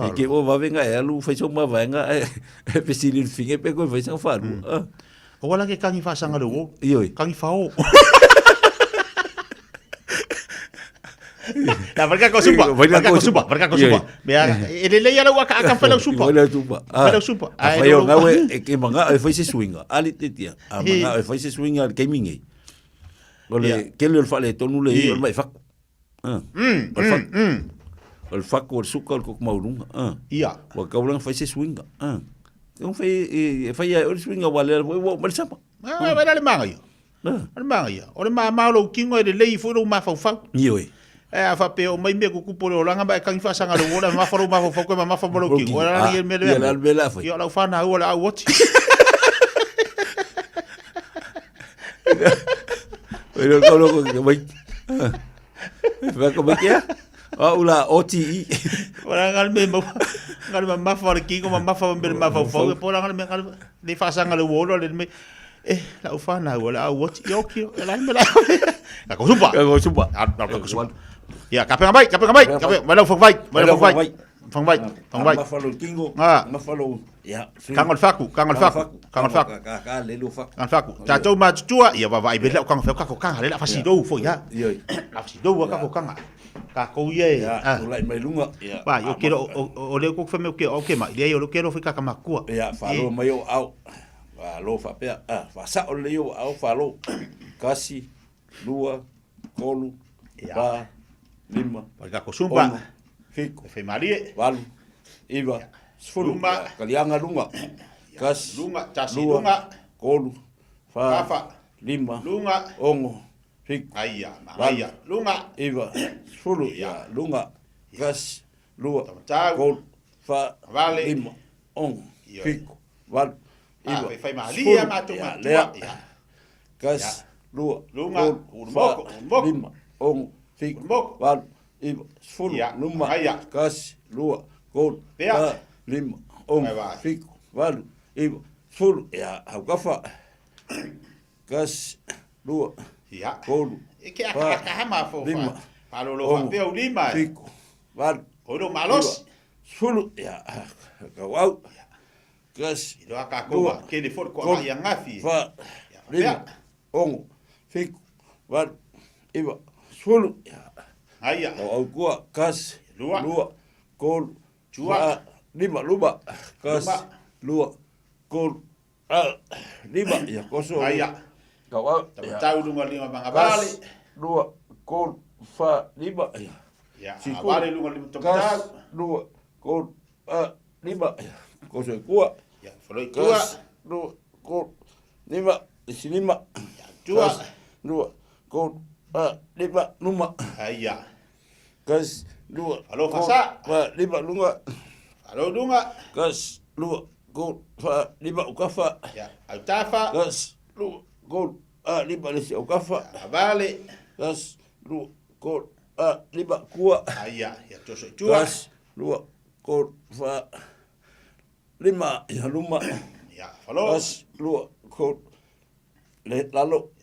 É que o vai venga ela, faz uma venga, é preciso fim, é pegou vai se faru. O wala ke kangi fa sanga lo. Kangi fa o. La verga ko supa. Verga ko supa. Mea ele le yala wa ka fa lo supa. Fa lo supa. Ai yo ngawe e ke manga e foi se swinga. Ali titia. A manga e foi se swinga ke mingi. Ole ke le fa le tonu le o mai fa. O fa ko suka ko maurunga. Ia. Wa ka ulang foi se swinga. Yung fai o swinga wale o malsapa. Vai dar manga yo. Manga yo. O ma lo kingo e le fu lo ma fa fa. Yoi. Fa pe o mai me ko kupo lo langa ba kan fa sanga lo ora ma fa lo ma fa ko ma fa lo kingo. Ora ni me le. Ya la fa. Yo la fa na o la what. Pero ko ko mai. Va ko mai. Ula OTI. Ora ngal me ngal ma fa ki ko ma fa be ma fa fa po ngal me ngal le fa sanga le wolo le me la ufa na wala what yo ki la me la ko supa ya kape ngai ma fa vai ma fa lo kingo ma fa lo ya kangol faku ka le lo faku kan faku ta to ma tua ya va vai be la kan fa ka ko kan le la fa si do fo ya la si do ka ko kan ka ko ye lai mai lunga ba yo quero o le ko fa me o ke ma le yo quero ficar ka makua ya fa lo mai o au fa lo fa pe fa sa o le yo au fa lo kasi lua kolu ba lima ka ko sumba fico fe marie valu iva sfuluma kalianga lunga kas lunga tasi lunga kolu fa lima lunga ongo fico aya lunga iva sfulu ya lunga kas lua kolu fa lima ongo fico valu iva fe marie ma to lea kas lua lunga lima ongo fico valu iba sfulu numa kas lua kol lima fico valu iba sfulu ya haukafa kas lua kol que a ma fo lima palo lo fa pe lima fico valu oro malos sfulu ya kawau kas lo aka ko que le for ko ya ngafi fa lima ongo fico valu iba sfulu ya Aya. O gua kas lua kol chua lima luba kas lua kol lima ya koso aya. Kau tahu dunga lima banga bali lua kol fa lima ya. Ya. Bali dunga lima kas lua kol lima ya. Koso gua ya. Foloi gua lua kol lima lima chua lua kol lima numa aya kas lua halo fasa lima lunga halo dunga kas lua gol fa lima ukafa ya autafa kas lua gol lima lesi ukafa bale kas lua gol lima kua aya ya toso chua kas lua gol fa lima ya luma ya halo kas lua gol lalo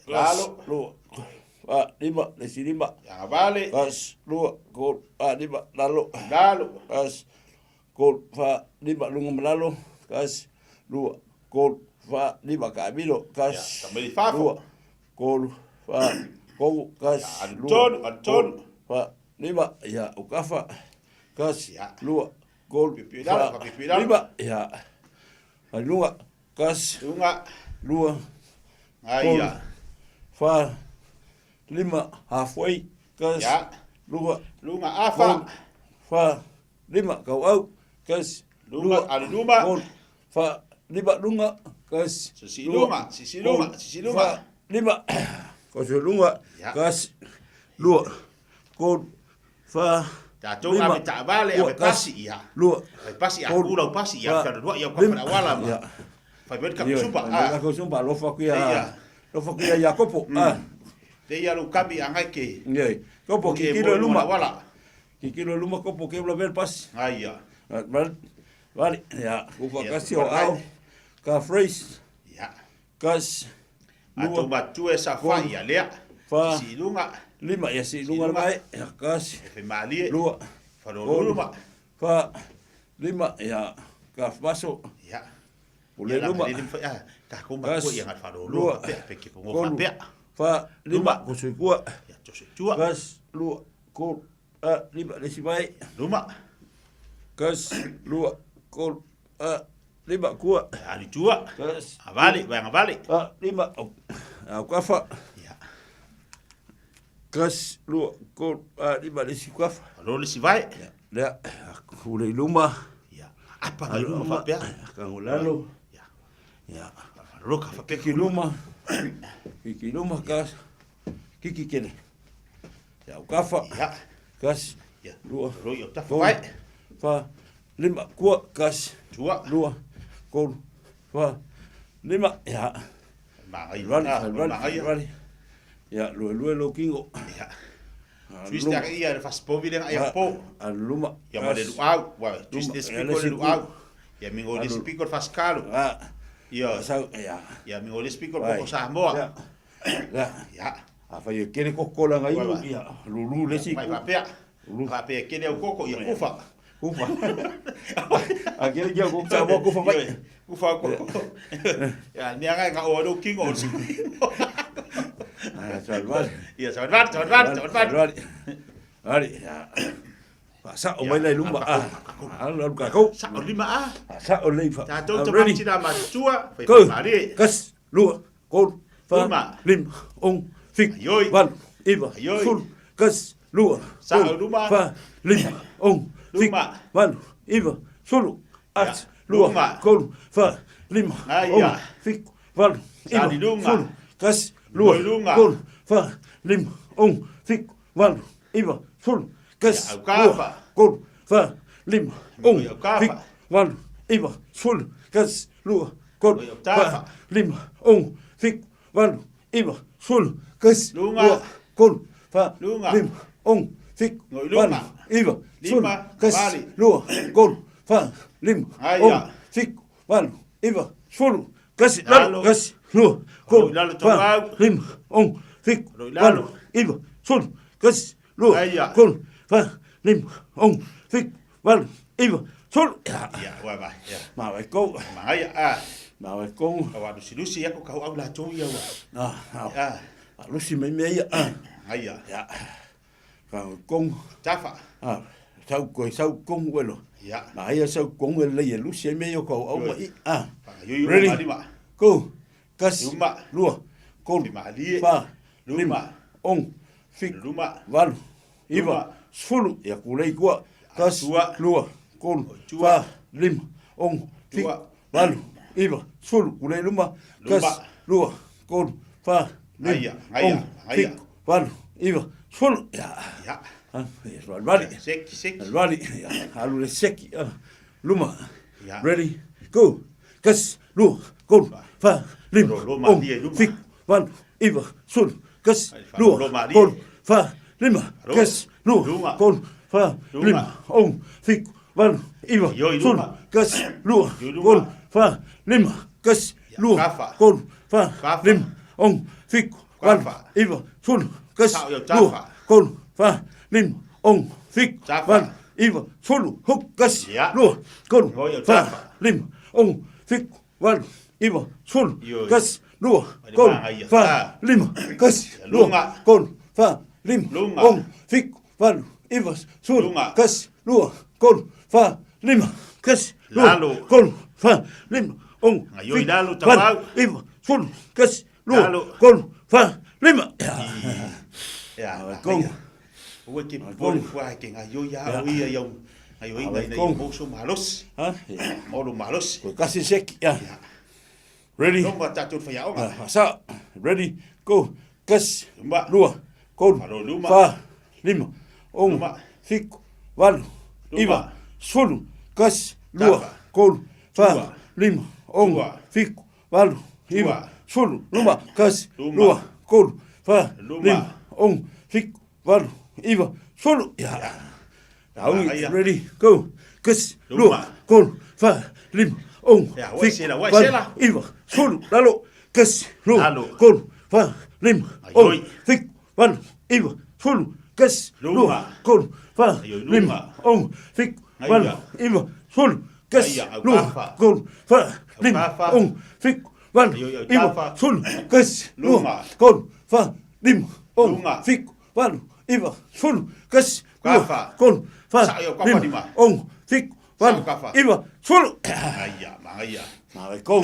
lua lima lesi lima ya bale kas lua gol lima lalo kas gol fa lima lunga malalo kas lua gol fa lima kabilo kas lua gol fa Kou kas Anton. Fa lima ya ukafa kas lua gol Pipidal. lima ya lunga kas lua Aya. Fa lima halfway kas lua afa. Fa lima kau au kas Luma gol fa lima lunga kas Sisi lunga. Fa lima kas lunga kas lua gol fa Tatou ame taavale ame pasi ia. Lua. Pasi a kula pasi ia kana dua ia kwa wala ma. Fai bet ka sumpa. Ka sumpa lo fa kuia Jakopo. Te ia lu kabi angai ke. Ngai. Kopo ki kilo luma wala. Ki kilo luma kopo ke bla ver pas. Aia. Vale, ya. Kupa kasi o au. Ka phrase. Ya. Kas. Atu batu esa fa ia lea. Fa. Si lunga. Lima ya si lunga mai. Ya kas. Fe mali. Lua. Fa luma. Fa lima ya. Ka paso. Ya. Ule luma. Ka kuma ko ia ngat fa luma. Pe ki pongo fa pe. Fa lima kusukua. Ya tua. Kas lua. Ko lima lesi mai. Luma. Kas lua. Ko lima kua. Ali tua. Kas. Avali, vai avali. Lima. Kafa. Kas lua ko lima lesi kafa. Lo lesi vai. Ya. Kule luma. Ya. Apa ka luma fa pe? Kangulalo. Ya. Ya. Lo ka fa pe ki luma. Ki luma kas. Kiki kene. Ya kafa. Ya. Kas. Ya. Lua. Lo yo ta vai. Fa lima kua kas. Tua. Lua. Ko. Fa lima ya. Rali. Ya, lo kingo. Ya. Twista ia fas povi le ia po. Luma. Ya male lu au. Wa twista speaker lu au. Ya mingo le speaker fas calo. Ya. Ya. Ya mingo le speaker po Samoa. Ya. Ya. Afa ye kene kokola ngai ya. Lulu le si. Mai papea. Papea kene o koko ia kufa. Kufa. Aquele dia eu tava kufa vai. Kufa ko. Ya, ni nga nga o do kingo. Salvar. Ia salvar. Ali. Ya. Sa o mai lai lumba. Ala ka ko. Sa o lima Sa o lei fa. Ta to to tira ma tua. Mari. Kas lu ko fa lim on fik van iba. Sul kas lu. Sa o luma fa lim on fik van iba. Sulu at lua kol fa lim on fik van iba. Sul kas lua kol fa lim on fik van iba. Sul kas lua kol fa lim on fik van iba. Sul kas lua kol fa lim on fik van iba. Sul kas lua kol fa lim on fik van iba. Sul kas lua kol fa lim on fik van iba. Sul kas lua kol fa lim on fik van iba. Sul kas lua kol fa lim on fik van iba. Sul ya wa ba ya ma vai ko ma ya ma vai ko wa lusi ya ko ka au la to ya wa lusi me ya ya ka kong tafa sau kong welo ya ma ya sau kong welo ya lusi me yo ko au ma ready ko kas luma lua kol mali fa luma on fik luma val iba sfulu ya kulei kwa kas lua kol fa lim on fik val iba sfulu kulei luma kas lua kol fa lim on fik val iba sfulu ya Alvali Alvali halu le seki luma ready go kas lua kol fa lim on fik val iba sul kas lua kol fa lima kas lua kol fa lim on fik val iba sul kas lua kol fa lima kas lua kol fa lim on fik val iba sul kas lua kol fa lim on fik val iba sul huk kas lua kol fa lim on fik val iba sul kas lua, kon, fa, lima, kasi, lua, kon, fa, lima, ong, fik, valu, iwa, sulu, kasi, lua, kon, fa, lima, kasi, lua, kon, fa, lima, ong, fik, valu, iwa, sulu, kasi, lua, kon, fa, lima. Ya, kon. Ua ke pole fua ke ngayo ya o ia yau. Ngayo inga ina mo so malos. Ha? Mo malos. Ko kasi sek ya. Ready? No mata tu fa ya o. Sa. Ready? Go. Kas. Lua. Kon. Fa. Lima. Ong. Fik. Valu. Iwa. Sulu. Kas. Lua. Kon. Fa. Lima. Ong. Fik. Valu. Iwa. Sulu. Luma. Kas. Lua. Kon. Fa. Lima. Ong. Fik. Valu. Iwa, solo, ja. Ready, go. Kus, lua, kon, fa, lim, ong, fik, val, iwa, solo, lalo, kus, lua, kon, fa, lim, ong, fik, val, iwa, solo, kus, lua, kon, fa, lim, ong, fik, val, iwa, solo, kus, lua, kon, fa, lim, ong, fik, val, iwa, solo, kus, lua, kon, fa, lim, ong, fik, val, iwa, sulu, kas, lua, kon, fa, lim, ong, fik, val, iwa, sulu. Mangaya. Mare kong.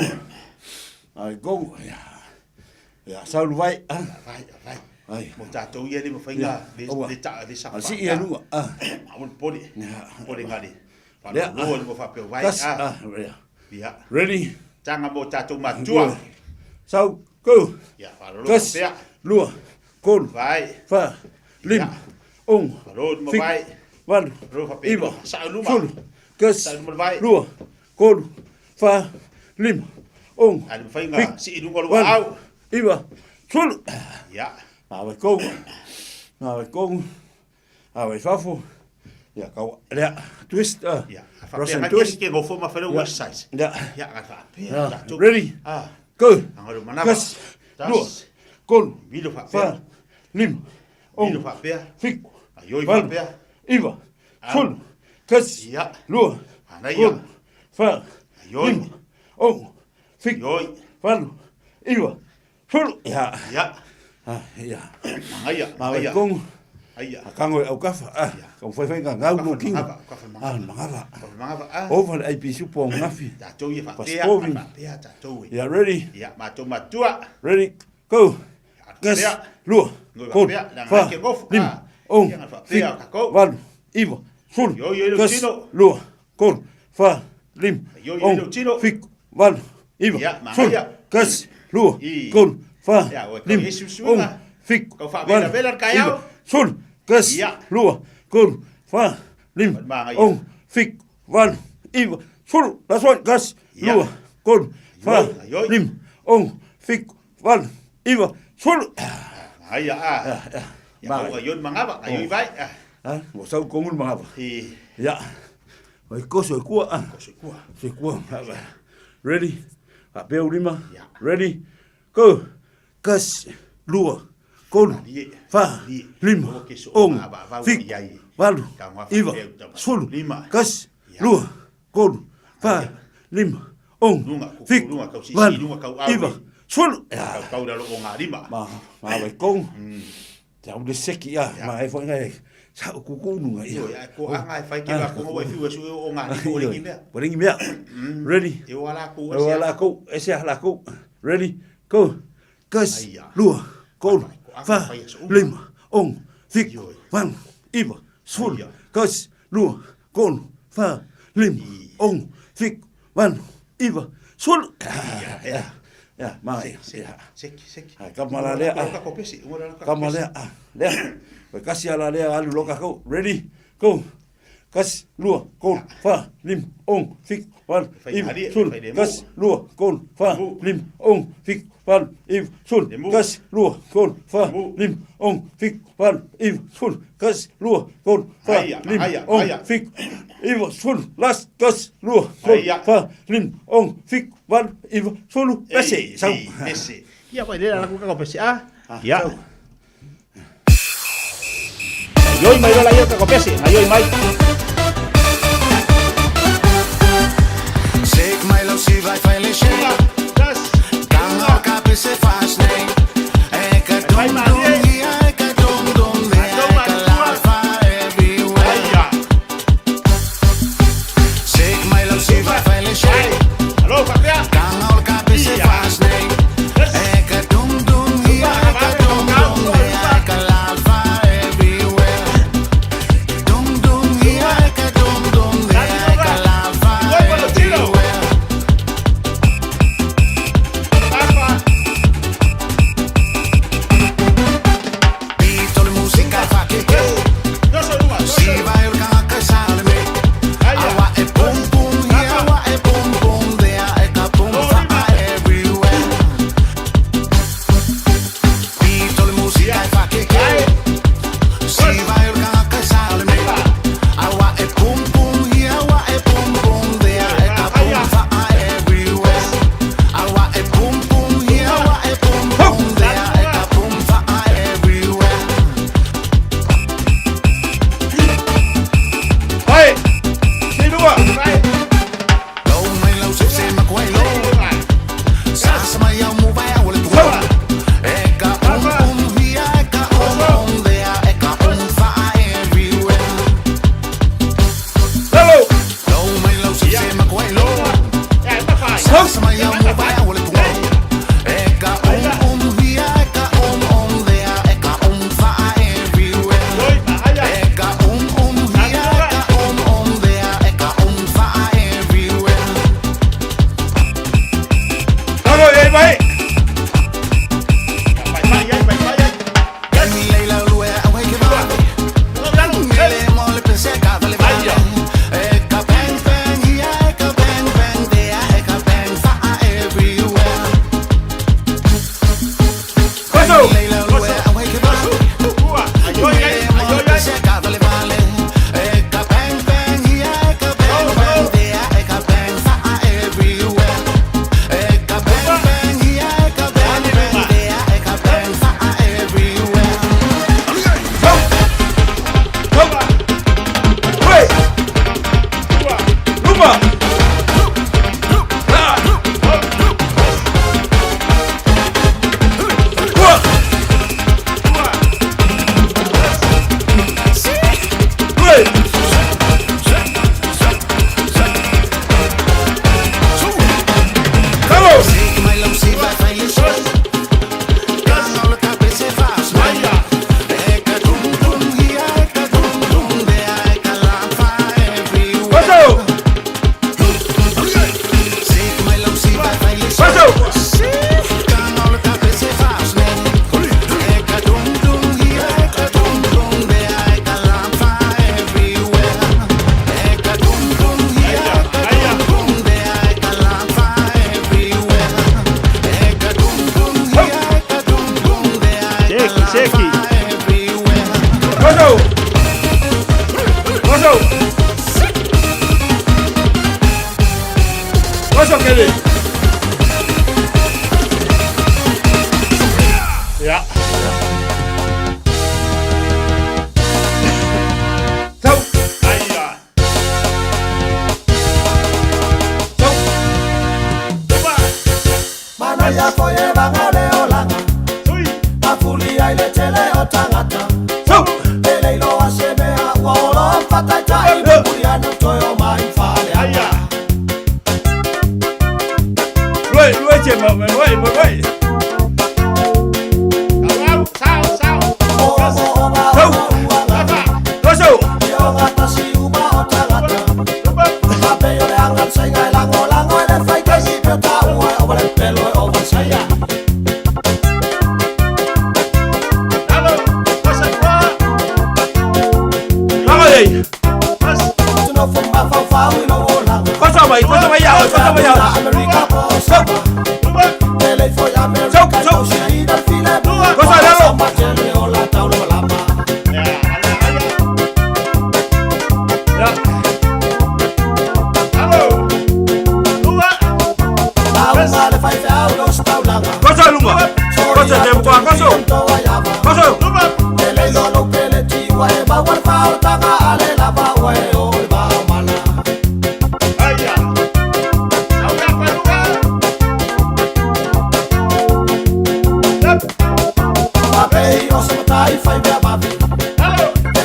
Ya, saulu vai. Vai. Ai, mo tatou ia ni mo fainga, le ta le sa. Si ia lua. Amon poli. Poli ngadi. Ya, mo fa pe vai. Ya. Ready? Tanga mo tatou matua. Sau, go. Ya, kas, lua, kon, vai, fa, lim, ong, fik, val, iwa, sulu, kas, lua, kon, fa, lim, ong, fik, val, iwa, sulu. Ja. Awe kong, awe fafo, ja, kau, lea, twist, ja, Russian twist. Ke go forma fere west side. Ja, ready, go, kas, lua, kon, fa, lim, ong, fik, val, iwa, sulu, kas, lua, kon, fa, lim, ong, fik, val, iwa, sulu. Ja. Mangaya kong. Kango au kafa. Kong foi ngau no king. Mangava. Over ai pisu po ngafi. Yeah, ready? Yeah, matua. Ready? Go. Gas. Lua. Kon. Fa. Lim. Ong. Fik. Val. Iwa. Sul. Gas. Lua. Kon. Fa. Lim. Ong. Fik. Val. Iwa. Sul. Gas. Lua. Kon. Fa. Lim. Ong. Fik. Val. Iwa. Sul. Gas. Lua. Kon. Fa. Lim. Ong. Fik. Val. Iwa. Sul. That's one. Gas. Lua. Kon. Fa. Lim. Ong. Fik. Val. Iwa. Sul. Mau ayun mangaba, ayoy vai. Mo sau kongul mangaba. Ya. Oi koso kua. Ready? Apeu lima. Ready? Go. Kas. Lua. Kon. Fa. Lim. Ong. Fik. Valu. Iwa. Sul. Kas. Lua. Kon. Fa. Lim. Ong. Fik. Val. Iwa. Sul. Kau dah lo ngarima. Ma vai kong. Jau de seki ya. Ma ai foi ngai. Sa ku nu ngai. Yo ya ko angai fai ke ko ngoi fi su o ngari ko ringi mea. Ringi mea. Ready? E wala ko. Ese la ko. Ready? Go. Kas. Lua. Kon. Fa. Lim. Ong. Fik. Van. Iwa. Sul. Kas. Lua. Kon. Fa. Lim. Ong. Fik. Van. Iwa. Sul. Ya, mai. Seki. Kamala lea. Kamala lea. Lea. Kasi ala lea alu loka ko. Ready? Go. Kas lua kon fa lim ong fik val im sul. Kas lua kon fa lim ong fik val im sul. Kas lua kon fa lim ong fik val im sul. Kas lua kon fa lim ong fik im sul. Last kas lua kon fa lim ong fik val im sul. Pese. Pese. Ya vai dela lakukan kau pese Ya. Yoi mai la yo ka pese. Yoi mai. Shake my love, she vai shake. Kanga kape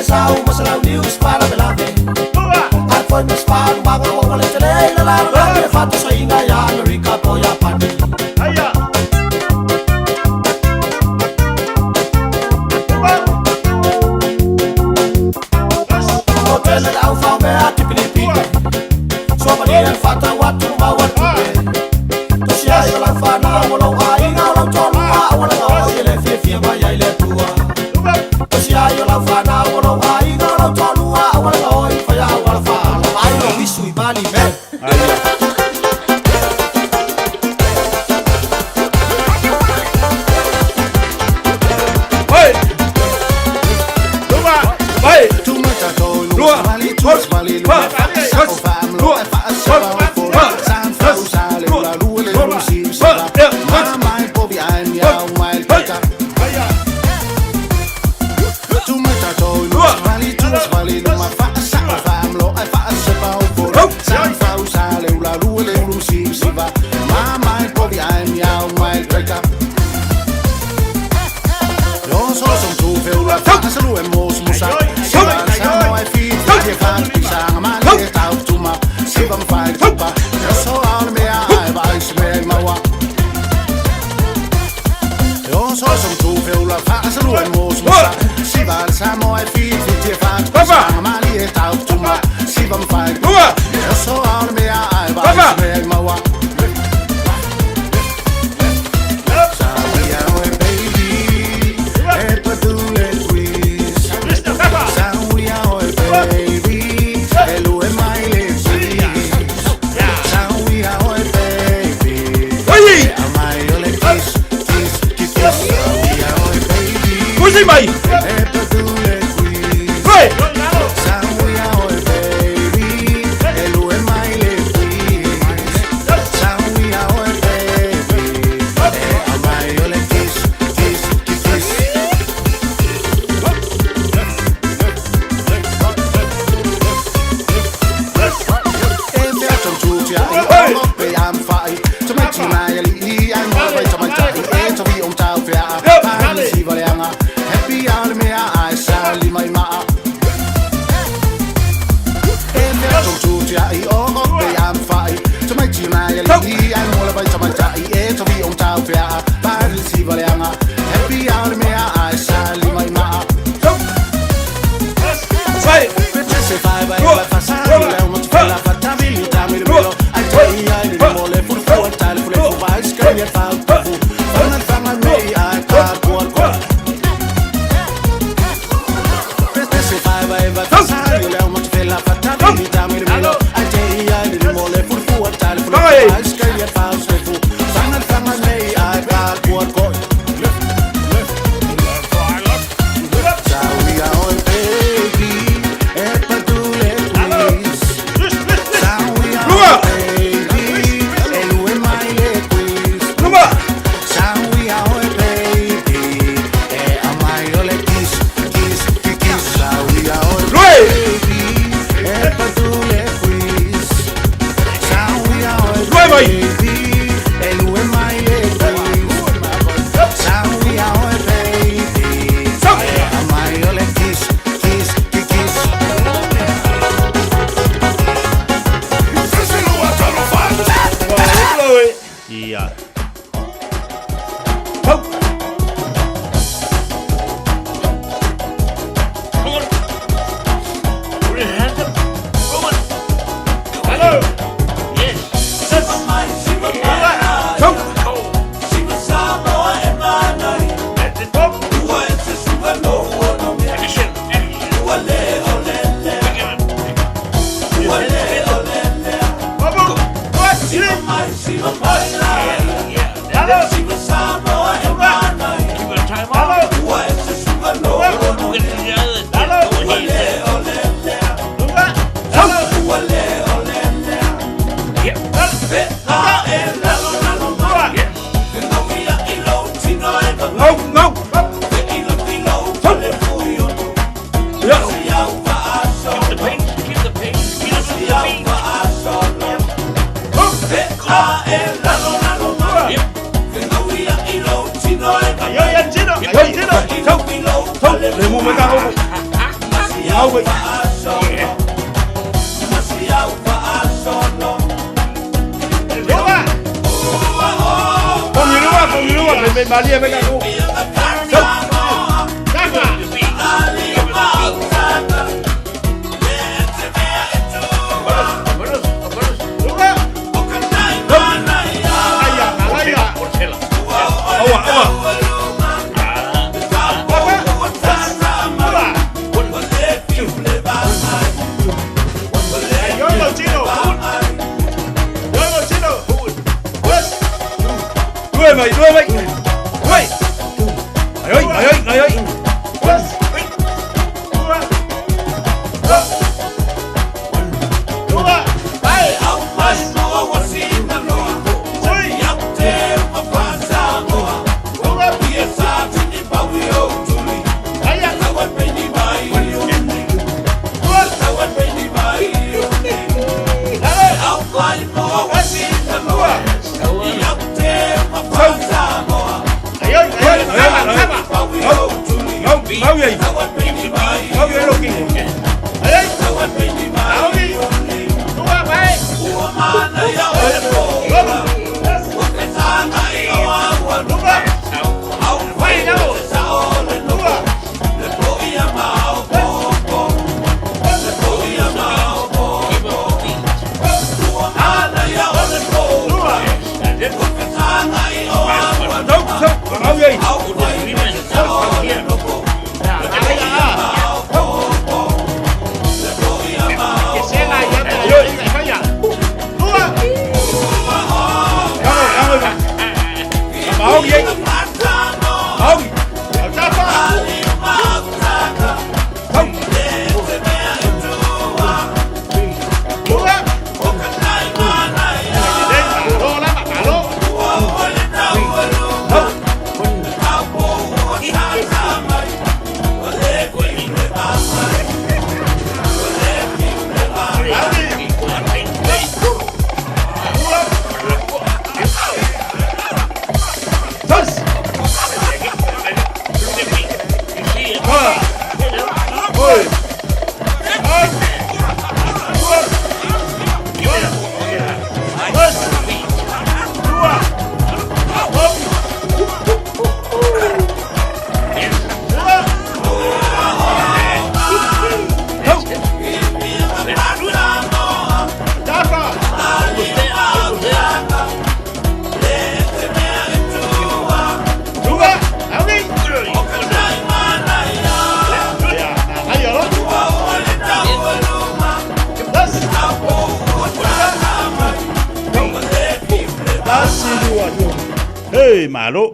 sau masalau news para belave. Al foi nos para mago o le tele la la fatu sainga ya America po ya pani. Aya. Hotel au fa me ati Pilipino. So malia fata watu ma watu. To sia yo la fana wala ai nga la tonu wala o ile Fiafia ma ya ile tua. To sia yo la fana wala ai nga la tonu wala o fa ya wala fa. Ai no wisu I bali me. Samoa Fiafia Malu Taeao tuma Sivam fai so all me I buy Mawa. Mày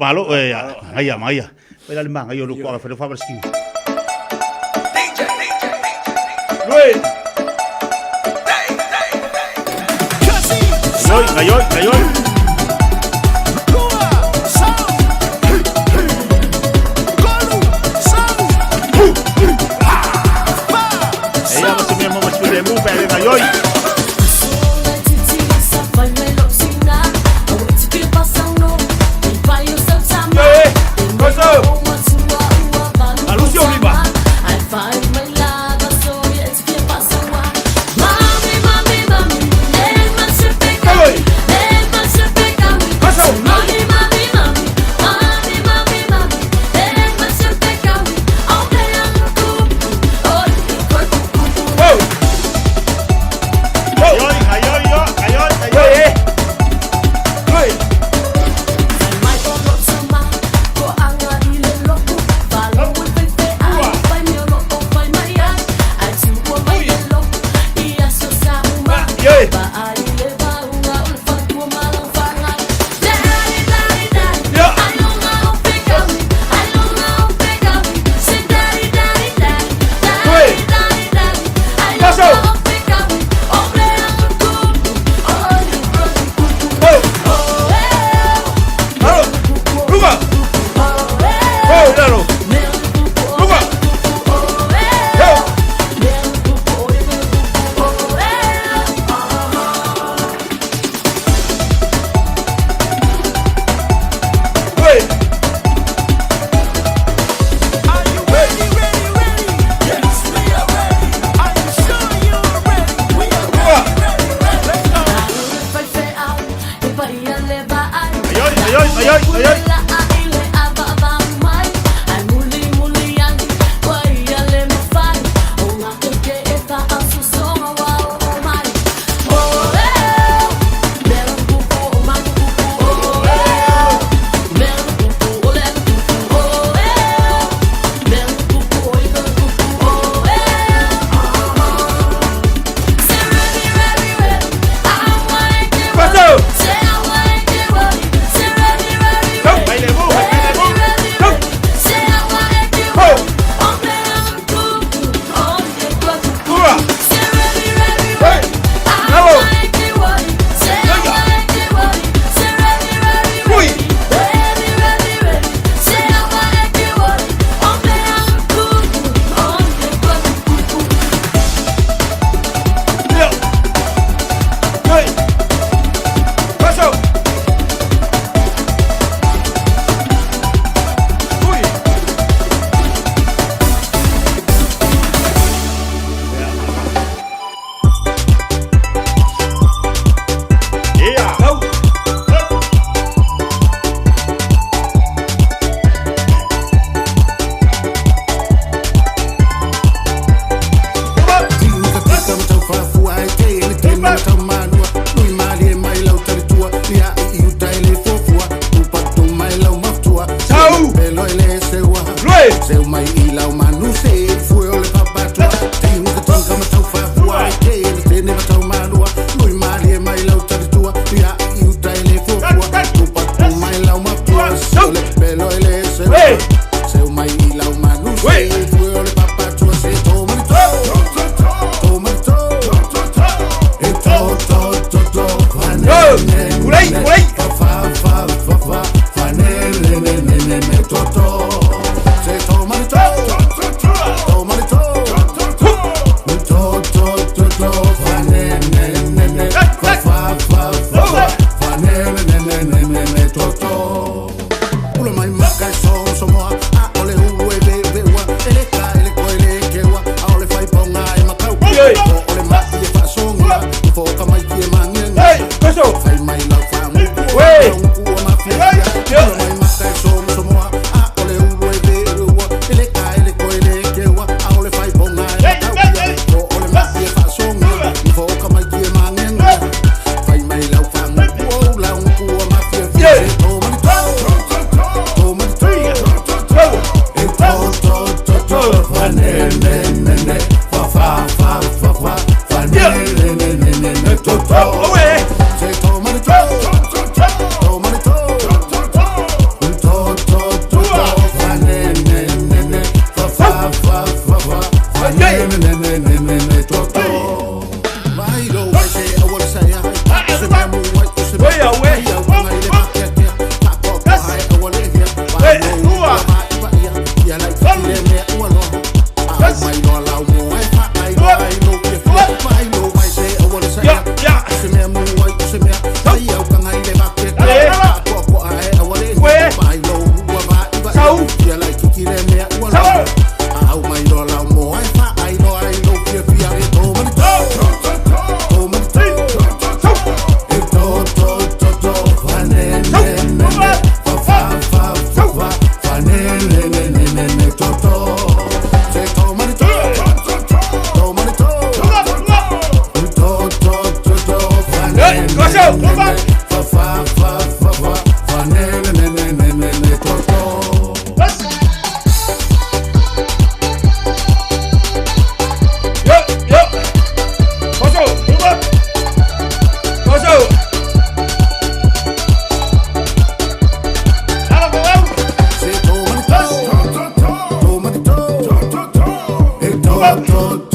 Malu, Maya. Pwede limang, ayo luko ako, pwede fa ski. Ngayon. Seu mai ila o manu se foi o le papatua Tinga tinga matau fafua Ke ele tene matau manua Lui mali e mai lau taritua Ia i uta ele fofua Tupatu mai lau mapua Seu le pelo ele seua Seu mai ila o manu se foi o le papatua Se toma ni Toma ni E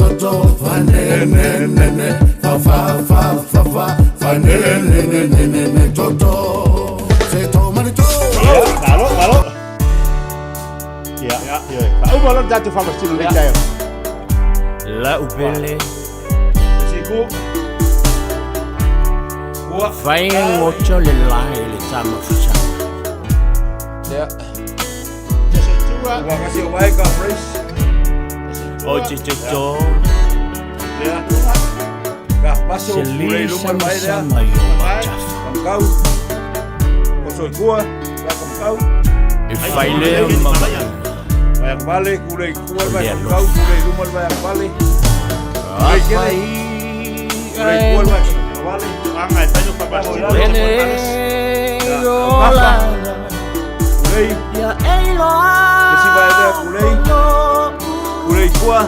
to Fanene Fa Fanene to Dato fa stilo di Taeao. La upele. Siku. Wa fai ngocho le lai le sama fusa. Ya. Wa kasi wai ka fresh. O chicho. Ya. Ka paso le lumar mai dia. Kau. O soy gua, ka kau. E fai le mama. Bayang balik, kulay kuwal bayang kau, kulay lumal bayang balik. Kulay kuwal bayang balik. Angay, tayo pa ba? Kulay. Ya elo. Kasi bayang kulay. Kulay kuwa.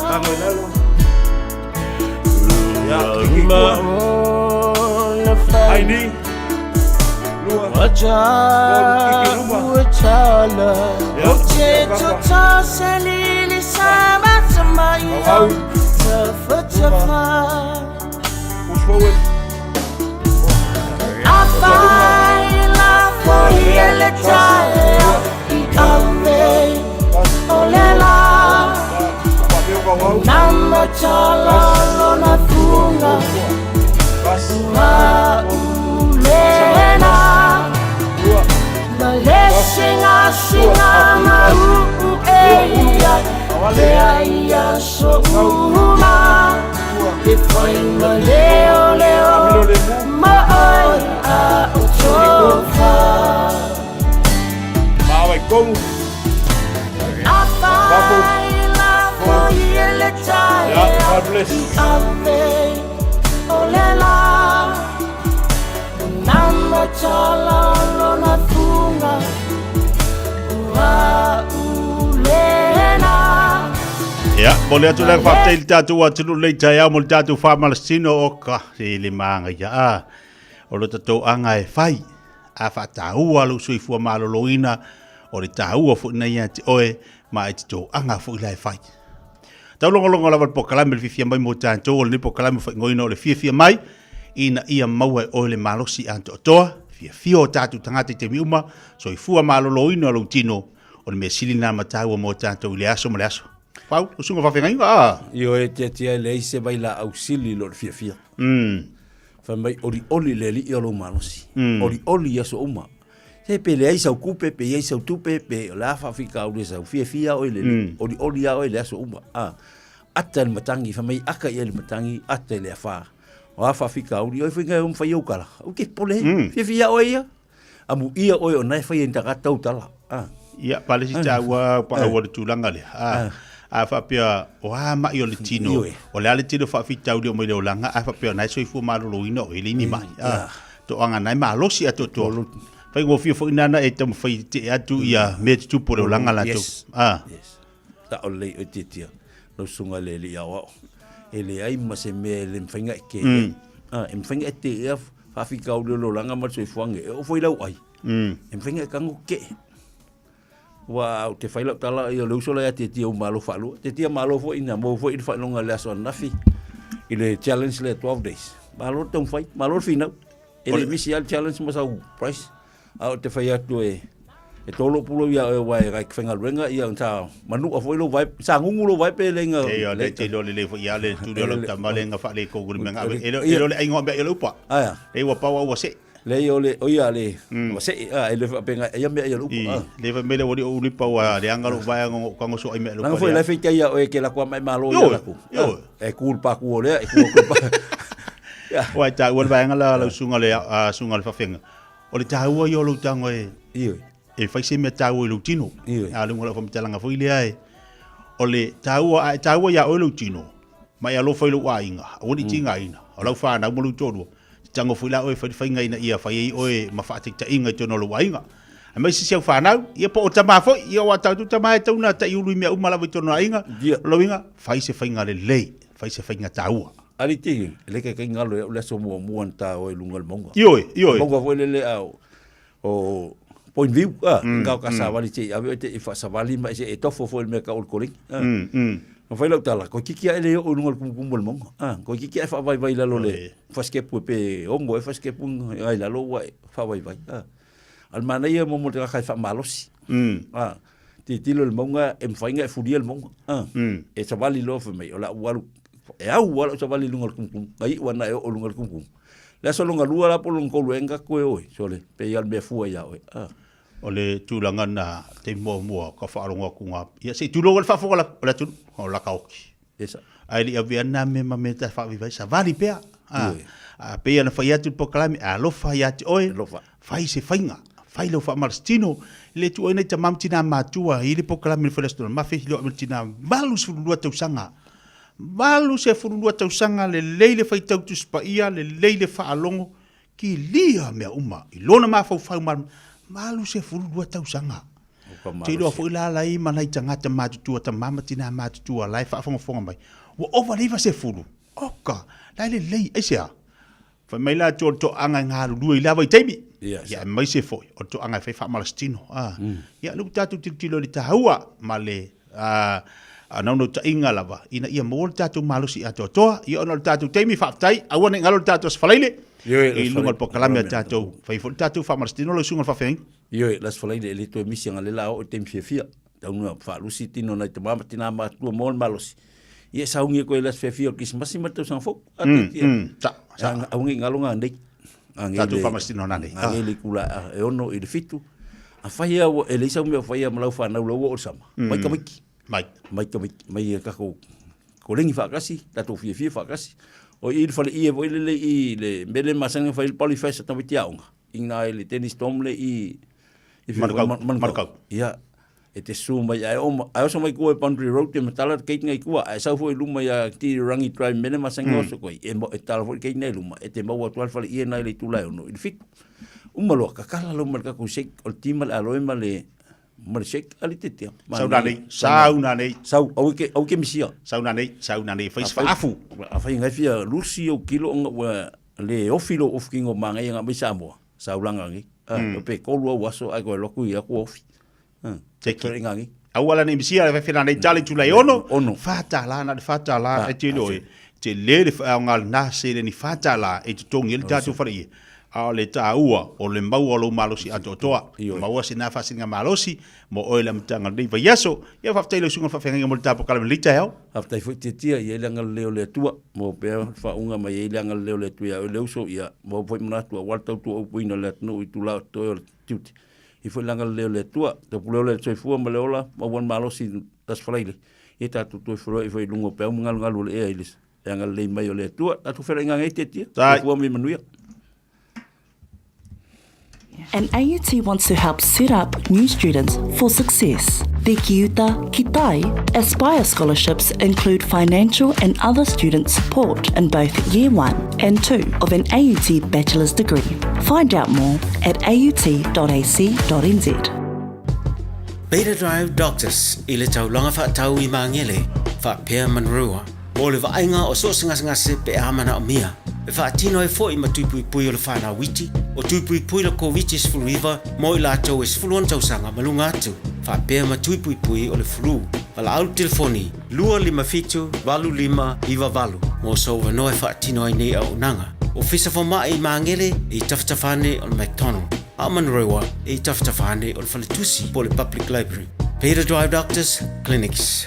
Angay lalo. Ya, iki kuwa. Ay ni. Wajah wajala, oce tota selili sama sama ia, cefa. Push forward. Afaila foyele Taeao, iame olela. Nama chala lona funga, Singa singa mau eia eia so uma e foi leo leo mai a utofa Mau com a faila foi ele Taeao. God bless. Mole atu le whapteil tātou atunu lei Taeao mo le tātou whamalastino o ka se le maanga ia a. O le tātou anga e whai. A whataua lu sui fua maloloina o le tāua fu ina ia te oe ma e tātou anga fu ila e whai. Tau longa lava le pokalame le Fiafia mai mo tātou o le pokalame whai ngoina o le Fiafia mai ina ia maua e oe le malosi anto toa. Fiafia o tātou tangata te miuma so i fua maloloina o le tino o le mea silina mataua mo tātou le aso mo le aso. Pau, o sunga whawhenga inga, Io e tia le ise vai la auxili lo le Fiafia. Fa mai oli le li o lo manosi. Oli aso uma. Se pe le aisa kupe pe aisa tupe pe la fa fika o le sa Fiafia o le oli a o le aso uma. Ata le matangi fa mai aka ia le matangi ata le fa. O fa fika o le finga um fa yokala. O ke pole Fiafia o ia. Amu ia o nai fa ia ndaka tala. Ia pale si taua pa o le tulanga le. A whapea o mai o le tino. O le ale tino whawhitau leo mai leo langa. A whapea nai soifu maloloina o ele ni mai. To anga nai malosi ato to. Whai ngō fia fo inana e tamu whai te atu ia me te tupo leo langa la to. Ta o lei o te tia. No sunga le li awa. E le ai ma se me le mwhainga e ke. E mwhainga e te ea whawhikau leo langa ma soifu ange. E o fwoi lau ai. E mwhainga e kango ke. Wa te faila tala ia le usola te tia malo falu te tia malo fo ina mo fo ina longa le aso nafi ile challenge le 12 days malo tong fai malo fina ele misial challenge mo sa price au te faia tu e tolo pulo ia wa ga fenga renga ia ta manu fo lo vai sa ngungulo vai pe lenga le te lo le fo ia le tu lo ta malenga fa le ko gurmenga ele le aingo be ele upa e wa pa wa se le o ia le se ele fa penga ia me ia lupa le fa me le o lipa wa le anga lo vai ngo kango so ai me lupa la foi le fita ia o ke la kwa mai malo ia la ku e culpa ku le e culpa wa ta wa vai anga la sunga le fa fenga o le ta wa yo lo tango e fa se me ta wa lo tino a lo ngola fa mtalanga foi le ai o le ta wa ya o lo tino mai alo foi lo wa inga o ni tinga ina o lo fa na mo lo todo tango fula o fa ngai na ia fa i o ma fa ta inga tono lo wainga a mai si fa na ia po tama fo ia wa ta tu tama ta una ta iulu me uma la tono inga lo inga fa se fa ngale le fa se fa ngata ua ali ti le ke ngalo le so mo ta o lungal mongo yo mongo fo le o point view nga ka sa vali ti ave te fa sa vali ma se e tofo fo me ka ol koling no fai tala ko kiki ele o lungal kumbul mongo ko kiki fa vai la lo le faske pe ongo faske pun ai la lo wa fa vai al mana ia mo ka fa malosi ti tilo le monga em fainga fudia le mongo e sa vali lo fa me ola walu e au wala sa vali lungal kumbum ai wana o lungal kumbum la so lungal lua la po lungo luenga ko e sole pe al me fu ya o le tūlanga na te mua ka whaaronga kunga. Ia se tūlonga le whaafonga la tūlu, o la kaoki. Ai li a viana me ma me ta whaavivai, sa vali pea. Pea na whai atu pokalami, a lofa i atu oe, whai se whainga, whai lau whaamarastino, le tu oe nei ta mamtina mātua, i le pokalami le whalastona, mawhi leo amiltina, malu se furulua tausanga. Malu se furulua tausanga, le leile whai tautu spaia, le leile whaalongo, ki lia mea uma, i lona mawhau whau maru, malu se furu dua tausanga. Te loa fo ila lai manai tangata matutua ta mamatina matutua lai whaafonga mai. Wa ova leiva se furu. Oka, lai le lei esea. Fa mai la to anga ngaru dua ila vai teimi. Ya mai se foi. O to anga fai malastino. Ya lu tatu tilo li tahaua ma le anauno ta inga lava. Ina ia mo tatu malusi ato toa. Ia ono tatu teimi whaatai. Awane ngalo tatu asfalaile. I lungal po kalame tatou fai fo tatou fa marstino lo sungal fa feng las falai le to misi ngale la o tem Fiafia taunu fa lusi tino na te mama tina ma tu mol malos ia saungi ko las Fiafia kis masi matu sang fo sa aungi ngalonga ndei tatou fa marstino nane ngeli kula e ono i fitu a fai o ele sa me fai ma lau fa na lo o sama mai ka ko lengi fa kasi tatou Fiafia fa kasi o il fale i e le mele masanga fa il polifest ta Taeao ina le tennis tomle i markau ia e te suma ia o so mai ko e boundary road te matala ke ngai ko ai sa fo luma ia ti rangi drive mele masanga so ko e tala fo ke nei luma e te mau atual fale i na le tula no il fit umalo ka kala luma ka ko se ultima aloe male Marisek ali te tia. Sauna nei. Sau au ke misia. Sauna nei fais afu. Afai ngai fia lusi o kilo nga le ofilo of kingo mangai nga mai Samoa. Saulanga ngi. Pe kolu waso ai ko loku ia ko ofi. Te ngi. Awala nei misia fa fina nei tali tu lai ono. Fata la e te loi. Te le ngal na se ni fata la e te tongi le tatu fari. A le Taeao o le mau o lo malosi atotoa. Maua se na fasinga malosi mo oila mtanga nei va yaso. Ia fa tele sunga fa fenga mo tapo kala le Taeao. Aftai fu te tia ia langa leo le tua mo pe fa unga mai ia langa leo le tua o leuso ia mo foi mna tua walta tua o puina le no i tula to tuti. I foi langa leo le tua te pulo le toi fu mo leola mo wan malosi das fraile. E ta tu toi fro i foi lungo pe ngal ngal le ilis. Langa le mai o le tua ta tu feringa ngai te tia. Fu mi manuia. And AUT wants to help set up new students for success. Their Kiuta, Kitai, Aspire scholarships include financial and other student support in both Year 1 and 2 of an AUT Bachelor's degree. Find out more at aut.ac.nz. Beta Drive Doctors i le taulanga whaatau I maangele, whaapea manrua. O le vaenga o so ngase pe amana o mia. E whaatino e fo I matupui o le whana witi, o tupui la COVID fluiva, mo I lātou e sfuluan tausanga malunga atu. Whaapea matupui o le flu. Wala au telefoni, 255 iwa valu. Mo so wanoe whaatino I nei au nanga. O fisa whama I maangele I taftafane o le McDonald. A manrewa I taftafane o le Whaletusi po le Public Library. Beta Drive Doctors Clinics.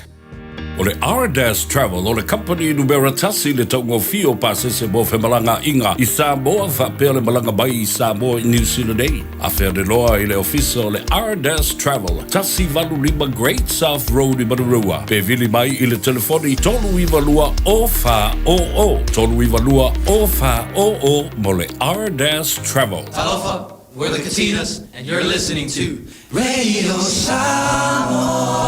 O le R-Dash Travel, o le company numera tasi le taungo fio pasese mo fe malanga inga I Samoa whapea le malanga mai I Samoa I New Zealand ei. A whea de loa I le ofisa o le R-Dash Travel, tasi valu lima Great South Road I Manarua. Pe vili mai I le telefoni tolu iwa lua o wha o o. Tolu iwa lua o wha o o mo le R-Dash Travel. Aloha, we're the Katinas, and you're listening to Radio Samoa.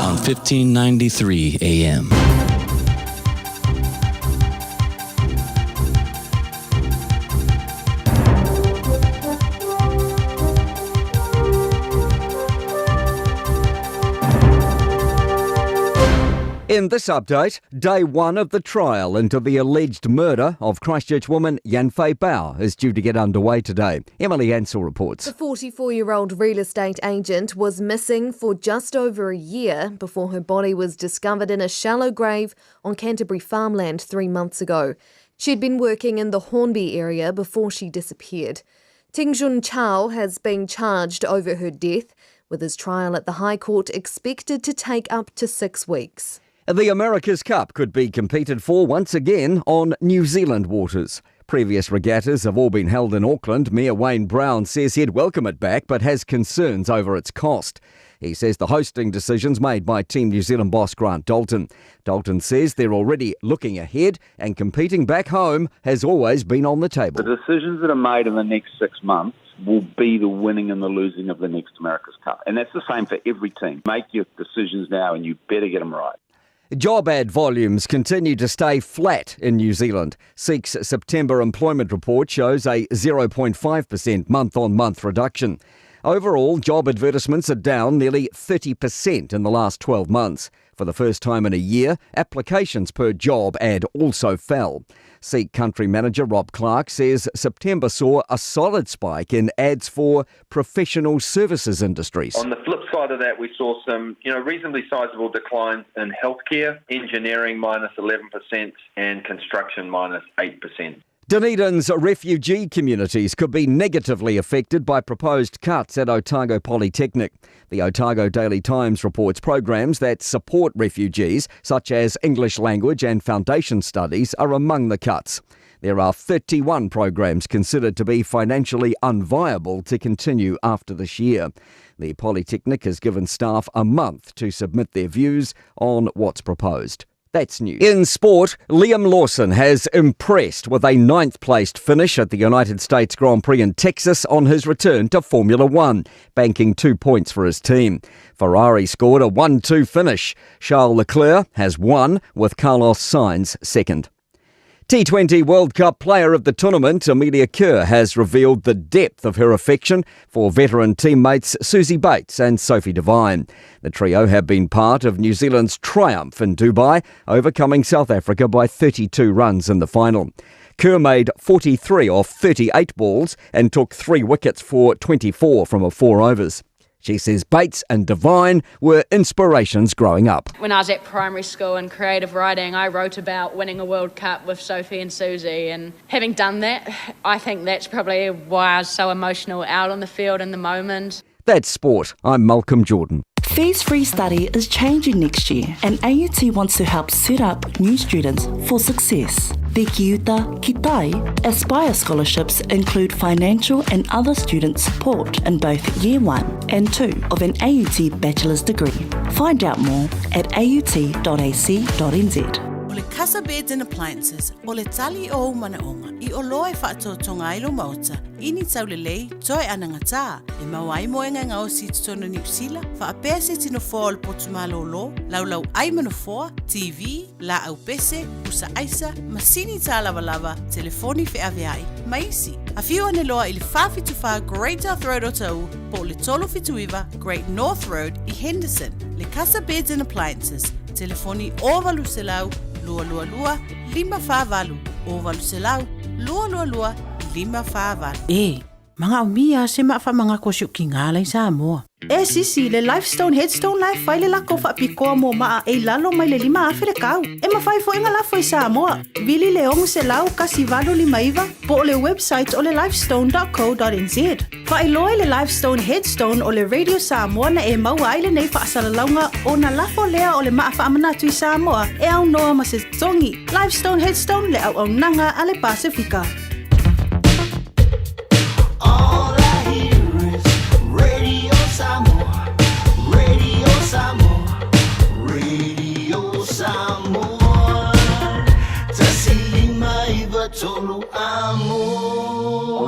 On 1593 AM. In this update, day one of the trial into the alleged murder of Christchurch woman Yanfei Bao is due to get underway today. Emily Ansell reports. The 44-year-old real estate agent was missing for just over a year before her body was discovered in a shallow grave on Canterbury farmland 3 months ago. She'd been working in the Hornby area before she disappeared. Tingjun Chao has been charged over her death, with his trial at the High Court expected to take up to 6 weeks. The America's Cup could be competed for once again on New Zealand waters. Previous regattas have all been held in Auckland. Mayor Wayne Brown says he'd welcome it back but has concerns over its cost. He says the hosting decision's made by Team New Zealand boss Grant Dalton. Dalton says they're already looking ahead and competing back home has always been on the table. The decisions that are made in the next 6 months will be the winning and the losing of the next America's Cup. And that's the same for every team. Make your decisions now and you better get them right. Job ad volumes continue to stay flat in New Zealand. SEEK's September employment report shows a 0.5% month-on-month reduction. Overall, job advertisements are down nearly 30% in the last 12 months. For the first time in a year, applications per job ad also fell. SEEK Country Manager Rob Clark says September saw a solid spike in ads for professional services industries. On the flip side of that, we saw some, reasonably sizable declines in healthcare, engineering -11% and construction -8%. Dunedin's refugee communities could be negatively affected by proposed cuts at Otago Polytechnic. The Otago Daily Times reports programs that support refugees, such as English language and foundation studies, are among the cuts. There are 31 programs considered to be financially unviable to continue after this year. The Polytechnic has given staff a month to submit their views on what's proposed. That's news. In sport, Liam Lawson has impressed with a 9th-placed finish at the United States Grand Prix in Texas on his return to Formula One, banking 2 points for his team. Ferrari scored a 1-2 finish. Charles Leclerc has won, with Carlos Sainz second. T20 World Cup player of the tournament, Amelia Kerr, has revealed the depth of her affection for veteran teammates Susie Bates and Sophie Devine. The trio have been part of New Zealand's triumph in Dubai, overcoming South Africa by 32 runs in the final. Kerr made 43 off 38 balls and took 3 wickets for 24 from 4 overs. She says Bates and Devine were inspirations growing up. When I was at primary school in creative writing, I wrote about winning a World Cup with Sophie and Susie, and having done that, I think that's probably why I was so emotional out on the field in the moment. That's sport. I'm Malcolm Jordan. Fees-free study is changing next year, and AUT wants to help set up new students for success. The Kiuta, Kitai, Aspire scholarships include financial and other student support in both Year 1 and 2 of an AUT bachelor's degree. Find out more at aut.ac.nz. O le Casa Beds and Appliances, o le tali o manaonga, I o loa e whaatotonga ilo mauta, ini tau le lei, toi ananga tā, e mawai moenga ngā o si tutona New Zealand, whaapea se tino fōa o le potumalo lo, laulau ai manafoa, TV, la au pese, usa aisa, masini tā lava, telefoni Fiafia, maisi. A whiu ane loa I le whawhituwha Great North Road o tau, po le tolo whituiwa Great North Road I Henderson, le Casa Beds and Appliances, telefoni o valu se lau, lua 5 o valu se lau, lua 5 mga umia se maa mga kosyo ki ngā lai Samoa. Sisi, le Lifestone Headstone Life whai le lako whaapikoa mo maa e lalo mai le 5 awhirekau. E mawhai fo inga lafo I Samoa. Vili le ongu se lau kasi valu 5 po le website o le lifestone.co.nz. Whai loe le Lifestone Headstone o le Radio Samoa na e maua aile nei whaasalaunga o na lafo lea o le maa whaamanatu I Samoa e au noa ma se tongi. Lifestone Headstone le au nanga a le Pasifika.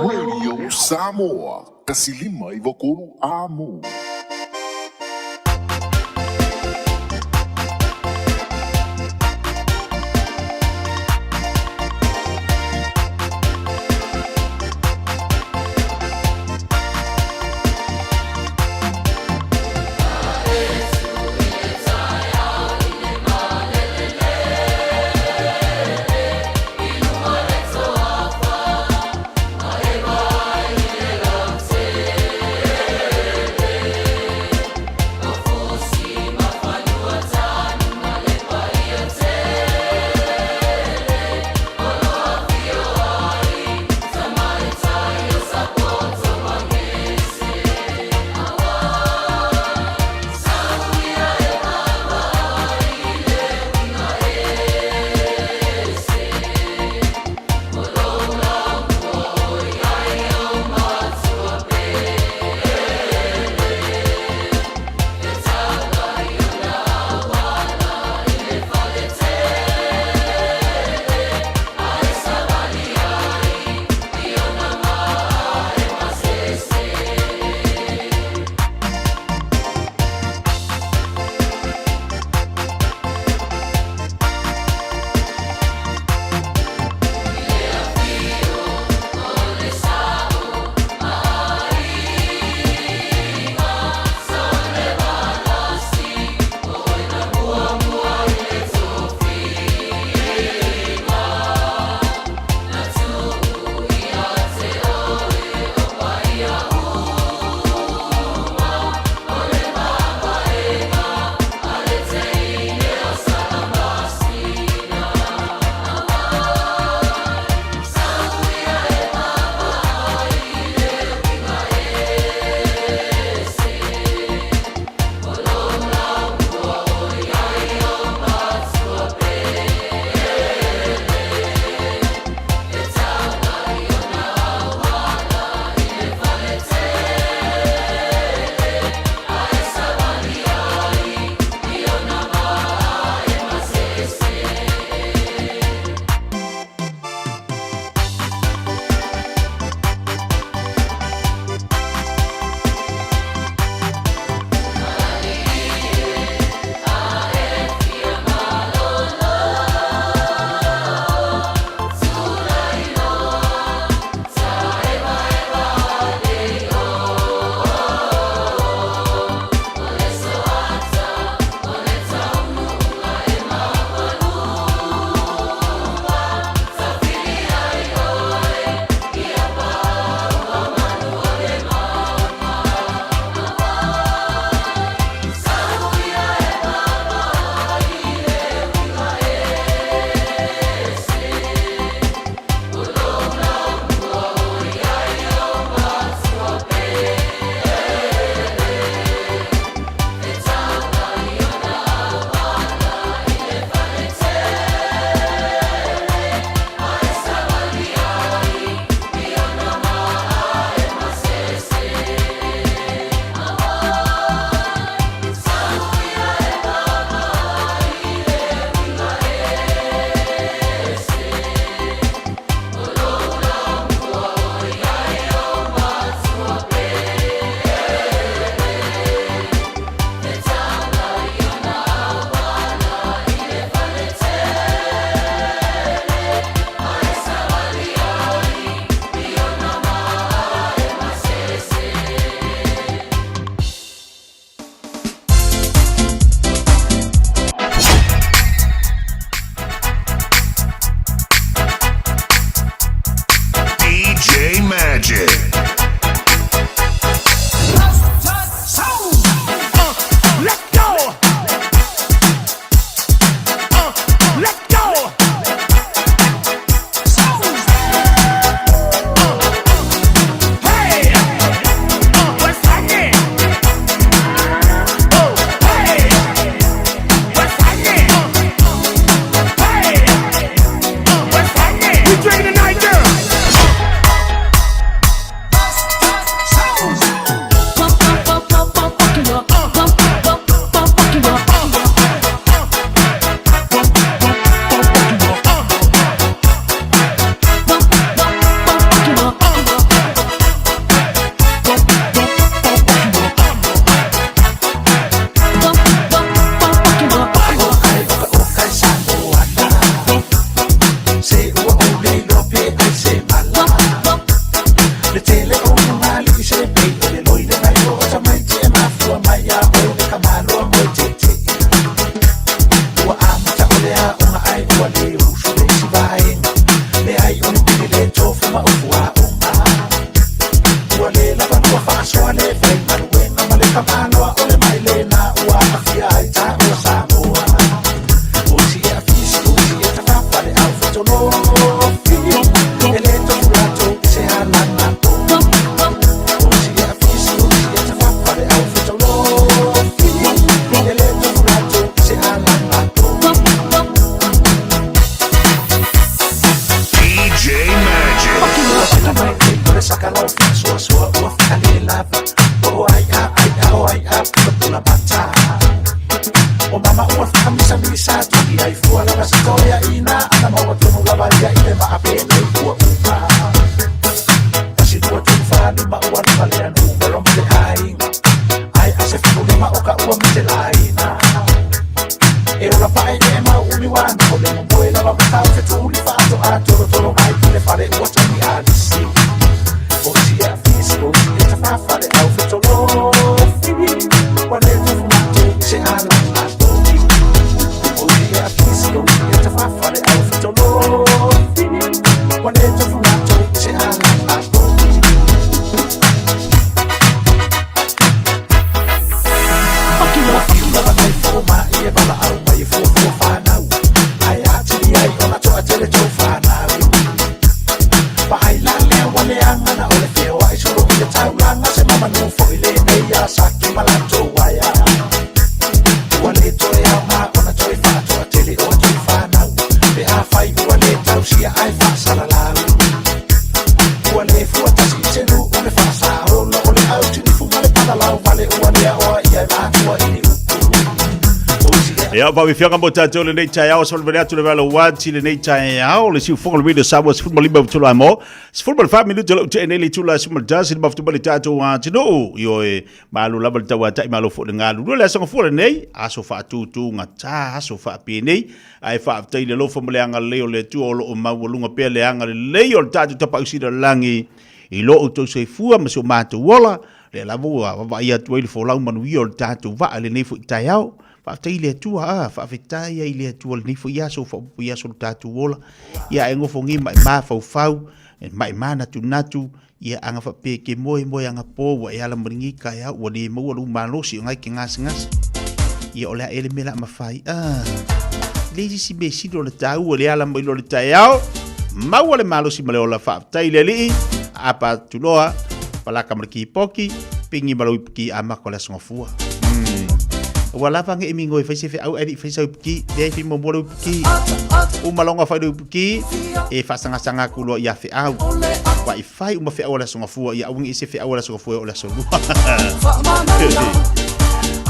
Radio Samoa, kasilima I vakolu amo. kalau sua ua whakale lava. O ai a, pula bata. O mama ua whakamisa misa tui ai fua lava si toia ina. Ana maua tonu lava ia i le maa pene i fua upa. Pasi tua tunu whanima ua lima lea numero mele ainga. Ai a se fimu lima oka ua mite laina. E ola pae e mau umi wana. O le mumboe lava matau fe tuli whato a toro mai kule whare ua tani alisi. O si a fisi o si e ta whawhare au fe tolo. Wane tu fumato se ana a toki. O si a fisi o si e ta whawhare au fe tolo. Wane tu fumato se ana a toki. Fakila mai foma e bala au mai fo whanau. Ai ati ai ona toa tele tau whanau. Pa ai la lea wale angana o le feo ai suru i le tau langa se mama no fo i le nei a saki malato waia. Wale toe au ma ona toe whatoa tele o toi whanau. Pe a whai wale tau sia ai whasala lau. Wale fua tasi i tenu o le whasa rola o le au tini fumale panalau wale ua lea oa i ai mātua i ni upu. Ia pa wifianga mo tatou le nei Taeao so le atu le valo wati le nei Taeao le siu fonga le video Samoa se football limba tula mo se football 5 minutes le te nei le tula se maldas le maftu bali tatou wati no yo e malu lava le tawa tai malo fo le ngalu le sanga fo le nei aso fa tu ngata aso fa pe nei ai fa tai le lo fo le anga le o le tu o lo mawulunga pe le anga le o tatou tapa usi le langi i lo o to se fua ma so matu wala le lavo va ia tu le fo lau manu o tatou va le nei fo Taeao. Whaatai le atua, whaawhetai ai le atua le nifo iaso, whaapu iaso le tātu wola. Ia e ngofo ngi mai maa whau, mai maa natu, ia anga whape ke moe anga pō, wa e ala maringi kai au, wa le maua lu malosi o ngai ke ngasi. Ia o lea ele mela mawhai, leisi si me sido le tau, wa le ala mailo le Taeao, maua le malosi ma le ola whaatai le lii, apa tuloa, palaka mariki poki, pingi malau ki amako le songofua. Wala pa nga imingoy fa se au edi fa sa ki de fi mo bolo ki o malonga fa do ki e fa sanga kulo ya fe au wa ifai uma fe au la songa fu ya un ise fe au la songa fu o la solu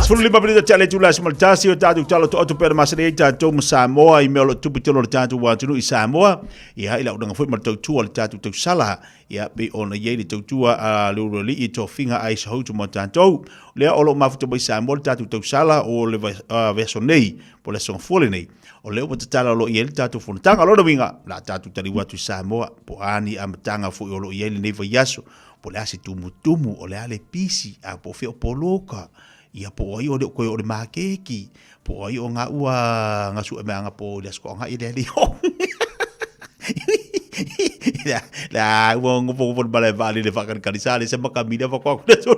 Sulu lima menit tale tula simultasi o tatu talo to per masre tatu Samoa i melo tu pitolo tatu wa tunu i Samoa ia ila udanga foi martou tu al tatu tu sala ia be ona ye tu tu a lo li i to finga ai so tu motanto le olo mafuto by Samoa tatu tu sala o le verso nei po le son fole nei o le o tala lo ye tatu fontanga lo winga la tatu tali wa tu Samoa po ani amtanga fo o lo ye nei va yaso po le asi tumu o le ale pisi a po fe o poloka ia po ai o de ko o de makeki po ai o nga ua nga su me nga po le sko nga ide li la wong po bale vale le fakan kanisale se makamida fa ko de so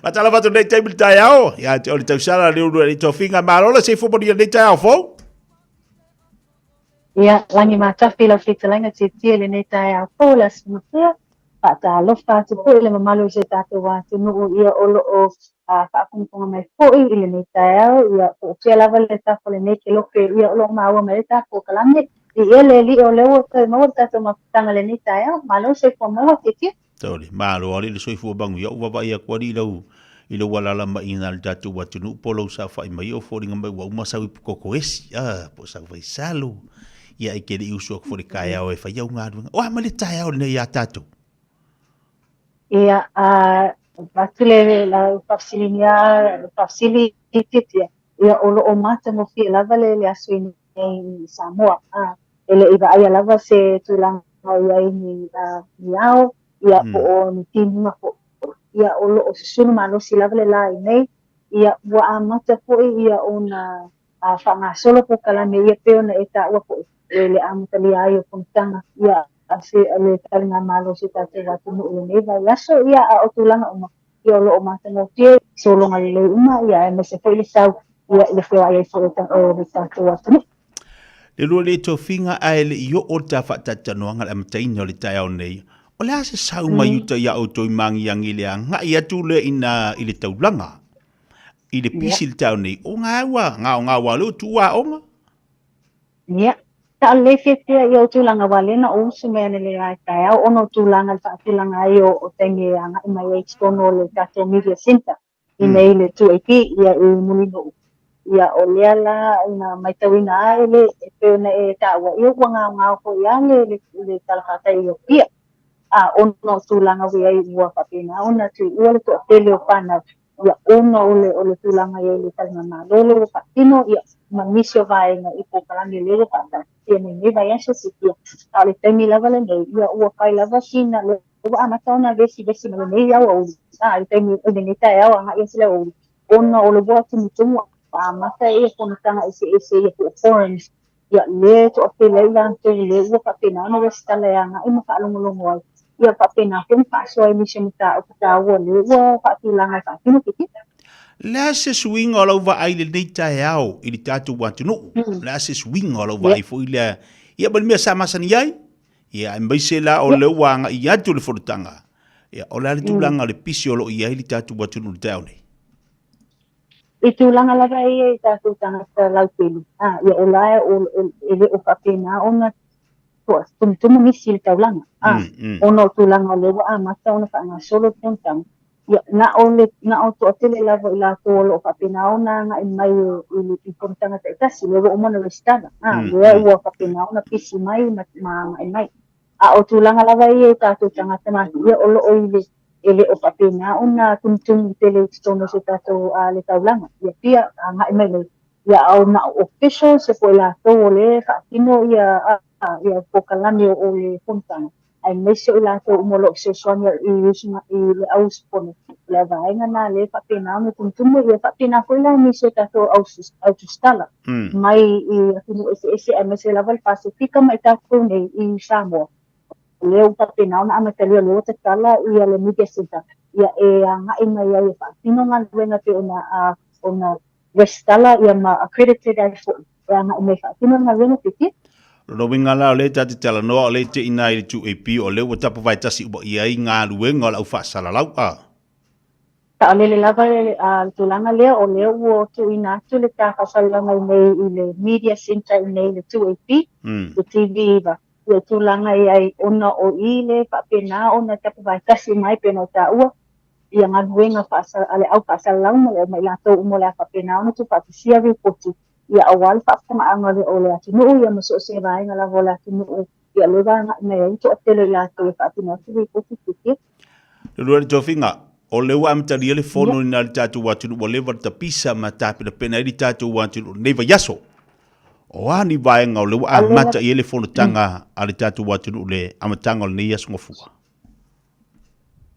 matala va to de table Taeao ya o le sala le to finga malola se fo bodi de Taeao fo ya langi mata fila fitanga titi le ne Taeao fo la smutia Pata lofa tu po ile Malu se tatu wa tu no ia olo o fa kumpunga mai po ile ni Taeao ia po ke lava le ta po le ne ke lo ke ia olo ma wa mai ta po kalame i ele li o le o te mo ta to ma tanga le ni Taeao Malu se po mo ke ti tole Malu ali le soifu bangu ia wa ia kwa di lo ilo wala la ma ina le tatu wa tu no polo sa fa mai o fo ringa mai wa uma sa ko ko esi po sa vai salu ia i ke di uso ko de kaya o fa ia ngadu o ma le Taeao ne ia tatu ia batule la facility ia olo o mata mo fi lava le aso ni Samoa ele iba ia lava se tulang ia ni niao ia po ni tinma po ia olo o sunu malo si lava le la nei ia wa mata po ia ona fa nga solo po kala me ia pe ona eta wa po ele amtali ayo puntanga ia asi ale talinga malo si tate watu no neva yaso ia o tulanga o yo lo mata no tie solo ngale uma ia me se foi sau ia le foi ai foi tan o tate watu le lo le to finga ai le yo o ta fa tata no ngala mtaino le Taeao nei o le ase sau mai uta ia o to mangi yang ile nga ia tu le ina ile taulanga ile pisil Taeao nei o nga wa lo tu wa o nga ia Ta'ale Fiafia i o tūlanga wale na o sumene le ai Taeao ono tūlanga le whaatūlanga ai o tenge anga i mai expono le Tato Media Center i nei le 2AP ia i mulino ia o lea la ina mai tawina ai le e peona e tawa i o ngā ko ia le talakata i o pia a ono tūlanga wea i ua whapena ona tui ua le toa tele o whanau ia ono o le tūlanga i le talanga malolo o whakino ia manisio vaenga i pokalani lele whata ia nei vai aso sikia a le taimi lava le nei ia ua kai lava sina le ua amata ona vesi ma le nei au au a le taimi o le neta au anga ia sila au ono o le boa tumutumu a mata ia konatanga ese ia po orange ia le to apela i lanto le ua whapena ona vesi tala anga i maka alongolongo ai ia whapena kemi whaasoa i misi muta o kata ua le ua whaatulanga i whaatino kikita. La se swinga o lau va ai le nei Taeao i li tātou wantunu. La se swinga o lau va ai fo i le ia bali mea sa masani ai. Ia e mai se la o le wanga i atu le whanutanga. Ia o la le tūlanga le pisi o lo i ai li tātou wantunu le Taeao nei. I tūlanga lava i tātou tangata laupelu. Ia o lae o o whapena ona tumu nisi le taulanga. Ono tūlanga o lewa mata ona whaanga solo tōntang. Ia na o to atele lava i la tōlo o whapena ona nga i mai i tōntanga te itasi lewa o mana restana. Lea ua whapena ona pisi mai ma mai. A o tūlanga lava i tātou tangata mati. Ia o lo o ele o whapena ona tumtum tele tono se tātou le taulanga. Ia pia nga i mai le. Ia au na official se po la tō le whaatino ia pokalani o le tōntanga. Ai meso i la tō umolo se sonia i usunga i le auspone. Le vaenga na le whapena ona tumtumu ia whapena koe la ni se tātou autustala. Mai i atino ese ai mese lava le Pasifika mai tātou nei i Samoa. Leo whapena ona amatalio leo te tala ia le media center. Ia ngai mai ai whaatino ngā luenga te ona Westala ia ma accredited ai fo. Ia ngai mai whaatino ngā luenga te ki. Rono winga la le tati tala noa o le te ina i le 2AP o le watapu vai tasi uba i ai ngā luenga o lau whaasala lau Ta le lava tūlanga leo o leo o tu ina atu le tā whasalanga i nei i le media center i nei le 2AP. Le TV iwa. Ia tūlanga i ai ona o i le whapena ona tapu vai tasi mai pena o tā ua. Ia ngā luenga ale au whaasala lau mo le mai lato umo le whapena ona tu whapisia vi poti. Ia awal whaafama anga le o le atinuu ia maso se vaenga la o le atinuu ia lewa nei ai to atele la to whaatino atu vi poti tiki. Le lua le tofinga o le wa amtari le fono ni le tātou watunu o lewa ta pisa ma tāpina pena i li tātou watunu neiva yaso. O ani vaenga o le wa amata i le fono tanga a le tātou watunu le amatanga o le nei yaso ngofua.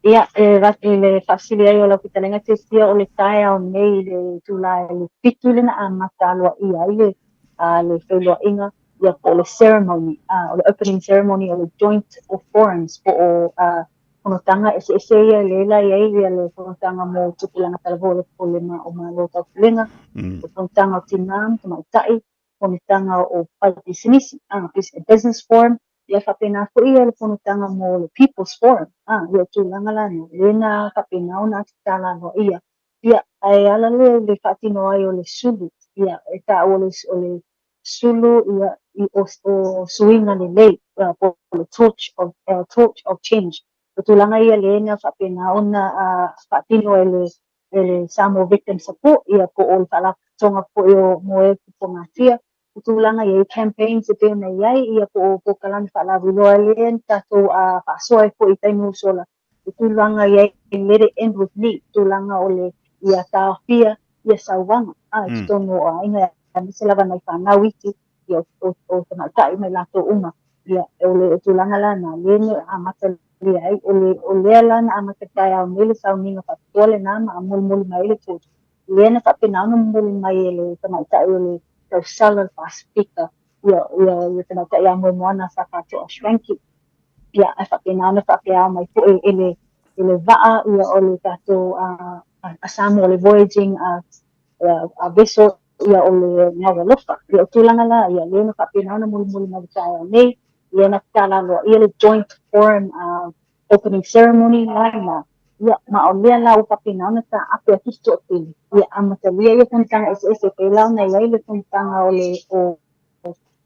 Ia le fasili ai o la pitalenga te sia o le Taeao nei le tūlai le pitu le na amata aloa ia i le whailua inga ia po le ceremony, o le opening ceremony o le joint of forums po o konotanga ese ia leila ia ia le konotanga mo tupulanga talavole po le ma o ma lo tau pulenga, o konotanga o tinam, tamaitai, konotanga o pati sinisi, business forum, ia whapena ko ia le konotanga mo le people's forum, ia tūlanga lana, lena whapena o nā tala no ia, ia ai ala le whatino ai o le sulu, ia e tā o le sulu ia i o suinga le lei, po le torch of change. O tūlanga ia lena whapena ona whatino le Samoa victim support, ia po o le whalatonga po i o moe po ngātia, o tūlanga ia i campaign se pēna iai, ia po kalani whalawiloa len, tātou whaasoa e po i taimu sola. O tūlanga ia i let it end with me, tūlanga o le ia Fiafia, ia sauwanga, i tono a inga se lava nei whanau iti, ia o tamaitai mai lato uma, ia o le tūlanga lana, lene amata le ai, o lea lana amata Taeao mele sauninga whatuole nama a muli mai le tōtu. Lena whapenauna muli mai le tamaitai o le tau sala Pasifika, ia tamaitai a moana whakato a shwanki, ia a whapenauna whapeao mai po ele vaa, ia o le tato a Samoa o le voyaging a vessel, ia o le ngawa lofa, ia o tūlanga la, ia lena whapenauna muli mai Taeao nei, lena tala loa, ia le joint forum opening ceremony lana, ia ma o lea la upapina ona ta ape atisto o ia amata lia ia tantanga ese pe lau na ia le tantanga o le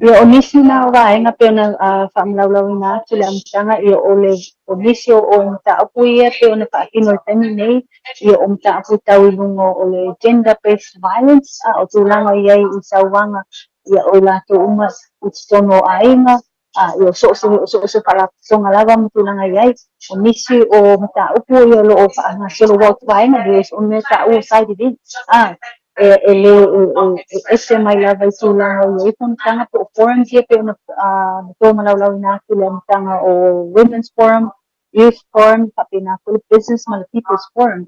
Ia onisi na vaenga pena whamlaulau ina tule amtanga ia ole onisi o mtaapu ia pe ona whaakino tani nei ia o mtaapu tau ilungo ole gender-based violence o tūlanga iai I sauwanga ia o lato uma utitono ainga ia so whalatonga lava mtūlanga iai onisi o mtaapu ia lo o whaangaselo wau vaenga des o me tau side event ese mai lava I tūlanga iai pun tanga po forum kia pe ona to malaulau ina tule tanga o women's forum, youth forum, papina ko business mal people's forum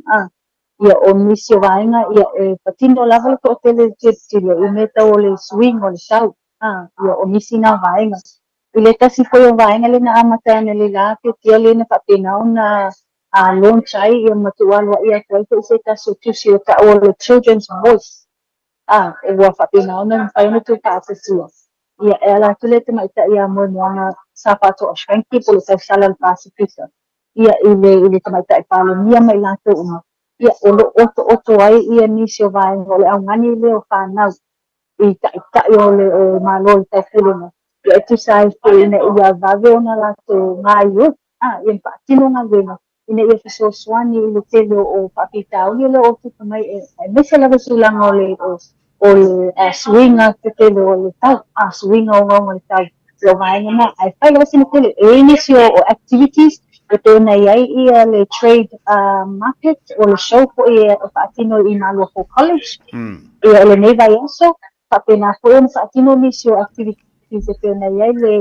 ia o misi vainga ia patindo lava ko tele tile I meta o le swing o le sau ia o misi na vainga ile kasi foi o vainga le na amata na le la ke tia le na papina ona long chai ia matualo ia ko se ta so tu si ta o le children's voice e wa papina ona pa ona tu pa se ia ela tule te mai ta ia mo na sapato o shanki polo sa sala pasifisa ia ile te mai ta palo mia mai la to uma ia o oto ai ia ni se vai ole au ngani le o fa I ta yo le malo ta fulena ia tu sai ina ia vave ona la to ngai ia pa tino ngavena ina ia so swani le tele o papita o le o tu mai me se la vesulanga o le swinga te tele o le tau swinga o ngau le tau lo vai na ai fai lo sine tele inicio o activities o te na iai ia le trade market o le show po ia o patino I Malu for college ia le neva yaso papena po ia patino inicio activities o te na iai le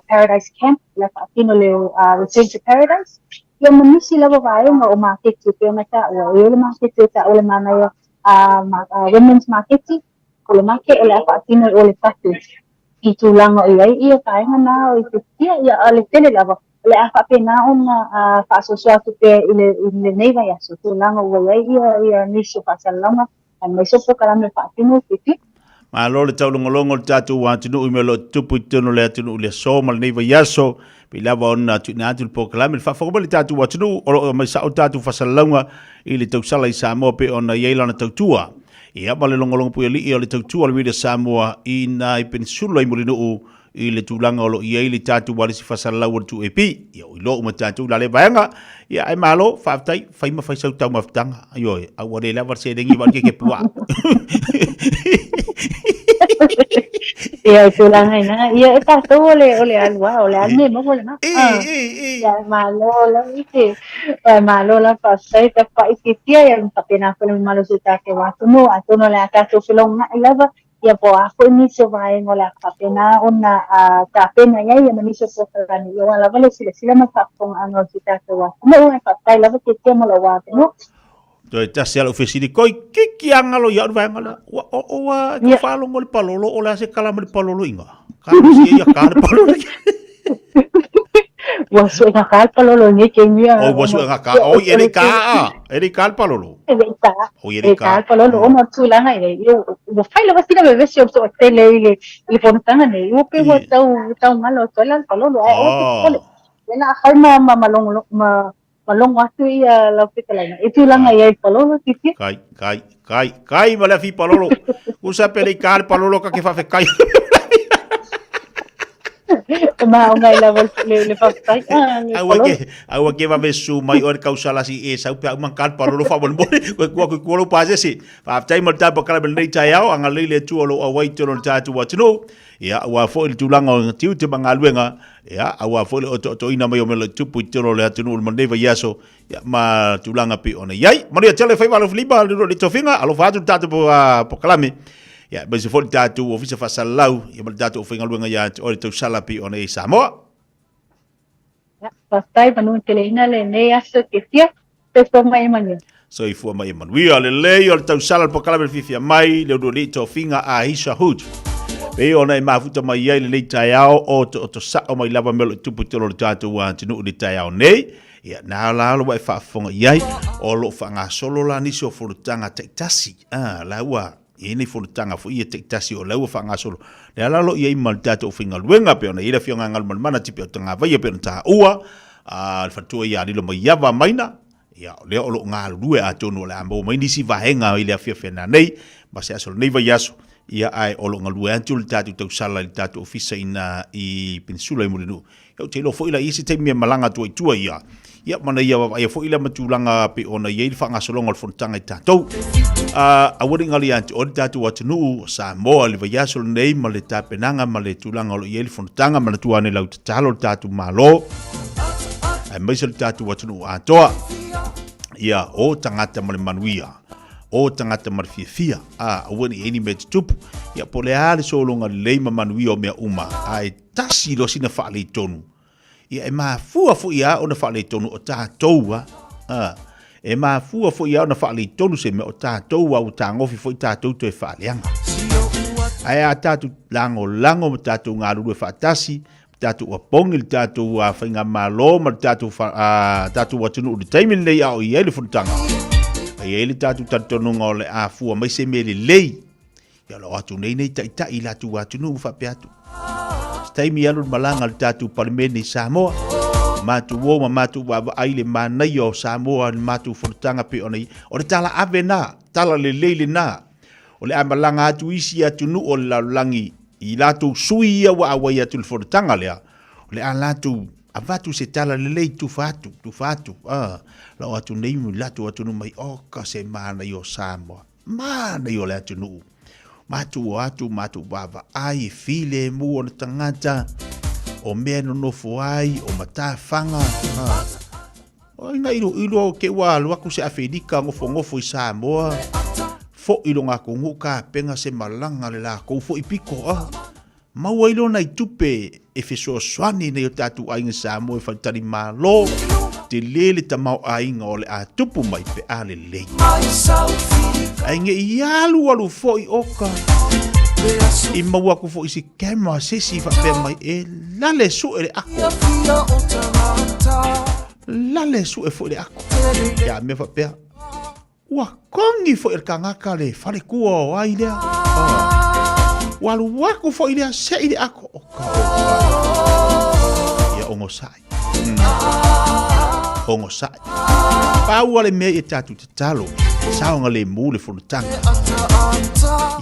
paradise camp le patino le return to paradise ia manisi lava vai o market pe na ta o le market ta o le mana ia women's market o le market o le patino o le tatu I tūlanga o iai ia taenga nā o I te tia ia ale tele lava le a whapena ona whaasosua tu pe I le neiva yaso tūlanga o iai ia niso whaasalanga mai sopo karame whaatino te Ma lo le tau longolongo le tātou wā tunu I me lo tupu I tunu le atunu le so ma le neiva yaso pe lava ona tuna atu le pokalame le whawhakoma le tātou wā tunu o mai sao tātou whasalanga I le tausala I Samoa pe ona iailana tautua ia ma le longolongo pui ali I le tautua le wira Samoa I na I peninsula I Morinuu I le tūlanga o lo ia I le tātou wale si whasalau o tu epi ia o ilo uma tātou la le vaenga ia ai malo whaftai whaima whaisau tau maftanga aioi au wale la warse rengi wale ke pua ia tūlanga ina ia e tātou ole alua ole alme mo ole na ia malo la ite malo la whasai ta whaikitia ia tapena kone malo se tāke wātuno atono le a tātou whilonga I lava ia po ako ni se vai ngola kapena ona tapena ia ia mani se pokalani ia wala vale sila matapong ano si tāke wātuno ia patai lava ke te mo la wātuno Toi tasi ala ufesini koi kiki angalo ia ur vaengala o wa ko falo ngol palolo o la se kala mo palolo inga kala si ia kala palolo wasu nga kal palolo ni kenya o wasu nga ka o eri kal palolo o eri kal palolo o no tula nga yo wo failo basina bebe si so tele ile pontanga ne yo pe wo tau malo tola palolo ai o na khalma malong waktu ia la pikalana itu lang ay palolo titi kai mala fi palolo usa pele kal palolo ka ke fa fe kai ma ngai la le fa kai awa ke va besu mai or kausala si e sau pe man kal palolo fa bon ko lo pa si fa tai mal ta bakala ben nei Taeao anga le tu lo awai tu lo ta tu watino ia wa fo il tulanga tiu te mangaluenga ia awa fo le to ina mai o me tupu tiro le atunu le mandeva yaso ia ma tulanga pe ona yai maria tele fai valo flipa le tofinga alo fa tu tatu po kalame ia be se fo tatu ofisa fa salau ia mal tatu finga luenga ia o to sala pe ona e Samoa ya pastai panu tele ina le ne aso ke tia pe so mai mania so I fu mai man we ale le o to sala po kalame Fiafia mai le do le tofinga a Isha Hood pe ona I mafuta mai ia le Taeao o to sa o mai lava melo tupu tolo le tatu wa tinu le Taeao nei ia na la lo wa fa fonga ia o lo fa nga solo la ni so furutanga tektasi la wa ini furutanga fu ia tektasi o la wa fa nga solo le la lo ia mal tatu finga luenga pe ona ira fionga ngal mana tipe tanga vai pe ta ua al fatu ia ni lo mai va maina ia le o lo nga lue a tono la ambo mai ni si va henga ile Fiafia nei ba se aso nei va yaso Ia ai o longa lua antu le tatu tau sala le tatu ofisa i Peninsula i Murinu. Iau te lo fo ila isi te mea malanga tua i tua ia. Ia mana ia wa ia fo ila matulanga pe ona ia i whanga solonga le fonotanga i tātou. A wari ngali antu o le tatu watanu Samoa le vaiaso le nei ma le tāpenanga ma le tulanga o le ia i le fonotanga ma le tuane lau tatalo le tatu malo. Ai maisa le tatu watanu atoa. Ia o tangata ma le manuia. O tangata ma le Fiafia. A wani eni me tutupu. Ia po le ale solonga le leima manuia o mea uma. Ai tasi lo sina wha le tonu. Ia e mafua fo ia ona fa le tonu o tātou e mafua fo ia ona fa le tonu se me o tātou au tangofi fo tātou to e fa leanga ai a tātou lango mo tātou ngaru e fa tasi tātou a pongi le tātou a whainga malo ma tātou tātou watunu de time le ia o ia le funtanga ai ele tātou tantonunga o le a fua mai se me le lei ia lo atu nei tai la tu watunu fa peatu taimi alu malanga le tatu palimene Samoa matu wo matu wa aile manai o Samoa matu furtanga pe ona o le tala avena tala le leile na o le amalanga atu isi atu nu o la langi i latu sui wa awai atu le furtanga lea o le alatu avatu se tala le lei tu fatu la atu nei mu latu atu nu mai o ka se manai o Samoa manai o le atu nu matu bava ai file mu o tangata o mea no fo ai o mata fanga o ina ilo ke wa lo aku se afedika ngofo i Samoa fo ilo ngako nguka penga se malanga le la ko fo ipiko mau ilo na tupe e feso swani ne tatu ai Samoa fa tari malo te lele tamau ai ngole a tupu mai pe ale le ai nge ialu alu fo i oka i maua ku fo isi kema sesi fa pe mai e lale su e ako lale su e fo e ako ya me fa pe wa kongi fo e kangaka le fale kua o ai lea walu waku fo i lea se i le ako oka ya ongo sai ongo sai paua le mea e tatu te talo saonga le mule fonotanga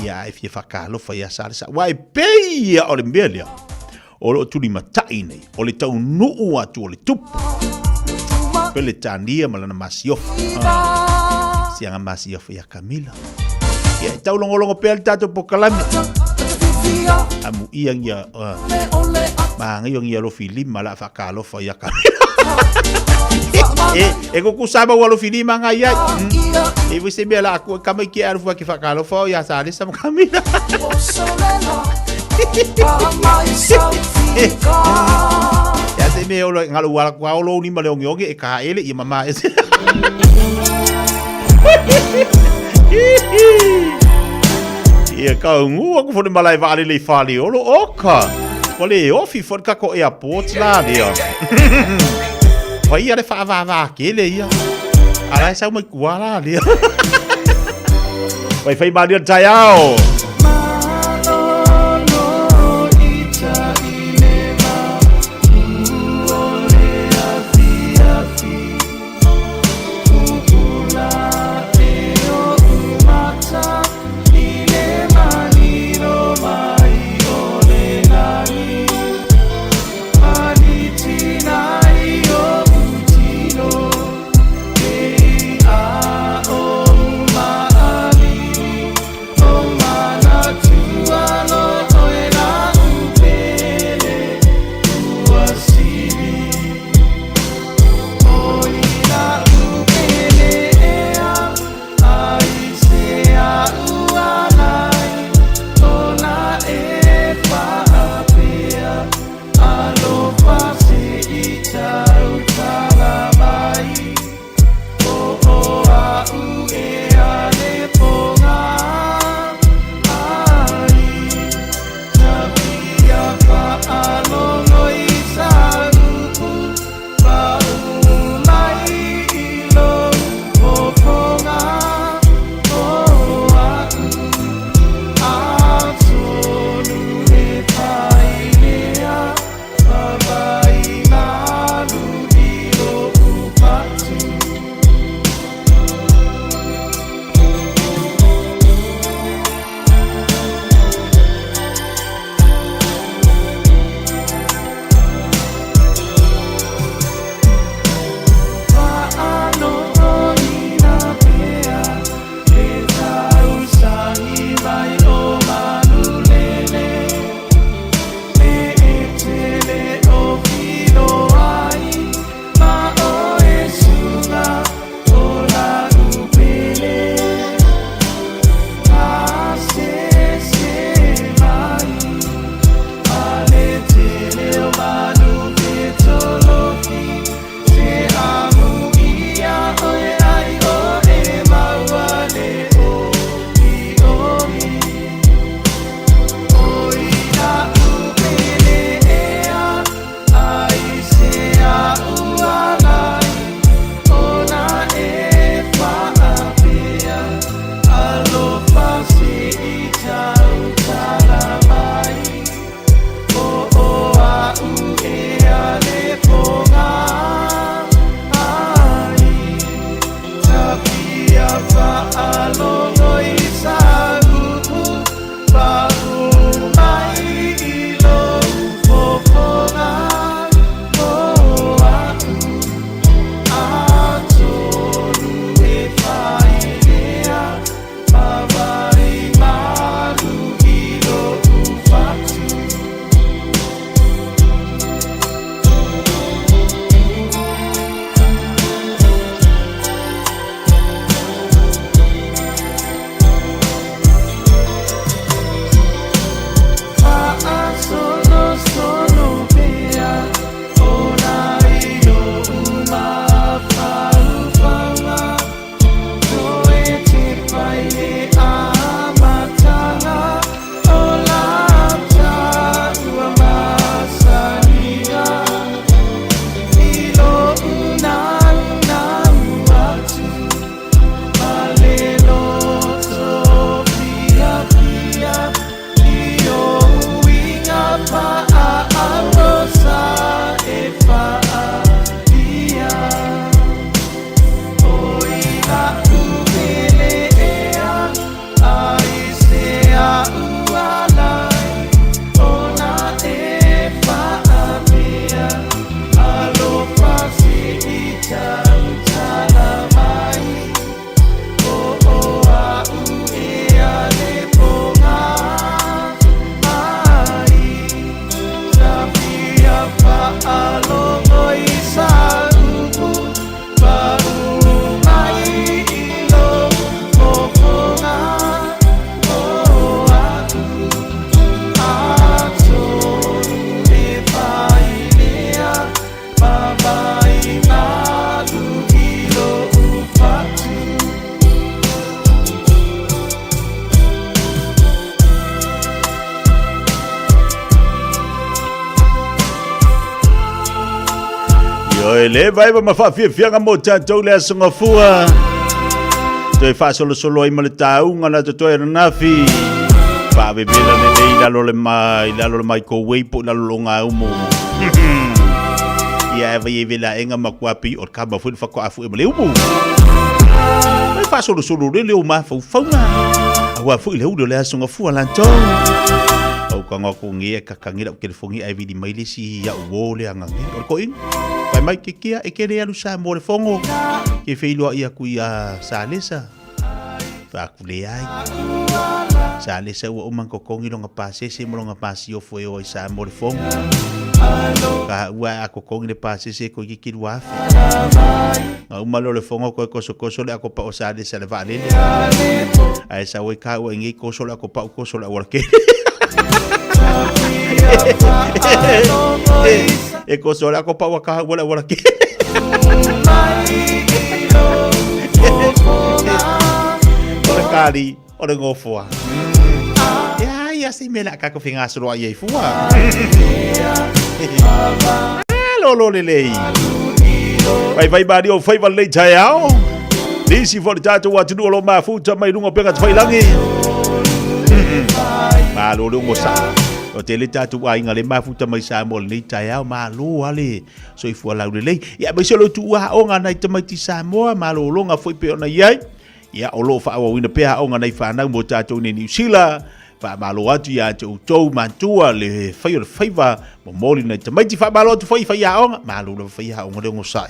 ia e fia whakalofa ia sa wai peia o le mea o le tuli matai nei o le tau nuu atu o le tupu pele tania malana masiofa sianga masiofa ia Camila ia tau longolongo pea le tatu pokalami amu iang ia maangayong ia lo filima la whakalofa ia Camila e ko kusaba walo filima nga ia e você me la ko kama ki aru fa ki whakalofa ia sale sa Camila ya se me o ngalo wala kwa o lo ni male onge e ka ele i mama ese ia ka ngu ko fo de malai vale le fali o lo oka ole ofi for ka ko airport la dia vai ia le fa va ke le ia ala sa mai kuala dia vai fai ba dia Taeao le vai ma Fiafia nga mo tātou le asunga fua. Toi fa solo ai ma le taunga na toi na fi. Pa be bela le lalo le mai ko wei po na longa umo. Ia vai vela enga makwapi o kama fu fa ko afu e le umo. Toi fa solo le o ma fu wa fu le udo le asunga fua lanto. Au ka ngako ngia ka kangira ke fongi ai vidi mai lesi ya wo le anga o ko in pai mai ke kia e kere alu sa mo le fongo ke feilo ia ku ia salesa fa ku le ai salesa o man ko kongi longa pase se mo longa pasi o foi o sa mo le fongo ka wa ko kongi le pase se ko ki wa au malo le fongo ko so le ko pa o salesa le va le ai sa we ka o ngi ko so le ko pa ko so le wa ke e ko so la ko pa wa ka wala ke ora kali ora ngofua ya si mela ka ko finga so ai fua lo le vai badi o vai le Taeao disi for tatu wa tu lo ma futa mai lungo pega fai langi Malu lo ngosa o te le tatu ai ngale mafuta mai sa mo ni Taeao Malu ale so i fu la le ya be solo tu wa o nga nai te mai ti Samoa Malu lo nga foi pe ona yai ya o lo fa o ina pe o nga nai fa na mo tatu ni New Zealand fa Malu atu ya to mantua le faiva mo moli nai te mai ti fa Malu tu foi fa ya o Malu lo fa ya o nga ngosa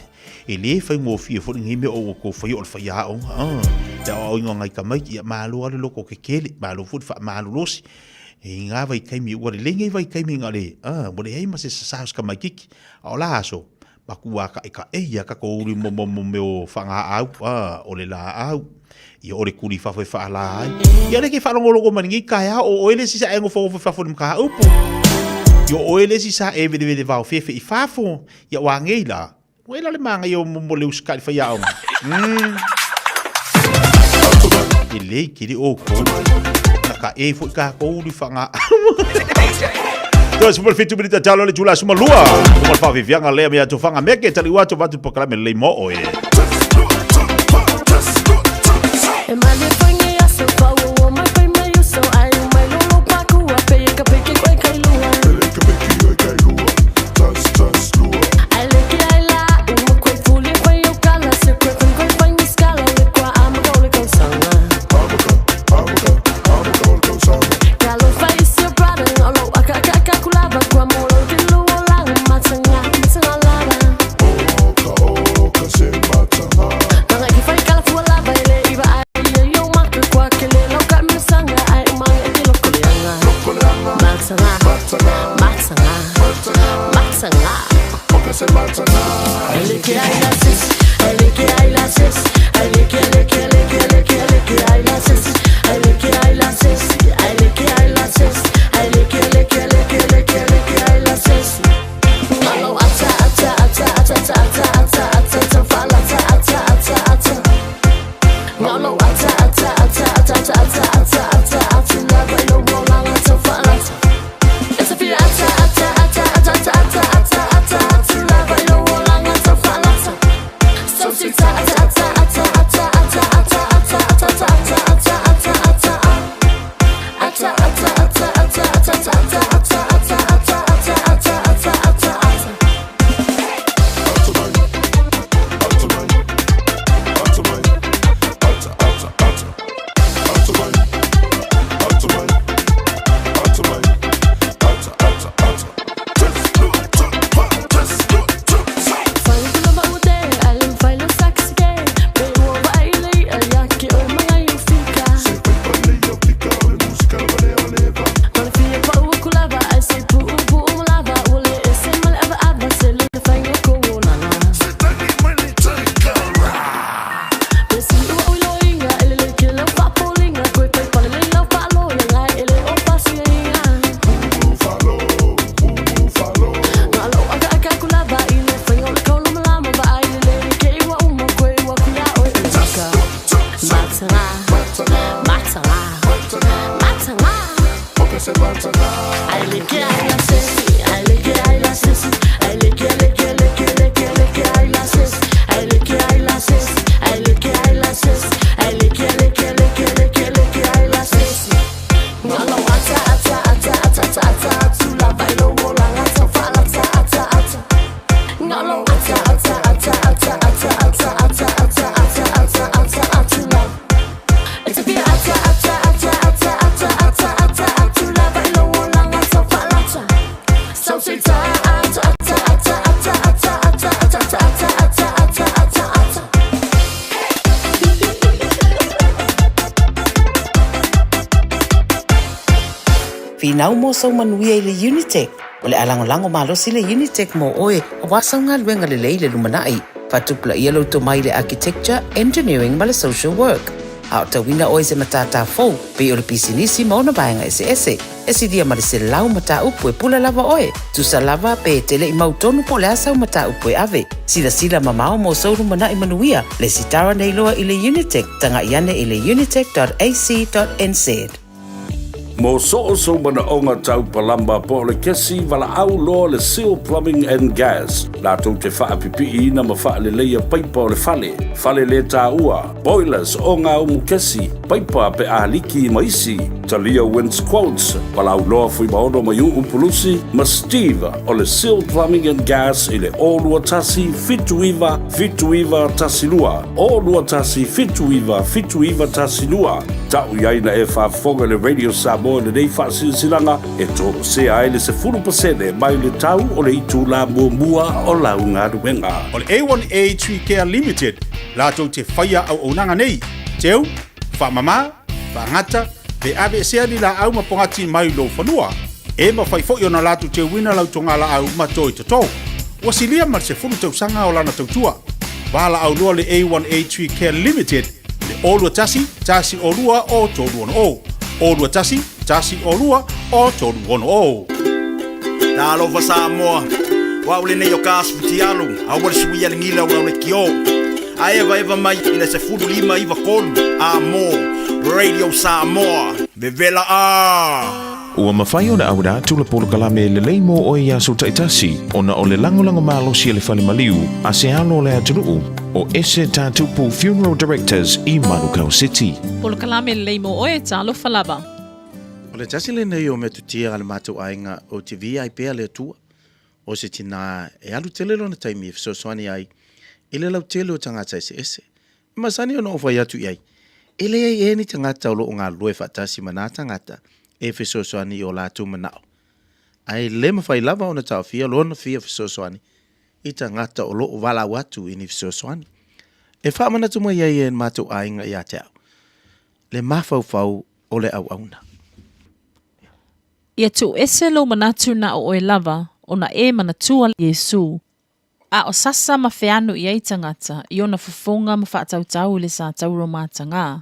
ele fai mo fia fo ngi me o ko fai o fa ya o ya o nga ka mai ya Malu ale lo ko ke kele Malu fu fa Malu losi e nga vai kai mi o le ngai vai kai mi ngale mo le ai ma se sa ska mai kiki o la so ba ku wa ka ya ka ko uri mo me o fanga au o le la au i o le kuri fa fa la ai ya le ke fa longo logo mani ka ya o ele si sa engo fo fa fo ka upu yo o ele si sa e vede va o fefe i fa fo ya wa ngai la o ele le manga yo mo le uska fa ya o ele kiri o ko ka e fu ka ko di fanga Dos por fitu bilita talo le tula suma lua mo fa vivianga le me to fanga me ke tali wa to va to proclame le mo o e Finau mo sa manuia i le Unitec. O le alango-lango malosi le Unitec mo oe. A wasau ngā luenga le lei le lumanai. Fatupla ia lo tomai le architecture, engineering ma le social work. A o tawina oe se matata fou. Pe o le pisinisi ma ona baenga ese. Esi dia ma le se lau mata upu e pula lava oe. Tusa lava pe tele i mautonu po le asau mata upu e ave. Sila mamao mo sauru mana i manuia. Le sitara nei loa i le Unitec. Tanga iane i le unitec.ac.nz. Mo so mana onga tau palamba po le kesi wala au loa le Seal Plumbing and Gas. La tau te wha pipi na ma wha le leia paipa o le fale. Fale le tā ua. Boilers o ngā umu kesi. Paipa pe a liki maisi. Talia wins quotes. Wala au loa fui maono ma yu umpulusi. Ma Steve o le Seal Plumbing and Gas i le olua tasi fituiva tasi lua. Olua tasi fituiva tasi lua. Tau iaina e whafonga le Radio Samoa le nei whasilanga e tō se ai le se 40% mai le tau o le itu la mua o lau ngā ruenga. O le A1A Tree Care Limited, lātou te whaia au onanga nei. Teu, whamama, whangata, te ave sea li la au mapongati mai lo whanua. E ma whai fo na lātou te wina lau tonga la au matoi te tau. Wasilia mar se fulu tau sanga o lana tautua. Wala au loa le A1A Tree Care Limited, le olua tasi olua o tolu ono o. Olua tasi olua o tolu ono o. Nā alofa Samoa, wa ule nei o kāsputi alu, a wale sui ale ngila ula ule ki o. A eva mai ina se fudu lima iwa kolu, a mo, Radio Samoa, vevela a. Ua mawhai o na aura tula polo kalame le leimo o e aso taitasi o na o le langolango malo si le whale maliu a se alo le aturuu o ese tātupu Funeral Directors i Manukau City. Polo kalame le leimo o e talo falaba. O le tasi le nei o me tutia ale mātou ainga o te VIP le atua o se tina e alu tele lo na taimi e fisosoani ai i le lau tele o tangata ese. Masani o na ofai atu iai. Ele ai ni tangata o lo o ngā loe whatasi mana tangata e fisosoani o lātou manao. Ai le mawhai lava o na tau fia lo na fia fisosoani i tangata o lo o wala watu i ni fisosoani. E wha manatu mai ai e mātou ainga i a Taeao. Le mawhau o le au auna. Ia tu ese lo manatu na o e lava o na e manatua Yesu. A o sasa ma whianu i ei tangata i ona fufonga ma whaatautau le sa tauro mātanga.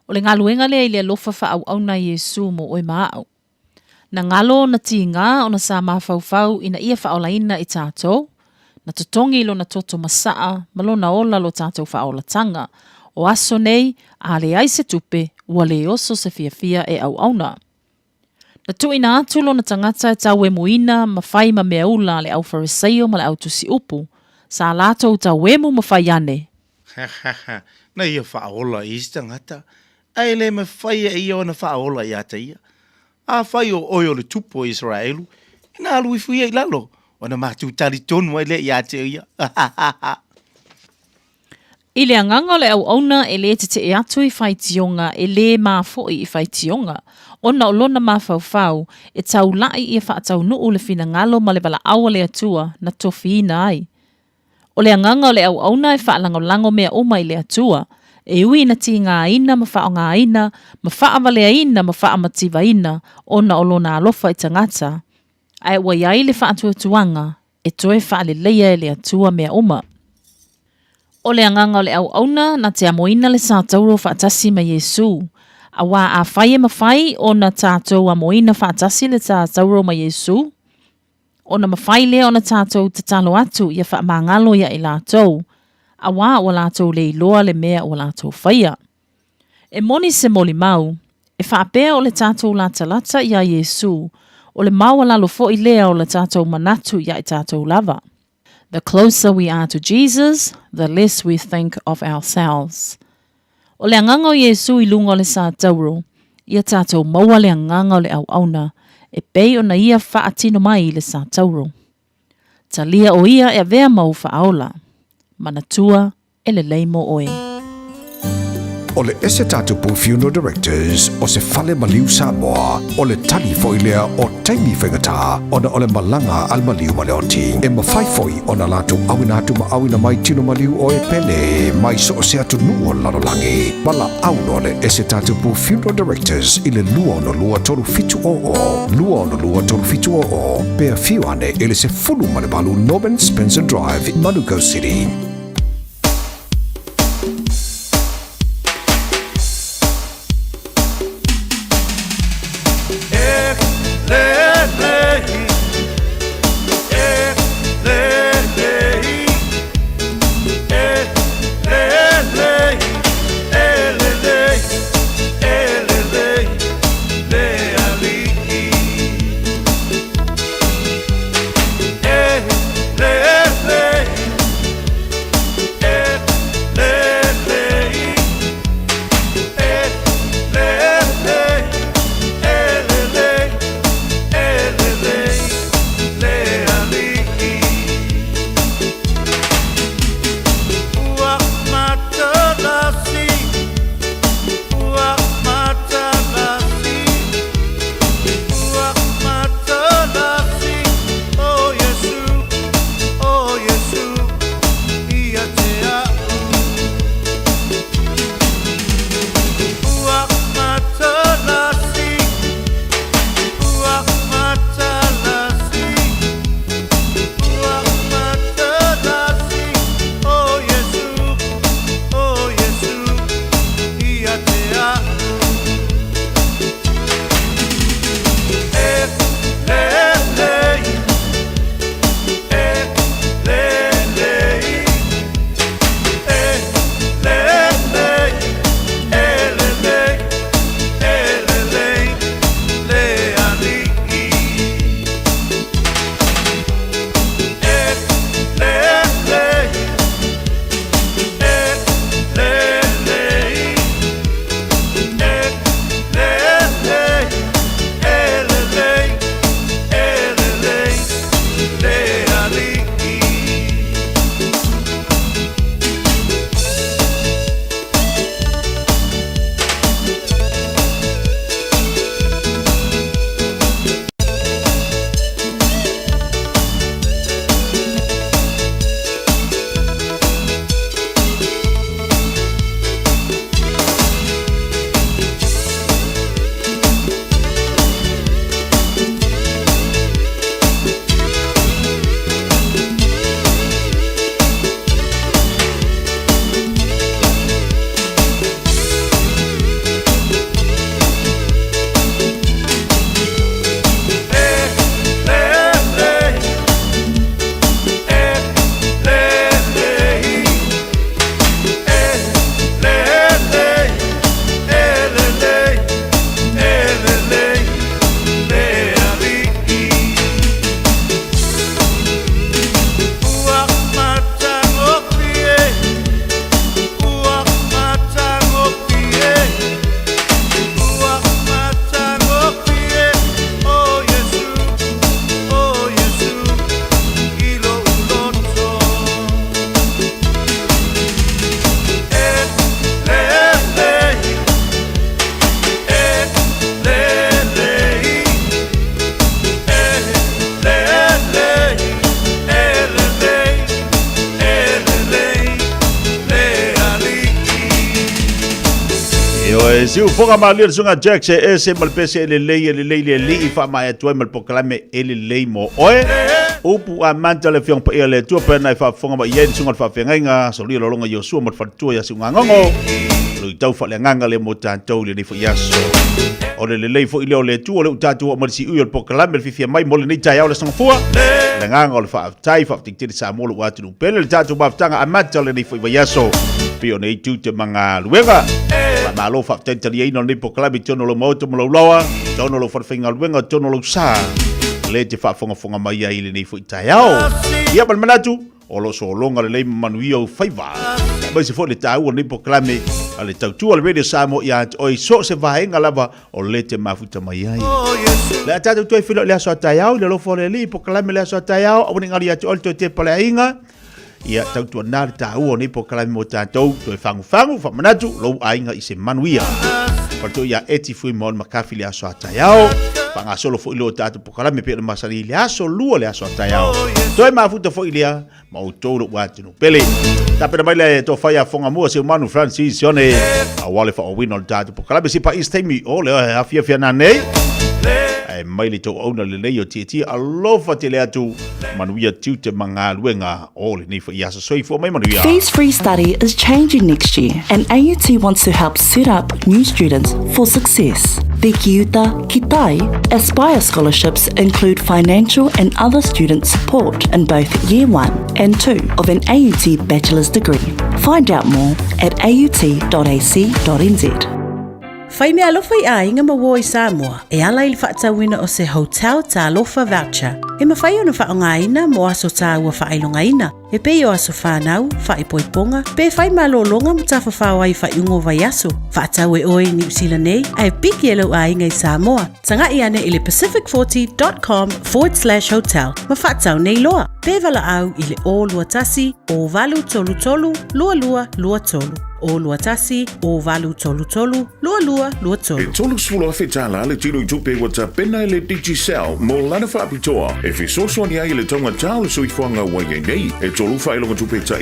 O le ngaluenga le i le lofa wha au na Yesu mo oi maau. Na ngalo na ti ngā o na sa mawhauwhau ina ia whaolaina i tātou. Na totongi lo na toto masaa malo na ola lo tātou whaolatanga. O aso nei a le aise tupe ua le oso se fiafia e au auna. Na tuina atu lo na tangata e tau e muina ma whai ma mea ula le au fariseio ma le au tusi upu. Sa lātou tau e mu ma whai ane. Na ia whaola i tangata. Ai le me whai e ia o na whaola i ata ia. A whai o oio le tupo Israelu. Ina alu i fuia i lalo. O na mātou tari tonu ai le i ata ia. I le anganga le au auna e le te e atu i whai tionga e le maa foi i whai tionga. Ona o lona mawhauwhau e tau lai i a whaatau nuu le whina ngalo ma le wala awa le atua na tofi ina ai. O le anganga o le au auna e whaalango mea oma i le atua. E ui na ti ngā ina ma wha o ngā ina, ma wha avalea ina ma wha amativa ina, ona o lona alofa i tangata. Ai ua iai le whaatua tuanga, e toe wha le leia e le atua mea oma. O le anganga o le au auna na te amoina le sa tauro whaatasi ma Yesu. A wā a whai e mawhai o na tātou amoina whaatasi le sa tauro ma Yesu. O na mawhai lea o na tātou te talo atu ia wha mangalo ia i lātou. A wā o lātou le iloa le mea o lātou whaia. E moni se moli mau, e whaapea o le tātou lata ia Yesu, o le mau lalo fo i lea o le tātou manatu ia i tātou lava. The closer we are to Jesus, the less we think of ourselves. O le anganga o Yesu i lunga o le sa tauro, ia tātou maua le anganga o le au auna, e pei o na ia whaatino mai le sa tauro. Talia o ia e vea mau whaaola. Manatua e le leimo oe. o le ese tatupu funeral directors o se fale maliu Samoa o le tali foilea o taimi whaingata ona o le malanga al maliu maleoti e mawhaifoi ona latu awina atu ma awina mai tino maliu o e pele mai so se atu nuo lalolangi mala auno le ese tatupu funeral directors i le lua ono lua toru fitu o pea fiu ane ele se fulu male balu Norman Spencer Drive Malu City. Siu fonga malir sunga Jack se ese malpese le fa mai tu mal proclame ele mo oe upu a manta le fiong pa ele tu pena fa fonga ba yen sunga fa fenga so li longa yo su mat fa tu ya sunga ngongo lu tau fa le nganga le mo tantou le ni fo yaso o le fo ile le tu le tatu o marsi u proclame le fifia mai mo le ni Taeao le songa fua le nganga le fa tai fa tik tiri sa mo lu atu pele le tatu ba tanga a manta le ni fo yaso pio nei tu te manga luenga Malu fa tentali ai non lipo klabi tono lo moto mo loa tono lo farfinga luenga tono lo sa le te fa fonga mai ai le nei fo Taeao ia bal manatu o lo so longa le manuio faiva ba se fo le Taeao ni po klame ale tau tu al radio Samoa ia o so se vaenga lava o le te mafuta mai ai le tatu tu filo le so Taeao le lo fo le li po klame le so Taeao o ni ngali atu alto te pale inga Ia tau tua nā le tāua nei po kalami mo tātou toi whangu whamanatu lou ainga i se manuia. Parto ia eti fui mon makafi le aso a Taeao. Panga solo fo ilo tātou po kalami pe le masari le aso lua le aso a Taeao. Toi mafuta fo ilia ma o tōru wātinu pele. Tāpena mai le tō whaia whonga mua se Manu Francis yone. A wale wha o wino le tātou po kalami si pa istaimi o leo a Fiafia nā nei. E mai le tō auna le leo tia alofa te le atu manuia tiu te mga luenga o le nei wha i asa soifo mai manuia. Fees Free Study is changing next year, and AUT wants to help set up new students for success. The Kiuta, Kitai, Aspire scholarships include financial and other student support in both Year 1 and 2 of an AUT bachelor's degree. Find out more at aut.ac.nz. Whai mea alofa I ainga maua I Samoa, e ala ili whaatawina o se hotel ta alofa voucher. E mawhai ona whaongaina mo aso ta ua whailongaina. E pei o aso whanau, whaipoiponga, pe whai malolonga mo ta whawhawai whaiungo vai aso. Whaatau e oi New Zealand nei, ai piki e lau ainga I Samoa. Tanga I ane ili pacific40.com/hotel. Ma whaatau nei loa. Pe wala au ili o lua tasi, o valu tolu tolu, lua lua lua tolu. O lua tasi, o valu tolu tolu, lua lua lua tolu. E tolu sula whetala le tino I tupe wata pena le Digicel mo lana whaapitoa. E whi soswani ai le tonga tāle sui whanga wai nei. E tolu whailonga tupe ta